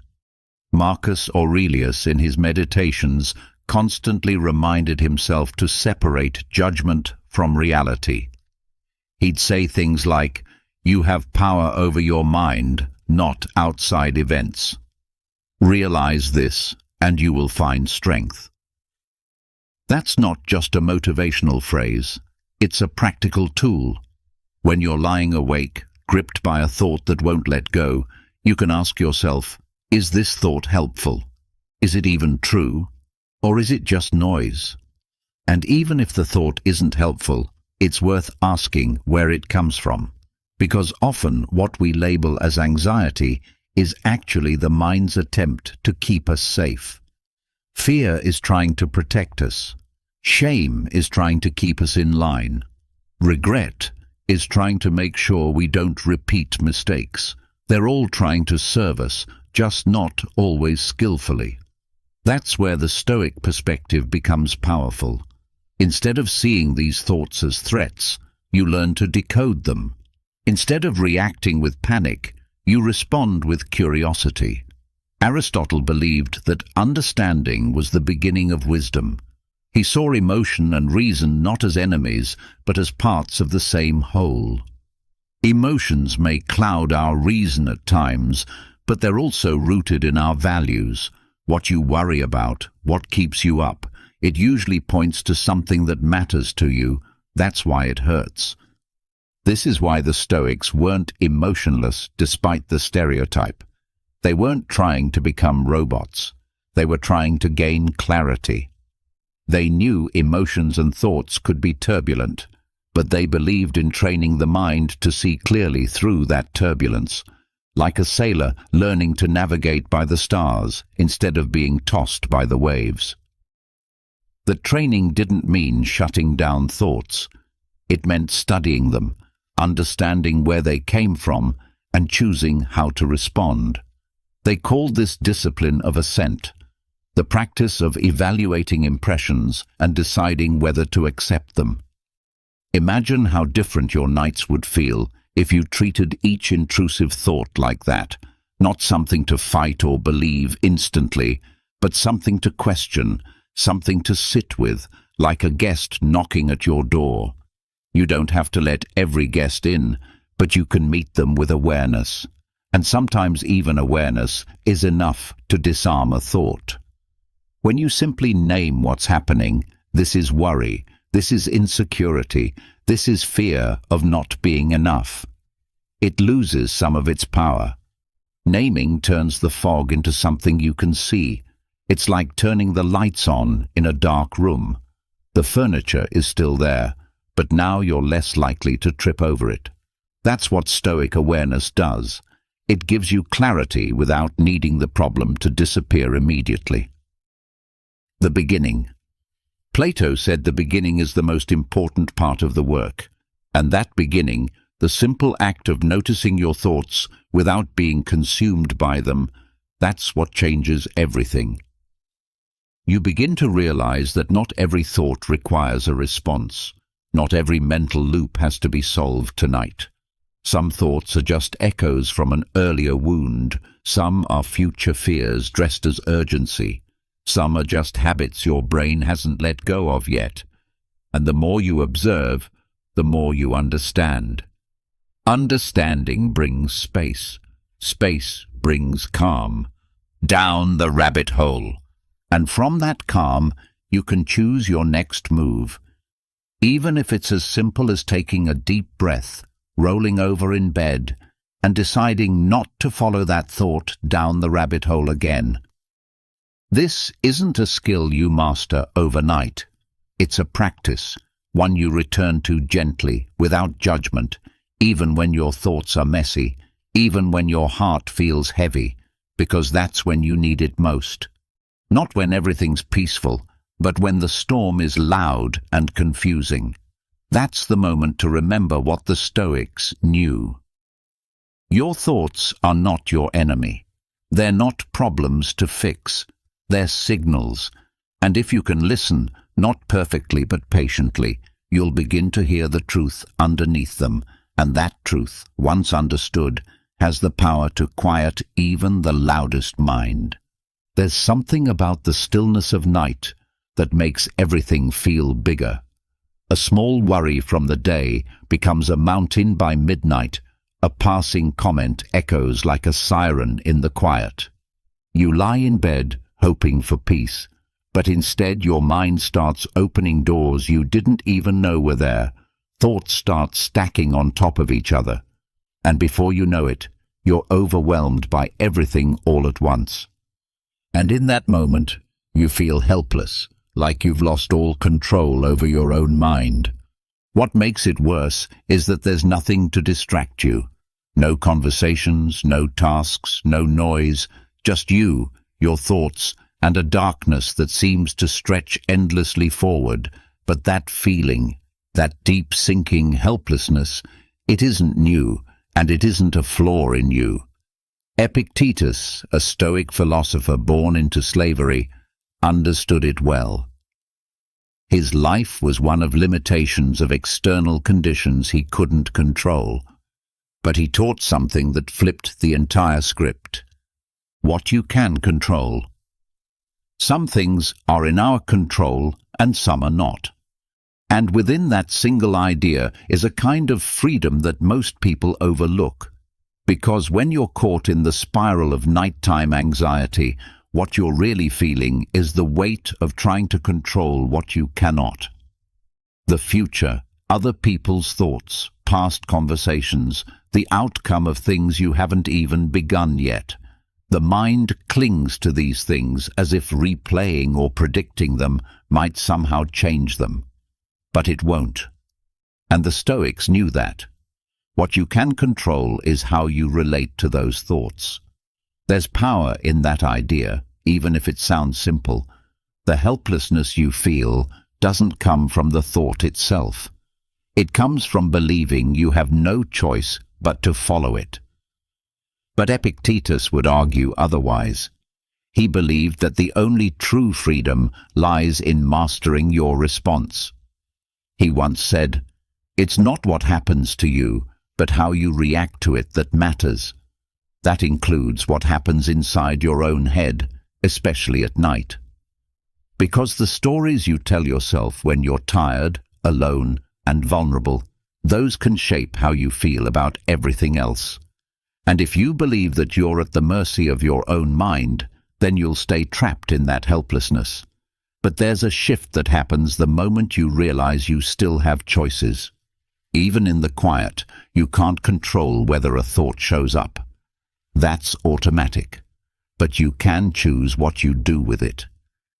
Marcus Aurelius, in his Meditations, constantly reminded himself to separate judgment from reality. He'd say things like, "You have power over your mind, not outside events. Realize this, and you will find strength." That's not just a motivational phrase, it's a practical tool. When you're lying awake, gripped by a thought that won't let go, you can ask yourself, is this thought helpful? Is it even true? Or is it just noise? And even if the thought isn't helpful, it's worth asking where it comes from. Because often what we label as anxiety is actually the mind's attempt to keep us safe. Fear is trying to protect us. Shame is trying to keep us in line. Regret is trying to make sure we don't repeat mistakes. They're all trying to serve us, just not always skillfully. That's where the Stoic perspective becomes powerful. Instead of seeing these thoughts as threats, you learn to decode them. Instead of reacting with panic, you respond with curiosity. Aristotle believed that understanding was the beginning of wisdom. He saw emotion and reason not as enemies, but as parts of the same whole. Emotions may cloud our reason at times, but they're also rooted in our values. What you worry about, what keeps you up, it usually points to something that matters to you. That's why it hurts. This is why the Stoics weren't emotionless despite the stereotype. They weren't trying to become robots. They were trying to gain clarity. They knew emotions and thoughts could be turbulent, but they believed in training the mind to see clearly through that turbulence, like a sailor learning to navigate by the stars instead of being tossed by the waves. The training didn't mean shutting down thoughts. It meant studying them, understanding where they came from, and choosing how to respond. They called this discipline of assent, the practice of evaluating impressions and deciding whether to accept them. Imagine how different your nights would feel if you treated each intrusive thought like that, not something to fight or believe instantly, but something to question, something to sit with, like a guest knocking at your door. You don't have to let every guest in, but you can meet them with awareness. And sometimes even awareness is enough to disarm a thought. When you simply name what's happening, this is worry, this is insecurity, this is fear of not being enough, it loses some of its power. Naming turns the fog into something you can see. It's like turning the lights on in a dark room. The furniture is still there, but now you're less likely to trip over it. That's what Stoic awareness does. It gives you clarity without needing the problem to disappear immediately. The beginning. Plato said the beginning is the most important part of the work, and that beginning, the simple act of noticing your thoughts without being consumed by them, that's what changes everything. You begin to realize that not every thought requires a response. Not every mental loop has to be solved tonight. Some thoughts are just echoes from an earlier wound. Some are future fears dressed as urgency. Some are just habits your brain hasn't let go of yet. And the more you observe, the more you understand. Understanding brings space. Space brings calm. Down the rabbit hole. And from that calm, you can choose your next move. Even if it's as simple as taking a deep breath, rolling over in bed, and deciding not to follow that thought down the rabbit hole again. This isn't a skill you master overnight. It's a practice, one you return to gently, without judgment, even when your thoughts are messy, even when your heart feels heavy, because that's when you need it most. Not when everything's peaceful, but when the storm is loud and confusing. That's the moment to remember what the Stoics knew. Your thoughts are not your enemy. They're not problems to fix. They're signals. And if you can listen, not perfectly but patiently, you'll begin to hear the truth underneath them. And that truth, once understood, has the power to quiet even the loudest mind. There's something about the stillness of night that makes everything feel bigger. A small worry from the day becomes a mountain by midnight. A passing comment echoes like a siren in the quiet. You lie in bed, hoping for peace, but instead your mind starts opening doors you didn't even know were there. Thoughts start stacking on top of each other, and before you know it, you're overwhelmed by everything all at once. And in that moment, you feel helpless, like you've lost all control over your own mind. What makes it worse is that there's nothing to distract you. No conversations, no tasks, no noise, just you, your thoughts, and a darkness that seems to stretch endlessly forward. But that feeling, that deep sinking helplessness, it isn't new, and it isn't a flaw in you. Epictetus, a Stoic philosopher born into slavery, understood it well. His life was one of limitations of external conditions he couldn't control. But he taught something that flipped the entire script. What you can control. Some things are in our control and some are not. And within that single idea is a kind of freedom that most people overlook. Because when you're caught in the spiral of nighttime anxiety, what you're really feeling is the weight of trying to control what you cannot. The future, other people's thoughts, past conversations, the outcome of things you haven't even begun yet. The mind clings to these things as if replaying or predicting them might somehow change them. But it won't. And the Stoics knew that. What you can control is how you relate to those thoughts. There's power in that idea, even if it sounds simple. The helplessness you feel doesn't come from the thought itself. It comes from believing you have no choice but to follow it. But Epictetus would argue otherwise. He believed that the only true freedom lies in mastering your response. He once said, "It's not what happens to you, but how you react to it that matters." That includes what happens inside your own head, especially at night. Because the stories you tell yourself when you're tired, alone, and vulnerable, those can shape how you feel about everything else. And if you believe that you're at the mercy of your own mind, then you'll stay trapped in that helplessness. But there's a shift that happens the moment you realize you still have choices. Even in the quiet, you can't control whether a thought shows up. That's automatic. But you can choose what you do with it.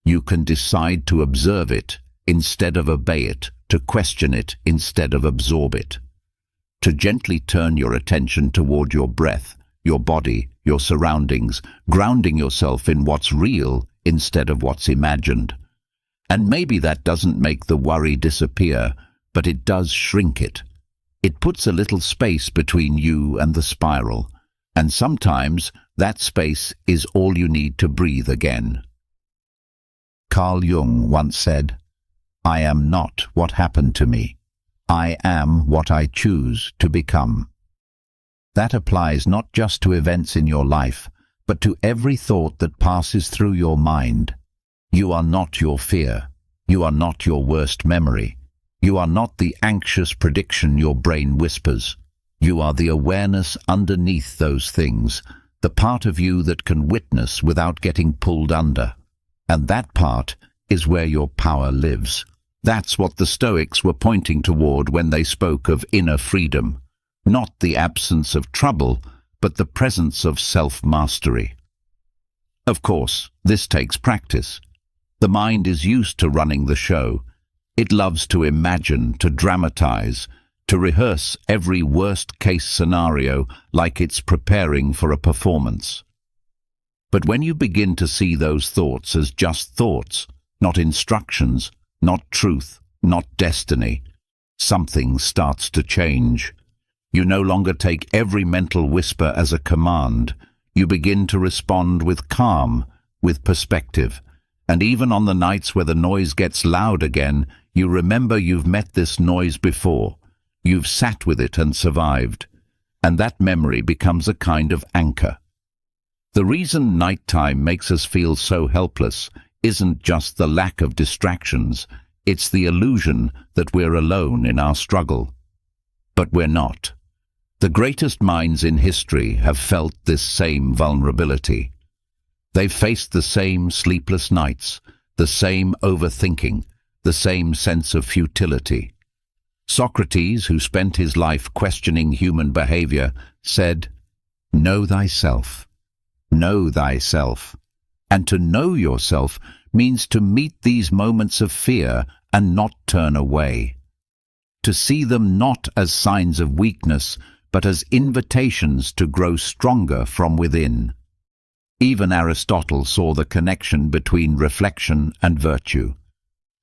You can decide to observe it instead of obey it, to question it instead of absorb it. To gently turn your attention toward your breath, your body, your surroundings, grounding yourself in what's real instead of what's imagined. And maybe that doesn't make the worry disappear, but it does shrink it. It puts a little space between you and the spiral, and sometimes that space is all you need to breathe again. Carl Jung once said, "I am not what happened to me. I am what I choose to become." That applies not just to events in your life, but to every thought that passes through your mind. You are not your fear. You are not your worst memory. You are not the anxious prediction your brain whispers. You are the awareness underneath those things, the part of you that can witness without getting pulled under. And that part is where your power lives. That's what the Stoics were pointing toward when they spoke of inner freedom. Not the absence of trouble, but the presence of self-mastery. Of course, this takes practice. The mind is used to running the show. It loves to imagine, to dramatize, to rehearse every worst-case scenario like it's preparing for a performance. But when you begin to see those thoughts as just thoughts, not instructions, not truth, not destiny, something starts to change. You no longer take every mental whisper as a command. You begin to respond with calm, with perspective. And even on the nights where the noise gets loud again, you remember you've met this noise before. You've sat with it and survived. And that memory becomes a kind of anchor. The reason nighttime makes us feel so helpless isn't just the lack of distractions, it's the illusion that we're alone in our struggle. But we're not. The greatest minds in history have felt this same vulnerability. They've faced the same sleepless nights, the same overthinking, the same sense of futility. Socrates, who spent his life questioning human behavior, said, "Know thyself. Know thyself." And to know yourself means to meet these moments of fear and not turn away. To see them not as signs of weakness, but as invitations to grow stronger from within. Even Aristotle saw the connection between reflection and virtue.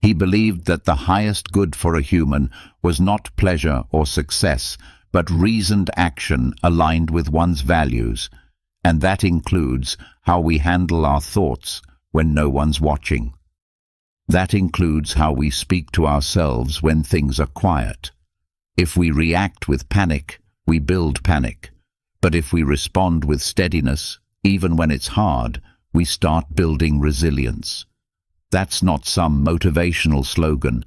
He believed that the highest good for a human was not pleasure or success, but reasoned action aligned with one's values, and that includes how we handle our thoughts when no one's watching. That includes how we speak to ourselves when things are quiet. If we react with panic, we build panic. But if we respond with steadiness, even when it's hard, we start building resilience. That's not some motivational slogan.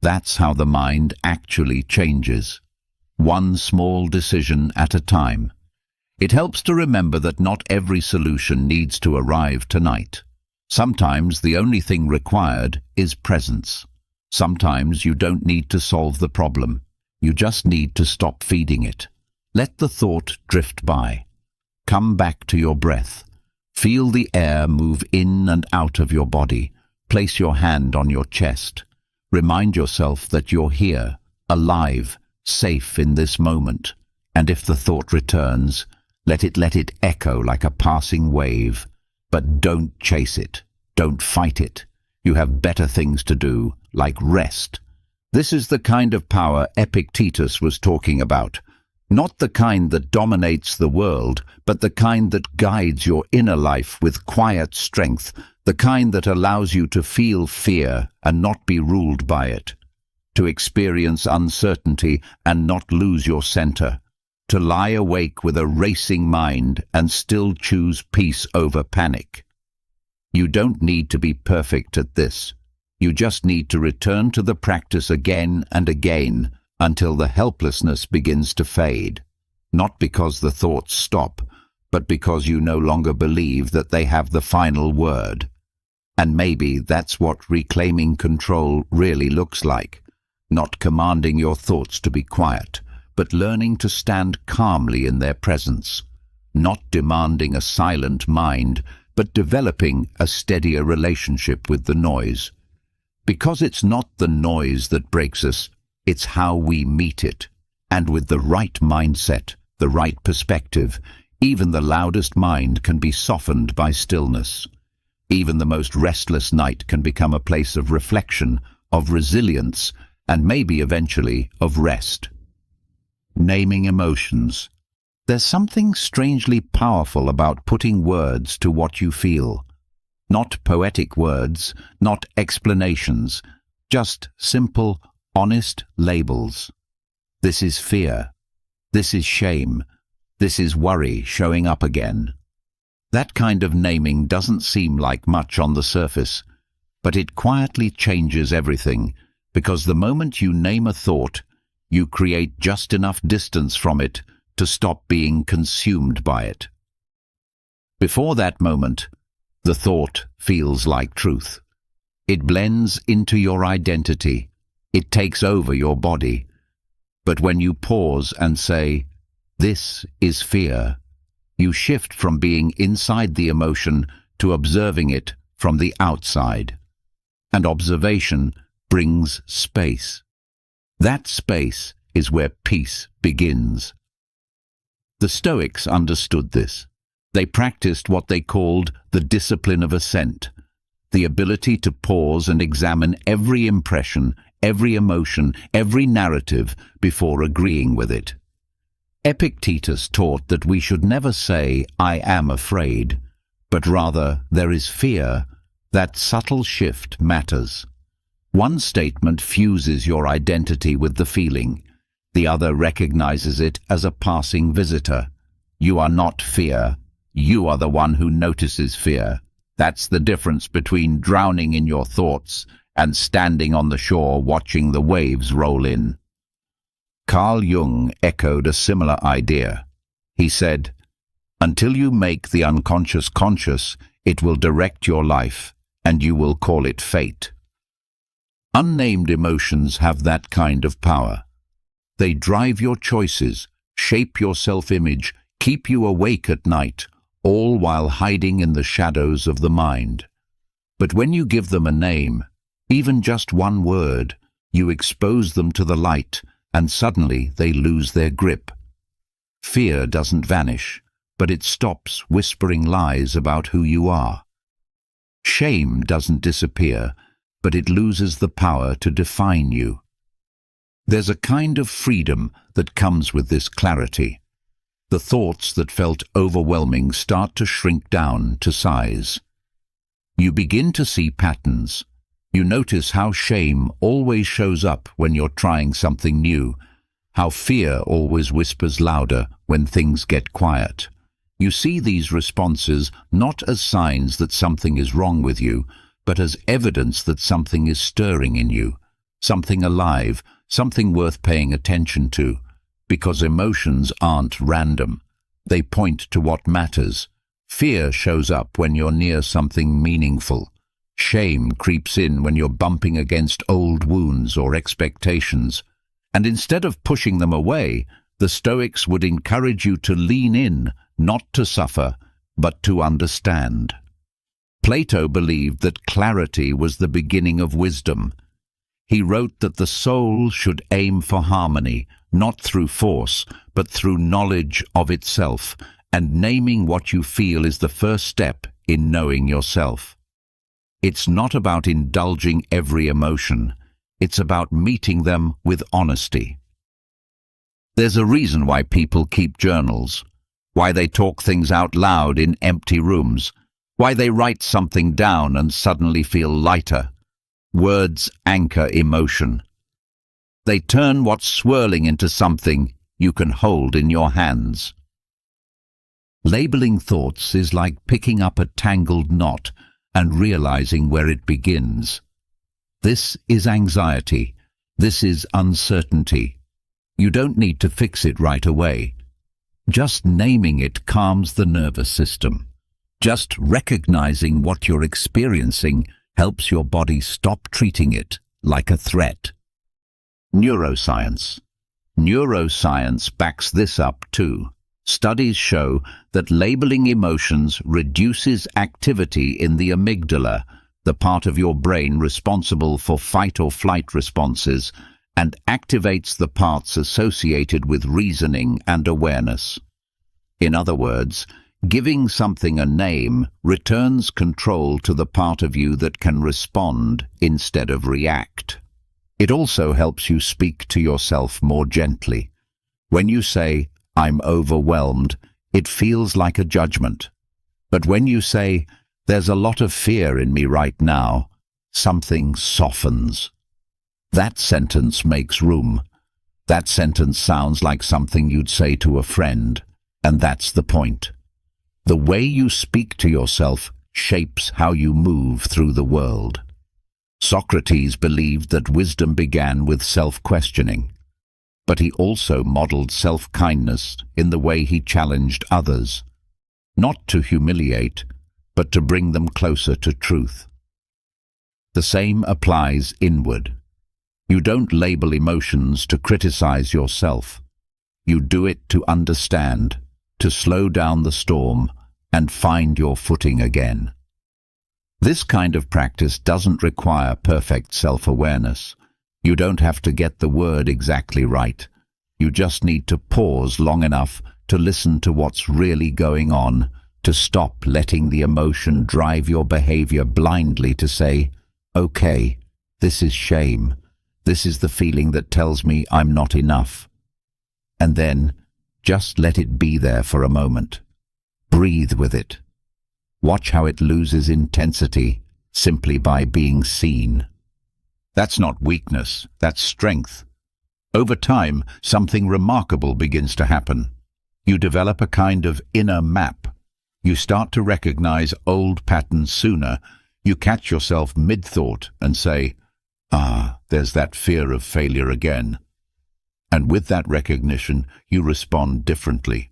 That's how the mind actually changes. One small decision at a time. It helps to remember that not every solution needs to arrive tonight. Sometimes the only thing required is presence. Sometimes you don't need to solve the problem. You just need to stop feeding it. Let the thought drift by. Come back to your breath. Feel the air move in and out of your body. Place your hand on your chest. Remind yourself that you're here, alive, safe in this moment. And if the thought returns, let it echo like a passing wave. But don't chase it. Don't fight it. You have better things to do, like rest. This is the kind of power Epictetus was talking about. Not the kind that dominates the world, but the kind that guides your inner life with quiet strength, the kind that allows you to feel fear and not be ruled by it, to experience uncertainty and not lose your center, to lie awake with a racing mind and still choose peace over panic. You don't need to be perfect at this. You just need to return to the practice again and again until the helplessness begins to fade. Not because the thoughts stop, but because you no longer believe that they have the final word. And maybe that's what reclaiming control really looks like. Not commanding your thoughts to be quiet, but learning to stand calmly in their presence. Not demanding a silent mind, but developing a steadier relationship with the noise. Because it's not the noise that breaks us, it's how we meet it. And with the right mindset, the right perspective, even the loudest mind can be softened by stillness. Even the most restless night can become a place of reflection, of resilience, and maybe eventually of rest. Naming emotions. There's something strangely powerful about putting words to what you feel. Not poetic words, not explanations, just simple, honest labels. This is fear. This is shame. This is worry showing up again. That kind of naming doesn't seem like much on the surface, but it quietly changes everything, because the moment you name a thought, you create just enough distance from it to stop being consumed by it. Before that moment, the thought feels like truth. It blends into your identity. It takes over your body. But when you pause and say, "This is fear," you shift from being inside the emotion to observing it from the outside. And observation brings space. That space is where peace begins. The Stoics understood this. They practiced what they called the discipline of assent, the ability to pause and examine every impression, every emotion, every narrative before agreeing with it. Epictetus taught that we should never say, "I am afraid," but rather, "There is fear." That subtle shift matters. One statement fuses your identity with the feeling. The other recognizes it as a passing visitor. You are not fear. You are the one who notices fear. That's the difference between drowning in your thoughts and standing on the shore watching the waves roll in. Carl Jung echoed a similar idea. He said, "Until you make the unconscious conscious, it will direct your life, and you will call it fate." Unnamed emotions have that kind of power. They drive your choices, shape your self-image, keep you awake at night, all while hiding in the shadows of the mind. But when you give them a name, even just one word, you expose them to the light, and suddenly they lose their grip. Fear doesn't vanish, but it stops whispering lies about who you are. Shame doesn't disappear, but it loses the power to define you. There's a kind of freedom that comes with this clarity. The thoughts that felt overwhelming start to shrink down to size. You begin to see patterns. You notice how shame always shows up when you're trying something new, how fear always whispers louder when things get quiet. You see these responses not as signs that something is wrong with you, but as evidence that something is stirring in you, something alive, something worth paying attention to, because emotions aren't random. They point to what matters. Fear shows up when you're near something meaningful. Shame creeps in when you're bumping against old wounds or expectations. And instead of pushing them away, the Stoics would encourage you to lean in, not to suffer, but to understand. Plato believed that clarity was the beginning of wisdom. He wrote that the soul should aim for harmony, not through force, but through knowledge of itself, and naming what you feel is the first step in knowing yourself. It's not about indulging every emotion. It's about meeting them with honesty. There's a reason why people keep journals, why they talk things out loud in empty rooms, why they write something down and suddenly feel lighter. Words anchor emotion. They turn what's swirling into something you can hold in your hands. Labeling thoughts is like picking up a tangled knot and realizing where it begins. This is anxiety. This is uncertainty. You don't need to fix it right away. Just naming it calms the nervous system. Just recognizing what you're experiencing helps your body stop treating it like a threat. Neuroscience. Neuroscience backs this up too. Studies show that labeling emotions reduces activity in the amygdala, the part of your brain responsible for fight or flight responses, and activates the parts associated with reasoning and awareness. In other words, giving something a name returns control to the part of you that can respond instead of react. It also helps you speak to yourself more gently. When you say, "I'm overwhelmed," it feels like a judgment. But when you say, "There's a lot of fear in me right now," something softens. That sentence makes room. That sentence sounds like something you'd say to a friend, and that's the point. The way you speak to yourself shapes how you move through the world. Socrates believed that wisdom began with self-questioning, but he also modeled self-kindness in the way he challenged others, not to humiliate, but to bring them closer to truth. The same applies inward. You don't label emotions to criticize yourself. You do it to understand, to slow down the storm, and find your footing again. This kind of practice doesn't require perfect self-awareness. You don't have to get the word exactly right. You just need to pause long enough to listen to what's really going on, to stop letting the emotion drive your behavior blindly, to say, "Okay, this is shame. This is the feeling that tells me I'm not enough." And then, just let it be there for a moment. Breathe with it. Watch how it loses intensity simply by being seen. That's not weakness, that's strength. Over time, something remarkable begins to happen. You develop a kind of inner map. You start to recognize old patterns sooner. You catch yourself mid-thought and say, there's that fear of failure again. And with that recognition, you respond differently.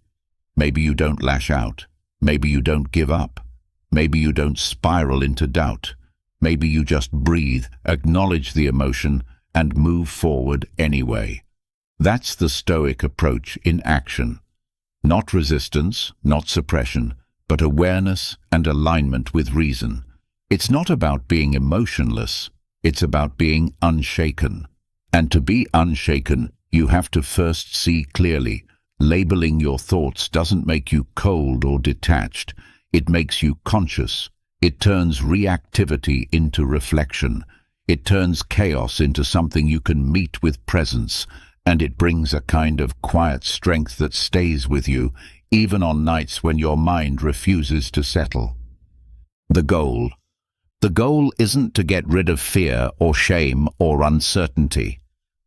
Maybe you don't lash out. Maybe you don't give up. Maybe you don't spiral into doubt. Maybe you just breathe, acknowledge the emotion, and move forward anyway. That's the Stoic approach in action. Not resistance, not suppression, but awareness and alignment with reason. It's not about being emotionless. It's about being unshaken. And to be unshaken, you have to first see clearly. Labeling your thoughts doesn't make you cold or detached. It makes you conscious. It turns reactivity into reflection. It turns chaos into something you can meet with presence. And it brings a kind of quiet strength that stays with you, even on nights when your mind refuses to settle. The goal. The goal isn't to get rid of fear or shame or uncertainty.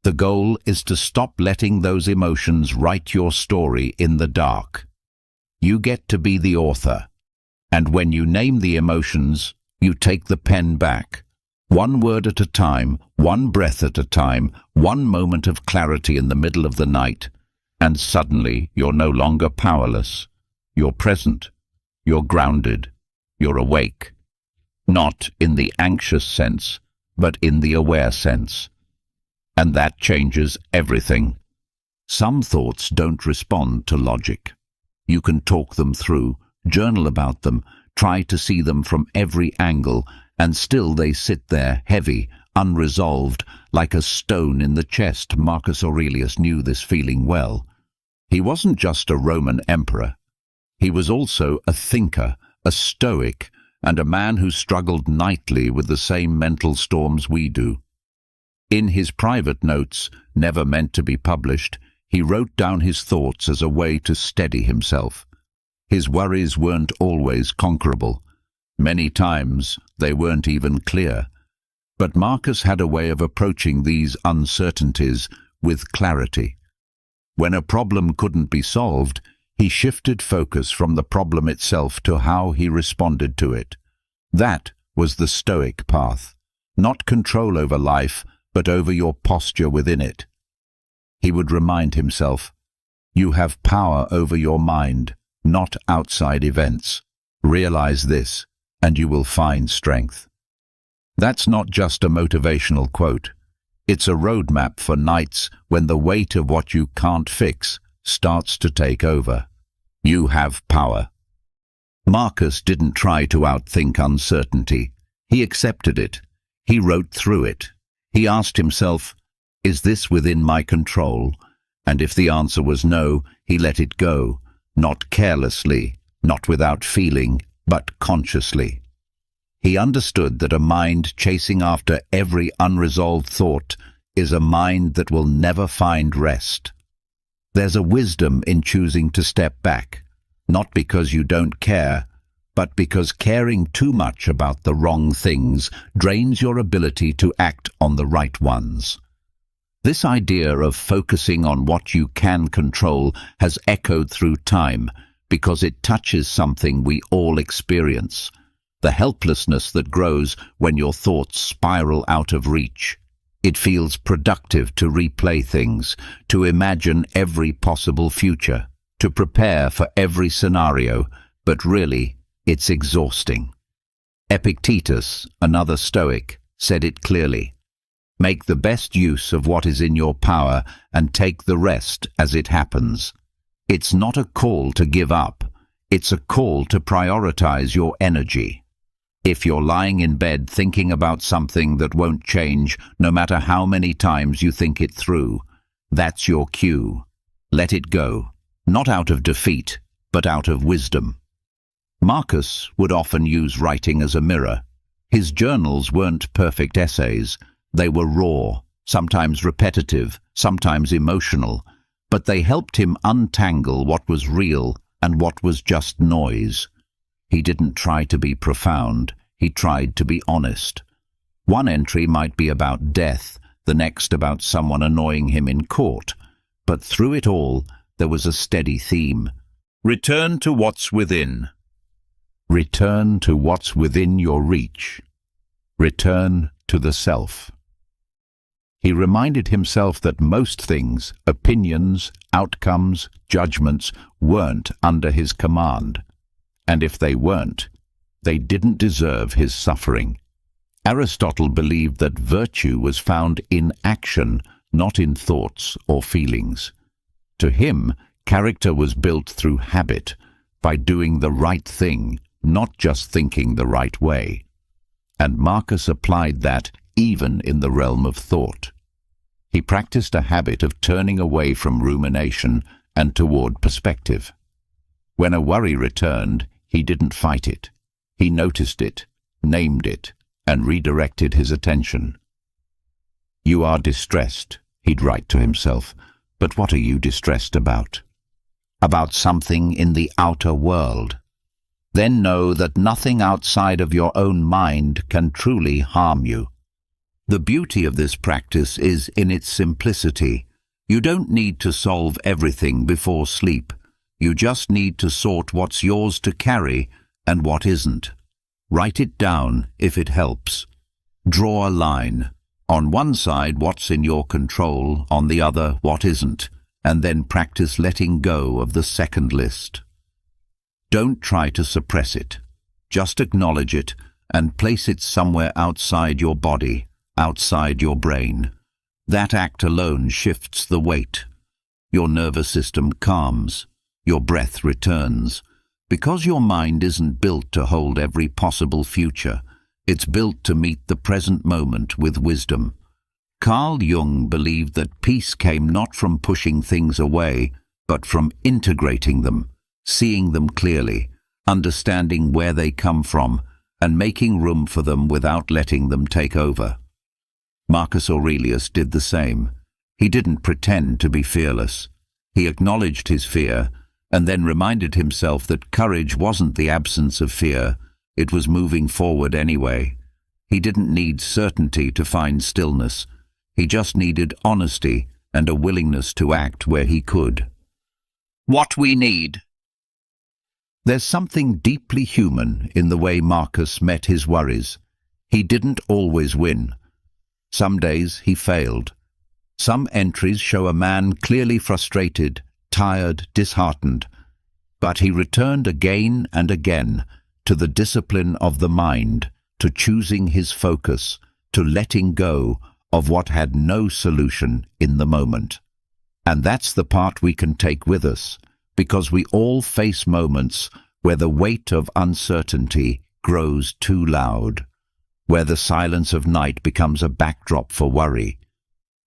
The goal is to stop letting those emotions write your story in the dark. You get to be the author. And when you name the emotions, you take the pen back. One word at a time, one breath at a time, one moment of clarity in the middle of the night. And suddenly you're no longer powerless. You're present. You're grounded. You're awake. Not in the anxious sense, but in the aware sense. And that changes everything. Some thoughts don't respond to logic. You can talk them through, journal about them, try to see them from every angle, and still they sit there, heavy, unresolved, like a stone in the chest. Marcus Aurelius knew this feeling well. He wasn't just a Roman emperor. He was also a thinker, a Stoic, and a man who struggled nightly with the same mental storms we do. In his private notes, never meant to be published, he wrote down his thoughts as a way to steady himself. His worries weren't always conquerable. Many times they weren't even clear. But Marcus had a way of approaching these uncertainties with clarity. When a problem couldn't be solved, he shifted focus from the problem itself to how he responded to it. That was the Stoic path. Not control over life, but over your posture within it. He would remind himself, you have power over your mind, not outside events. Realize this, and you will find strength. That's not just a motivational quote. It's a roadmap for nights when the weight of what you can't fix starts to take over. You have power. Marcus didn't try to outthink uncertainty. He accepted it. He wrote through it. He asked himself, is this within my control? And if the answer was no, he let it go, not carelessly, not without feeling, but consciously. He understood that a mind chasing after every unresolved thought is a mind that will never find rest. There's a wisdom in choosing to step back, not because you don't care, but because caring too much about the wrong things drains your ability to act on the right ones. This idea of focusing on what you can control has echoed through time because it touches something we all experience, the helplessness that grows when your thoughts spiral out of reach. It feels productive to replay things, to imagine every possible future, to prepare for every scenario, but really, it's exhausting. Epictetus, another Stoic, said it clearly. Make the best use of what is in your power and take the rest as it happens. It's not a call to give up. It's a call to prioritize your energy. If you're lying in bed thinking about something that won't change, no matter how many times you think it through, that's your cue. Let it go, not out of defeat, but out of wisdom. Marcus would often use writing as a mirror. His journals weren't perfect essays. They were raw, sometimes repetitive, sometimes emotional, but they helped him untangle what was real and what was just noise. He didn't try to be profound, he tried to be honest. One entry might be about death, the next about someone annoying him in court, but through it all there was a steady theme. Return to what's within. Return to what's within your reach. Return to the self. He reminded himself that most things, opinions, outcomes, judgments, weren't under his command. And if they weren't, they didn't deserve his suffering. Aristotle believed that virtue was found in action, not in thoughts or feelings. To him, character was built through habit, by doing the right thing, not just thinking the right way. And Marcus applied that even in the realm of thought. He practiced a habit of turning away from rumination and toward perspective. When a worry returned, he didn't fight it. He noticed it, named it, and redirected his attention. You are distressed, he'd write to himself, but what are you distressed about? About something in the outer world. Then know that nothing outside of your own mind can truly harm you. The beauty of this practice is in its simplicity. You don't need to solve everything before sleep. You just need to sort what's yours to carry and what isn't. Write it down if it helps. Draw a line. On one side, what's in your control, on the other, what isn't, and then practice letting go of the second list. Don't try to suppress it. Just acknowledge it and place it somewhere outside your body, outside your brain. That act alone shifts the weight. Your nervous system calms. Your breath returns. Because your mind isn't built to hold every possible future, it's built to meet the present moment with wisdom. Carl Jung believed that peace came not from pushing things away, but from integrating them, seeing them clearly, understanding where they come from, and making room for them without letting them take over. Marcus Aurelius did the same. He didn't pretend to be fearless. He acknowledged his fear, and then reminded himself that courage wasn't the absence of fear, it was moving forward anyway. He didn't need certainty to find stillness. He just needed honesty and a willingness to act where he could. What we need. There's something deeply human in the way Marcus met his worries. He didn't always win. Some days he failed. Some entries show a man clearly frustrated, tired, disheartened. But he returned again and again to the discipline of the mind, to choosing his focus, to letting go of what had no solution in the moment. And that's the part we can take with us, because we all face moments where the weight of uncertainty grows too loud, where the silence of night becomes a backdrop for worry.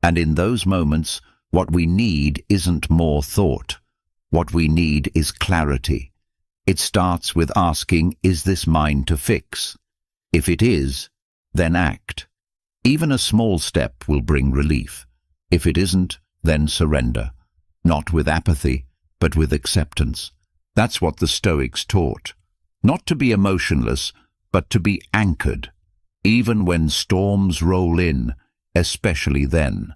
And in those moments, what we need isn't more thought. What we need is clarity. It starts with asking, is this mine to fix? If it is, then act. Even a small step will bring relief. If it isn't, then surrender. Not with apathy, but with acceptance. That's what the Stoics taught. Not to be emotionless, but to be anchored, even when storms roll in, especially then.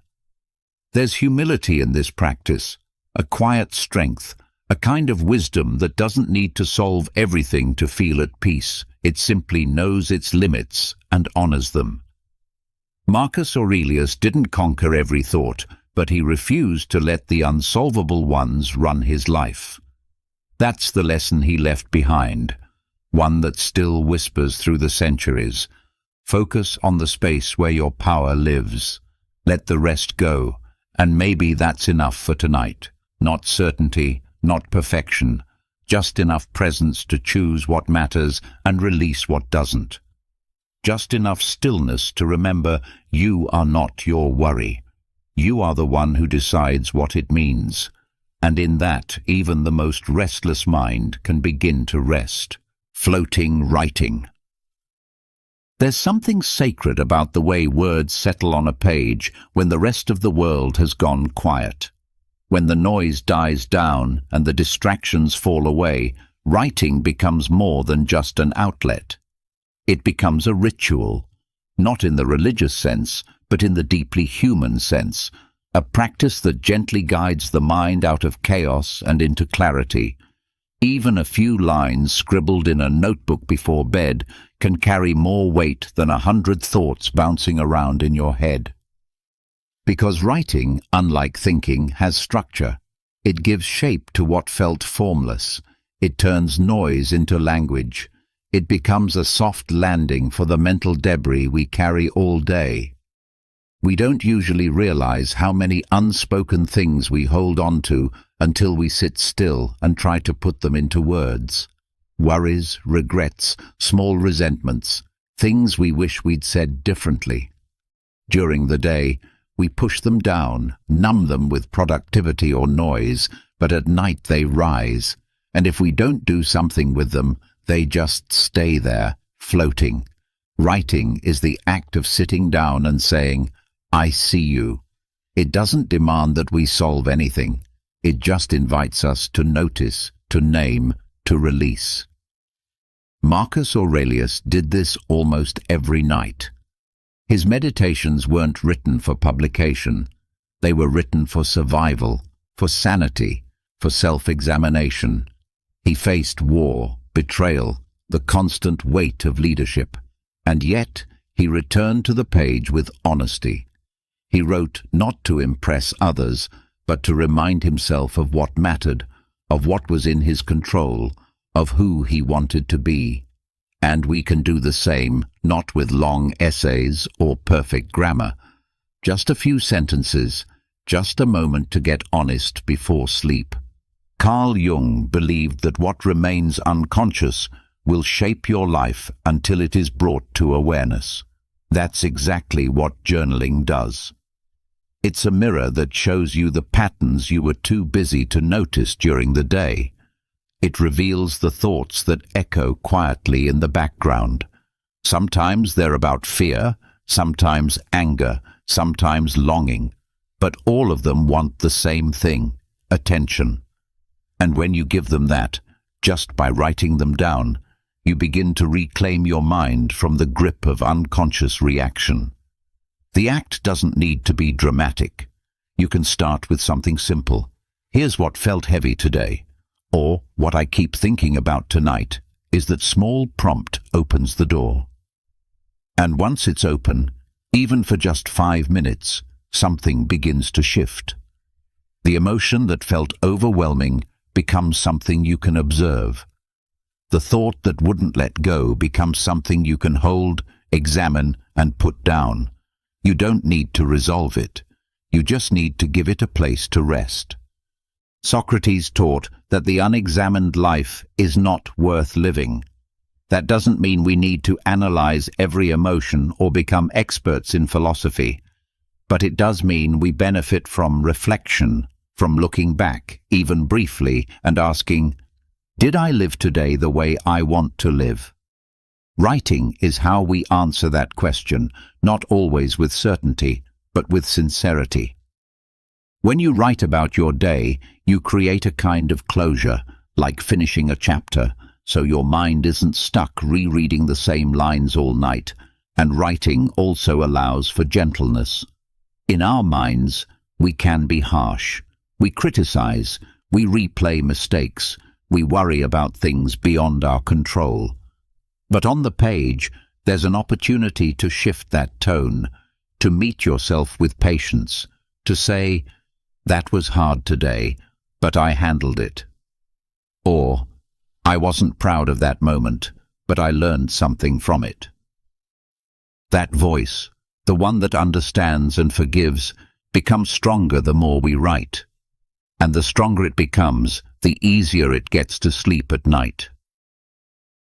There's humility in this practice, a quiet strength, a kind of wisdom that doesn't need to solve everything to feel at peace. It simply knows its limits and honors them. Marcus Aurelius didn't conquer every thought, but he refused to let the unsolvable ones run his life. That's the lesson he left behind, one that still whispers through the centuries. Focus on the space where your power lives. Let the rest go, and maybe that's enough for tonight. Not certainty, not perfection, just enough presence to choose what matters and release what doesn't. Just enough stillness to remember you are not your worry. You are the one who decides what it means. And in that, even the most restless mind can begin to rest. Floating writing. There's something sacred about the way words settle on a page when the rest of the world has gone quiet. When the noise dies down and the distractions fall away, writing becomes more than just an outlet. It becomes a ritual, not in the religious sense, but in the deeply human sense, a practice that gently guides the mind out of chaos and into clarity. Even a few lines scribbled in a notebook before bed can carry more weight than 100 thoughts bouncing around in your head. Because writing, unlike thinking, has structure. It gives shape to what felt formless. It turns noise into language. It becomes a soft landing for the mental debris we carry all day. We don't usually realize how many unspoken things we hold on to until we sit still and try to put them into words. Worries, regrets, small resentments, things we wish we'd said differently. During the day, we push them down, numb them with productivity or noise, but at night they rise, and if we don't do something with them, they just stay there, floating. Writing is the act of sitting down and saying, I see you. It doesn't demand that we solve anything. It just invites us to notice, to name, to release. Marcus Aurelius did this almost every night. His meditations weren't written for publication. They were written for survival, for sanity, for self-examination. He faced war, betrayal, the constant weight of leadership. And yet, he returned to the page with honesty. He wrote not to impress others, but to remind himself of what mattered, of what was in his control, of who he wanted to be. And we can do the same, not with long essays or perfect grammar. Just a few sentences, just a moment to get honest before sleep. Carl Jung believed that what remains unconscious will shape your life until it is brought to awareness. That's exactly what journaling does. It's a mirror that shows you the patterns you were too busy to notice during the day. It reveals the thoughts that echo quietly in the background. Sometimes they're about fear, sometimes anger, sometimes longing, but all of them want the same thing, attention. And when you give them that, just by writing them down, you begin to reclaim your mind from the grip of unconscious reaction. The act doesn't need to be dramatic. You can start with something simple. Here's what felt heavy today. Or, what I keep thinking about tonight is that small prompt opens the door. And once it's open, even for just 5 minutes, something begins to shift. The emotion that felt overwhelming becomes something you can observe. The thought that wouldn't let go becomes something you can hold, examine, and put down. You don't need to resolve it. You just need to give it a place to rest. Socrates taught that the unexamined life is not worth living. That doesn't mean we need to analyze every emotion or become experts in philosophy, but it does mean we benefit from reflection, from looking back, even briefly, and asking, did I live today the way I want to live? Writing is how we answer that question, not always with certainty, but with sincerity. When you write about your day, you create a kind of closure, like finishing a chapter, so your mind isn't stuck rereading the same lines all night, and writing also allows for gentleness. In our minds, we can be harsh. We criticize, we replay mistakes, we worry about things beyond our control. But on the page, there's an opportunity to shift that tone, to meet yourself with patience, to say, that was hard today, but I handled it. Or, I wasn't proud of that moment, but I learned something from it. That voice, the one that understands and forgives, becomes stronger the more we write. And the stronger it becomes, the easier it gets to sleep at night.